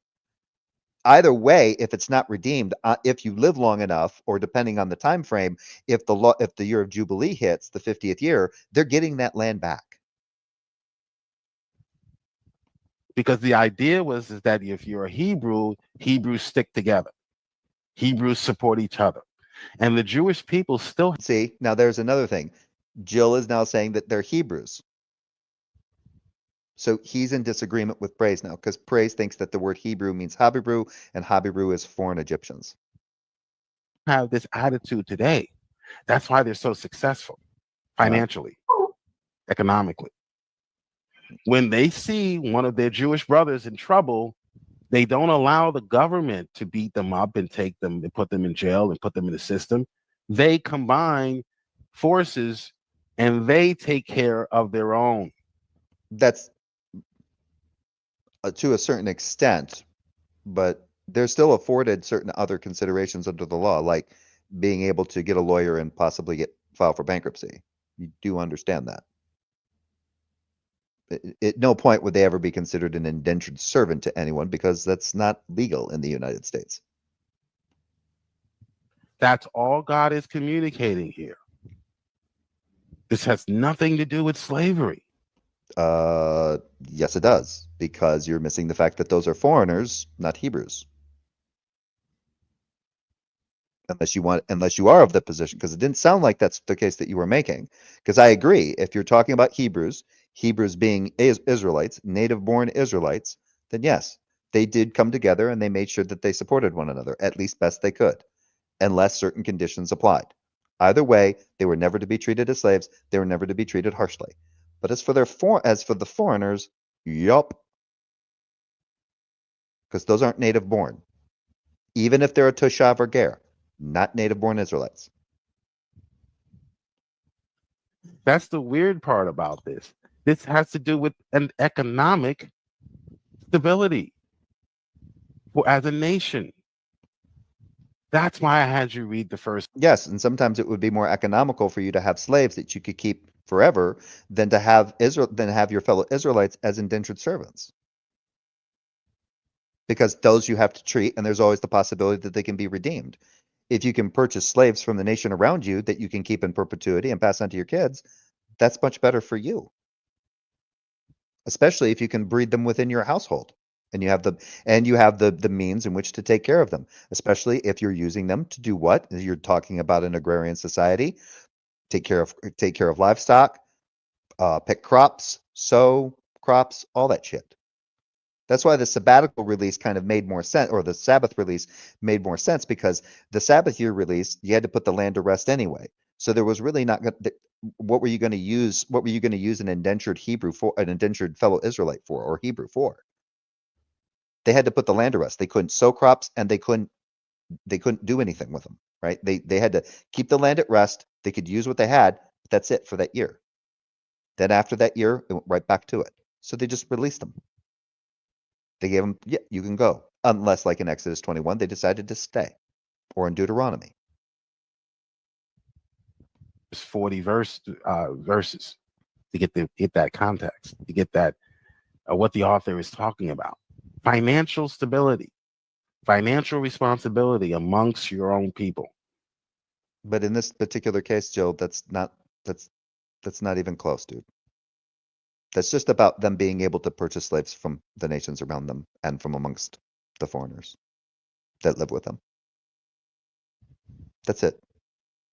Either way, if it's not redeemed, if you live long enough, or depending on the time frame, if the year of Jubilee hits, the 50th year, they're getting that land back. Because the idea is that if you're a Hebrew, Hebrews stick together. Hebrews support each other. And the Jewish people still... See, now there's another thing. Jill is now saying that they're Hebrews. So he's in disagreement with Praise now, because Praise thinks that the word Hebrew means Habibru, and Habibru is foreign Egyptians. Have this attitude today. That's why they're so successful financially, economically. When they see one of their Jewish brothers in trouble, they don't allow the government to beat them up and take them and put them in jail and put them in the system. They combine forces and they take care of their own. That's to a certain extent, but they're still afforded certain other considerations under the law, like being able to get a lawyer and possibly file for bankruptcy. You do understand that. At no point would they ever be considered an indentured servant to anyone, because that's not legal in the United States. That's all God is communicating here. This has nothing to do with slavery. Yes, it does, because you're missing the fact that those are foreigners, not Hebrews. Unless you are of the position, because it didn't sound like that's the case that you were making. Because I agree, if you're talking about Hebrews being Israelites, native-born Israelites, then yes, they did come together and they made sure that they supported one another, at least best they could, unless certain conditions applied. Either way, they were never to be treated as slaves. They were never to be treated harshly. But as for the foreigners, yup, because those aren't native-born. Even if they're a Toshav or Ger, not native-born Israelites. That's the weird part about this. This has to do with an economic stability as a nation. That's why I had you read the first. Yes, and sometimes it would be more economical for you to have slaves that you could keep forever than to have your fellow Israelites as indentured servants. Because those you have to treat, and there's always the possibility that they can be redeemed. If you can purchase slaves from the nation around you that you can keep in perpetuity and pass on to your kids, that's much better for you. especially if you can breed them within your household and you have the means in which to take care of them, especially if you're using them to do what you're talking about an agrarian society, take care of livestock, pick crops, sow crops, all that shit. That's why the sabbatical release kind of made more sense, or the Sabbath release made more sense, because the Sabbath year release, you had to put the land to rest anyway. So there was really not what were you going to use? What were you going to use an indentured fellow Israelite for, or Hebrew for? They had to put the land to rest. They couldn't sow crops, and they couldn't do anything with them, right? They had to keep the land at rest. They could use what they had, but that's it for that year. Then after that year, it went right back to it. So they just released them. They gave them, yeah, you can go. Unless, like in Exodus 21, they decided to stay. Or in Deuteronomy. 40 verses to get that context, to get that what the author is talking about. Financial stability, financial responsibility amongst your own people. But in this particular case, Joe, that's not even close, dude. That's just about them being able to purchase slaves from the nations around them and from amongst the foreigners that live with them. That's it.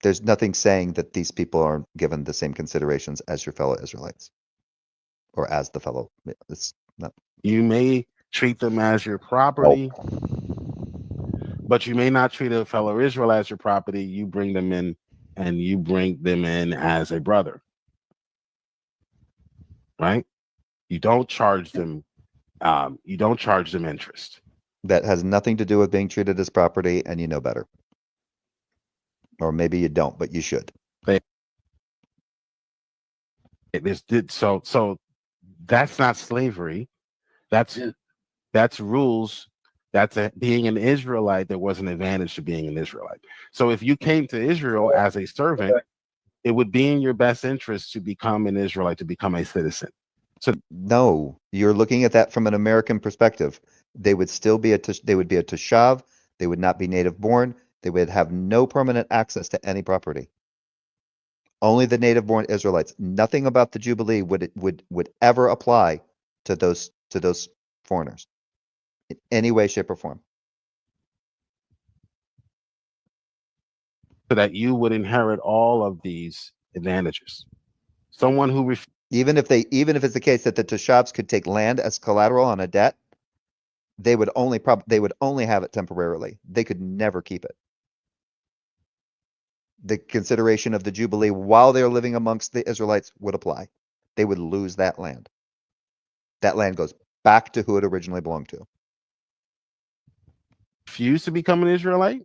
There's nothing saying that these people are given the same considerations as your fellow Israelites or as the fellow. It's not. You may treat them as your property, but you may not treat a fellow Israel as your property. You bring them in, and you bring them in as a brother, right? You don't charge them. You don't charge them interest. That has nothing to do with being treated as property, and you know better. Or maybe you don't, but you should. So that's not slavery. That's rules. That's being an Israelite. There was an advantage to being an Israelite. So if you came to Israel as a servant, it would be in your best interest to become an Israelite, to become a citizen. So no, you're looking at that from an American perspective. They would still be a Toshav. They would not be native born. They would have no permanent access to any property. Only the native born Israelites. Nothing about the Jubilee would ever apply to those foreigners in any way, shape, or form. So that you would inherit all of these advantages. Someone who even if it's the case that the Toshavs could take land as collateral on a debt, they would only have it temporarily. They could never keep it. The consideration of the Jubilee while they're living amongst the Israelites would apply. They would lose that land. That land goes back to who it originally belonged to. refuse to become an Israelite,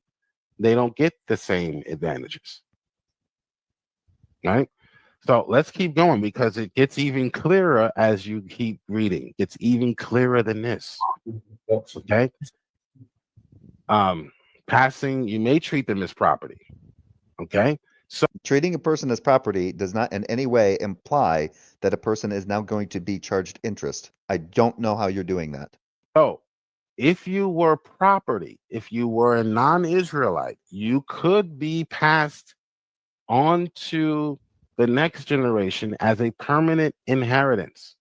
they don't get the same advantages. Right? So let's keep going, because it gets even clearer as you keep reading. It's even clearer than this. Okay. Passing, you may treat them as property. Okay. So treating a person as property does not in any way imply that a person is now going to be charged interest. I don't know how you're doing that. Oh, if you were property, if you were a non-Israelite, you could be passed on to the next generation as a permanent inheritance.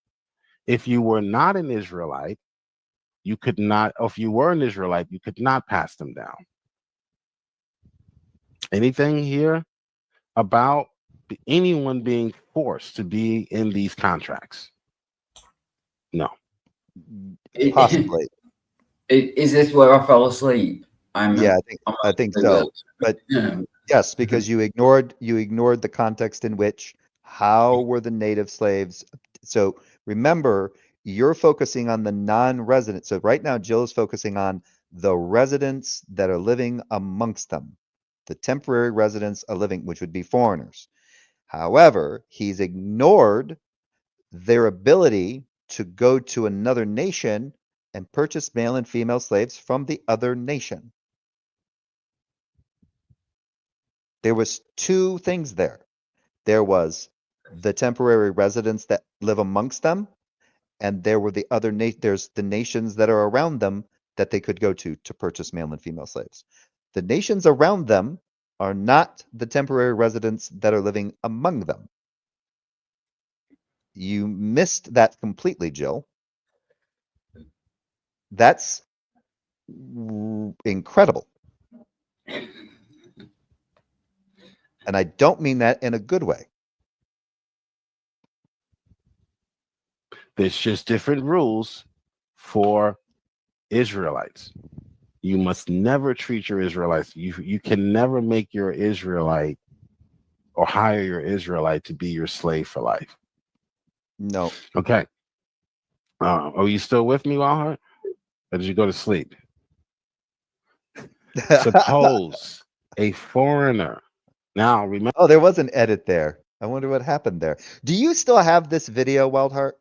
If you were not an Israelite, you could not, or if you were an Israelite, you could not pass them down. Anything here about anyone being forced to be in these contracts? No. Possibly. Is this where I fell asleep? I think so. But yes, because you ignored the context in which, how were the native slaves? So remember, you're focusing on the non-resident. So right now, Jill is focusing on the residents that are living amongst them. The temporary residents are living, which would be foreigners. However, he's ignored their ability to go to another nation and purchase male and female slaves from the other nation. There was two things there. There was the temporary residents that live amongst them, and there were there's the nations that are around them that they could go to purchase male and female slaves. The nations around them are not the temporary residents that are living among them. You missed that completely, Jill. That's incredible. And I don't mean that in a good way. There's just different rules for Israelites. You must never treat your Israelites. You can never make your Israelite or hire your Israelite to be your slave for life. No. Okay. Are you still with me, Wildheart? Or did you go to sleep? Suppose a foreigner. Now remember. Oh, there was an edit there. I wonder what happened there. Do you still have this video, Wildheart?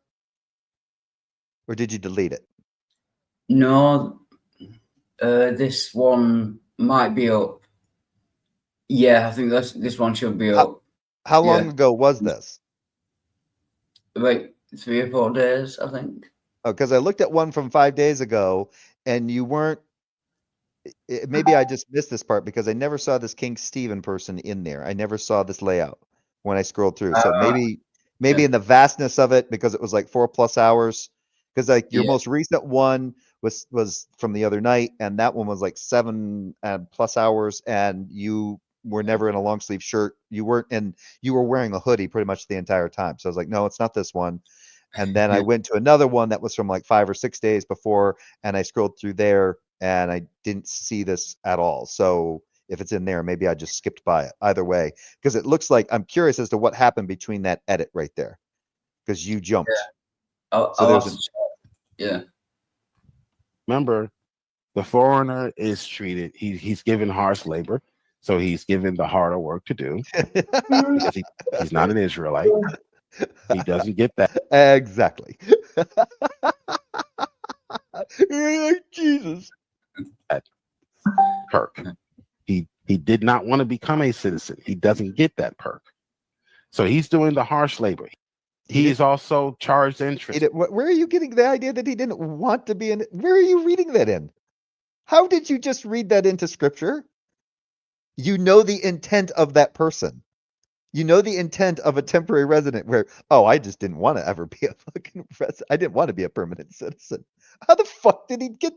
Or did you delete it? No, this one might be up. Yeah, I think this one should be up. How long ago was this? About 3 or 4 days, I think. Oh, because I looked at one from 5 days ago, and you weren't. Maybe I just missed this part because I never saw this King Stephen person in there. I never saw this layout when I scrolled through. So maybe in the vastness of it, because it was like 4+ hours. Because like your most recent one was from the other night, and that one was like 7+ hours, and you were never in a long sleeve shirt. You weren't, and you were wearing a hoodie pretty much the entire time. So I was like, no, it's not this one. And then I went to another one that was from like 5 or 6 days before, and I scrolled through there, and I didn't see this at all. So if it's in there, maybe I just skipped by it. Either way, because it looks like I'm curious as to what happened between that edit right there, because you jumped. Yeah. Remember, the foreigner is treated. He's given harsh labor, so he's given the harder work to do because he's not an Israelite. He doesn't get that. Exactly. Jesus. That perk. He did not want to become a citizen. He doesn't get that perk. So he's doing the harsh labor. He is also charged interest. Where are you getting the idea that he didn't want to be in? Where are you reading that in? How did you just read that into scripture? You know the intent of that person. You know the intent of a temporary resident where, oh, I just didn't want to ever be a fucking resident. I didn't want to be a permanent citizen. How the fuck did he get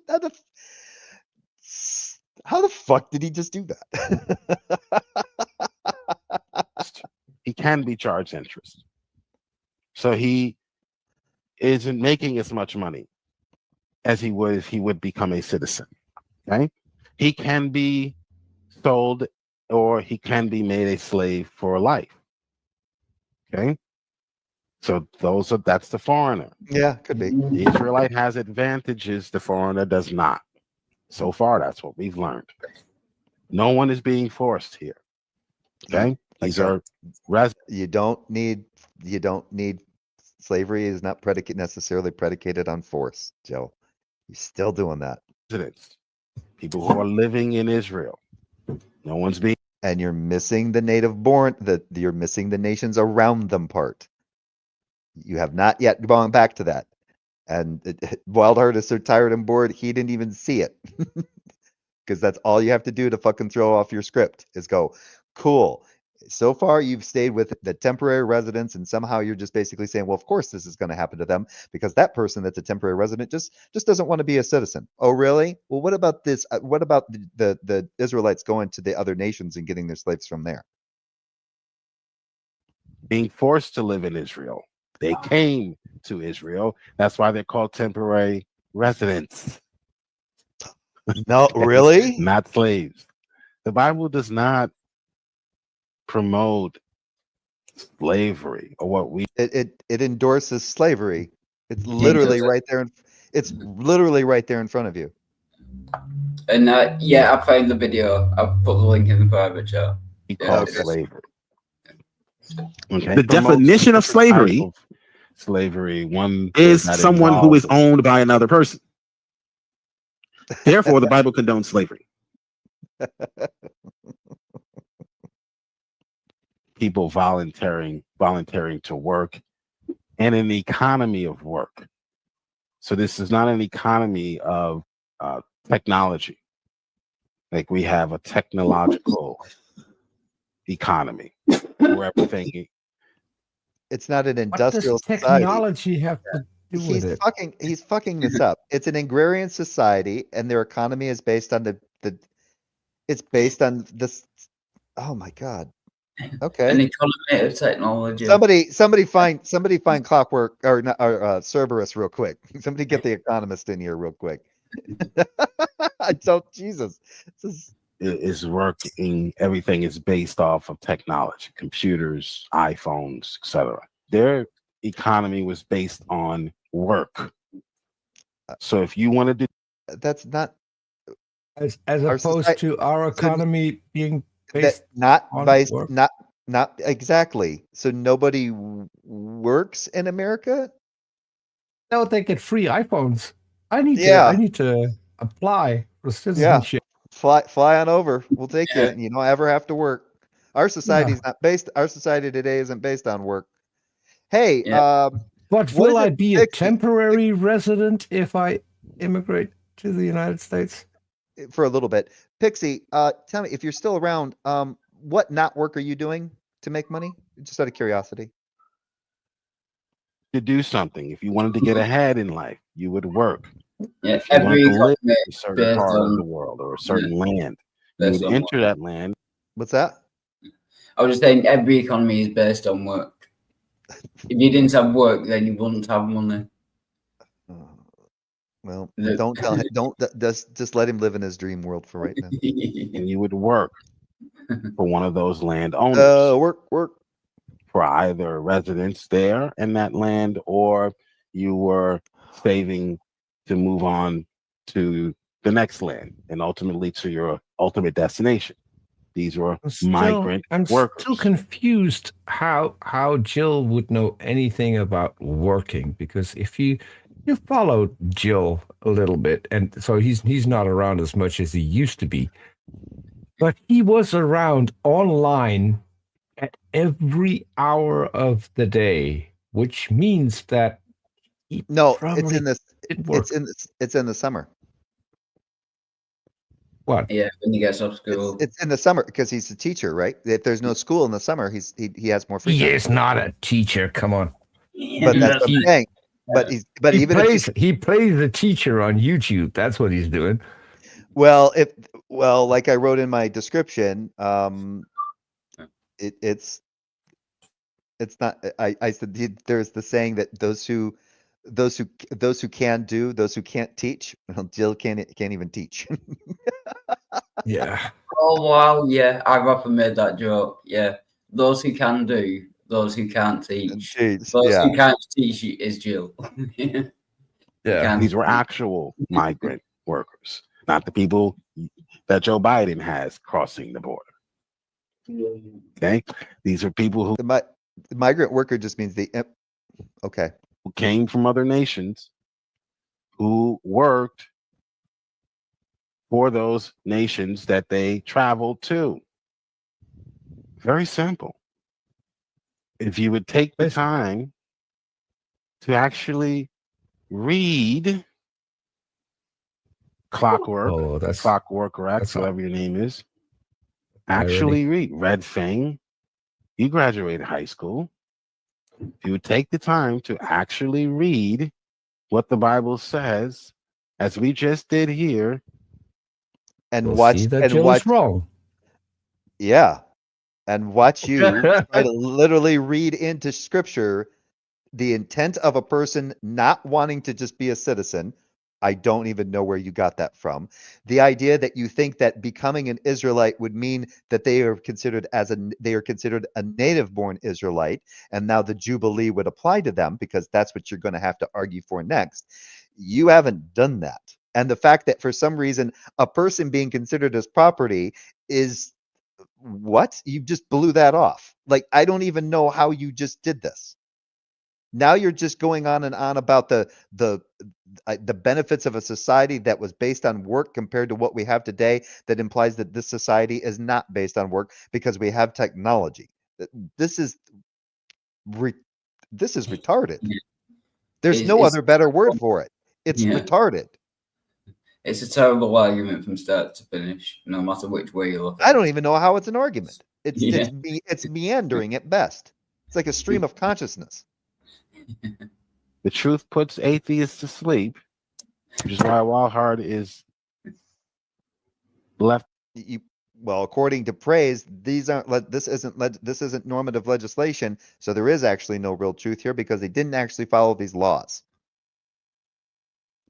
how the fuck did he just do that? He can be charged interest. So he isn't making as much money as he would if he would become a citizen. Okay? He can be sold or he can be made a slave for life. Okay? So that's the foreigner. Yeah, could be. The Israelite has advantages, the foreigner does not. So far, that's what we've learned. No one is being forced here. Okay? These are you don't need slavery is not necessarily predicated on force, Joe. You're still doing that. Residents, people who are living in Israel. No one's being, and you're missing the native born, you're missing the nations around them part. You have not yet gone back to that. And Wildheart is so tired and bored, he didn't even see it. Because that's all you have to do to fucking throw off your script is go, cool. So far, you've stayed with the temporary residents, and somehow you're just basically saying, well, of course this is going to happen to them because that person that's a temporary resident just doesn't want to be a citizen. Oh, really? Well, what about this? What about the Israelites going to the other nations and getting their slaves from there? Being forced to live in Israel. They came to Israel. That's why they're called temporary residents. No, really? Not slaves. The Bible does not promote slavery or what we it endorses slavery. It's literally right there. It's literally right there in front of you. And I played the video. I'll put the link in the private chat. We call slavery. Okay. The definition of slavery one is someone who is owned by another person. Therefore, the Bible condones slavery. People volunteering to work and an economy of work. So this is not an economy of technology. Like we have a technological economy where everything It's not an What does industrial society. technology have to do with it? He's fucking this up. It's an agrarian society, and their economy is based on it's based on this. Oh my God. Okay. An economy of technology. Somebody find Clockwork or Cerberus real quick. Somebody get the economist in here real quick. I don't. Jesus. Is working. Everything is based off of technology, computers, iPhones, etc. Their economy was based on work. So if you wanted to, that's not as opposed to our economy being based not on based work? not exactly. So nobody works in America. No, they get free iPhones. I need to apply for citizenship. Fly on over. We'll take you. You don't ever have to work. Our society's not based. Our society today isn't based on work. Hey, but will I be a temporary resident if I immigrate to the United States? For a little bit. Pixie, tell me, if you're still around, what not work are you doing to make money? Just out of curiosity. To do something. If you wanted to get ahead in life, you would work. Yeah, if you wanted to live in a certain part of the world or a certain land, you would enter that land. What's that? I was just saying every economy is based on work. If you didn't have work, then you wouldn't have money. Well, don't tell him. Just let him live in his dream world for right now. And you would work for one of those landowners. Work for either residence there in that land, or you were saving to move on to the next land and ultimately to your ultimate destination. These were migrant workers. I'm still confused how Jill would know anything about working, because if you followed Jill a little bit, and so he's not around as much as he used to be, but he was around online at every hour of the day, which means that it's in the summer. What? Yeah, when he gets off school. It's in the summer because he's a teacher, right? If there's no school in the summer, he has more free time. He is not a teacher. Come on. But that's what I'm saying. He plays the teacher on YouTube. That's what he's doing. Well, like I wrote in my description, it's not. I said there's the saying that those who can do, those who can't teach. Well, Jill can't even teach. Yeah. Oh wow, yeah, I've often made that joke. Yeah, those who can do, those who can't teach. Those who can't teach is Jill. Yeah, these were actual migrant workers, not the people that Joe Biden has crossing the border. Okay, these are people who the migrant worker just means who came from other nations, who worked for those nations that they traveled to. Very simple. If you would take the time to read Clockwork Rex, whatever your name is, read Red Fang. You graduated high school. If you would take the time to actually read what the Bible says, as we just did here, and watch wrong. Yeah. And watch you try to literally read into scripture the intent of a person not wanting to just be a citizen. I don't even know where you got that from. The idea that you think that becoming an Israelite would mean that they are considered a native-born Israelite, and now the Jubilee would apply to them because that's what you're going to have to argue for next. You haven't done that. And the fact that for some reason a person being considered as property is what? You just blew that off. Like, I don't even know how you just did this. Now you're just going on and on about the benefits of a society that was based on work compared to what we have today. That implies that this society is not based on work because we have technology. This is retarded. There's no other better word for it. It's retarded. It's a terrible argument from start to finish, no matter which way you look at it. I don't even know how it's an argument. It's meandering at best. It's like a stream of consciousness. The truth puts atheists to sleep, which is why Wildheart is left. Well, according to Praise, this isn't normative legislation, so there is actually no real truth here because they didn't actually follow these laws.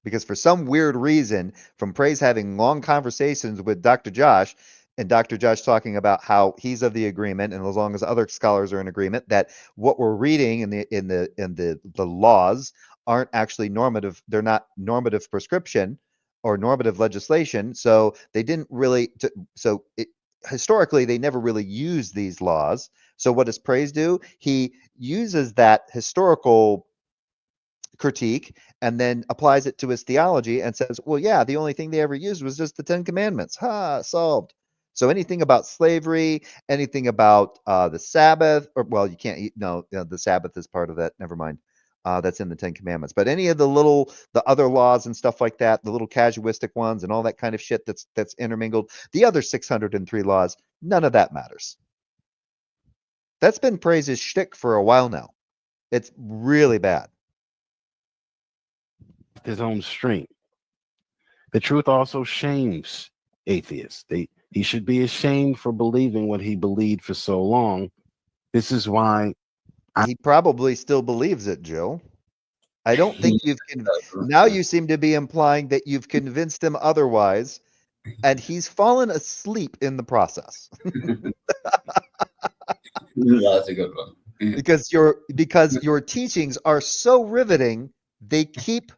Because for some weird reason, from Praise having long conversations with Dr. Josh, and Dr. Josh talking about how he's of the agreement, and as long as other scholars are in agreement, that what we're reading in the laws aren't actually normative. They're not normative prescription or normative legislation. So they didn't really. Historically, they never really used these laws. So what does Praise do? He uses that historical critique and then applies it to his theology and says, well, yeah, the only thing they ever used was just the 10 Commandments. Solved. So anything about slavery, anything about the Sabbath, or well, you can't eat. No, the Sabbath is part of that. Never mind. That's in the 10 Commandments. But any of the other laws and stuff like that, the little casuistic ones and all that kind of shit that's intermingled, the other 603 laws, none of that matters. That's been Praise's shtick for a while now. It's really bad. His own stream. The truth also shames atheists. He should be ashamed for believing what he believed for so long. This is why he probably still believes it, Jill. I don't think now you seem to be implying that you've convinced him otherwise, and he's fallen asleep in the process. That's a good one. Because your teachings are so riveting, they keep.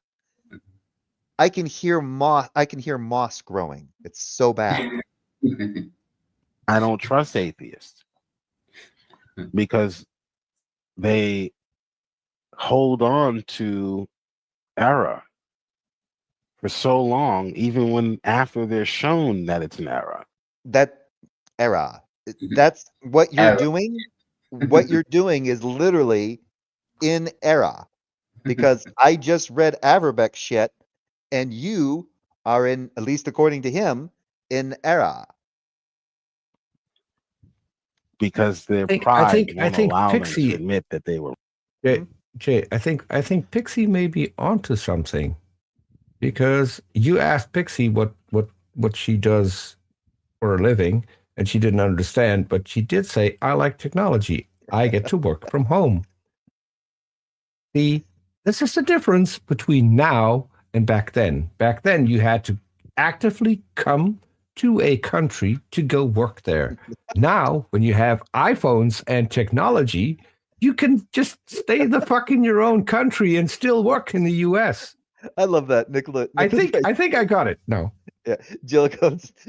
I can hear moss growing. It's so bad. I don't trust atheists because they hold on to error for so long, even when after they're shown that it's an error. That error. That's what you're doing. What you're doing is literally in error. Because I just read Averbeck shit, and you are in, at least according to him, in error. Because their pride won't allow Pixie, them to admit that they were. Jay, I think Pixie may be onto something, because you asked Pixie what she does for a living, and she didn't understand, but she did say, "I like technology. I get to work from home." This is the difference between now and back then. Back then, you had to actively come to a country to go work there. Now, when you have iPhones and technology, you can just stay the fuck in your own country and still work in the U.S. I love that, Nicola. I think I got it. No. Yeah,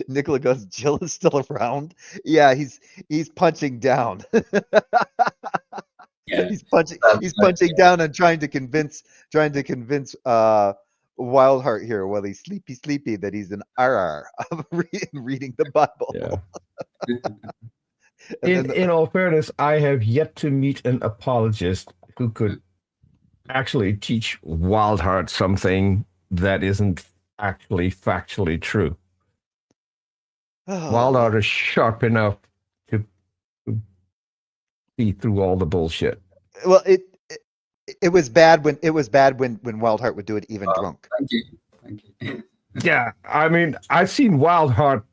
Nicola goes, Jill is still around. Yeah, he's punching down. Yeah, he's punching down and trying to convince Wildheart here while he's sleepy that he's an RR of reading the Bible. Yeah. In all fairness, I have yet to meet an apologist who could actually teach Wildheart something that isn't actually factually true. Wildheart is sharp enough to see through all the bullshit. Well, it was bad when Wildheart would do it even drunk. Thank you. Yeah, I mean, I've seen Wildheart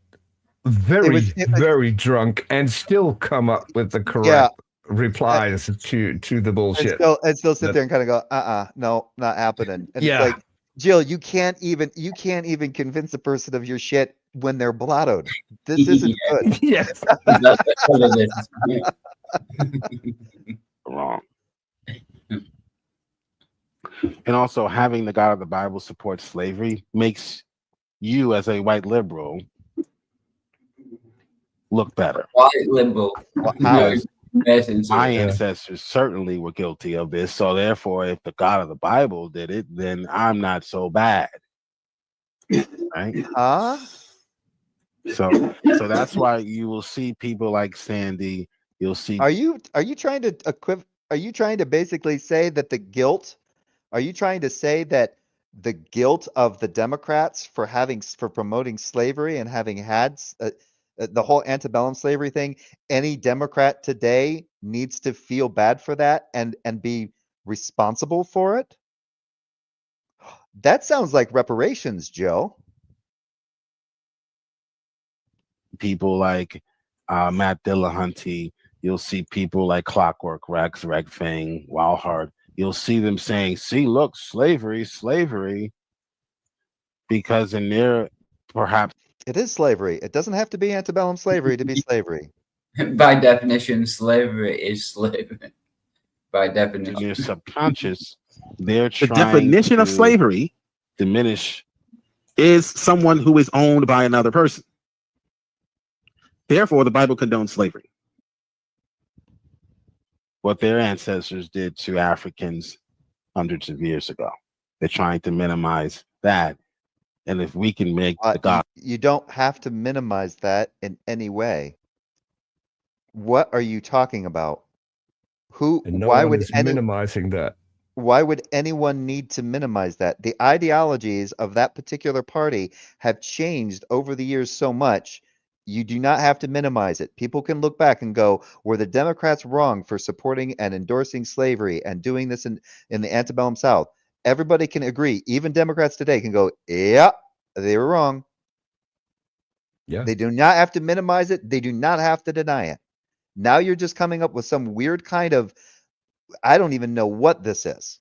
very drunk and still come up with the correct replies to the bullshit. And still sit there and kind of go, no, not happening. And it's like, Jill, you can't even convince a person of your shit when they're blottoed. This isn't good. Yes. Wrong. And also, having the God of the Bible support slavery makes you, as a white liberal, look better. White liberal. My ancestors certainly were guilty of this. So therefore, if the God of the Bible did it, then I'm not so bad. Right? So that's why you will see people like Sandy. You'll see. Are you trying to basically say that the guilt? Are you trying to say that the guilt of the Democrats for promoting slavery and having had the whole antebellum slavery thing, any Democrat today needs to feel bad for that and be responsible for it? That sounds like reparations, Joe. People like Matt Dillahunty, you'll see people like Clockwork Rex, Reg Fang, Wildheart. You'll see them saying, see, look, slavery, because in their perhaps it is slavery. It doesn't have to be antebellum slavery to be slavery. By definition, slavery is slavery. By definition. In their subconscious, they're The trying definition of slavery diminish is someone who is owned by another person. Therefore, the Bible condones slavery. what their ancestors did to Africans hundreds of years ago. They're trying to minimize that. And if we can make the God, you don't have to minimize that in any way. What are you talking about? Why would minimizing that? Why would anyone need to minimize that? The ideologies of that particular party have changed over the years so much. You do not have to minimize it. People can look back and go, were the Democrats wrong for supporting and endorsing slavery and doing this in the antebellum South? Everybody can agree. Even Democrats today can go, yeah, they were wrong. Yeah. They do not have to minimize it. They do not have to deny it. Now you're just coming up with some weird kind of, I don't even know what this is.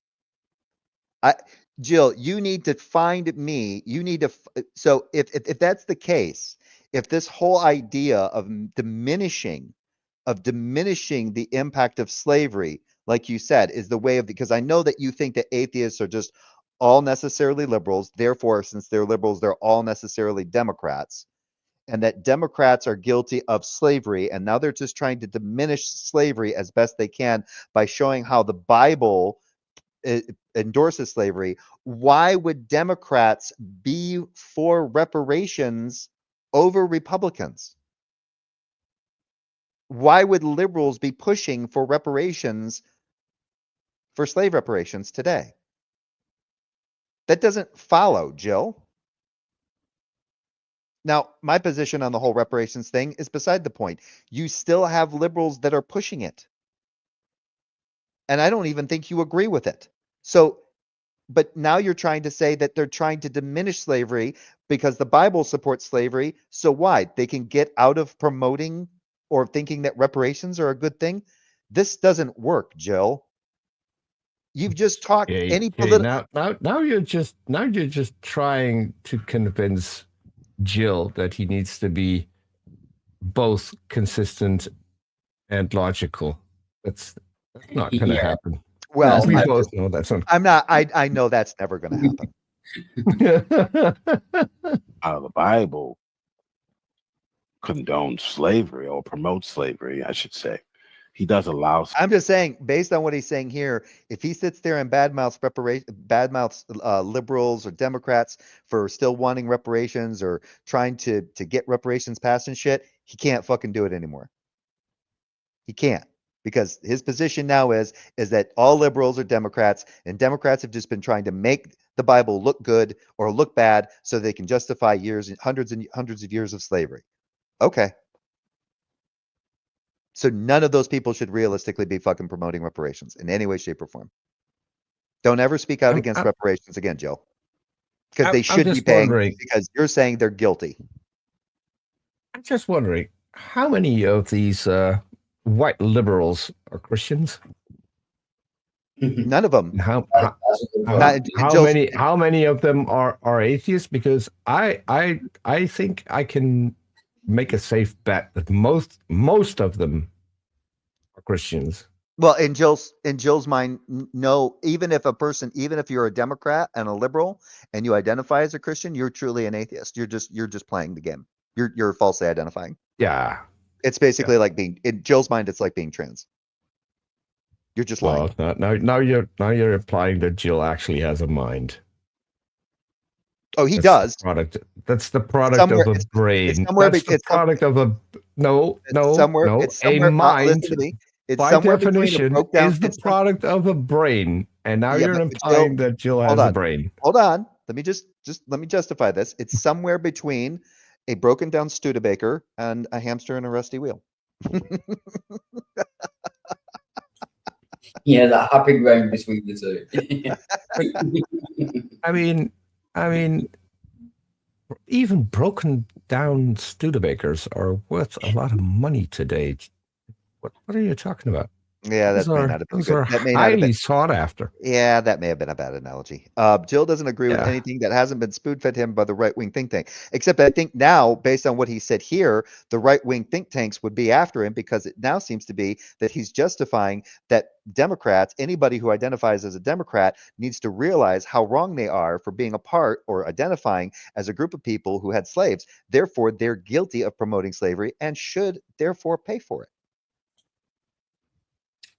Jill, you need to find me. You need to. So if that's the case, if this whole idea of diminishing the impact of slavery, like you said, is the way of, because I know that you think that atheists are just all necessarily liberals. Therefore, since they're liberals, they're all necessarily Democrats, and that Democrats are guilty of slavery. And now they're just trying to diminish slavery as best they can by showing how the Bible endorses slavery. Why would Democrats be for reparations over Republicans? Why would liberals be pushing for reparations, for slave reparations today? That doesn't follow, Jill. Now, my position on the whole reparations thing is beside the point. You still have liberals that are pushing it. And I don't even think you agree with it. So, but now you're trying to say that they're trying to diminish slavery because the Bible supports slavery. So why? They can get out of promoting or thinking that reparations are a good thing? This doesn't work, Jill. You've just talked any political. Now you're just trying to convince Jill that he needs to be both consistent and logical. That's not going to happen. Well, we both know that's not. I'm not. I know that's never going to happen. Out of the Bible condones slavery or promotes slavery, I should say. He does allow. I'm just saying, based on what he's saying here, if he sits there and badmouths liberals or Democrats for still wanting reparations or trying to get reparations passed and shit, he can't fucking do it anymore. He can't, because his position now is that all liberals are Democrats, and Democrats have just been trying to make the Bible look good or look bad so they can justify hundreds and hundreds of years of slavery. Okay. So none of those people should realistically be fucking promoting reparations in any way, shape, or form. Don't ever speak out against reparations again, Jill. Because they should be paying, because you're saying they're guilty. I'm just wondering, how many of these white liberals are Christians? None of them. How many of them are atheists? Because I think I can make a safe bet that most of them are Christians. Well, in Jill's mind, no. Even if you're a Democrat and a liberal and you identify as a Christian, you're truly an atheist. You're just playing the game. You're falsely identifying. Yeah. It's basically like being, in Jill's mind, it's like being trans. You're just lying. Now you're implying that Jill actually has a mind. Oh, he does. That's the product of a brain. It's a mind. By definition, is the product of a brain. And now you're implying that Jill has a brain. Hold on. Let me justify this. It's somewhere between a broken down Studebaker, and a hamster and a rusty wheel. Yeah, that happy ground between the two. I mean, even broken down Studebakers are worth a lot of money today. What are you talking about? Yeah, Those that may not have been those good. are That may not have highly been. sought after. Yeah, that may have been a bad analogy. Jill doesn't agree with Yeah. anything that hasn't been spoon-fed him by the right-wing think tank. Except I think now, based on what he said here, the right-wing think tanks would be after him because it now seems to be that he's justifying that Democrats, anybody who identifies as a Democrat, needs to realize how wrong they are for being a part or identifying as a group of people who had slaves. Therefore, they're guilty of promoting slavery and should therefore pay for it.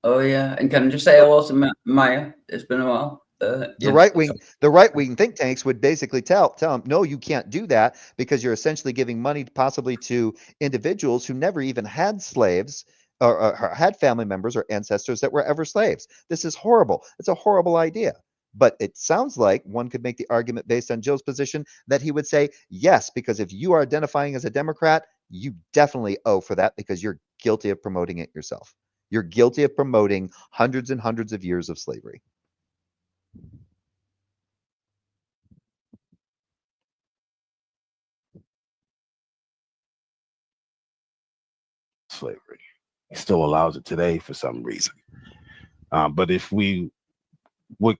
Oh yeah, and can I just say hello to Maya? It's been a while. The right wing think tanks would basically tell him, no, you can't do that because you're essentially giving money possibly to individuals who never even had slaves or had family members or ancestors that were ever slaves. This is horrible. It's a horrible idea. But it sounds like one could make the argument based on Joe's position that he would say yes, because if you are identifying as a Democrat, you definitely owe for that because you're guilty of promoting it yourself. You're guilty of promoting hundreds and hundreds of years of slavery. Slavery. He still allows it today for some reason. But if we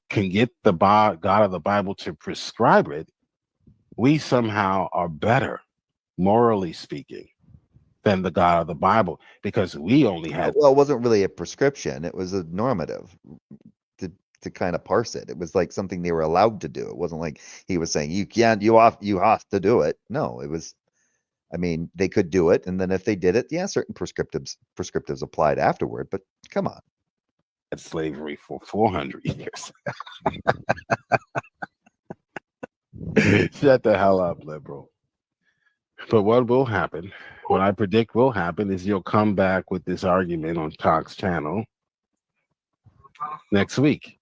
can get the God of the Bible to prescribe it, we somehow are better, morally speaking, than the God of the Bible because we only had. Well, it wasn't really a prescription. It was a normative to kind of parse it. It was like something they were allowed to do. It wasn't like he was saying you can't, you have to do it. No, it was. I mean, they could do it, and then if they did it, yeah, certain prescriptives applied afterward. But come on, had slavery for 400 years. Shut the hell up, liberal. But what will happen, what I predict will happen, is you'll come back with this argument on Talk's channel next week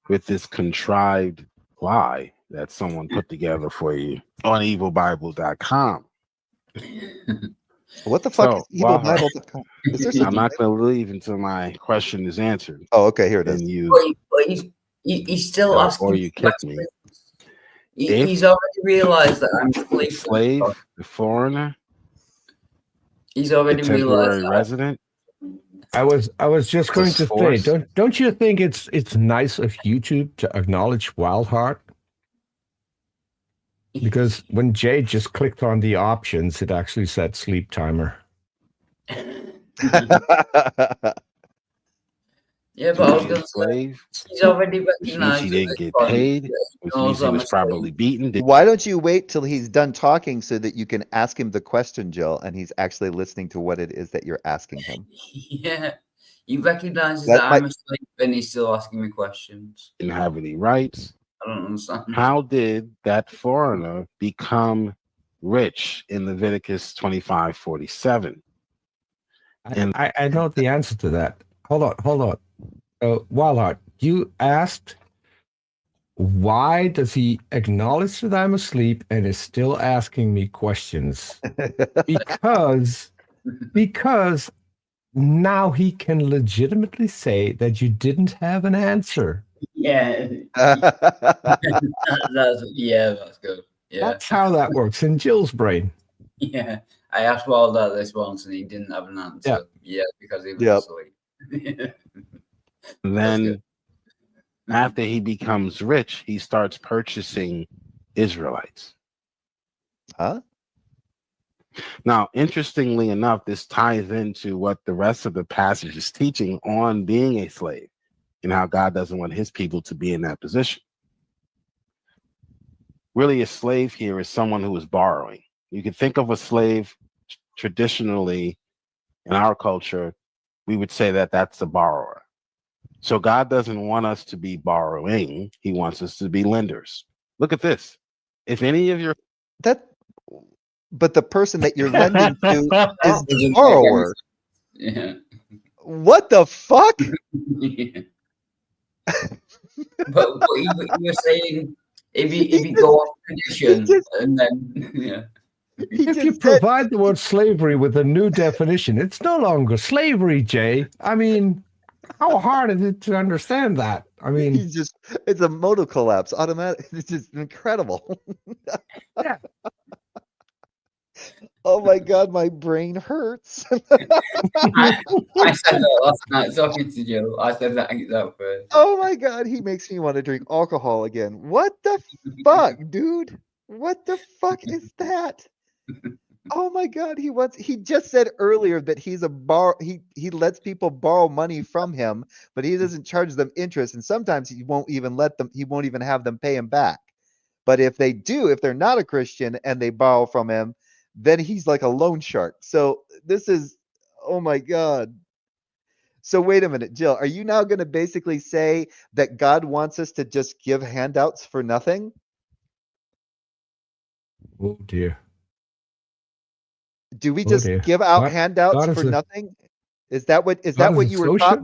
with this contrived lie that someone put together for you on evilbible.com. What the fuck is evilbible.com? I'm not going to leave until my question is answered. Oh, okay, here it is. He's still asking. Or you kick me. He's already realized that I'm the slave, the foreigner. He's already realized temporary resident. I was just going to say, don't you think it's nice of YouTube to acknowledge Wildheart? Because when Jay just clicked on the options, it actually said sleep timer. Yeah, but I was going to say, he's already recognized he didn't get paid, which means he was probably beaten. Why don't you wait till he's done talking so that you can ask him the question, Jill, and he's actually listening to what it is that you're asking him? Yeah, he recognizes that I'm asleep and he's still asking me questions. Didn't have any rights. I don't understand. How did that foreigner become rich in Leviticus 25:47? I know the answer to that. Hold on. Wildheart, you asked why does he acknowledge that I'm asleep and is still asking me questions? because now he can legitimately say that you didn't have an answer. Yeah. That's good. Yeah. That's how that works in Jill's brain. Yeah. I asked Wildheart this once and he didn't have an answer. Yeah, because he was asleep. And then after he becomes rich, he starts purchasing Israelites. Huh? Now, interestingly enough, this ties into what the rest of the passage is teaching on being a slave and how God doesn't want his people to be in that position. Really, a slave here is someone who is borrowing. You can think of a slave traditionally in our culture, we would say that that's a borrower. So God doesn't want us to be borrowing. He wants us to be lenders. Look at this. If any of your... But the person that you're lending to is the borrower. Yeah. What the fuck? Yeah. But you were saying if you go off tradition, and then yeah. If you provide the word slavery with a new definition, it's no longer slavery, Jay. I mean, how hard is it to understand that? I mean, it's a modal collapse, automatic. It's just incredible. Yeah. Oh my God, my brain hurts. I said that last night talking to Jill. I said that first. Oh my God, he makes me want to drink alcohol again. What the fuck, dude? What the fuck is that? Oh my God, he just said earlier that he's he lets people borrow money from him, but he doesn't charge them interest, and sometimes he won't even have them pay him back. But if they do, if they're not a Christian and they borrow from him, then he's like a loan shark. So this is, oh my God. So wait a minute, Jill, are you now going to basically say that God wants us to just give handouts for nothing? Oh dear. Do we just give out handouts for nothing? Is that what you were taught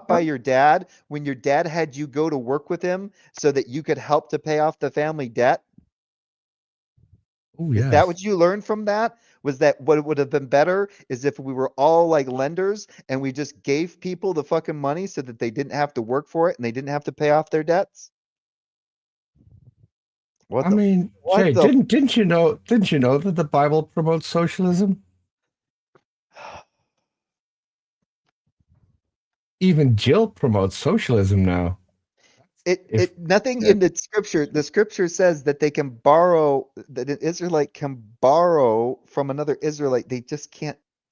by your dad when your dad had you go to work with him so that you could help to pay off the family debt? Oh, Is yes. that what you learned from that? Was that what would have been better is if we were all like lenders and we just gave people the fucking money so that they didn't have to work for it and they didn't have to pay off their debts? Jay, didn't you know that the Bible promotes socialism? Even Jill promotes socialism now. Nothing in the scripture says that they can borrow, that an Israelite can borrow from another Israelite. They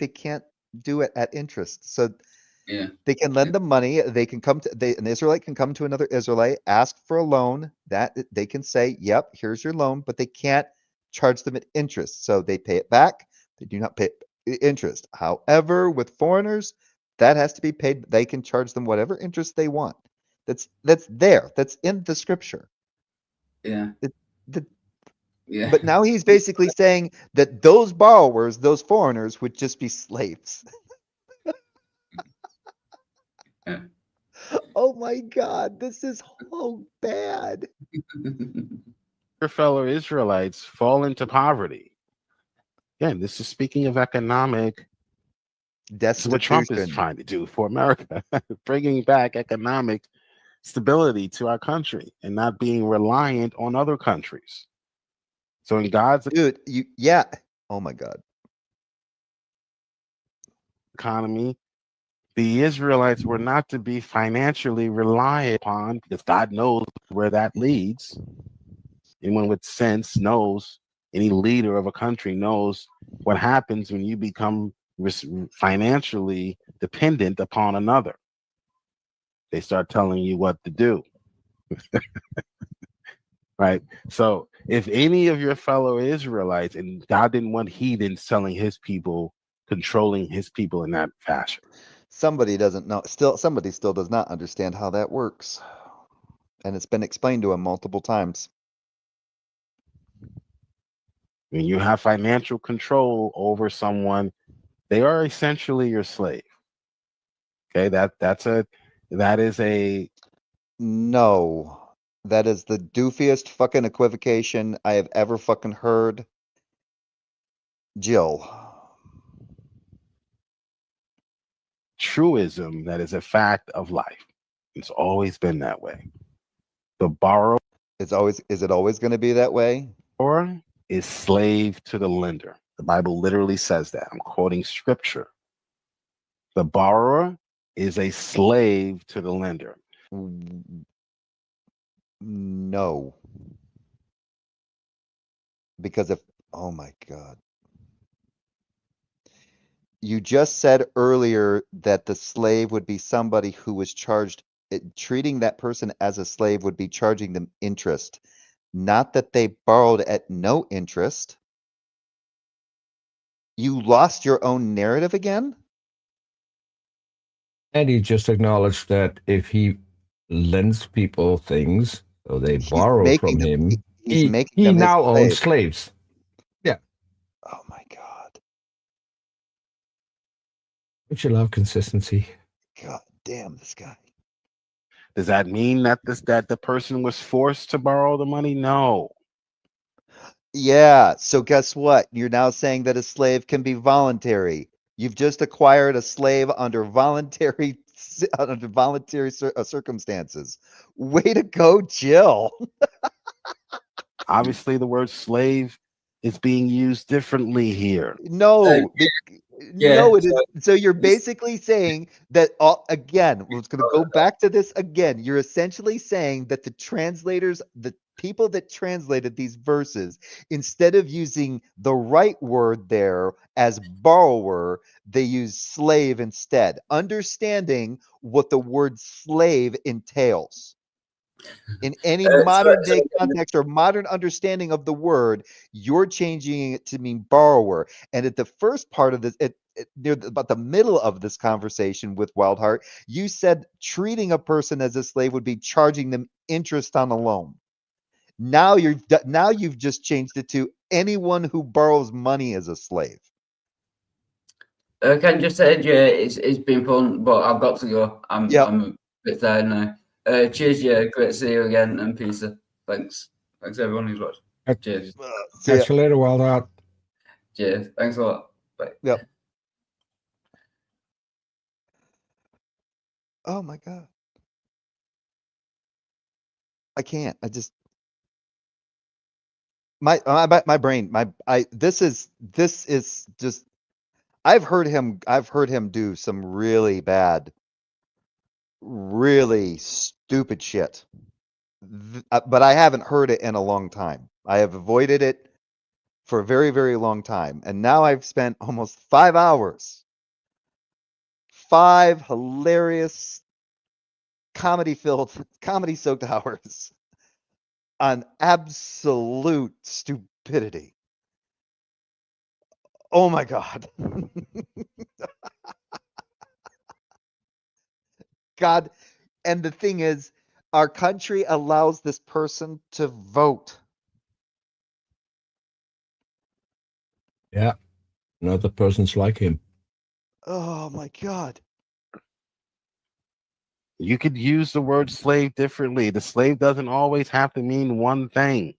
can't do it at interest. So yeah, they can lend them money. They can an Israelite can come to another Israelite, ask for a loan, that they can say, yep, here's your loan, but they can't charge them at interest. So they pay it back. They do not pay interest. However, with foreigners, that has to be paid. They can charge them whatever interest they want. That's there. That's in the scripture. Yeah. Yeah. But now he's basically saying that those borrowers, those foreigners, would just be slaves. Yeah. Oh my God, this is so bad. Your fellow Israelites fall into poverty. Again, this is speaking of economic. This is what Trump is trying to do for America, bringing back economic stability to our country and not being reliant on other countries. So in God's oh my God, economy, the Israelites were not to be financially relied upon because God knows where that leads. Anyone with sense knows, any leader of a country knows what happens when you become financially dependent upon another. They start telling you what to do. Right? So if any of your fellow Israelites, and God didn't want heathens telling his people, controlling his people in that fashion. Somebody doesn't know. Somebody still does not understand how that works. And it's been explained to him multiple times. When you have financial control over someone, they are essentially your slave. Okay, that is a no. That is the doofiest fucking equivocation I have ever fucking heard. Jill. Truism that is a fact of life. It's always been that way. The borrower is it always going to be that way? Or is slave to the lender. The Bible literally says that. I'm quoting scripture. The borrower is a slave to the lender. No. Because oh my God. You just said earlier that the slave would be somebody who was charged, treating that person as a slave would be charging them interest. Not that they borrowed at no interest. You lost your own narrative again? And he just acknowledged that if he lends people things, so they borrow from him, he now owns slaves. Yeah. Oh my God. Don't you love consistency? God damn this guy. Does that mean that the person was forced to borrow the money? No. Yeah, so guess what? You're now saying that a slave can be voluntary. You've just acquired a slave under voluntary circumstances. Way to go, Jill. Obviously, the word slave is being used differently here. No, Yeah, no, it is. So you're basically saying that, again, we're going to go back to this again. You're essentially saying that the translators, the people that translated these verses, instead of using the right word there as borrower, they use slave instead, understanding what the word slave entails. In any modern day context or modern understanding of the word, you're changing it to mean borrower. And at the first part of this, near about the middle of this conversation with Wildheart, you said treating a person as a slave would be charging them interest on a loan. Now you've just changed it to anyone who borrows money as a slave. Can I just say, Jay, it's been fun, but I've got to go. I'm a bit tired now. Cheers, yeah. Great to see you again, and Peter. Thanks everyone who's watched. Cheers. Catch you later, Wildheart. Cheers. Thanks a lot. Bye. Yep. Oh my God. I can't. I just my brain, this is just I've heard him do some really bad, really stupid shit. But I haven't heard it in a long time. I have avoided it for a very, very long time. And now I've spent almost 5 hours. 5 hilarious comedy-soaked hours on absolute stupidity. Oh my God. God. And the thing is, our country allows this person to vote. Yeah. Not the persons like him. Oh my God. You could use the word slave differently. The slave doesn't always have to mean one thing,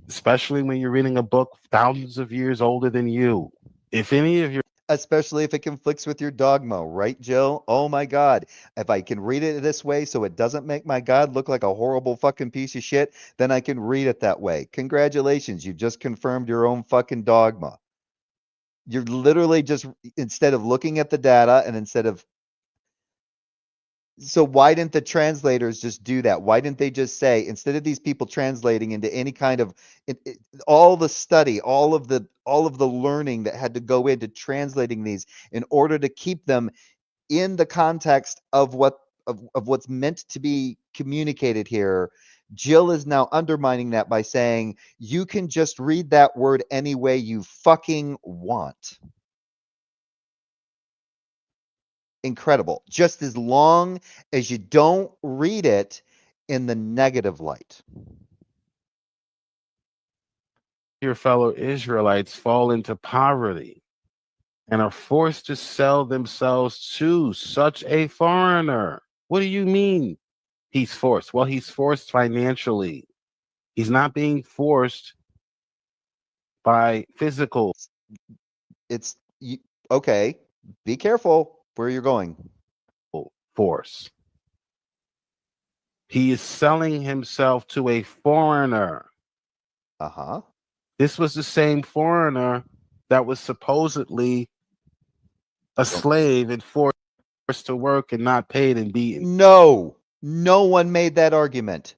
especially when you're reading a book thousands of years older than you. If any of your Especially if it conflicts with your dogma, right, Jill? Oh my God. If I can read it this way so it doesn't make my God look like a horrible fucking piece of shit, then I can read it that way. Congratulations, you just confirmed your own fucking dogma. You're literally just, instead of looking at the data and instead of, so why didn't the translators just do that? Why didn't they just say, instead of these people translating into any kind of all the study, all of the learning that had to go into translating these in order to keep them in the context of what's meant to be communicated here? Jill is now undermining that by saying you can just read that word any way you fucking want. Incredible. Just as long as you don't read it in the negative light. Your fellow Israelites fall into poverty and are forced to sell themselves to such a foreigner. What do you mean he's forced? Well, he's forced financially. He's not being forced by physical. It's okay. Be careful where you're going. Force. He is selling himself to a foreigner. Uh-huh. This was the same foreigner that was supposedly a slave and forced to work and not paid and beaten. No one made that argument.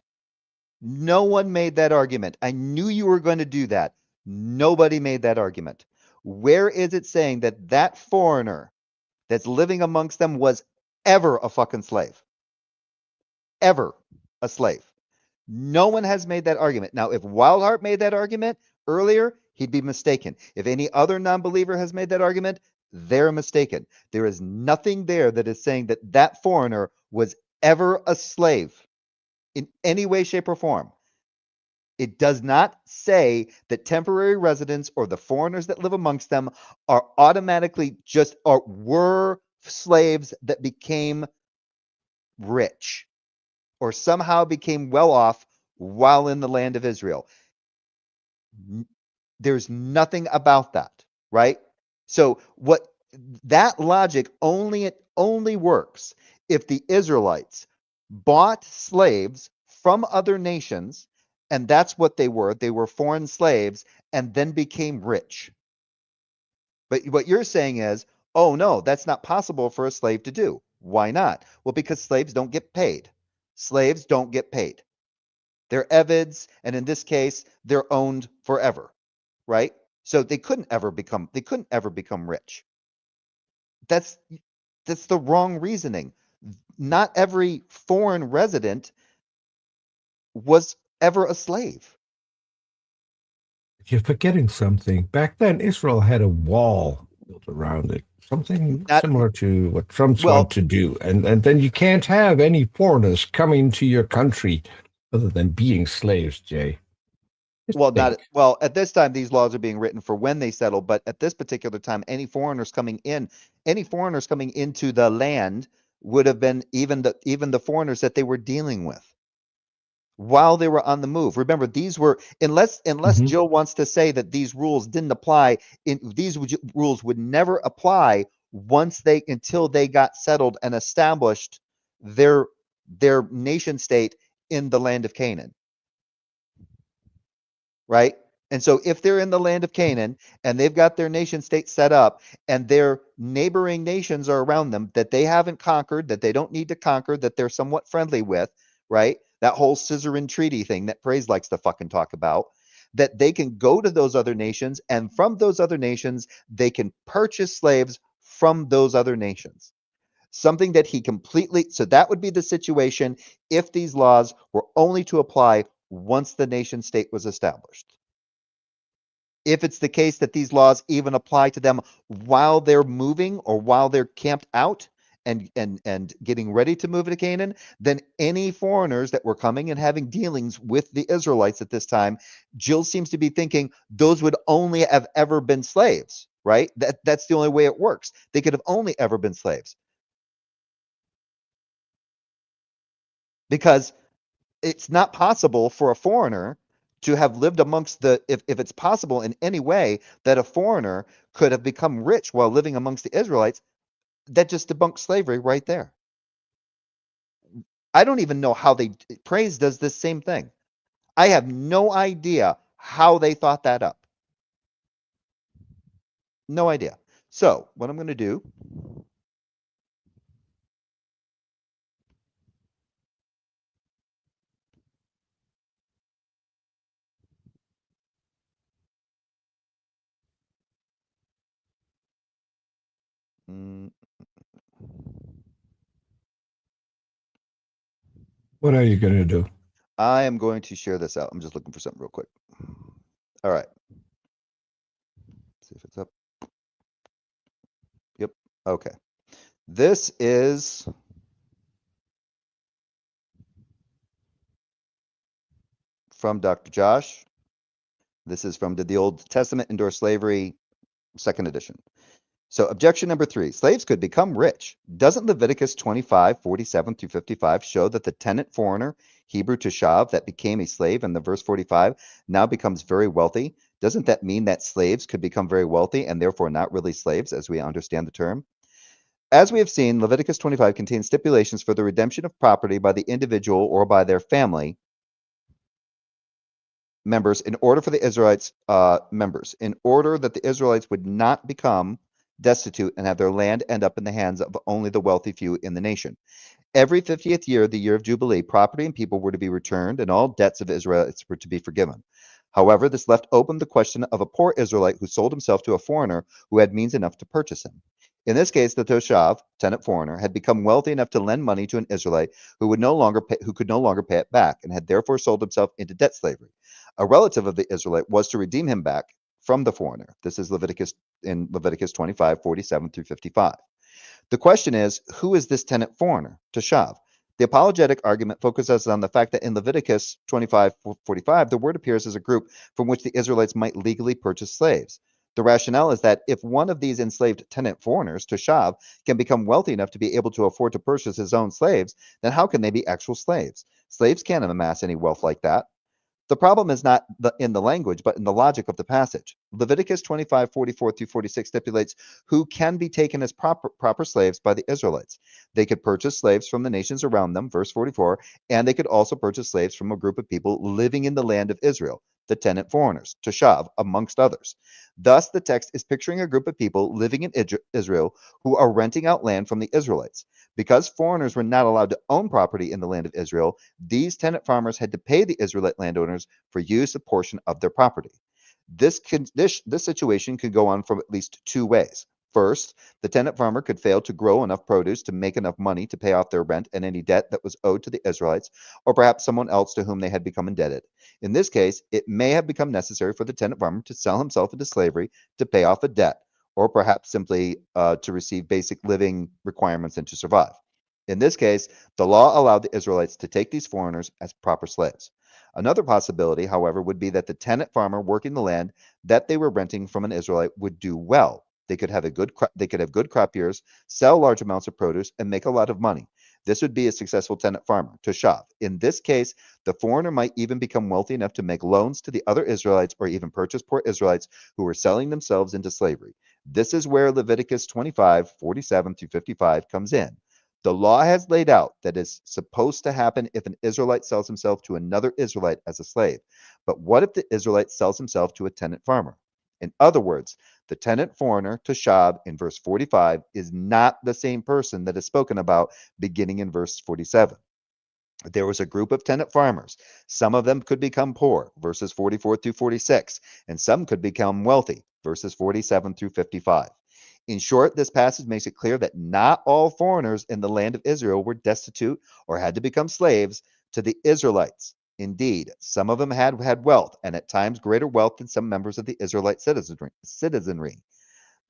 No one made that argument. I knew you were going to do that. Nobody made that argument. Where is it saying that that foreigner that's living amongst them was ever a fucking slave? Ever a slave? No one has made that argument. Now, if Wildheart made that argument earlier, he'd be mistaken. If any other non-believer has made that argument, they're mistaken. There is nothing there that is saying that that foreigner was ever a slave in any way, shape, or form. It does not say that temporary residents or the foreigners that live amongst them are automatically were slaves that became rich. or somehow became well off while in the land of Israel. There's nothing about that, right? So what that logic only works if the Israelites bought slaves from other nations, and that's what they were. They were foreign slaves and then became rich. But what you're saying is, oh no, that's not possible for a slave to do. Why not? Well, because slaves don't get paid. Slaves don't get paid. They're evids, and in this case, they're owned forever, right? So they couldn't ever become rich. That's the wrong reasoning. Not every foreign resident was ever a slave. You're forgetting something. Back then, Israel had a wall built around it, something similar to what Trump's want to do. And then you can't have any foreigners coming to your country other than being slaves, Jay. At this time, these laws are being written for when they settle, but at this particular time, any foreigners coming into the land would have been even the foreigners that they were dealing with while they were on the move. Remember, these were unless Jill wants to say that these rules didn't apply. These rules would never apply until they got settled and established their nation state in the land of Canaan. Right? And so if they're in the land of Canaan and they've got their nation state set up and their neighboring nations are around them that they haven't conquered, that they don't need to conquer, that they're somewhat friendly with, right? That whole suzerain treaty thing that Praise likes to fucking talk about, that they can go to those other nations, and from those other nations, they can purchase slaves from those other nations. Something that so that would be the situation if these laws were only to apply once the nation state was established. If it's the case that these laws even apply to them while they're moving or while they're camped out and getting ready to move to Canaan, then any foreigners that were coming and having dealings with the Israelites at this time, Jill seems to be thinking those would only have ever been slaves, right? That's the only way it works. They could have only ever been slaves. Because it's not possible for a foreigner to have lived amongst if it's possible in any way that a foreigner could have become rich while living amongst the Israelites, that just debunks slavery right there. I don't even know how Praise does this same thing. I have no idea how they thought that up. No idea. So what I'm going to do What are you going to do? I am going to share this out. I'm just looking for something real quick. All right. See if it's up. Yep. Okay. This is from Dr. Josh. This is from the Old Testament Endorse Slavery, 2nd edition. So objection number 3, slaves could become rich. Doesn't Leviticus 25:47-55 show that the tenant foreigner, Hebrew Toshav, that became a slave in the verse 45 now becomes very wealthy? Doesn't that mean that slaves could become very wealthy and therefore not really slaves as we understand the term? As we have seen, Leviticus 25 contains stipulations for the redemption of property by the individual or by their family members in order that the Israelites would not become destitute and have their land end up in the hands of only the wealthy few in the nation. Every 50th year, the year of Jubilee, property and people were to be returned and all debts of Israelites were to be forgiven. However, this left open the question of a poor Israelite who sold himself to a foreigner who had means enough to purchase him. In this case, the Toshav, tenant foreigner, had become wealthy enough to lend money to an Israelite who could no longer pay it back and had therefore sold himself into debt slavery. A relative of the Israelite was to redeem him back from the foreigner. This is Leviticus 25:47-55. The question is, who is this tenant foreigner, Toshav? The apologetic argument focuses on the fact that in Leviticus 25:45, the word appears as a group from which the Israelites might legally purchase slaves. The rationale is that if one of these enslaved tenant foreigners, Toshav, can become wealthy enough to be able to afford to purchase his own slaves, then how can they be actual slaves? Slaves can't amass any wealth like that. The problem is not in the language, but in the logic of the passage. Leviticus 25:44-46 stipulates who can be taken as proper slaves by the Israelites. They could purchase slaves from the nations around them, verse 44, and they could also purchase slaves from a group of people living in the land of Israel, the tenant foreigners, Toshav, amongst others. Thus, the text is picturing a group of people living in Israel who are renting out land from the Israelites. Because foreigners were not allowed to own property in the land of Israel, these tenant farmers had to pay the Israelite landowners for use a portion of their property. This situation could go on from at least two ways. First, the tenant farmer could fail to grow enough produce to make enough money to pay off their rent and any debt that was owed to the Israelites, or perhaps someone else to whom they had become indebted. In this case, it may have become necessary for the tenant farmer to sell himself into slavery to pay off a debt, or perhaps simply to receive basic living requirements and to survive. In this case, the law allowed the Israelites to take these foreigners as proper slaves. Another possibility, however, would be that the tenant farmer working the land that they were renting from an Israelite would do well. They could have good crop years, sell large amounts of produce, and make a lot of money. This would be a successful tenant farmer, Toshav. In this case, the foreigner might even become wealthy enough to make loans to the other Israelites or even purchase poor Israelites who were selling themselves into slavery. This is where Leviticus 25:47-55 comes in. The law has laid out that is supposed to happen if an Israelite sells himself to another Israelite as a slave. But what if the Israelite sells himself to a tenant farmer? In other words, the tenant foreigner, Toshav, in verse 45 is not the same person that is spoken about beginning in verse 47. There was a group of tenant farmers. Some of them could become poor, verses 44-46, and some could become wealthy, verses 47-55. In short, this passage makes it clear that not all foreigners in the land of Israel were destitute or had to become slaves to the Israelites. Indeed, some of them had wealth, and at times greater wealth than some members of the Israelite citizenry.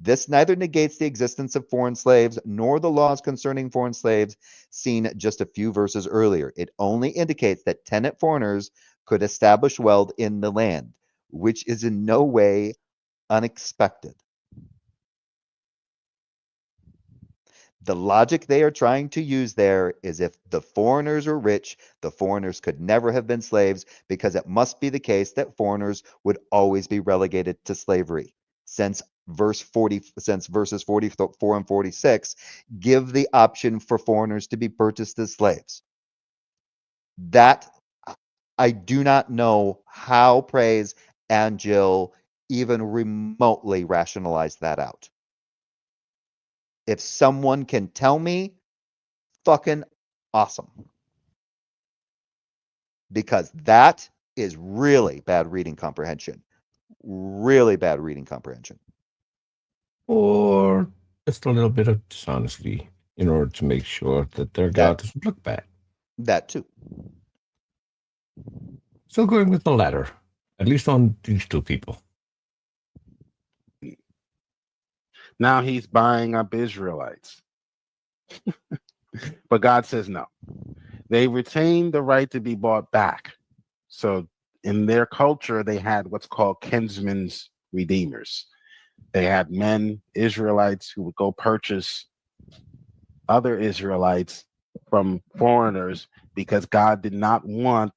This neither negates the existence of foreign slaves nor the laws concerning foreign slaves seen just a few verses earlier. It only indicates that tenant foreigners could establish wealth in the land, which is in no way unexpected. The logic they are trying to use there is if the foreigners are rich, the foreigners could never have been slaves because it must be the case that foreigners would always be relegated to slavery. Since verses 44 and 46 give the option for foreigners to be purchased as slaves. That I do not know how Praise and Jill even remotely rationalize that out. If someone can tell me, fucking awesome. Because that is really bad reading comprehension. Really bad reading comprehension. Or just a little bit of dishonesty in order to make sure that their God doesn't look bad. That too. Still going with the latter, at least on these two people. Now he's buying up Israelites. But God says no. They retain the right to be bought back. So in their culture, they had what's called kinsmen's redeemers. They had men, Israelites, who would go purchase other Israelites from foreigners because God did not want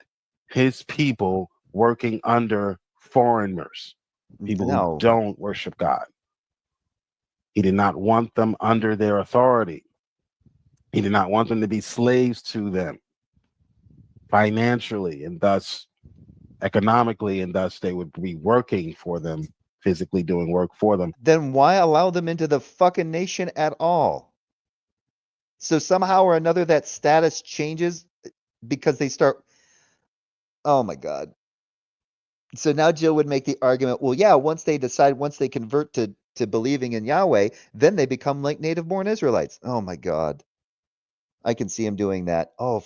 his people working under foreigners, people who don't worship God. He did not want them under their authority. He did not want them to be slaves to them financially and thus economically, and thus they would be working for them, physically doing work for them. Then why allow them into the fucking nation at all? So somehow or another that status changes because they start. Oh my God. So now Jill would make the argument, well, yeah, once they convert to believing in Yahweh, then they become like native born Israelites. Oh my God. I can see him doing that. Oh,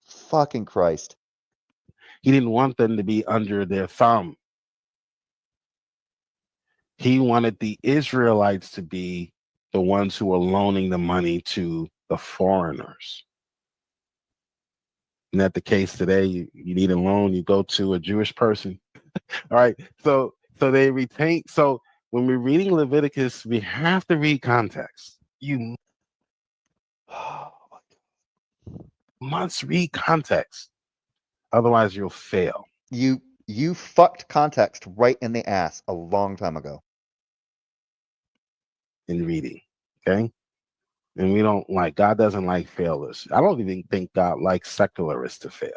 fucking Christ. He didn't want them to be under their thumb. He wanted the Israelites to be the ones who were loaning the money to the foreigners. Isn't that the case today? You need a loan, you go to a Jewish person. All right. So they retain. So when we're reading Leviticus, we have to read context. You must read context. Otherwise, you'll fail. You fucked context right in the ass a long time ago. In reading, okay? And we don't like, God doesn't like failures. I don't even think God likes secularists to fail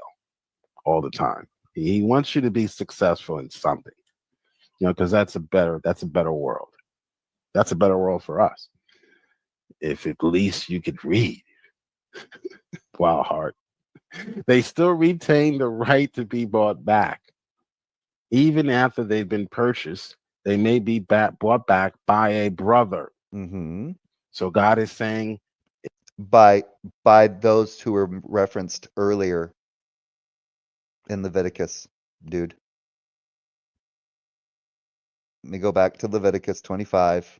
all the time. He wants you to be successful in something, because that's a better world. That's a better world for us. If at least you could read. Wildheart. They still retain the right to be bought back. Even after they've been purchased, they may be bought back by a brother. Mm-hmm. So God is saying, by those who were referenced earlier in Leviticus, dude. Let me go back to Leviticus 25.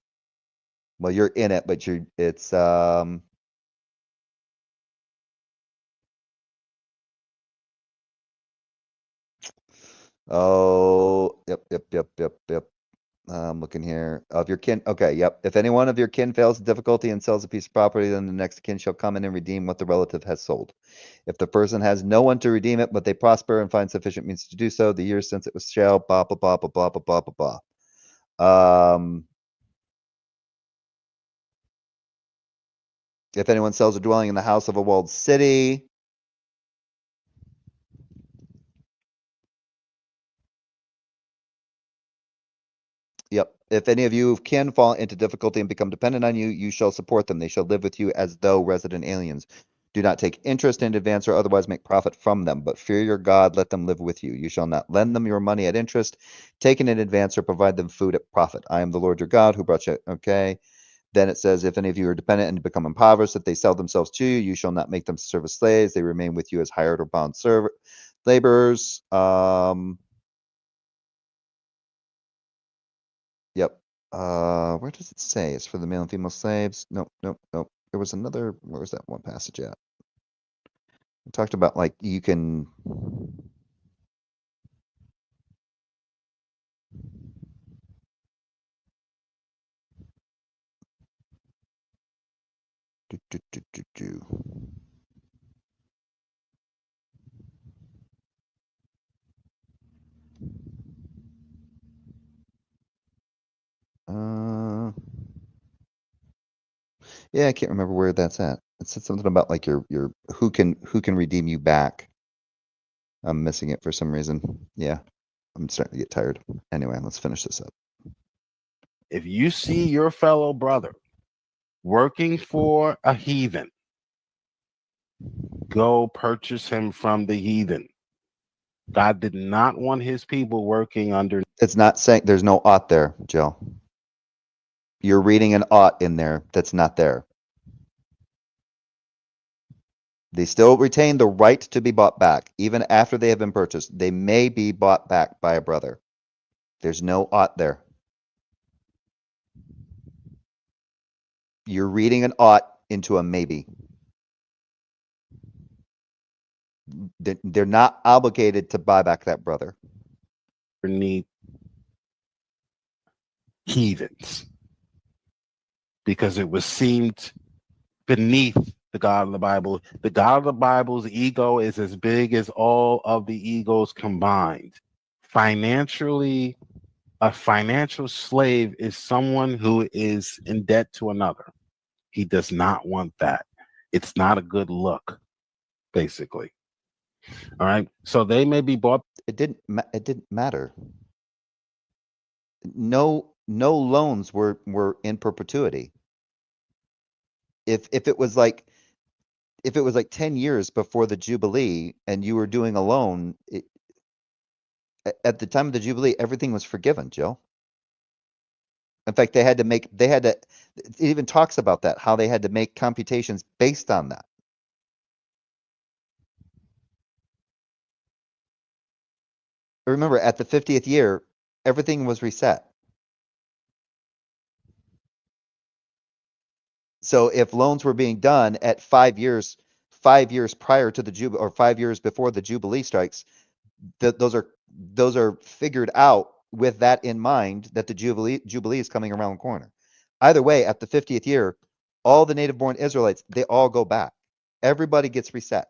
Well, you're in it, but it's oh, yep. I'm looking here. Of your kin. Okay, yep. If any one of your kin fails in difficulty and sells a piece of property, then the next kin shall come in and redeem what the relative has sold. If the person has no one to redeem it, but they prosper and find sufficient means to do so, the years since it was shall blah blah blah blah blah blah blah blah. If anyone sells a dwelling in the house of a walled city. Yep. If any of you can fall into difficulty and become dependent on you, you shall support them. They shall live with you as though resident aliens. Do not take interest in advance or otherwise make profit from them, but fear your God, let them live with you. You shall not lend them your money at interest, taken in advance, or provide them food at profit. I am the Lord your God who brought you. Okay. Then it says, if any of you are dependent and become impoverished, if they sell themselves to you, you shall not make them serve as slaves. They remain with you as hired or bound laborers. Yep. Where does it say? It's for the male and female slaves. Nope. There was another. Where was that one passage at? We talked about like you can. Do. Yeah, I can't remember where that's at. It said something about like your who can redeem you back. I'm missing it for some reason. Yeah, I'm starting to get tired. Anyway, let's finish this up. If you see your fellow brother working for a heathen, go purchase him from the heathen. God did not want his people working under. It's not saying there's no ought there, Joe. You're reading an ought in there that's not there. They still retain the right to be bought back, even after they have been purchased. They may be bought back by a brother. There's no ought there. You're reading an ought into a maybe. They're not obligated to buy back that brother. Need heathens because it was seemed beneath the God of the Bible. The God of the Bible's ego is as big as all of the egos combined. Financially, a financial slave is someone who is in debt to another. He does not want that. It's not a good look, basically. All right. So they may be bought. It didn't matter. No loans were in perpetuity. If it was like 10 years before the Jubilee and you were doing a loan, at the time of the Jubilee, everything was forgiven, Joe. In fact, it even talks about that, how they had to make computations based on that. Remember, at the 50th year, everything was reset. So if loans were being done at 5 years prior to the Jubilee or 5 years before the Jubilee strikes, those are figured out with that in mind, that the Jubilee is coming around the corner. Either way, at the 50th year, all the native-born Israelites, they all go back. Everybody gets reset.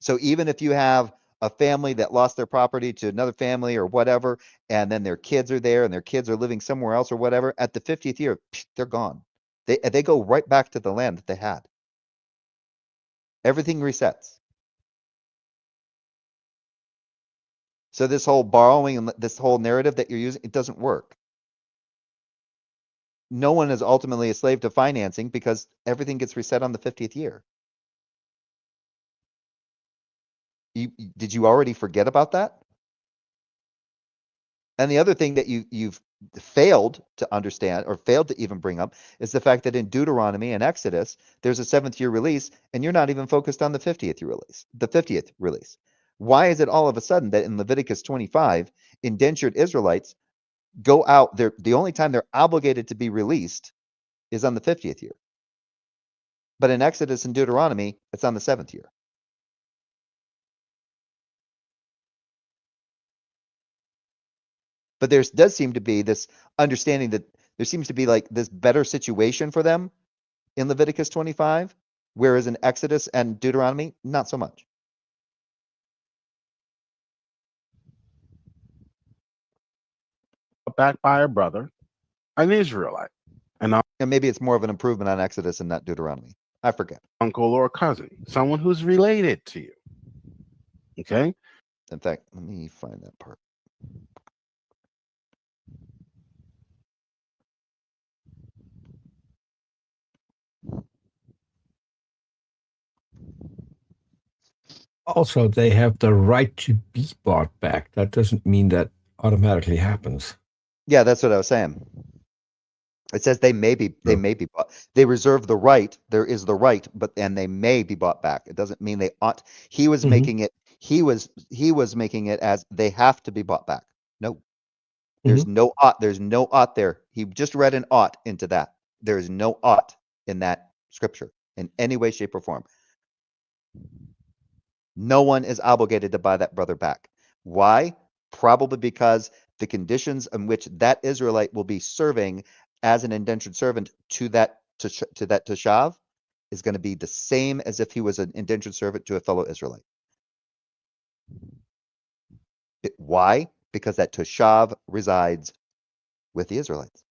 So even if you have a family that lost their property to another family or whatever, and then their kids are there and their kids are living somewhere else or whatever, at the 50th year, they're gone. They go right back to the land that they had. Everything resets. So this whole borrowing and this whole narrative that you're using, it doesn't work. No one is ultimately a slave to financing because everything gets reset on the 50th year. Did you already forget about that? And the other thing that you've failed to understand or failed to even bring up is the fact that in Deuteronomy and Exodus, there's a 7th year release, and you're not even focused on the 50th year release. The 50th release. Why is it all of a sudden that in Leviticus 25, indentured Israelites go out? The only time they're obligated to be released is on the 50th year. But in Exodus and Deuteronomy, it's on the 7th year. But there does seem to be this understanding that there seems to be like this better situation for them in Leviticus 25, whereas in Exodus and Deuteronomy, not so much. Back by a brother, an Israelite, and maybe it's more of an improvement on Exodus and not Deuteronomy. I forget. Uncle or cousin, someone who's related to you. Okay? In fact, let me find that part. Also, they have the right to be bought back. That doesn't mean that automatically happens. Yeah, that's what I was saying. It says they may be bought. They reserve the right. There is the right, and they may be bought back. It doesn't mean they ought. He was making it. He was making it as they have to be bought back. No, there's no ought. There's no ought there. He just read an ought into that. There is no ought in that scripture in any way, shape, or form. No one is obligated to buy that brother back. Why? Probably because the conditions in which that Israelite will be serving as an indentured servant to that Toshav is going to be the same as if he was an indentured servant to a fellow Israelite. Why? Because that Toshav resides with the Israelites.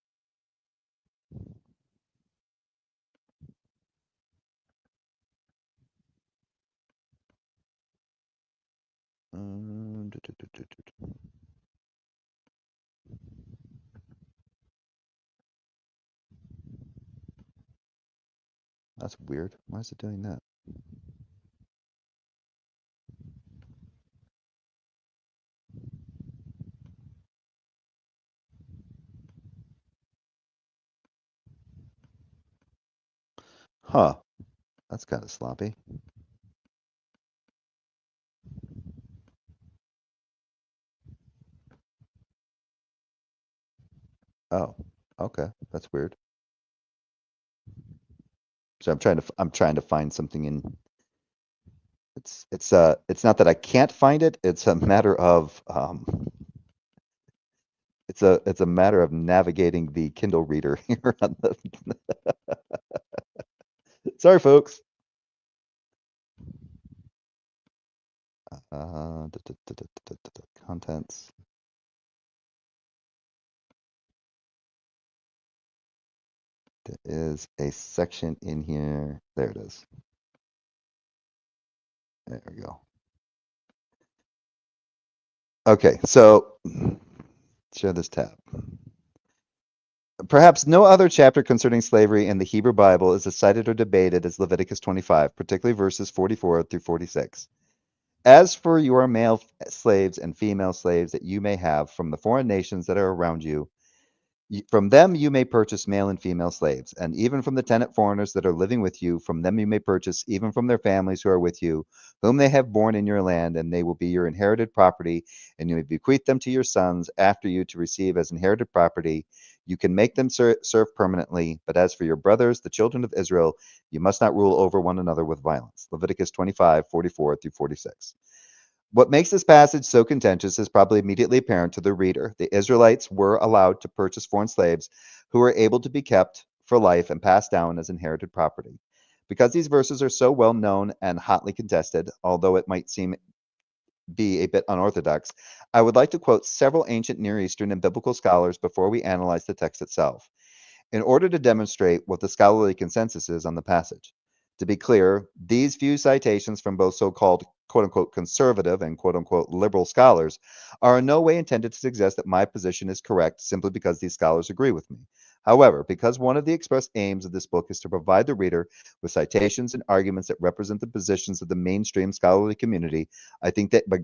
That's weird. Why is it doing that? Huh. That's kind of sloppy. Oh, okay. That's weird. So I'm trying to find something in. It's not that I can't find it. It's a matter of it's a matter of navigating the Kindle reader here on the Sorry, folks. Contents. There is a section in here. There it is. There we go. Okay, so share this tab. Perhaps no other chapter concerning slavery in the Hebrew Bible is as cited or debated as Leviticus 25, particularly verses 44 through 46. As for your male slaves and female slaves that you may have from the foreign nations that are around you, from them you may purchase male and female slaves, and even from the tenant foreigners that are living with you, from them you may purchase, even from their families who are with you, whom they have born in your land, and they will be your inherited property, and you may bequeath them to your sons after you to receive as inherited property. You can make them serve permanently, but as for your brothers, the children of Israel, you must not rule over one another with violence. Leviticus 25, 44 through 46. What makes this passage so contentious is probably immediately apparent to the reader. The Israelites were allowed to purchase foreign slaves who were able to be kept for life and passed down as inherited property. Because these verses are so well known and hotly contested, although it might seem be a bit unorthodox, I would like to quote several ancient Near Eastern and biblical scholars before we analyze the text itself, in order to demonstrate what the scholarly consensus is on the passage. To be clear, these few citations from both so-called quote-unquote conservative and quote-unquote liberal scholars are in no way intended to suggest that my position is correct simply because these scholars agree with me. However, because one of the express aims of this book is to provide the reader with citations and arguments that represent the positions of the mainstream scholarly community, I think that a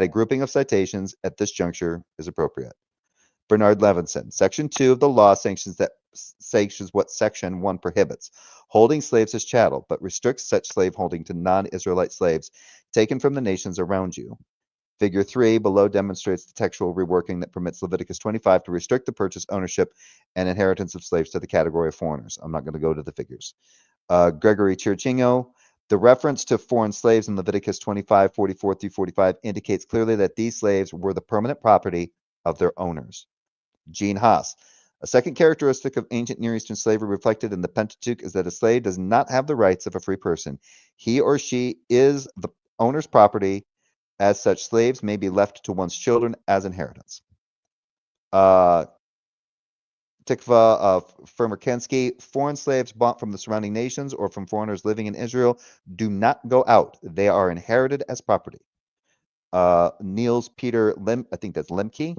grouping of citations at this juncture is appropriate. Bernard Levinson. Section 2 of the law sanctions what Section 1 prohibits, holding slaves as chattel, but restricts such slaveholding to non-Israelite slaves taken from the nations around you. Figure 3 below demonstrates the textual reworking that permits Leviticus 25 to restrict the purchase, ownership, and inheritance of slaves to the category of foreigners. I'm not going to go to the figures. Gregory Chirchino. The reference to foreign slaves in Leviticus 25, 44 through 45 indicates clearly that these slaves were the permanent property of their owners. Gene Haas. A second characteristic of ancient Near Eastern slavery reflected in the Pentateuch is that a slave does not have the rights of a free person. He or she is the owner's property. As such, slaves may be left to one's children as inheritance. Tikva Firmerkensky. Foreign slaves bought from the surrounding nations or from foreigners living in Israel do not go out. They are inherited as property. Niels Peter I think that's Lemke.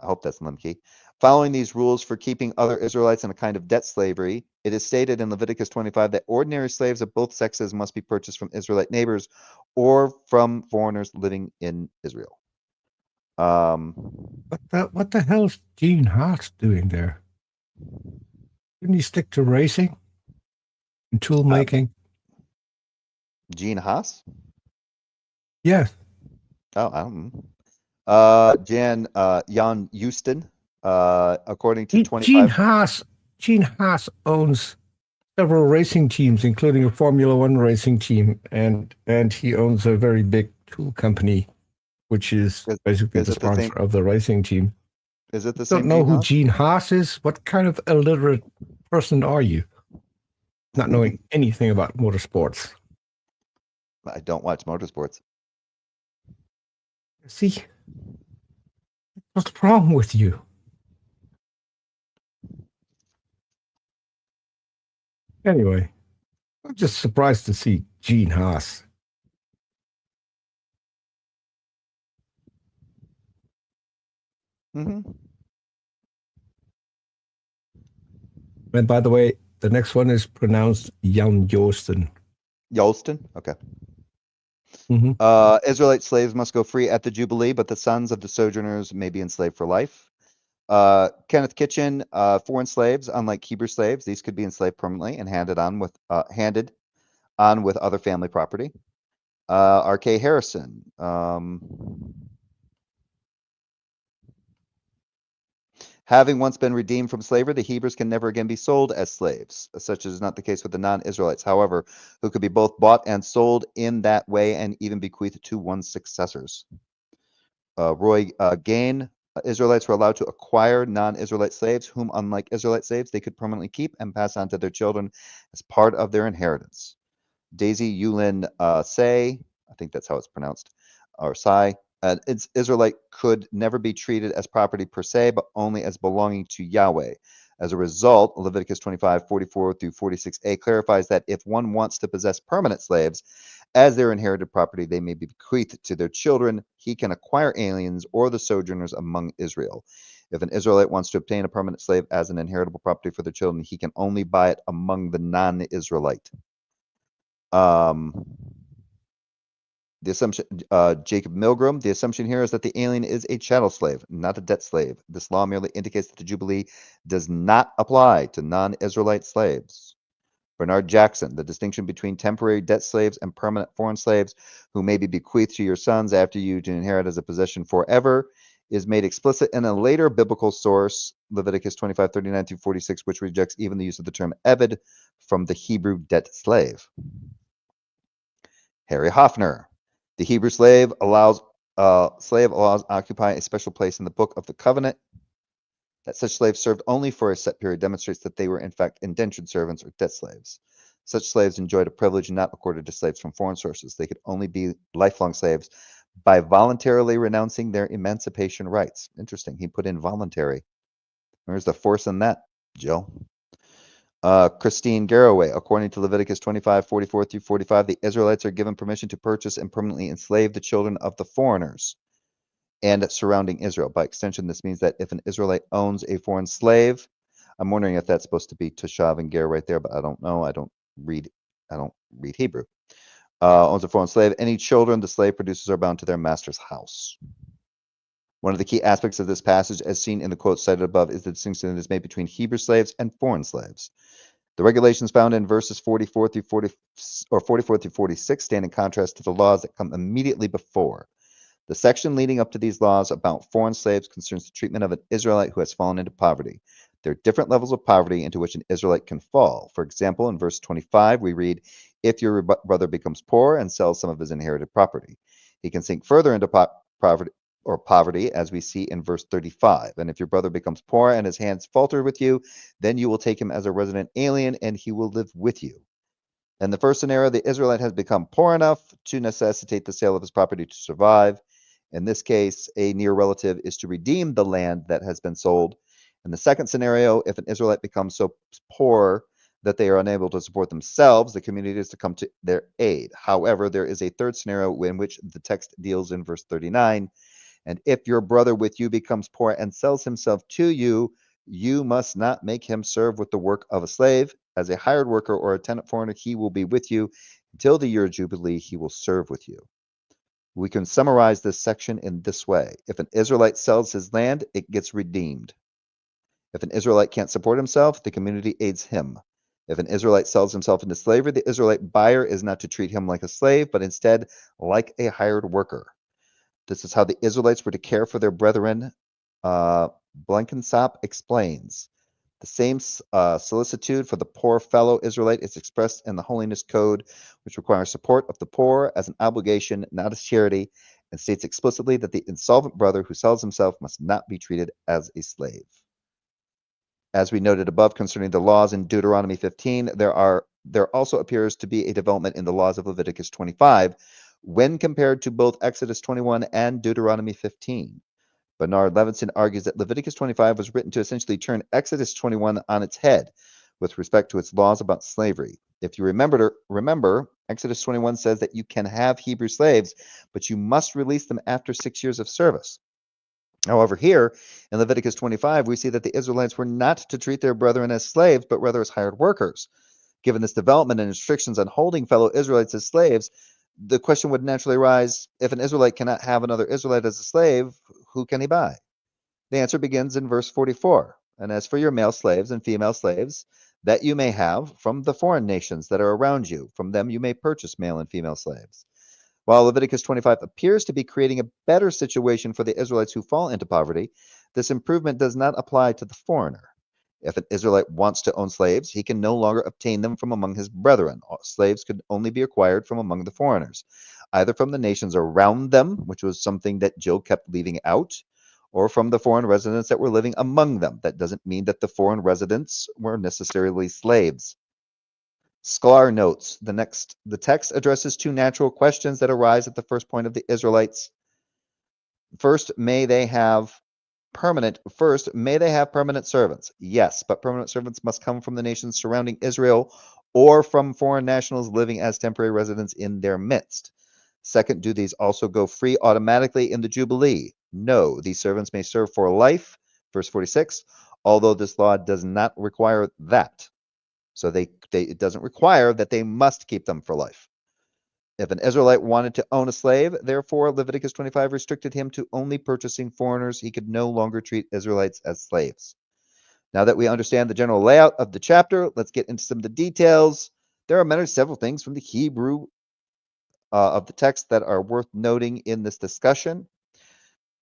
I hope that's Lemke. Following these rules for keeping other Israelites in a kind of debt slavery, it is stated in Leviticus 25 that ordinary slaves of both sexes must be purchased from Israelite neighbors or from foreigners living in Israel. What the hell is Gene Haas doing there? Didn't he stick to racing and tool making? Gene Haas? Yes. Oh, I don't know. Jan Houston, according to 25. Gene Haas owns several racing teams, including a Formula One racing team, and he owns a very big tool company, which is basically the sponsor of the racing team. Is it the same? Don't know who Gene Haas is? What kind of illiterate person are you? Not knowing anything about motorsports. I don't watch motorsports. See, what's wrong with you? Anyway, I'm just surprised to see Gene Haas. Mm-hmm. And by the way, the next one is pronounced Jan Joosten. Yolston? Okay. Mm-hmm. Israelite slaves must go free at the Jubilee, but the sons of the sojourners may be enslaved for life. Kenneth Kitchen, foreign slaves, unlike Hebrew slaves, these could be enslaved permanently and handed on with other family property. R.K. Harrison. Having once been redeemed from slavery, the Hebrews can never again be sold as slaves. Such is not the case with the non-Israelites, however, who could be both bought and sold in that way and even bequeathed to one's successors. Roy Gain, Israelites were allowed to acquire non-Israelite slaves, whom, unlike Israelite slaves, they could permanently keep and pass on to their children as part of their inheritance. Daisy Yulin Say, I think that's how it's pronounced, or Sai, Israelite could never be treated as property per se, but only as belonging to Yahweh. As a result, Leviticus 25, 44 through 46a clarifies that if one wants to possess permanent slaves as their inherited property, they may be bequeathed to their children. He can acquire aliens or the sojourners among Israel. If an Israelite wants to obtain a permanent slave as an inheritable property for their children, he can only buy it among the non-Israelite. The assumption, Jacob Milgram, the assumption here is that the alien is a chattel slave, not a debt slave. This law merely indicates that the Jubilee does not apply to non-Israelite slaves. Bernard Jackson, the distinction between temporary debt slaves and permanent foreign slaves who may be bequeathed to your sons after you to inherit as a possession forever is made explicit in a later biblical source, Leviticus 25, 39 through 46, which rejects even the use of the term Eved from the Hebrew debt slave. Harry Hoffner. The Hebrew slave allows occupy a special place in the book of the covenant. That such slaves served only for a set period demonstrates that they were in fact indentured servants or debt slaves. Such slaves enjoyed a privilege not accorded to slaves from foreign sources. They could only be lifelong slaves by voluntarily renouncing their emancipation rights. Interesting. He put in voluntary. Where's the force in that, Jill? Christine Garroway, according to Leviticus 25:44 through 45, the Israelites are given permission to purchase and permanently enslave the children of the foreigners and surrounding Israel. By extension, this means that if an Israelite owns a foreign slave, I'm wondering if that's supposed to be Toshav and Ger right there, but I don't know. I don't read Hebrew. Owns a foreign slave. Any children the slave produces are bound to their master's house. One of the key aspects of this passage, as seen in the quote cited above, is the distinction that is made between Hebrew slaves and foreign slaves. The regulations found in verses 44 through 46 stand in contrast to the laws that come immediately before. The section leading up to these laws about foreign slaves concerns the treatment of an Israelite who has fallen into poverty. There are different levels of poverty into which an Israelite can fall. For example, in verse 25, we read, if your brother becomes poor and sells some of his inherited property. He can sink further into poverty, as we see in verse 35. And if your brother becomes poor and his hands falter with you, then you will take him as a resident alien and he will live with you. In the first scenario, the Israelite has become poor enough to necessitate the sale of his property to survive. In this case, a near relative is to redeem the land that has been sold. In the second scenario, if an Israelite becomes so poor that they are unable to support themselves, the community is to come to their aid. However, there is a third scenario in which the text deals in verse 39. And if your brother with you becomes poor and sells himself to you, you must not make him serve with the work of a slave. As a hired worker or a tenant foreigner, he will be with you. Until the year of Jubilee, he will serve with you. We can summarize this section in this way. If an Israelite sells his land, it gets redeemed. If an Israelite can't support himself, the community aids him. If an Israelite sells himself into slavery, the Israelite buyer is not to treat him like a slave, but instead like a hired worker. This is how the Israelites were to care for their brethren. Blenkinsop explains. The same solicitude for the poor fellow Israelite is expressed in the Holiness Code, which requires support of the poor as an obligation, not as charity, and states explicitly that the insolvent brother who sells himself must not be treated as a slave. As we noted above concerning the laws in Deuteronomy 15, there also appears to be a development in the laws of Leviticus 25 when compared to both Exodus 21 and Deuteronomy 15. Bernard Levinson argues that Leviticus 25 was written to essentially turn Exodus 21 on its head with respect to its laws about slavery. If you remember, Exodus 21 says that you can have Hebrew slaves, but you must release them after 6 years of service. However, here in Leviticus 25, we see that the Israelites were not to treat their brethren as slaves, but rather as hired workers. Given this development and restrictions on holding fellow Israelites as slaves, the question would naturally arise, if an Israelite cannot have another Israelite as a slave, who can he buy? The answer begins in verse 44. And as for your male slaves and female slaves, that you may have from the foreign nations that are around you, from them you may purchase male and female slaves. While Leviticus 25 appears to be creating a better situation for the Israelites who fall into poverty, this improvement does not apply to the foreigner. If an Israelite wants to own slaves, he can no longer obtain them from among his brethren. Slaves could only be acquired from among the foreigners, either from the nations around them, which was something that Jill kept leaving out, or from the foreign residents that were living among them. That doesn't mean that the foreign residents were necessarily slaves. Sklar notes, the text addresses two natural questions that arise at the first point of the Israelites. First, may they have permanent servants? Yes, but permanent servants must come from the nations surrounding Israel or from foreign nationals living as temporary residents in their midst. Second, do these also go free automatically in the Jubilee? No, these servants may serve for life, verse 46, although this law does not require that. So it doesn't require that they must keep them for life. If an Israelite wanted to own a slave, therefore Leviticus 25 restricted him to only purchasing foreigners. He could no longer treat Israelites as slaves. Now that we understand the general layout of the chapter, let's get into some of the details. There are several things from the Hebrew of the text that are worth noting in this discussion.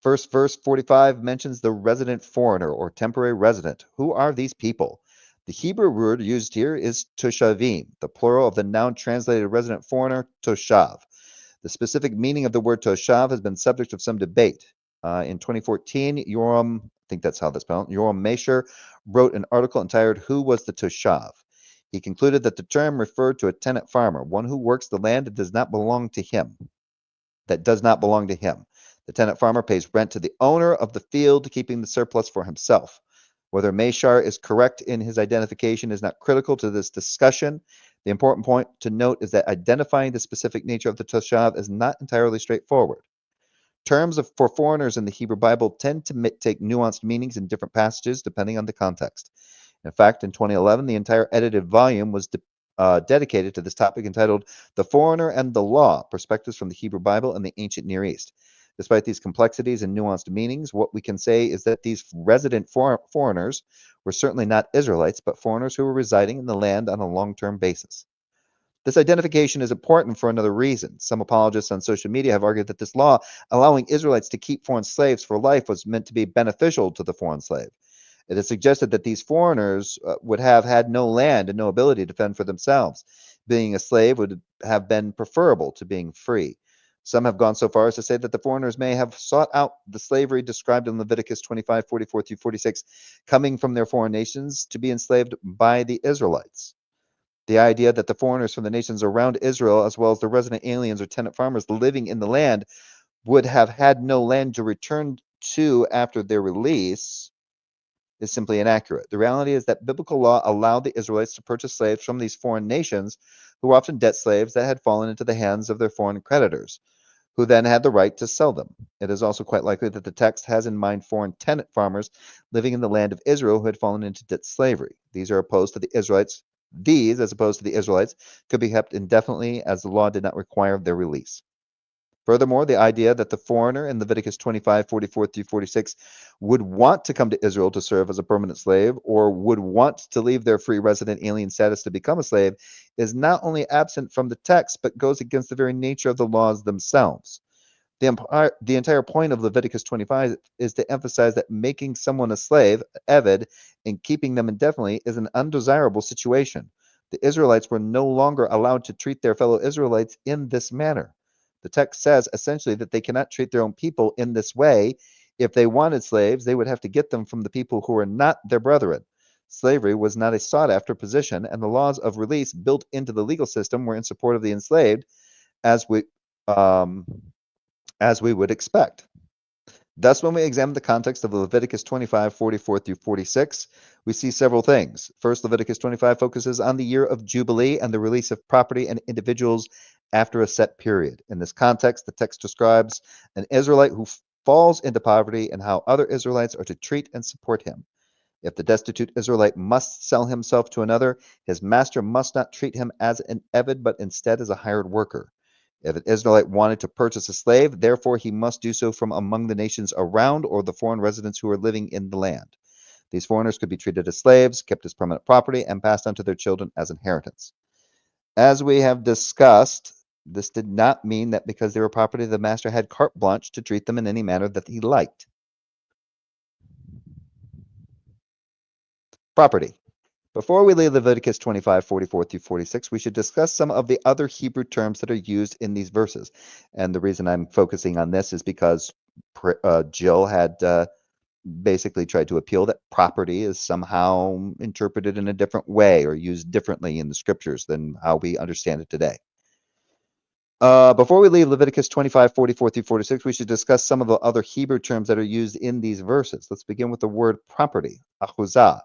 First, verse 45 mentions the resident foreigner or temporary resident. Who are these people? The Hebrew word used here is toshavim, the plural of the noun translated resident foreigner, toshav. The specific meaning of the word toshav has been subject of some debate. In 2014, Yoram, I think that's how that's spelled, Yoram Mesher wrote an article entitled, "Who was the toshav?" He concluded that the term referred to a tenant farmer, one who works the land that does not belong to him. The tenant farmer pays rent to the owner of the field, keeping the surplus for himself. Whether Meshar is correct in his identification is not critical to this discussion. The important point to note is that identifying the specific nature of the toshav is not entirely straightforward. Terms for foreigners in the Hebrew Bible tend to take nuanced meanings in different passages depending on the context. In fact, in 2011, the entire edited volume was dedicated to this topic, entitled "The Foreigner and the Law: Perspectives from the Hebrew Bible and the Ancient Near East." Despite these complexities and nuanced meanings, what we can say is that these resident foreigners were certainly not Israelites, but foreigners who were residing in the land on a long-term basis. This identification is important for another reason. Some apologists on social media have argued that this law allowing Israelites to keep foreign slaves for life was meant to be beneficial to the foreign slave. It is suggested that these foreigners would have had no land and no ability to fend for themselves. Being a slave would have been preferable to being free. Some have gone so far as to say that the foreigners may have sought out the slavery described in Leviticus 25:44-46, coming from their foreign nations to be enslaved by the Israelites. The idea that the foreigners from the nations around Israel, as well as the resident aliens or tenant farmers living in the land, would have had no land to return to after their release is simply inaccurate. The reality is that biblical law allowed the Israelites to purchase slaves from these foreign nations, who were often debt slaves that had fallen into the hands of their foreign creditors, who then had the right to sell them. It is also quite likely that the text has in mind foreign tenant farmers living in the land of Israel who had fallen into debt slavery. These, as opposed to the Israelites, could be kept indefinitely, as the law did not require their release. Furthermore, the idea that the foreigner in Leviticus 25:44-46 would want to come to Israel to serve as a permanent slave, or would want to leave their free resident alien status to become a slave, is not only absent from the text, but goes against the very nature of the laws themselves. The entire point of Leviticus 25 is to emphasize that making someone a slave, eved, and keeping them indefinitely is an undesirable situation. The Israelites were no longer allowed to treat their fellow Israelites in this manner. The text says essentially that they cannot treat their own people in this way. If they wanted slaves, they would have to get them from the people who were not their brethren. Slavery was not a sought-after position, and the laws of release built into the legal system were in support of the enslaved, as we would expect. Thus, when we examine the context of Leviticus 25:44-46, we see several things. First, Leviticus 25 focuses on the year of Jubilee and the release of property and individuals after a set period. In this context, the text describes an Israelite who falls into poverty and how other Israelites are to treat and support him. If the destitute Israelite must sell himself to another, his master must not treat him as an eved, but instead as a hired worker. If an Israelite wanted to purchase a slave, therefore he must do so from among the nations around or the foreign residents who are living in the land. These foreigners could be treated as slaves, kept as permanent property, and passed on to their children as inheritance. As we have discussed, this did not mean that because they were property, the master had carte blanche to treat them in any manner that he liked. Property. Before we leave Leviticus 25:44-46, we should discuss some of the other Hebrew terms that are used in these verses. And the reason I'm focusing on this is because Jill had basically tried to appeal that property is somehow interpreted in a different way or used differently in the scriptures than how we understand it today. Before we leave Leviticus 25:44-46, we should discuss some of the other Hebrew terms that are used in these verses. Let's begin with the word property, achuzah.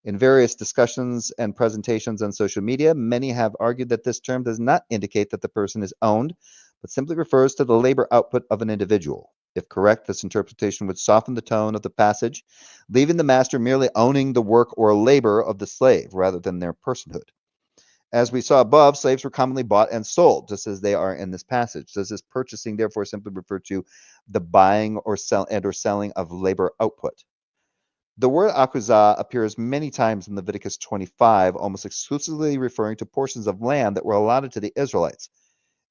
In various discussions and presentations on social media, many have argued that this term does not indicate that the person is owned, but simply refers to the labor output of an individual. If correct, this interpretation would soften the tone of the passage, leaving the master merely owning the work or labor of the slave rather than their personhood. As we saw above, slaves were commonly bought and sold, just as they are in this passage. Does this purchasing therefore simply refer to the buying or selling of labor output? The word akuzah appears many times in Leviticus 25, almost exclusively referring to portions of land that were allotted to the Israelites.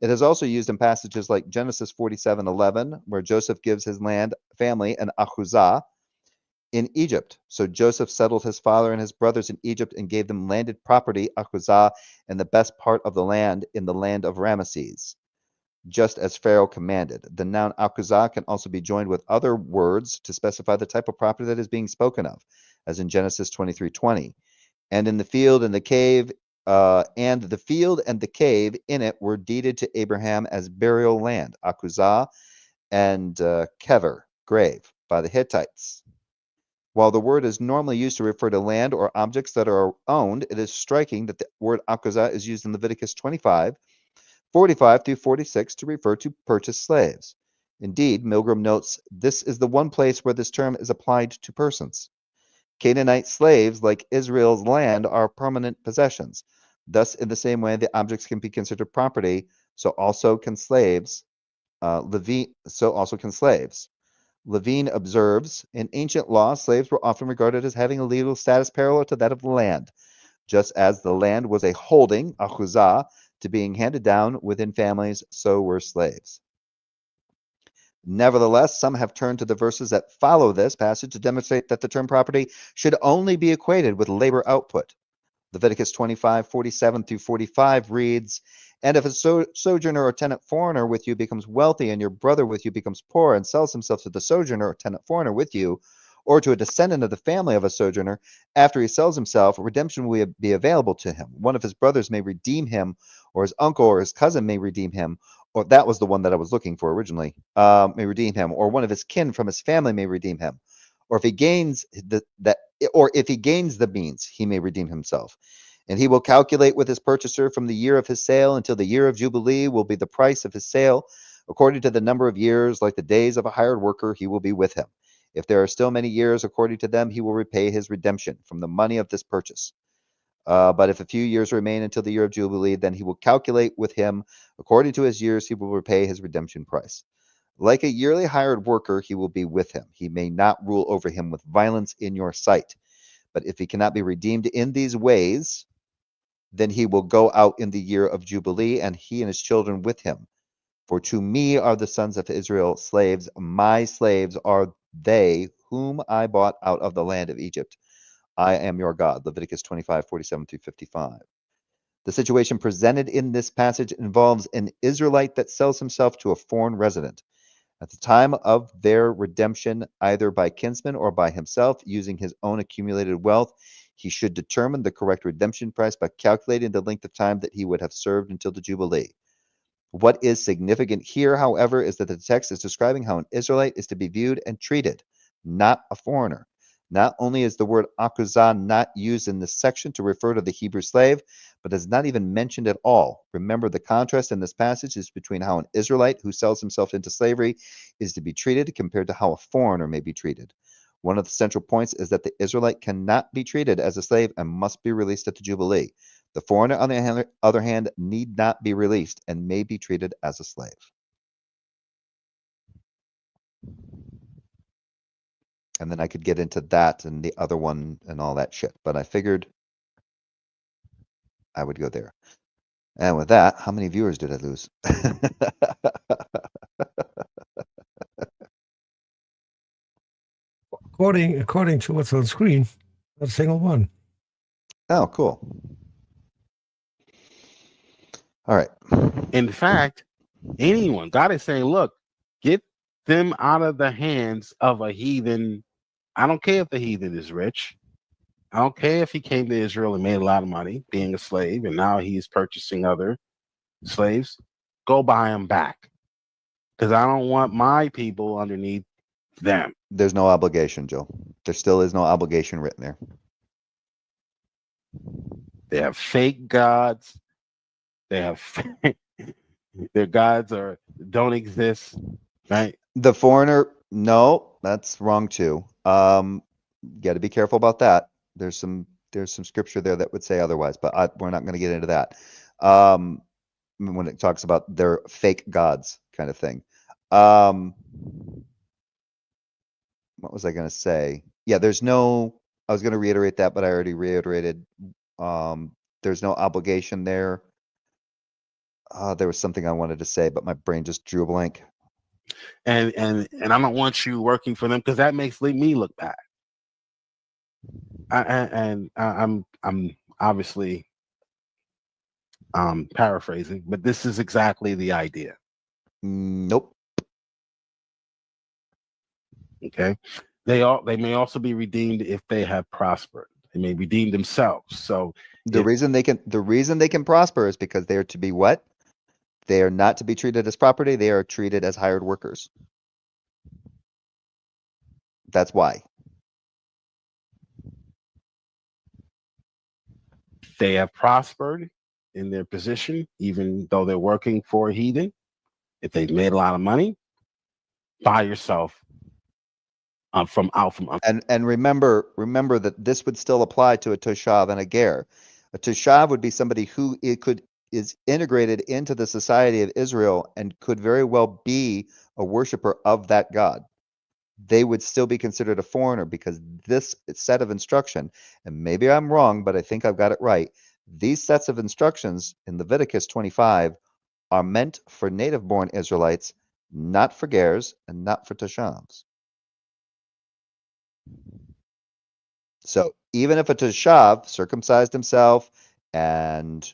It is also used in passages like Genesis 47:11, where Joseph gives his land family an akuzah in Egypt. So Joseph settled his father and his brothers in Egypt and gave them landed property, akuzah, and the best part of the land in the land of Ramesses. just as Pharaoh commanded. The noun akuzah can also be joined with other words to specify the type of property that is being spoken of, as in Genesis 23:20. And in the field and the cave, and the field and the cave in it were deeded to Abraham as burial land, akuzah, and kever, grave, by the Hittites. While the word is normally used to refer to land or objects that are owned, it is striking that the word akuzah is used in Leviticus 25:45 through 46 to refer to purchased slaves. Indeed, Milgram notes this is the one place where this term is applied to persons. Canaanite slaves, like Israel's land, are permanent possessions. Thus, in the same way the objects can be considered property, so also can slaves. Levine observes, in ancient law, slaves were often regarded as having a legal status parallel to that of the land, just as the land was a holding, achuzah, to being handed down within families, so were slaves. Nevertheless, some have turned to the verses that follow this passage to demonstrate that the term property should only be equated with labor output. Leviticus 25:47 through 45 reads, and if a sojourner or tenant foreigner with you becomes wealthy, and your brother with you becomes poor, and sells himself to the sojourner or tenant foreigner with you, or to a descendant of the family of a sojourner, after he sells himself, redemption will be available to him. One of his brothers may redeem him, or his uncle or his cousin may redeem him, or that was the one that I was looking for originally, may redeem him, or one of his kin from his family may redeem him, or if he gains the means, he may redeem himself. And he will calculate with his purchaser from the year of his sale until the year of Jubilee will be the price of his sale. According to the number of years, like the days of a hired worker, he will be with him. If there are still many years, according to them, he will repay his redemption from the money of this purchase. But if a few years remain until the year of Jubilee, then he will calculate with him. According to his years, he will repay his redemption price. Like a yearly hired worker, he will be with him. He may not rule over him with violence in your sight. But if he cannot be redeemed in these ways, then he will go out in the year of Jubilee, and he and his children with him. For to me are the sons of Israel slaves. My slaves are they whom I bought out of the land of Egypt. I am your God. Leviticus 25:47 through 55. The situation presented in this passage involves an Israelite that sells himself to a foreign resident. At the time of their redemption, either by kinsman or by himself, using his own accumulated wealth, he should determine the correct redemption price by calculating the length of time that he would have served until the Jubilee. What is significant here, however, is that the text is describing how an Israelite is to be viewed and treated, not a foreigner. Not only is the word akuzah not used in this section to refer to the Hebrew slave, but is not even mentioned at all. Remember, the contrast in this passage is between how an Israelite who sells himself into slavery is to be treated compared to how a foreigner may be treated. One of the central points is that the Israelite cannot be treated as a slave and must be released at the Jubilee. The foreigner, on the other hand, need not be released and may be treated as a slave. And then I could get into that and the other one and all that shit, but I figured I would go there. And with that, how many viewers did I lose? According to what's on screen, not a single one. Oh, cool. All right. In fact, anyone, God is saying, look, get them out of the hands of a heathen. I don't care if the heathen is rich. I don't care if he came to Israel and made a lot of money being a slave, and now he's purchasing other slaves. Go buy them back, because I don't want my people underneath them. There's no obligation, Joe. There still is no obligation written there. They have fake gods. They have their gods don't exist, right? The foreigner, no, that's wrong too. Got to be careful about that. There's some scripture there that would say otherwise, but we're not going to get into that. When it talks about their fake gods kind of thing. What was I going to say? Yeah, I was going to reiterate that, but I already reiterated. There's no obligation there. There was something I wanted to say, but my brain just drew a blank. And I don't want you working for them, because that makes me look bad. I'm obviously paraphrasing, but this is exactly the idea. Nope. Okay. They may also be redeemed if they have prospered. They may redeem themselves. So the reason they can prosper is because they are to be what? They are not to be treated as property. They are treated as hired workers. That's why. they have prospered in their position, even though they're working for a heathen. If they've made a lot of money, buy yourself from. And remember that this would still apply to a toshav and a ger. A toshav would be somebody who is integrated into the society of Israel and could very well be a worshiper of that God. They would still be considered a foreigner because this set of instruction, and maybe I'm wrong, but I think I've got it right. These sets of instructions in Leviticus 25 are meant for native-born Israelites, not for gers and not for toshavs. So even if a toshav circumcised himself and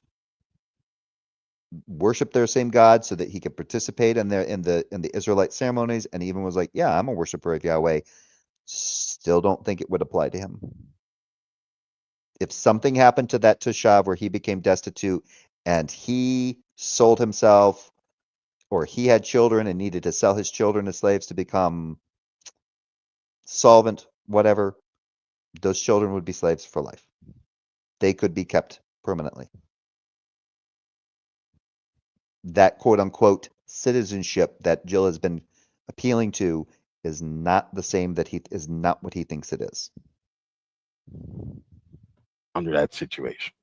worshiped their same God so that he could participate in the Israelite ceremonies, and even was like, yeah, I'm a worshiper of Yahweh, still don't think it would apply to him. If something happened to that toshav where he became destitute and he sold himself, or he had children and needed to sell his children as slaves to become solvent, whatever, those children would be slaves for life. They could be kept permanently. That quote unquote citizenship that Jill has been appealing to is not the same, that he is not what he thinks it is. Under that situation.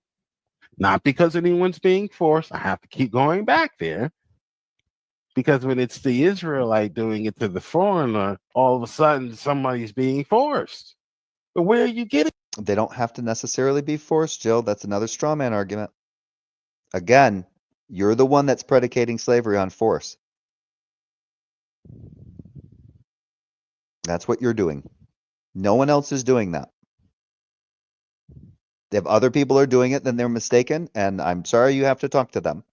Not because anyone's being forced. I have to keep going back there. Because when it's the Israelite doing it to the foreigner, all of a sudden somebody's being forced. But where are you getting? They don't have to necessarily be forced, Jill. That's another straw man argument. Again, you're the one that's predicating slavery on force. That's what you're doing. No one else is doing that. If other people are doing it, then they're mistaken, and I'm sorry you have to talk to them.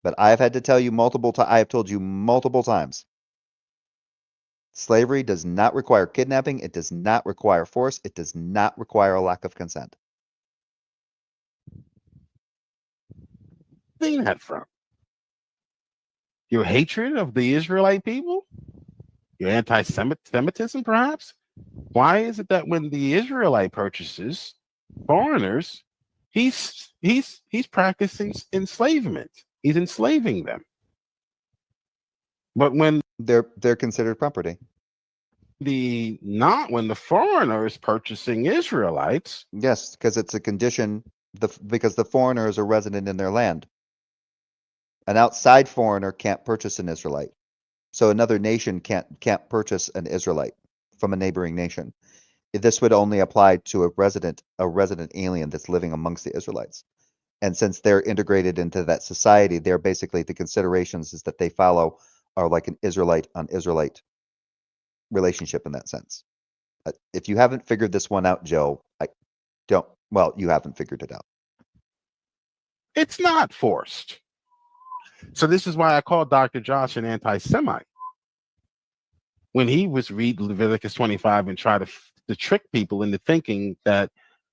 But I've had to tell you I have told you multiple times. Slavery does not require kidnapping. It does not require force. It does not require a lack of consent. Seeing that from? Your hatred of the Israelite people? Your anti-Semitism, perhaps? Why is it that when the Israelite purchases foreigners, he's practicing enslavement? He's enslaving them. But when they're considered property. When the foreigner is purchasing Israelites. Yes, because it's a condition, because the foreigner is a resident in their land. An outside foreigner can't purchase an Israelite. So another nation can't purchase an Israelite from a neighboring nation. This would only apply to a resident alien that's living amongst the Israelites. And since they're integrated into that society, they're basically, the considerations is that they follow are like an Israelite on Israelite relationship in that sense. If you haven't figured this one out, Joe, you haven't figured it out. It's not forced. So this is why I call Dr. Josh an anti-Semite. When he was reading Leviticus 25 and try to trick people into thinking that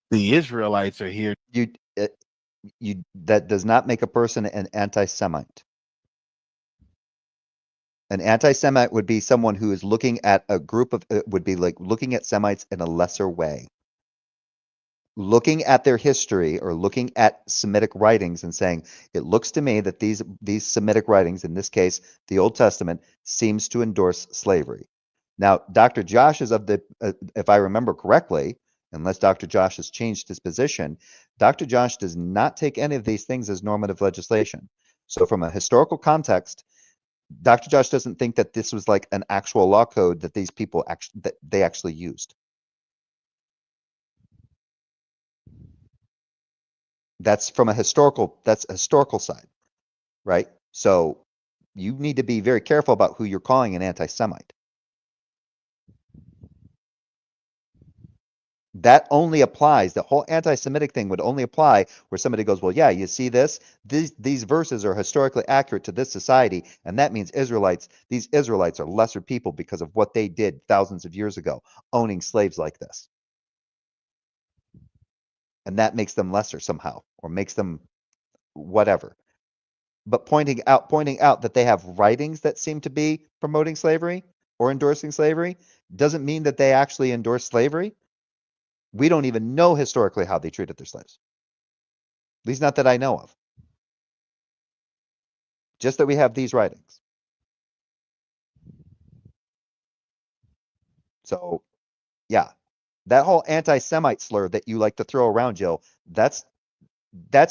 the Israelites are here. That does not make a person an anti-Semite. An anti-Semite would be someone who is looking at a group of, would be like looking at Semites in a lesser way. Looking at their history or looking at Semitic writings and saying, it looks to me that these Semitic writings, in this case, the Old Testament, seems to endorse slavery. Now, Dr. Josh is of the, if I remember correctly, unless Dr. Josh has changed his position, Dr. Josh does not take any of these things as normative legislation. So from a historical context, Dr. Josh doesn't think that this was like an actual law code that these people actually used. That's from a historical side, right? So you need to be very careful about who you're calling an anti-Semite. That only applies, the whole anti-Semitic thing would only apply where somebody goes, well, yeah, you see this? These verses are historically accurate to this society, and that means these Israelites are lesser people because of what they did thousands of years ago, owning slaves like this. And that makes them lesser somehow, or makes them whatever. But pointing out that they have writings that seem to be promoting slavery or endorsing slavery doesn't mean that they actually endorse slavery. We don't even know historically how they treated their slaves. At least not that I know of. Just that we have these writings. So, yeah, that whole anti-Semite slur that you like to throw around, Jill, that's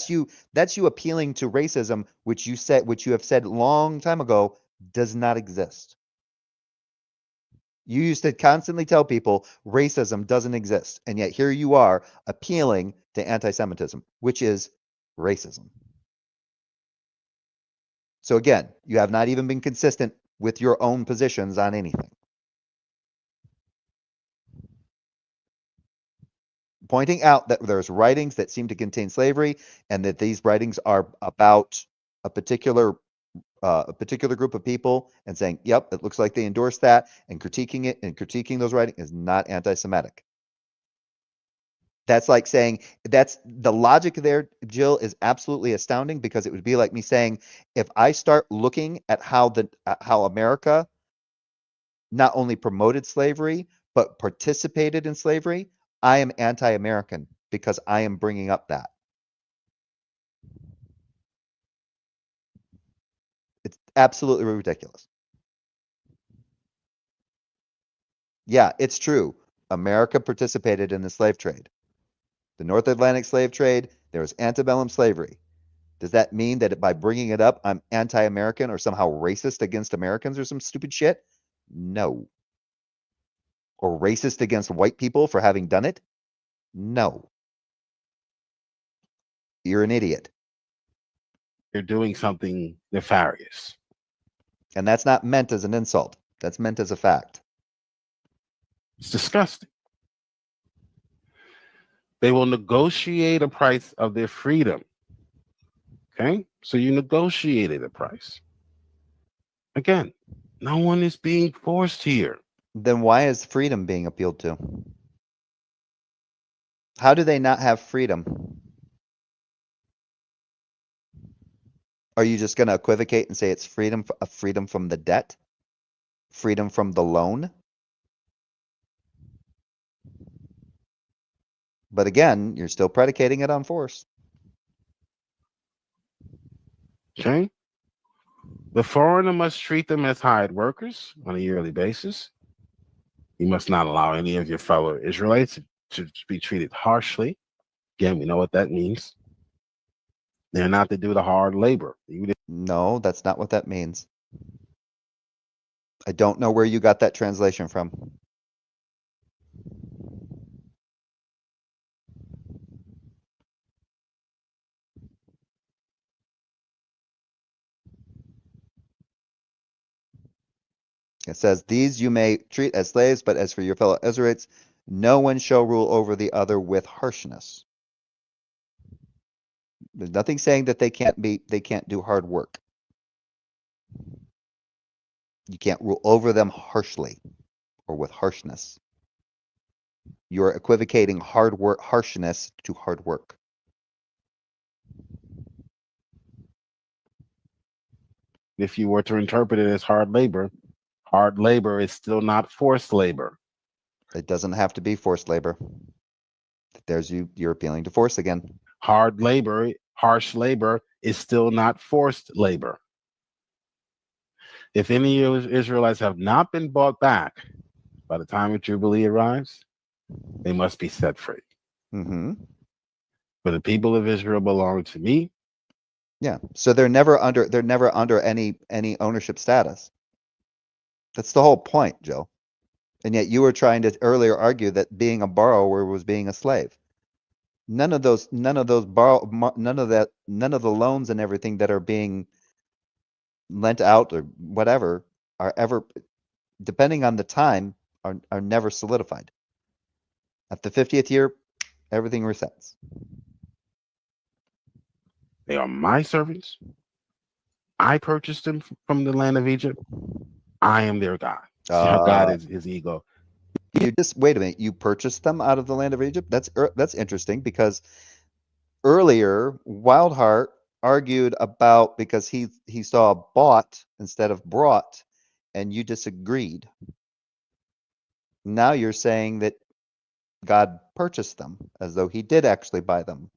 you appealing to racism, which you have said long time ago does not exist. You used to constantly tell people racism doesn't exist, and yet here you are appealing to anti-Semitism, which is racism. So again, you have not even been consistent with your own positions on anything. Pointing out that there's writings that seem to contain slavery, and that these writings are about a particular group of people, and saying, yep, it looks like they endorse that, and critiquing it and critiquing those writings is not anti-Semitic. That's like saying, that's the logic there, Jill, is absolutely astounding, because it would be like me saying, if I start looking at how America not only promoted slavery, but participated in slavery, I am anti-American because I am bringing up that. It's absolutely ridiculous. Yeah, it's true. America participated in the slave trade. The North Atlantic slave trade, there was antebellum slavery. Does that mean that by bringing it up, I'm anti-American or somehow racist against Americans or some stupid shit? No. Or racist against white people for having done it? No. You're an idiot. They're doing something nefarious. And that's not meant as an insult. That's meant as a fact. It's disgusting. They will negotiate a price of their freedom. Okay? So you negotiated a price. Again, no one is being forced here. Then why is freedom being appealed to? How do they not have freedom? Are you just going to equivocate and say it's freedom from the debt? Freedom from the loan? But again, you're still predicating it on force. Okay? The foreigner must treat them as hired workers on a yearly basis. You must not allow any of your fellow Israelites to be treated harshly. Again, we know what that means. They're not to do the hard labor. No, that's not what that means. I don't know where you got that translation from. It says, these you may treat as slaves, but as for your fellow Israelites, no one shall rule over the other with harshness. There's nothing saying that they can't do hard work. You can't rule over them harshly or with harshness. You're equivocating harshness to hard work. If you were to interpret it as hard labor is still not forced labor. It doesn't have to be forced labor. You're appealing to force again. Hard labor, harsh labor is still not forced labor. If any Israelites have not been bought back by the time of Jubilee arrives, they must be set free. Mm-hmm. For the people of Israel belong to me. Yeah. So they're never under any ownership status. That's the whole point, Joe. And yet you were trying to earlier argue that being a borrower was being a slave. None of the loans and everything that are being lent out or whatever are ever, depending on the time, are never solidified. At the 50th year, everything resets. They are my servants. I purchased them from the land of Egypt. I am their God. See how God is his ego. You just wait a minute. You purchased them out of the land of Egypt. That's interesting because earlier Wildheart argued about because he saw bought instead of brought, and you disagreed. Now you're saying that God purchased them as though he did actually buy them.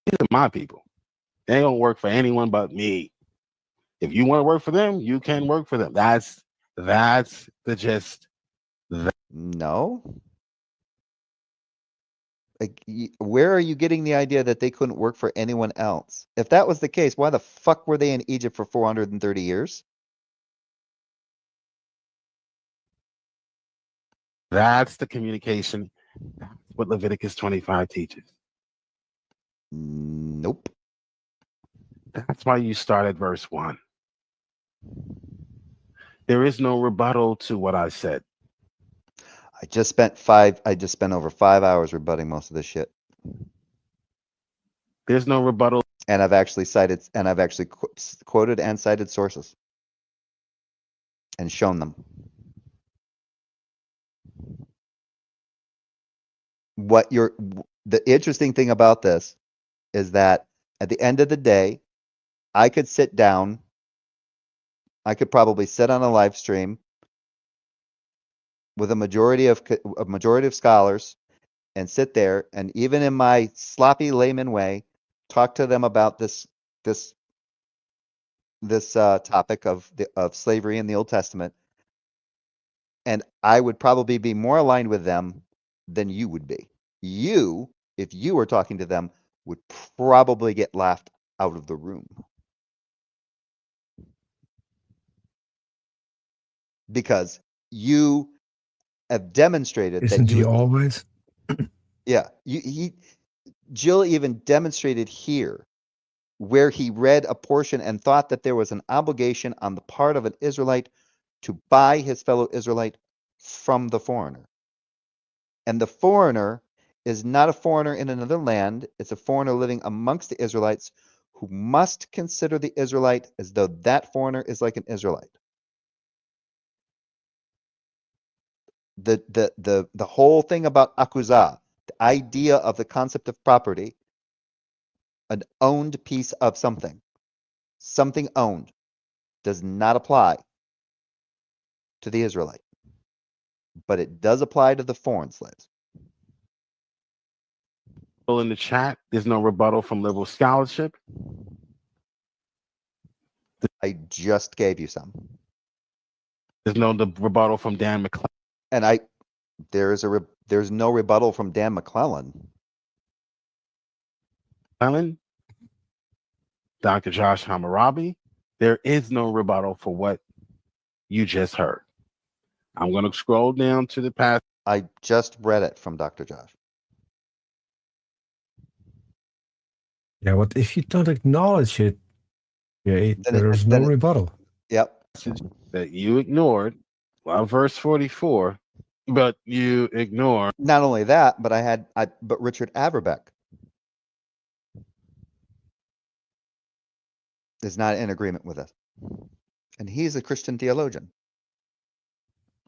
These are my people. They don't work for anyone but me. If you want to work for them, you can work for them. That's the gist. No. Like, where are you getting the idea that they couldn't work for anyone else? If that was the case, why the fuck were they in Egypt for 430 years? That's the communication. That's what Leviticus 25 teaches. Nope. That's why you start at verse 1. There is no rebuttal to what I said. I just spent over 5 hours rebutting most of this shit. There's no rebuttal. And I've actually quoted and cited sources and shown them. The interesting thing about this is that at the end of the day, I could sit down. I could probably sit on a live stream with a majority of scholars and sit there and even in my sloppy layman way talk to them about this topic of slavery in the Old Testament, and I would probably be more aligned with them than you would be. You, if you were talking to them, would probably get laughed out of the room. Because you have demonstrated Isn't that you he always? Yeah, Jill even demonstrated here where he read a portion and thought that there was an obligation on the part of an Israelite to buy his fellow Israelite from the foreigner. And the foreigner is not a foreigner in another land, it's a foreigner living amongst the Israelites who must consider the Israelite as though that foreigner is like an Israelite. The whole thing about akuzah, the idea of the concept of property, an owned piece of something owned, does not apply to the Israelite, but it does apply to the foreign slaves. In the chat, there's no rebuttal from liberal scholarship. I just gave you some. There's no rebuttal from Dan McClellan. And there's no rebuttal from Dan McClellan. Dr. Josh Hammurabi, there is no rebuttal for what you just heard. I'm going to scroll down to the past. I just read it from Dr. Josh. Yeah, but if you don't acknowledge it, there's no rebuttal. Yep. That you ignored, well, verse 44, but you ignore. Not only that, but but Richard Averbeck is not in agreement with us. And he's a Christian theologian.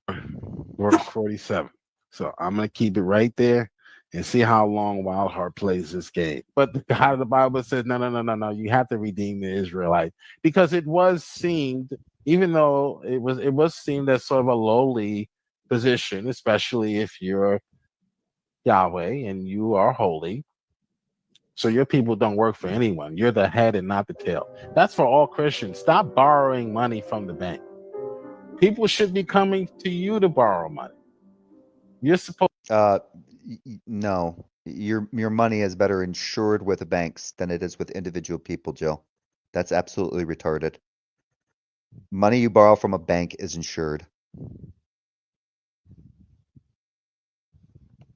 Verse 47. So I'm going to keep it right there and see how long Wildheart plays this game. But the God of the Bible says, no. You have to redeem the Israelite, because it was seemed, even though it was seemed as sort of a lowly position, especially if you're Yahweh and you are holy. So your people don't work for anyone. You're the head and not the tail. That's for all Christians. Stop borrowing money from the bank. People should be coming to you to borrow money. You're supposed. No, your money is better insured with the banks than it is with individual people, Jill. That's absolutely retarded. Money you borrow from a bank is insured.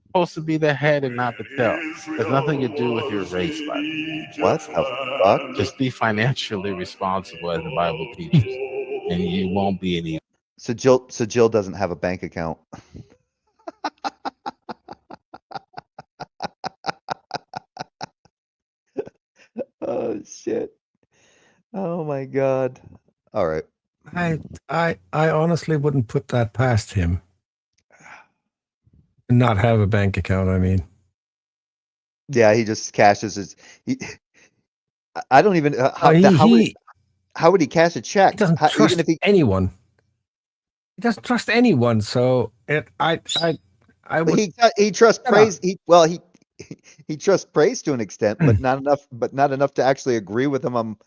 Supposed to be the head and not the tail. There's nothing to do with your race, buddy. What the fuck? Just be financially responsible as the Bible teaches, and you won't be any. So Jill doesn't have a bank account. Oh shit. Oh my God. All right. I honestly wouldn't put that past him. Not have a bank account, I mean. Yeah, he just cashes his. I don't even how would he cash a check? He doesn't trust anyone. He doesn't trust anyone. So I would. He trusts praise. He trusts praise to an extent, but not enough. But not enough to actually agree with him.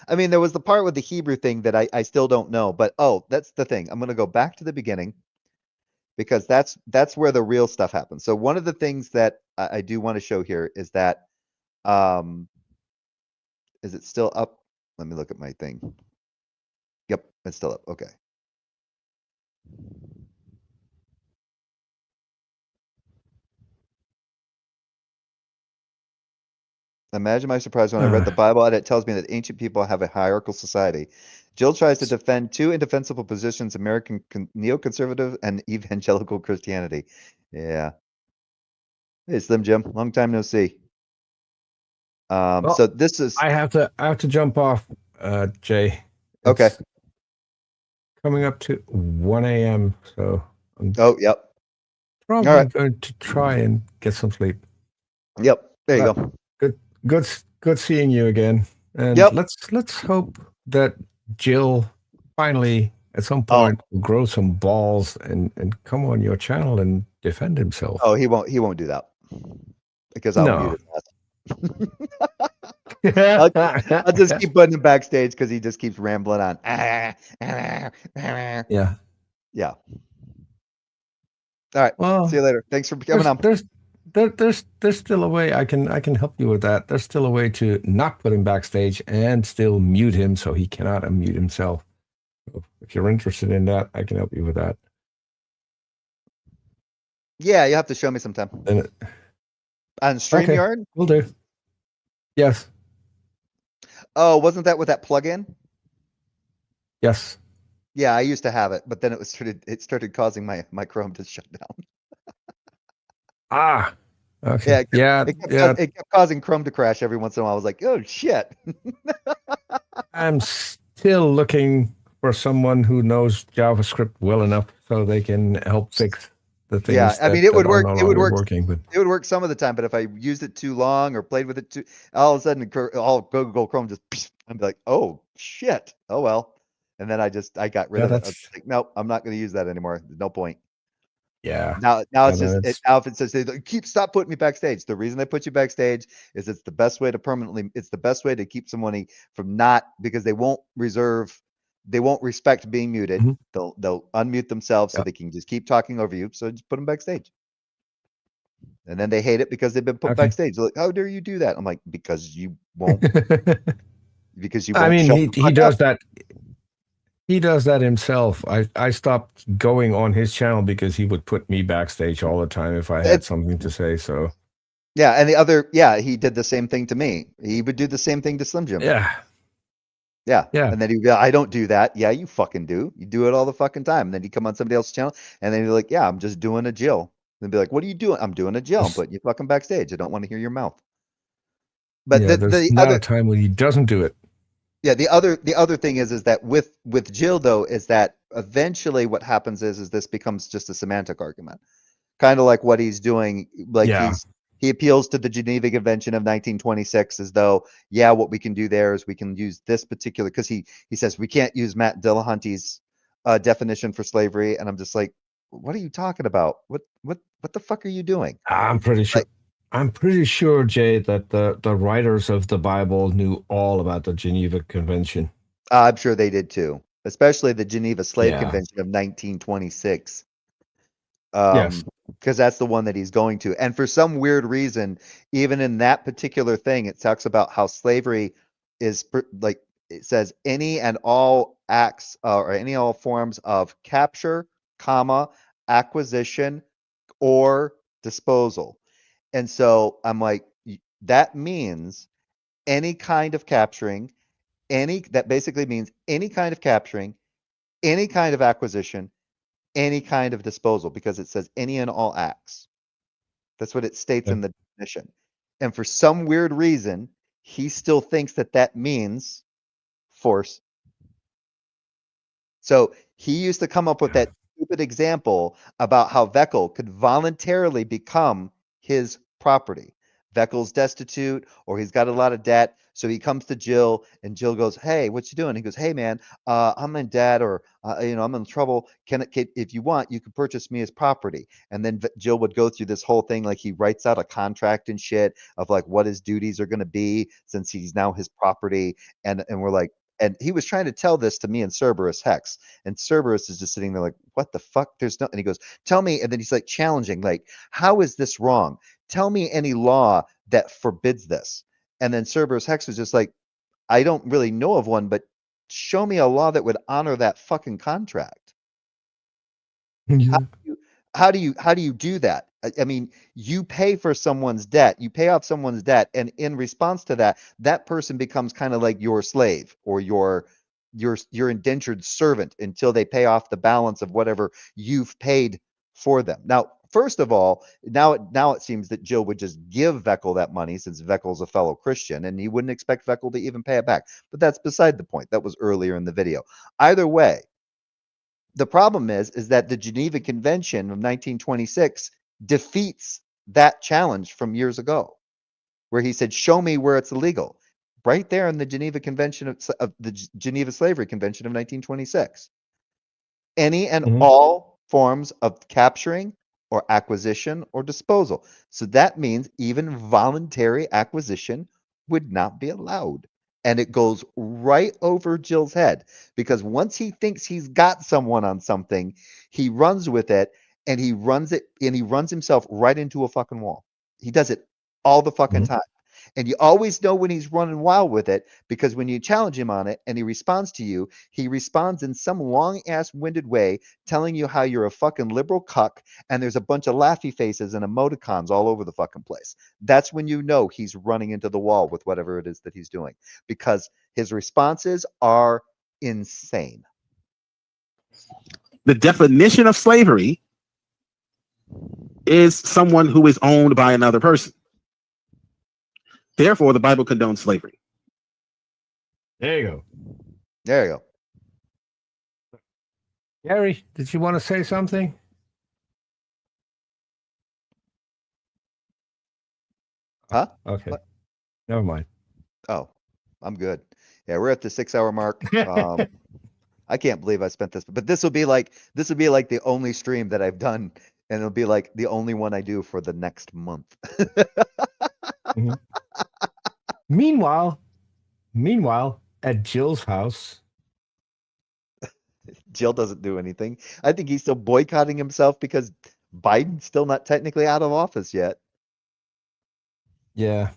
I mean, there was the part with the Hebrew thing that I still don't know. But that's the thing. I'm going to go back to the beginning because that's where the real stuff happens. So one of the things that I do want to show here is that is it still up? Let me look at my thing. Yep, it's still up. Okay. Imagine my surprise when I read the Bible and it tells me that ancient people have a hierarchical society. Jill tries to defend two indefensible positions, American neoconservative and evangelical Christianity. Yeah. Hey, Slim Jim, long time no see. So this is I have to jump off, Jay. Okay. Coming up to 1 a.m. So yep. Probably going to try and get some sleep. Yep. There you go. Good seeing you again. And let's hope that Jill finally at some point will grow some balls and come on your channel and defend himself. Oh, he won't do that. Because I'll mute his ass. I'll just keep putting him backstage because he just keeps rambling on. Yeah. Yeah. All right. Well, see you later. Thanks for coming on. There's still a way I can help you with that. There's still a way to not put him backstage and still mute him so he cannot unmute himself. So if you're interested in that, I can help you with that. Yeah, you have to show me sometime. On StreamYard? Okay, will do. Yes. Oh, wasn't that with that plugin? Yes. Yeah, I used to have it, but then it started causing my Chrome to shut down. Okay. It kept causing Chrome to crash every once in a while. I was like, oh shit. I'm still looking for someone who knows JavaScript well enough so they can help fix the things. Yeah, I mean, it would work. It would work. Working, but it would work some of the time, but if I used it too long or played with it too, all of a sudden, all Google Chrome just, I'm like, oh shit, oh well, and then I got rid of it. I was like, nope, I'm not going to use that anymore. No point. Yeah. Now it's just now if it says stop putting me backstage. The reason they put you backstage is it's the best way to keep someone from not, because they won't respect being muted. Mm-hmm. They'll unmute themselves so they can just keep talking over you. So just put them backstage. And then they hate it because they've been put backstage. They're like, how dare you do that? I'm like, because you won't. Because you won't. I mean, he does that. He does that himself. I stopped going on his channel because he would put me backstage all the time if I had something to say. So yeah, and he did the same thing to me. He would do the same thing to Slim Jim. Yeah. And then he'd be like, I don't do that. Yeah, you fucking do. You do it all the fucking time. And then he'd come on somebody else's channel, and then he'd be like, yeah, I'm just doing a Jill. And be like, what are you doing? I'm doing a Jill. I'm putting you fucking backstage. I don't want to hear your mouth. But there's not a time when he doesn't do it. Yeah, the other thing is that with Jill though, is that eventually what happens is this becomes just a semantic argument, kind of like what he's doing. Like he appeals to the Geneva Convention of 1926 as though, yeah, what we can do there is we can use this particular, because he says we can't use Matt Dillahunty's definition for slavery, and I'm just like, what are you talking about? What the fuck are you doing? I'm pretty sure. I'm pretty sure, Jay, that the writers of the Bible knew all about the Geneva Convention. I'm sure they did too, especially the Geneva Slave Convention of 1926. Yes, because that's the one that he's going to. And for some weird reason, even in that particular thing, it talks about how slavery is like, it says any and all acts or any all forms of capture, acquisition, or disposal. And so I'm like, that means any kind of capturing, that basically means any kind of capturing, any kind of acquisition, any kind of disposal, because it says any and all acts. That's what it states in the definition. And for some weird reason, he still thinks that that means force. So he used to come up with that stupid example about how Veckel could voluntarily become his property. Veckel's destitute, or he's got a lot of debt, so he comes to Jill, and Jill goes, "Hey, what you doing?" He goes, "Hey, man, I'm in debt, or I'm in trouble. If you want, you can purchase me as property." And then Jill would go through this whole thing, like he writes out a contract and shit of like what his duties are going to be since he's now his property, and we're like. And he was trying to tell this to me and Cerberus Hex. And Cerberus is just sitting there like, what the fuck? There's no, and he goes, tell me. And then he's like challenging, like, how is this wrong? Tell me any law that forbids this. And then Cerberus Hex was just like, I don't really know of one, but show me a law that would honor that fucking contract. Yeah. How do you do that? I mean, you pay for someone's debt, you pay off someone's debt, and in response to that, that person becomes kind of like your slave or your indentured servant until they pay off the balance of whatever you've paid for them. Now, first of all, now it seems that Jill would just give Veckel that money since Veckel's a fellow Christian, and he wouldn't expect Veckel to even pay it back. But that's beside the point. That was earlier in the video. Either way, the problem is that the Geneva Convention of 1926 defeats that challenge from years ago, where he said, show me where it's illegal. Right there in the Geneva Convention of the Geneva Slavery Convention of 1926. Any and all forms of capturing or acquisition or disposal. So that means even voluntary acquisition would not be allowed. And it goes right over Jill's head, because once he thinks he's got someone on something, he runs with it, and he runs himself right into a fucking wall. He does it all the fucking time. And you always know when he's running wild with it, because when you challenge him on it and he responds to you, he responds in some long ass winded way, telling you how you're a fucking liberal cuck, and there's a bunch of laughy faces and emoticons all over the fucking place. That's when you know he's running into the wall with whatever it is that he's doing, because his responses are insane. The definition of slavery is someone who is owned by another person. Therefore, the Bible condones slavery. There you go. There you go. Gary, did you want to say something? Huh? Okay. What? Never mind. Oh, I'm good. Yeah, we're at the 6-hour mark. I can't believe I spent this, but this will be like the only stream that I've done, and it'll be like the only one I do for the next month. Meanwhile, at Jill's house, Jill doesn't do anything. I think he's still boycotting himself because Biden's still not technically out of office yet. Yeah.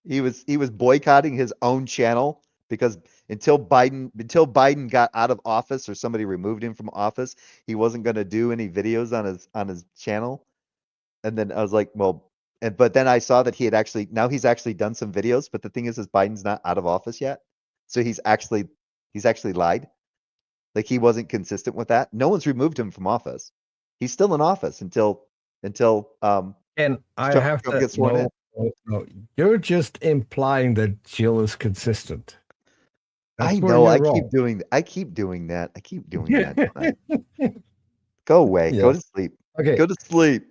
He was boycotting his own channel because until Biden got out of office or somebody removed him from office, he wasn't going to do any videos on his channel. And then I was like, well, but then I saw that he's actually done some videos, but the thing is Biden's not out of office yet. So he's actually lied. Like, he wasn't consistent with that. No one's removed him from office. He's still in office until and Trump gets sworn in. No, you're just implying that Jill is consistent. I know. I keep doing that. Go away. Yeah. Go to sleep. Okay. Go to sleep.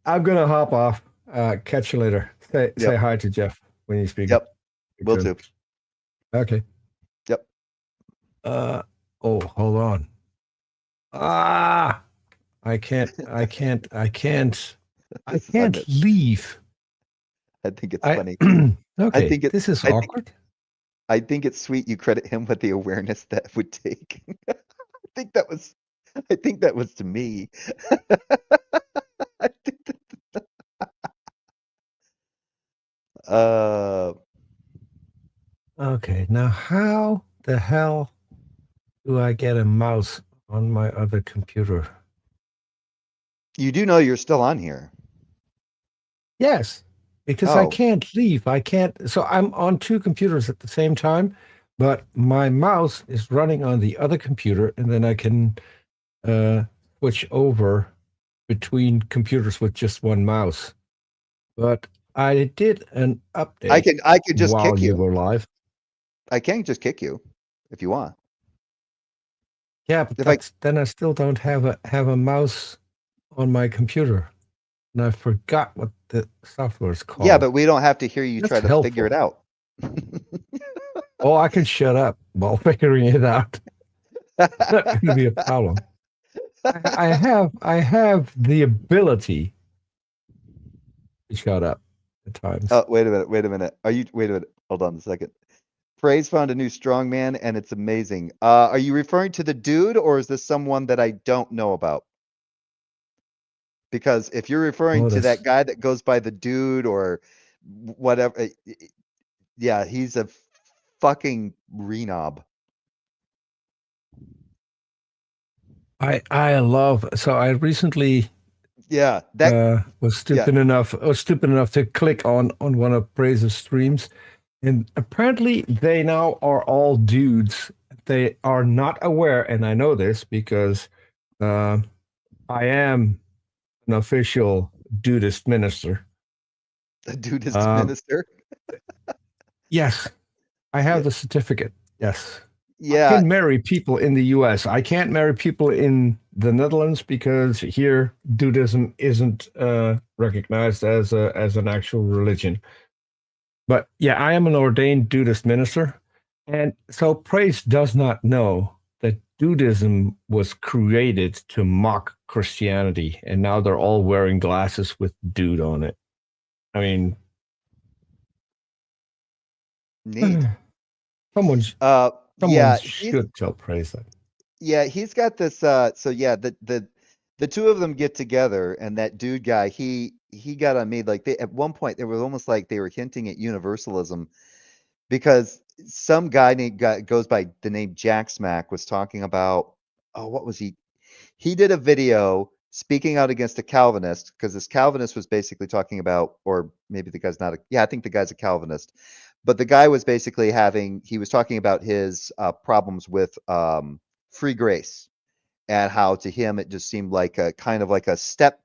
I'm gonna hop off. Catch you later. Say hi to Jeff when you speak. Yep. Will do. Okay. Yep. Oh, hold on. I can't leave. I think it's funny. Okay. This is awkward. I think it's sweet you credit him with the awareness that would take. I think that was to me. Okay, now how the hell do I get a mouse on my other computer? You do know you're still on here. Yes, because I can't leave. I can't. So I'm on two computers at the same time, but my mouse is running on the other computer, and then I can switch over between computers with just one mouse. But I did an update. I could just while kick you you. were live. I can just kick you if you want. Yeah, but then I still don't have a mouse on my computer, and I forgot what the software is called. Yeah, but we don't have to hear you try to figure it out. Oh, I can shut up while figuring it out. That's not going to be a problem. I have the ability to shut up at times. Oh, wait a minute. Wait a minute. Wait a minute. Hold on a second. Praise found a new strongman, and it's amazing. Are you referring to the dude, or is this someone that I don't know about? Because if you're referring to that guy that goes by the dude or whatever, yeah, he's a fucking renob. I recently was stupid enough to click on one of Praise's streams, and apparently they now are all dudes. They are not aware, and I know this because I am an official dudist minister. A dudist minister? Yes. I have the certificate. Yes. Yeah. I can marry people in the US. I can't marry people in the Netherlands because here Dudism isn't recognized as an actual religion. But yeah, I am an ordained Dudist minister. And so Praise does not know that Dudism was created to mock Christianity. And now they're all wearing glasses with dude on it. I mean, neat. Someone yeah, should tell Praise that. Yeah, he's got this. So yeah, the two of them get together, and that dude guy, he got on me like at one point they were almost like they were hinting at universalism, because some guy goes by the name Jack Smack was talking about, oh, what was he? He did a video speaking out against a Calvinist, because this Calvinist was basically talking about, or maybe the guy's not I think the guy's a Calvinist, but the guy was basically he was talking about his problems with free grace, and how to him it just seemed like a kind of like a step,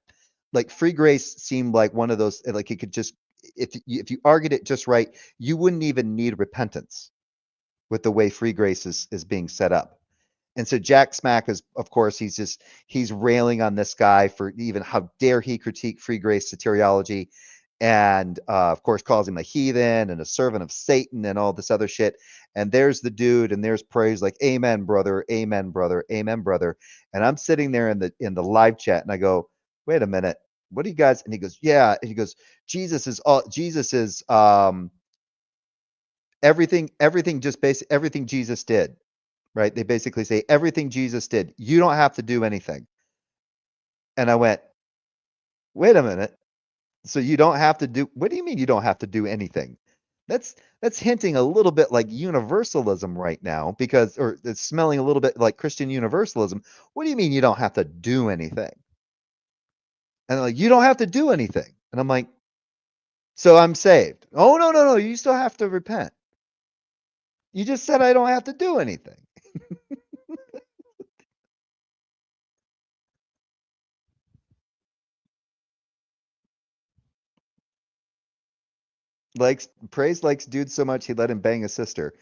like free grace seemed like one of those, like it could just, if you argued it just right, you wouldn't even need repentance with the way free grace is being set up. And so Jack Smack is, of course, he's railing on this guy for even how dare he critique free grace soteriology, and of course calls him a heathen and a servant of Satan and all this other shit. And there's the dude, and there's Praise like, amen, brother, amen, brother, amen, brother. And I'm sitting there in the live chat, and I go, wait a minute, what do you guys? And he goes, yeah, and he goes, Jesus is everything just everything Jesus did. Right? They basically say everything Jesus did, you don't have to do anything. And I went, wait a minute. So you don't have to do, what do you mean you don't have to do anything? That's hinting a little bit like universalism right now, because, or it's smelling a little bit like Christian universalism. What do you mean you don't have to do anything? And they're like, you don't have to do anything. And I'm like, so I'm saved. Oh, no, you still have to repent. You just said I don't have to do anything. Praise likes dude so much he let him bang his sister.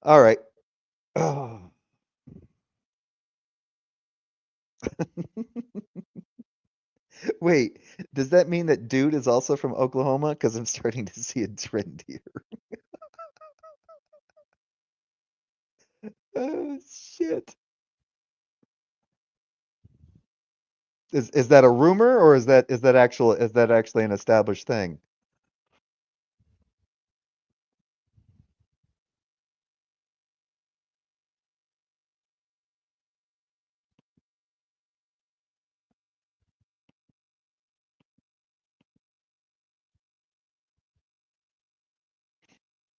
All right. Oh. Wait, does that mean that dude is also from Oklahoma? Because I'm starting to see a trend here. Oh shit. Is that a rumor, or is that actually an established thing?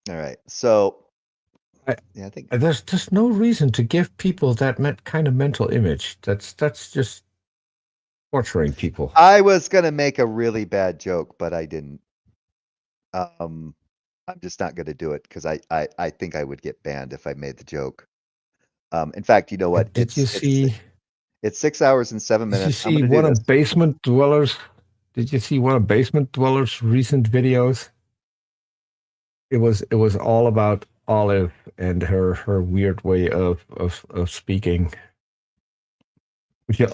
All right. So I think there's just no reason to give people that kind of mental image. That's just torturing people. I was gonna make a really bad joke, but I didn't. I'm just not going to do it because I think I would get banned if I made the joke. In fact, you know what? Did you see? It's 6 hours and 7 Did you minutes. I'm see going to do one this. of Basement Dwellers? Did you see one of Basement Dwellers' recent videos? It was all about Olive and her weird way of speaking. You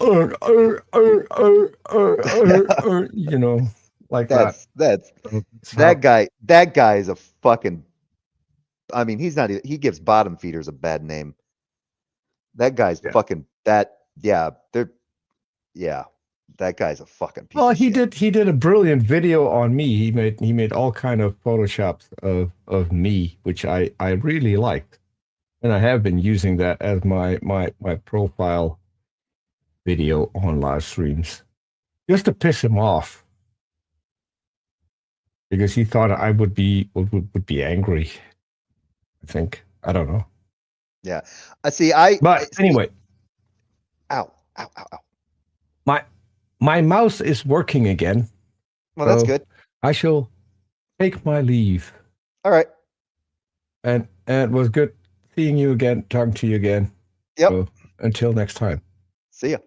know, like that. That guy is a fucking. I mean, he's not even. He gives bottom feeders a bad name. That guy's fucking. Yeah. That guy's a fucking piece of shit. He did a brilliant video on me. He made all kind of photoshops of me, which I really liked. And I have been using that as my profile video on live streams. Just to piss him off. Because he thought I would be angry. I think. I don't know. Yeah. Anyway. Ow. My mouse is working again. Well, that's good. I shall take my leave. All right. And it was good seeing you again, talking to you again. Yep. So, until next time. See ya.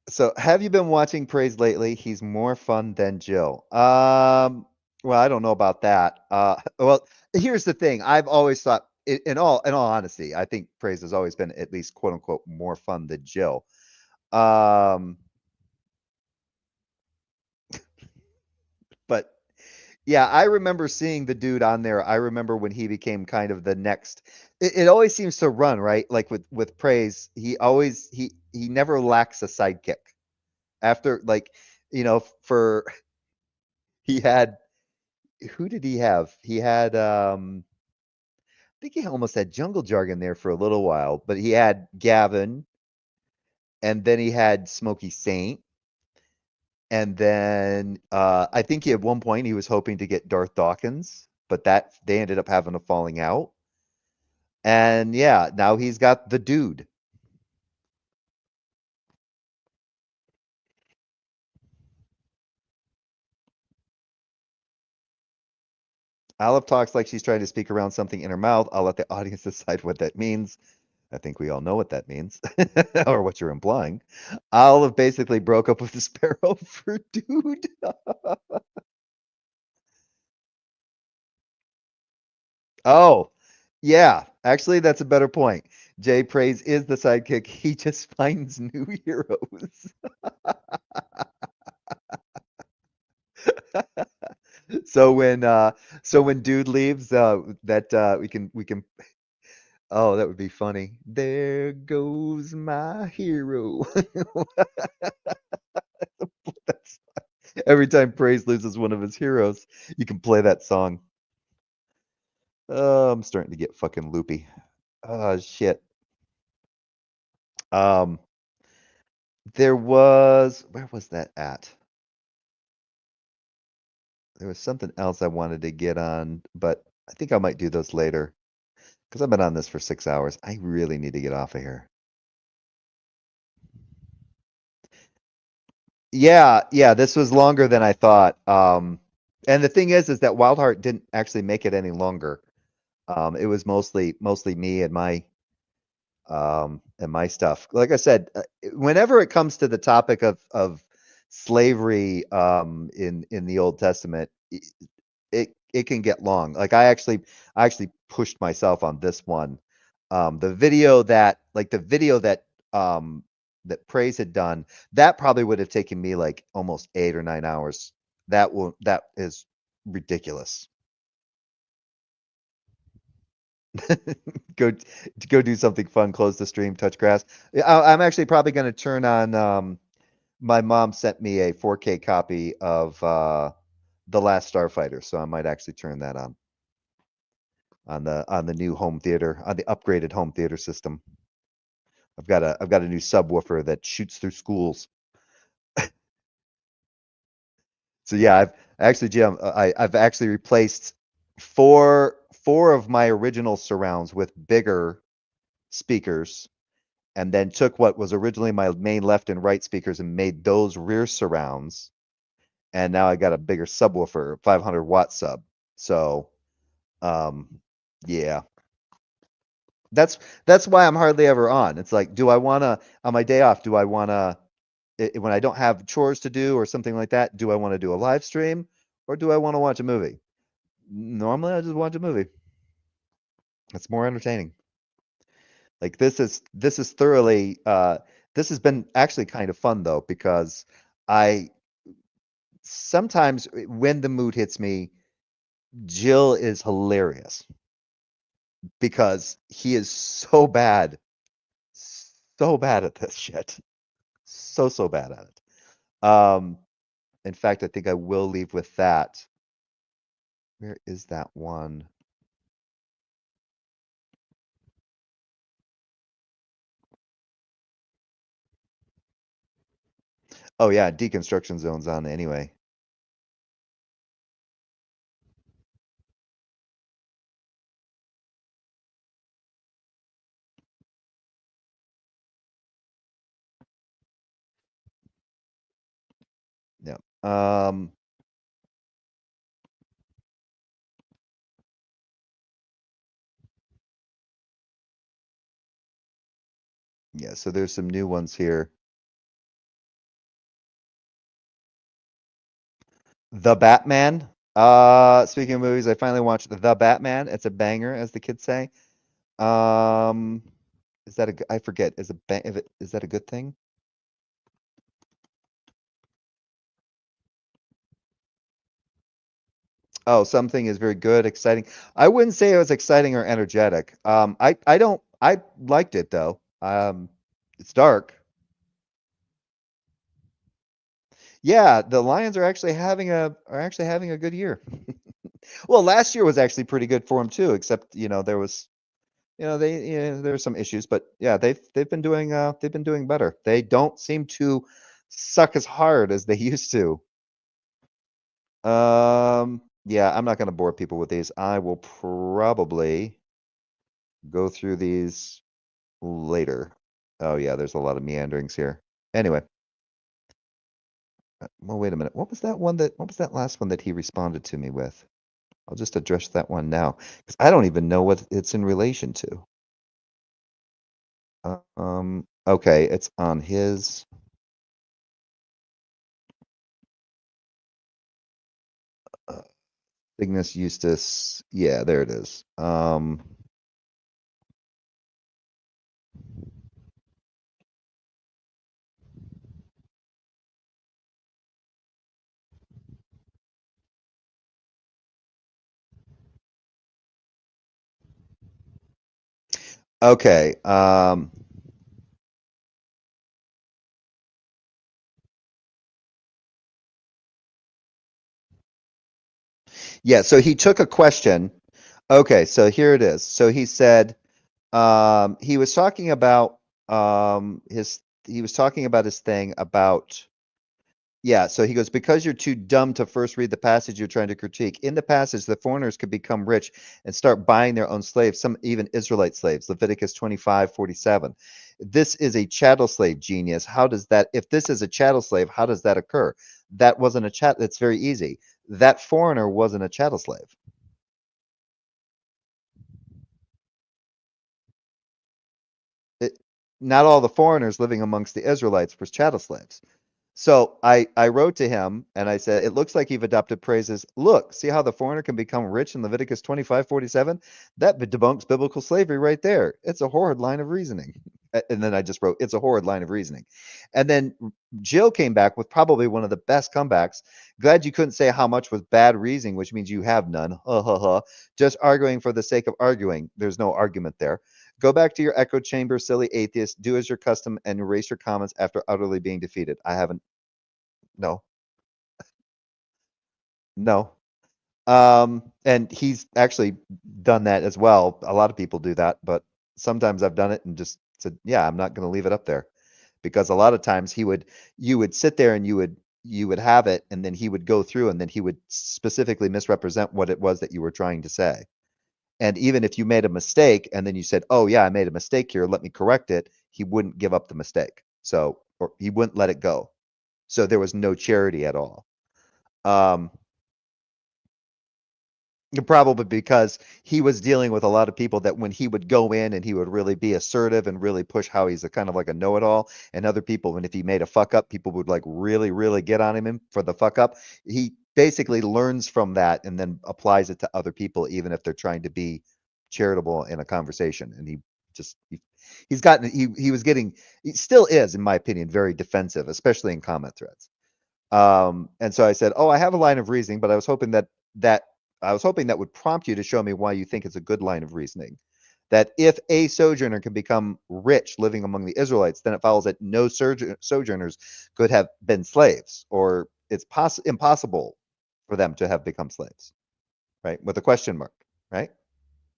So, have you been watching Praise lately? He's more fun than Jill. Well, I don't know about that. Well, here's the thing. I've always thought, in all honesty, I think Praise has always been at least quote unquote more fun than Jill. But yeah, I remember seeing the dude on there. I remember when he became kind of the next. It always seems to run, right? Like with Praise, he never lacks a sidekick. After, like, for he had, who did he have? He had I think he almost had Jungle Jargon there for a little while, but he had Gavin, and then he had Smokey Saint. And then I think at one point he was hoping to get Darth Dawkins, but that they ended up having a falling out. And yeah, now he's got the dude. Olive talks like she's trying to speak around something in her mouth. I'll let the audience decide what that means. I think we all know what that means, or what you're implying. Olive basically broke up with the Sparrow for dude. Oh, yeah. Actually, that's a better point. Jay Praise is the sidekick. He just finds new heroes. So when dude leaves, that we can. Oh, that would be funny. There goes my hero. Every time Praise loses one of his heroes, you can play that song. Oh, I'm starting to get fucking loopy. Oh, shit. Where was that at? There was something else I wanted to get on, but I think I might do those later because I've been on this for 6 hours. I really need to get off of here. Yeah, this was longer than I thought. And the thing is that Wildheart didn't actually make it any longer. It was mostly me and my stuff. Like I said, whenever it comes to the topic of slavery in the Old Testament, it can get long. Like I actually pushed myself on this one. The video that that Praise had done, that probably would have taken me like almost 8 or 9 hours. That is ridiculous. go do something fun, close the stream, touch grass. I'm actually probably going to turn on my mom sent me a 4K copy of The Last Starfighter, so I might actually turn that on the new home theater, on the upgraded home theater system. I've got a new subwoofer that shoots through schools. So yeah, I've actually replaced four of my original surrounds with bigger speakers, and then took what was originally my main left and right speakers and made those rear surrounds, and now I got a bigger subwoofer, 500-watt sub. So, yeah. That's why I'm hardly ever on. It's like, do I want to, on my day off, do I want to, when I don't have chores to do or something like that, do I want to do a live stream or do I want to watch a movie? Normally, I just watch a movie. It's more entertaining. Like this is thoroughly. This has been actually kind of fun though, because I sometimes when the mood hits me, Jill is hilarious because he is so bad at this shit, so bad at it. In fact, I think I will leave with that. Where is that one? Oh yeah, deconstruction zone's on anyway. Yeah. Yeah, so there's some new ones here. The Batman. Speaking of movies, I finally watched The Batman. It's a banger, as the kids say. Is that I forget. Is that a good thing? Oh, something is very good, exciting. I wouldn't say it was exciting or energetic. I liked it though. It's dark. Yeah, the Lions are actually having a good year. Well, last year was actually pretty good for them too, except there was there were some issues, but yeah, they've been doing better. They don't seem to suck as hard as they used to. Yeah, I'm not going to bore people with these. I will probably go through these later. Oh yeah, there's a lot of meanderings here. Anyway, well, wait a minute. What was that last one that he responded to me with? I'll just address that one now because I don't even know what it's in relation to. Okay, it's on his. Cygnus Eustace. Yeah, there it is. Okay. Yeah, so he took a question. Okay, so here it is. So he said he was talking about his thing about. Yeah, so he goes, because you're too dumb to first read the passage you're trying to critique. In the passage, the foreigners could become rich and start buying their own slaves, some even Israelite slaves, Leviticus 25:47. This is a chattel slave, genius. If this is a chattel slave, how does that occur? That wasn't a chat. It's very easy. That foreigner wasn't a chattel slave. Not all the foreigners living amongst the Israelites were chattel slaves. So I wrote to him and I said, it looks like you've adopted phrases. Look, see how the foreigner can become rich in Leviticus 25:47? That debunks biblical slavery right there. It's a horrid line of reasoning. And then I just wrote, it's a horrid line of reasoning. And then Jill came back with probably one of the best comebacks. Glad you couldn't say how much was bad reasoning, which means you have none. Just arguing for the sake of arguing. There's no argument there. Go back to your echo chamber, silly atheist. Do as your custom and erase your comments after utterly being defeated. I haven't. No. No. And he's actually done that as well. A lot of people do that, but sometimes I've done it and just said, yeah, I'm not going to leave it up there. Because a lot of times you would sit there and you would have it, and then he would go through and then he would specifically misrepresent what it was that you were trying to say. And even if you made a mistake and then you said, oh yeah, I made a mistake here, let me correct it, he wouldn't give up the mistake. So, or he wouldn't let it go. So there was no charity at all. Probably because he was dealing with a lot of people that when he would go in and he would really be assertive and really push how he's a kind of like a know-it-all, and other people, and if he made a fuck up, people would like really, really get on him for the fuck up. He basically learns from that and then applies it to other people, even if they're trying to be charitable in a conversation. And he just he's gotten he was getting he still is, in my opinion, very defensive, especially in comment threads. And so I said, "Oh, I have a line of reasoning, but I was hoping that would prompt you to show me why you think it's a good line of reasoning. That if a sojourner can become rich living among the Israelites, then it follows that no sojourners could have been slaves, or it's impossible for them to have become slaves." Right? With a question mark, right?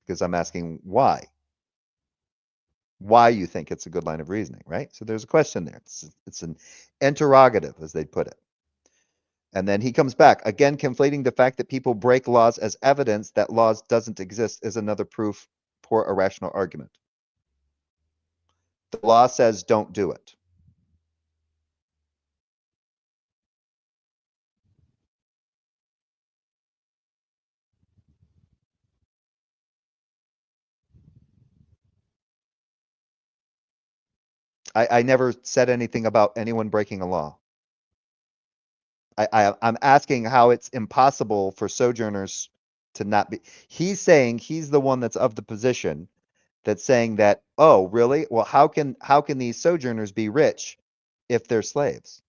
Because I'm asking why you think it's a good line of reasoning, right? So there's a question there. It's an interrogative, as they'd put it. And then he comes back again, conflating the fact that people break laws as evidence that laws doesn't exist is another proof for a rational argument. The law says don't do it. I never said anything about anyone breaking a law. I'm asking how it's impossible for sojourners to not be. He's saying he's the one that's of the position that's saying that, oh, really? Well, how can these sojourners be rich if they're slaves?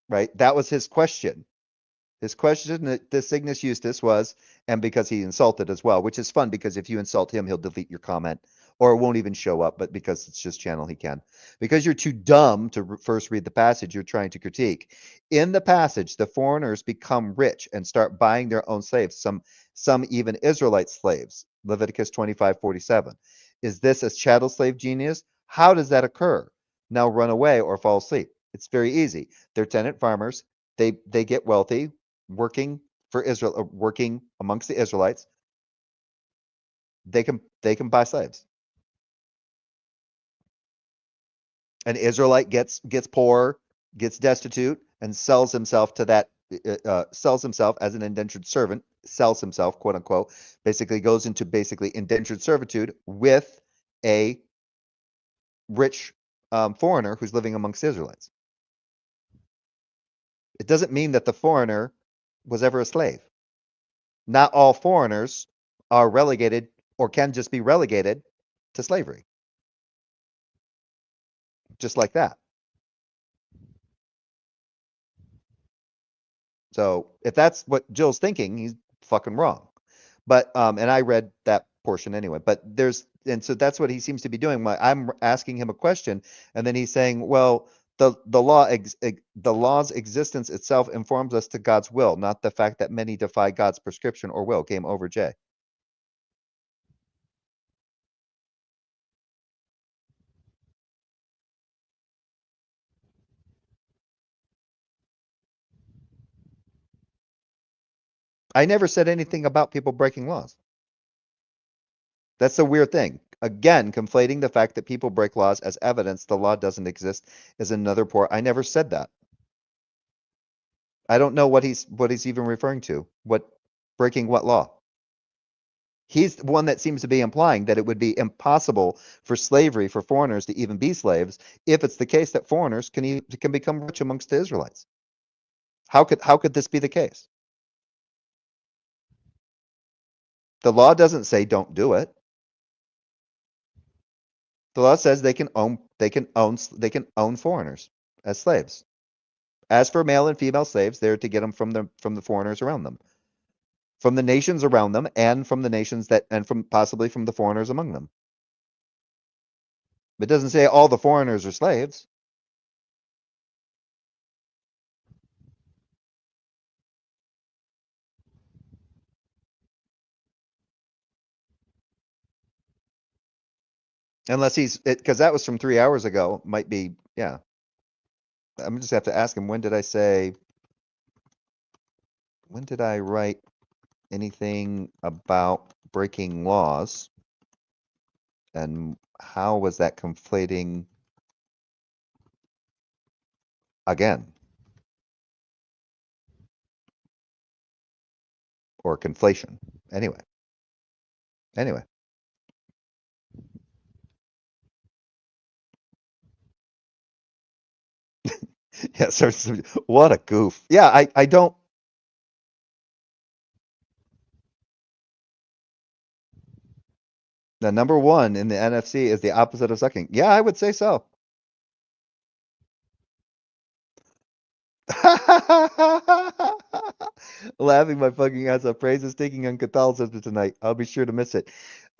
Right? That was his question. His question to Cygnus Eustace was, and because he insulted as well, which is fun because if you insult him, he'll delete your comment or it won't even show up. But because it's just channel, he can. Because you're too dumb to first read the passage you're trying to critique. In the passage, the foreigners become rich and start buying their own slaves, some even Israelite slaves. Leviticus 25:47. Is this a chattel slave genius? How does that occur? Now run away or fall asleep. It's very easy. They're tenant farmers. They get wealthy working for Israel, working amongst the Israelites. They can buy slaves. An Israelite gets poor, gets destitute, and sells himself to that. Sells himself as an indentured servant. Sells himself, quote unquote. Basically goes into indentured servitude with a rich foreigner who's living amongst Israelites. It doesn't mean that the foreigner was ever a slave. Not all foreigners are relegated or can just be relegated to slavery. Just like that. So if that's what Jill's thinking, he's fucking wrong. But and I read that portion anyway. But so that's what he seems to be doing. I'm asking him a question, and then he's saying, well, the law's existence itself informs us to God's will, not the fact that many defy God's prescription or will. Game over, Jay. I never said anything about people breaking laws. That's the weird thing. Again, conflating the fact that people break laws as evidence the law doesn't exist is another poor. I never said that. I don't know what he's even referring to. What breaking what law? He's the one that seems to be implying that it would be impossible for slavery for foreigners to even be slaves if it's the case that foreigners can become rich amongst the Israelites. How could this be the case? The law doesn't say don't do it. The law says they can own foreigners as slaves. As for male and female slaves, they're to get them from the foreigners around them, from the nations around them, and from the nations possibly from the foreigners among them. It doesn't say all the foreigners are slaves. Unless because that was from 3 hours ago. Might be, yeah. I'm just have to ask him, when did I write anything about breaking laws? And how was that conflating again. Or conflation. Anyway. Yeah, so what a goof. Yeah, I don't. The number one in the NFC is the opposite of sucking. Yeah, I would say so. Laughing my fucking ass off. Praise is taking on Catholicism tonight. I'll be sure to miss it.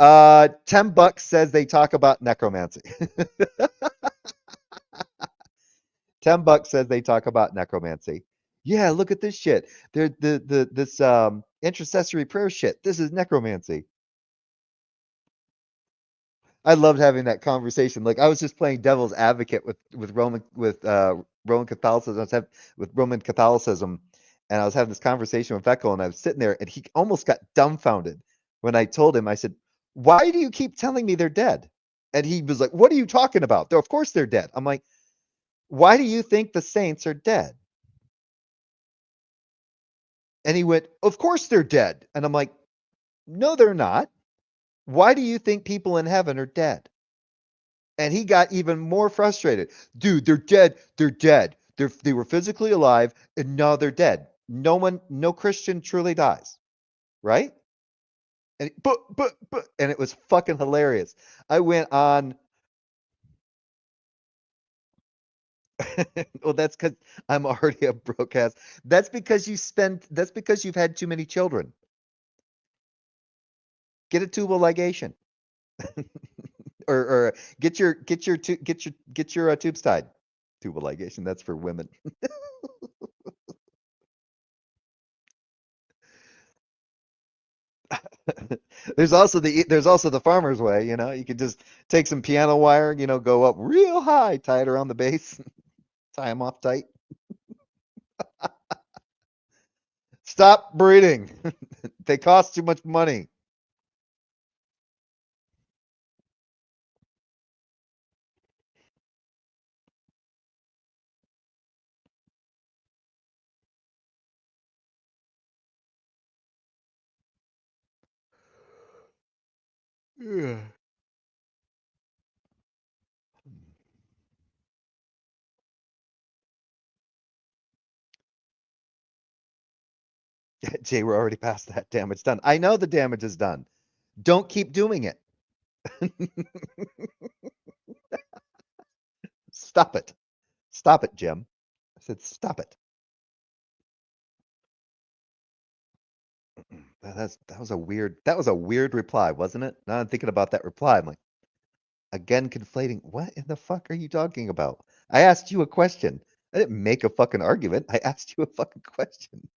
$10 says they talk about necromancy. $10 says they talk about necromancy. Yeah, look at this shit. This intercessory prayer shit. This is necromancy. I loved having that conversation. Like I was just playing devil's advocate with Roman Catholicism. With Roman Catholicism, and I was having this conversation with Echo, and I was sitting there, and he almost got dumbfounded when I told him. I said, "Why do you keep telling me they're dead?" And he was like, "What are you talking about? Of course they're dead." I'm like, "Why do you think the saints are dead?" And he went, "Of course they're dead." And I'm like, "No, they're not. Why do you think people in heaven are dead?" And he got even more frustrated. Dude, they're dead. They're dead. They were physically alive, and now they're dead. No Christian truly dies, right? And and it was fucking hilarious. I went on. Well, that's because I'm already a broke ass. That's because you've had too many children. Get a tubal ligation. or get your tubes tied. Tubal ligation, that's for women. There's also the farmer's way, you could just take some piano wire, go up real high, tie it around the base, tie them off tight. Stop breeding. They cost too much money. Yeah. Jay, we're already past that. Damage done. I know the damage is done. Don't keep doing it. Stop it. Stop it, Jim. I said stop it. That was a weird reply, wasn't it? Now I'm thinking about that reply. I'm like, again conflating. What in the fuck are you talking about? I asked you a question. I didn't make a fucking argument. I asked you a fucking question.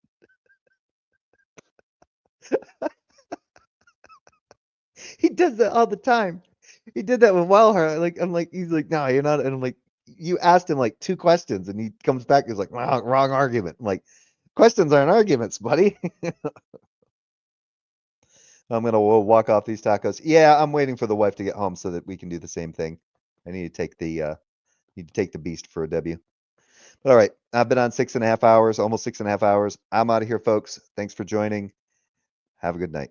He does that all the time. He did that with Wildheart. He's like, no, you're not. And I'm like, you asked him like 2 questions, and he comes back. He's like, wrong argument. I'm like, questions aren't arguments, buddy. I'm gonna walk off these tacos. Yeah, I'm waiting for the wife to get home so that we can do the same thing. I need to take the beast for a W. All right, I've been on 6.5 hours, almost 6.5 hours. I'm out of here, folks. Thanks for joining. Have a good night.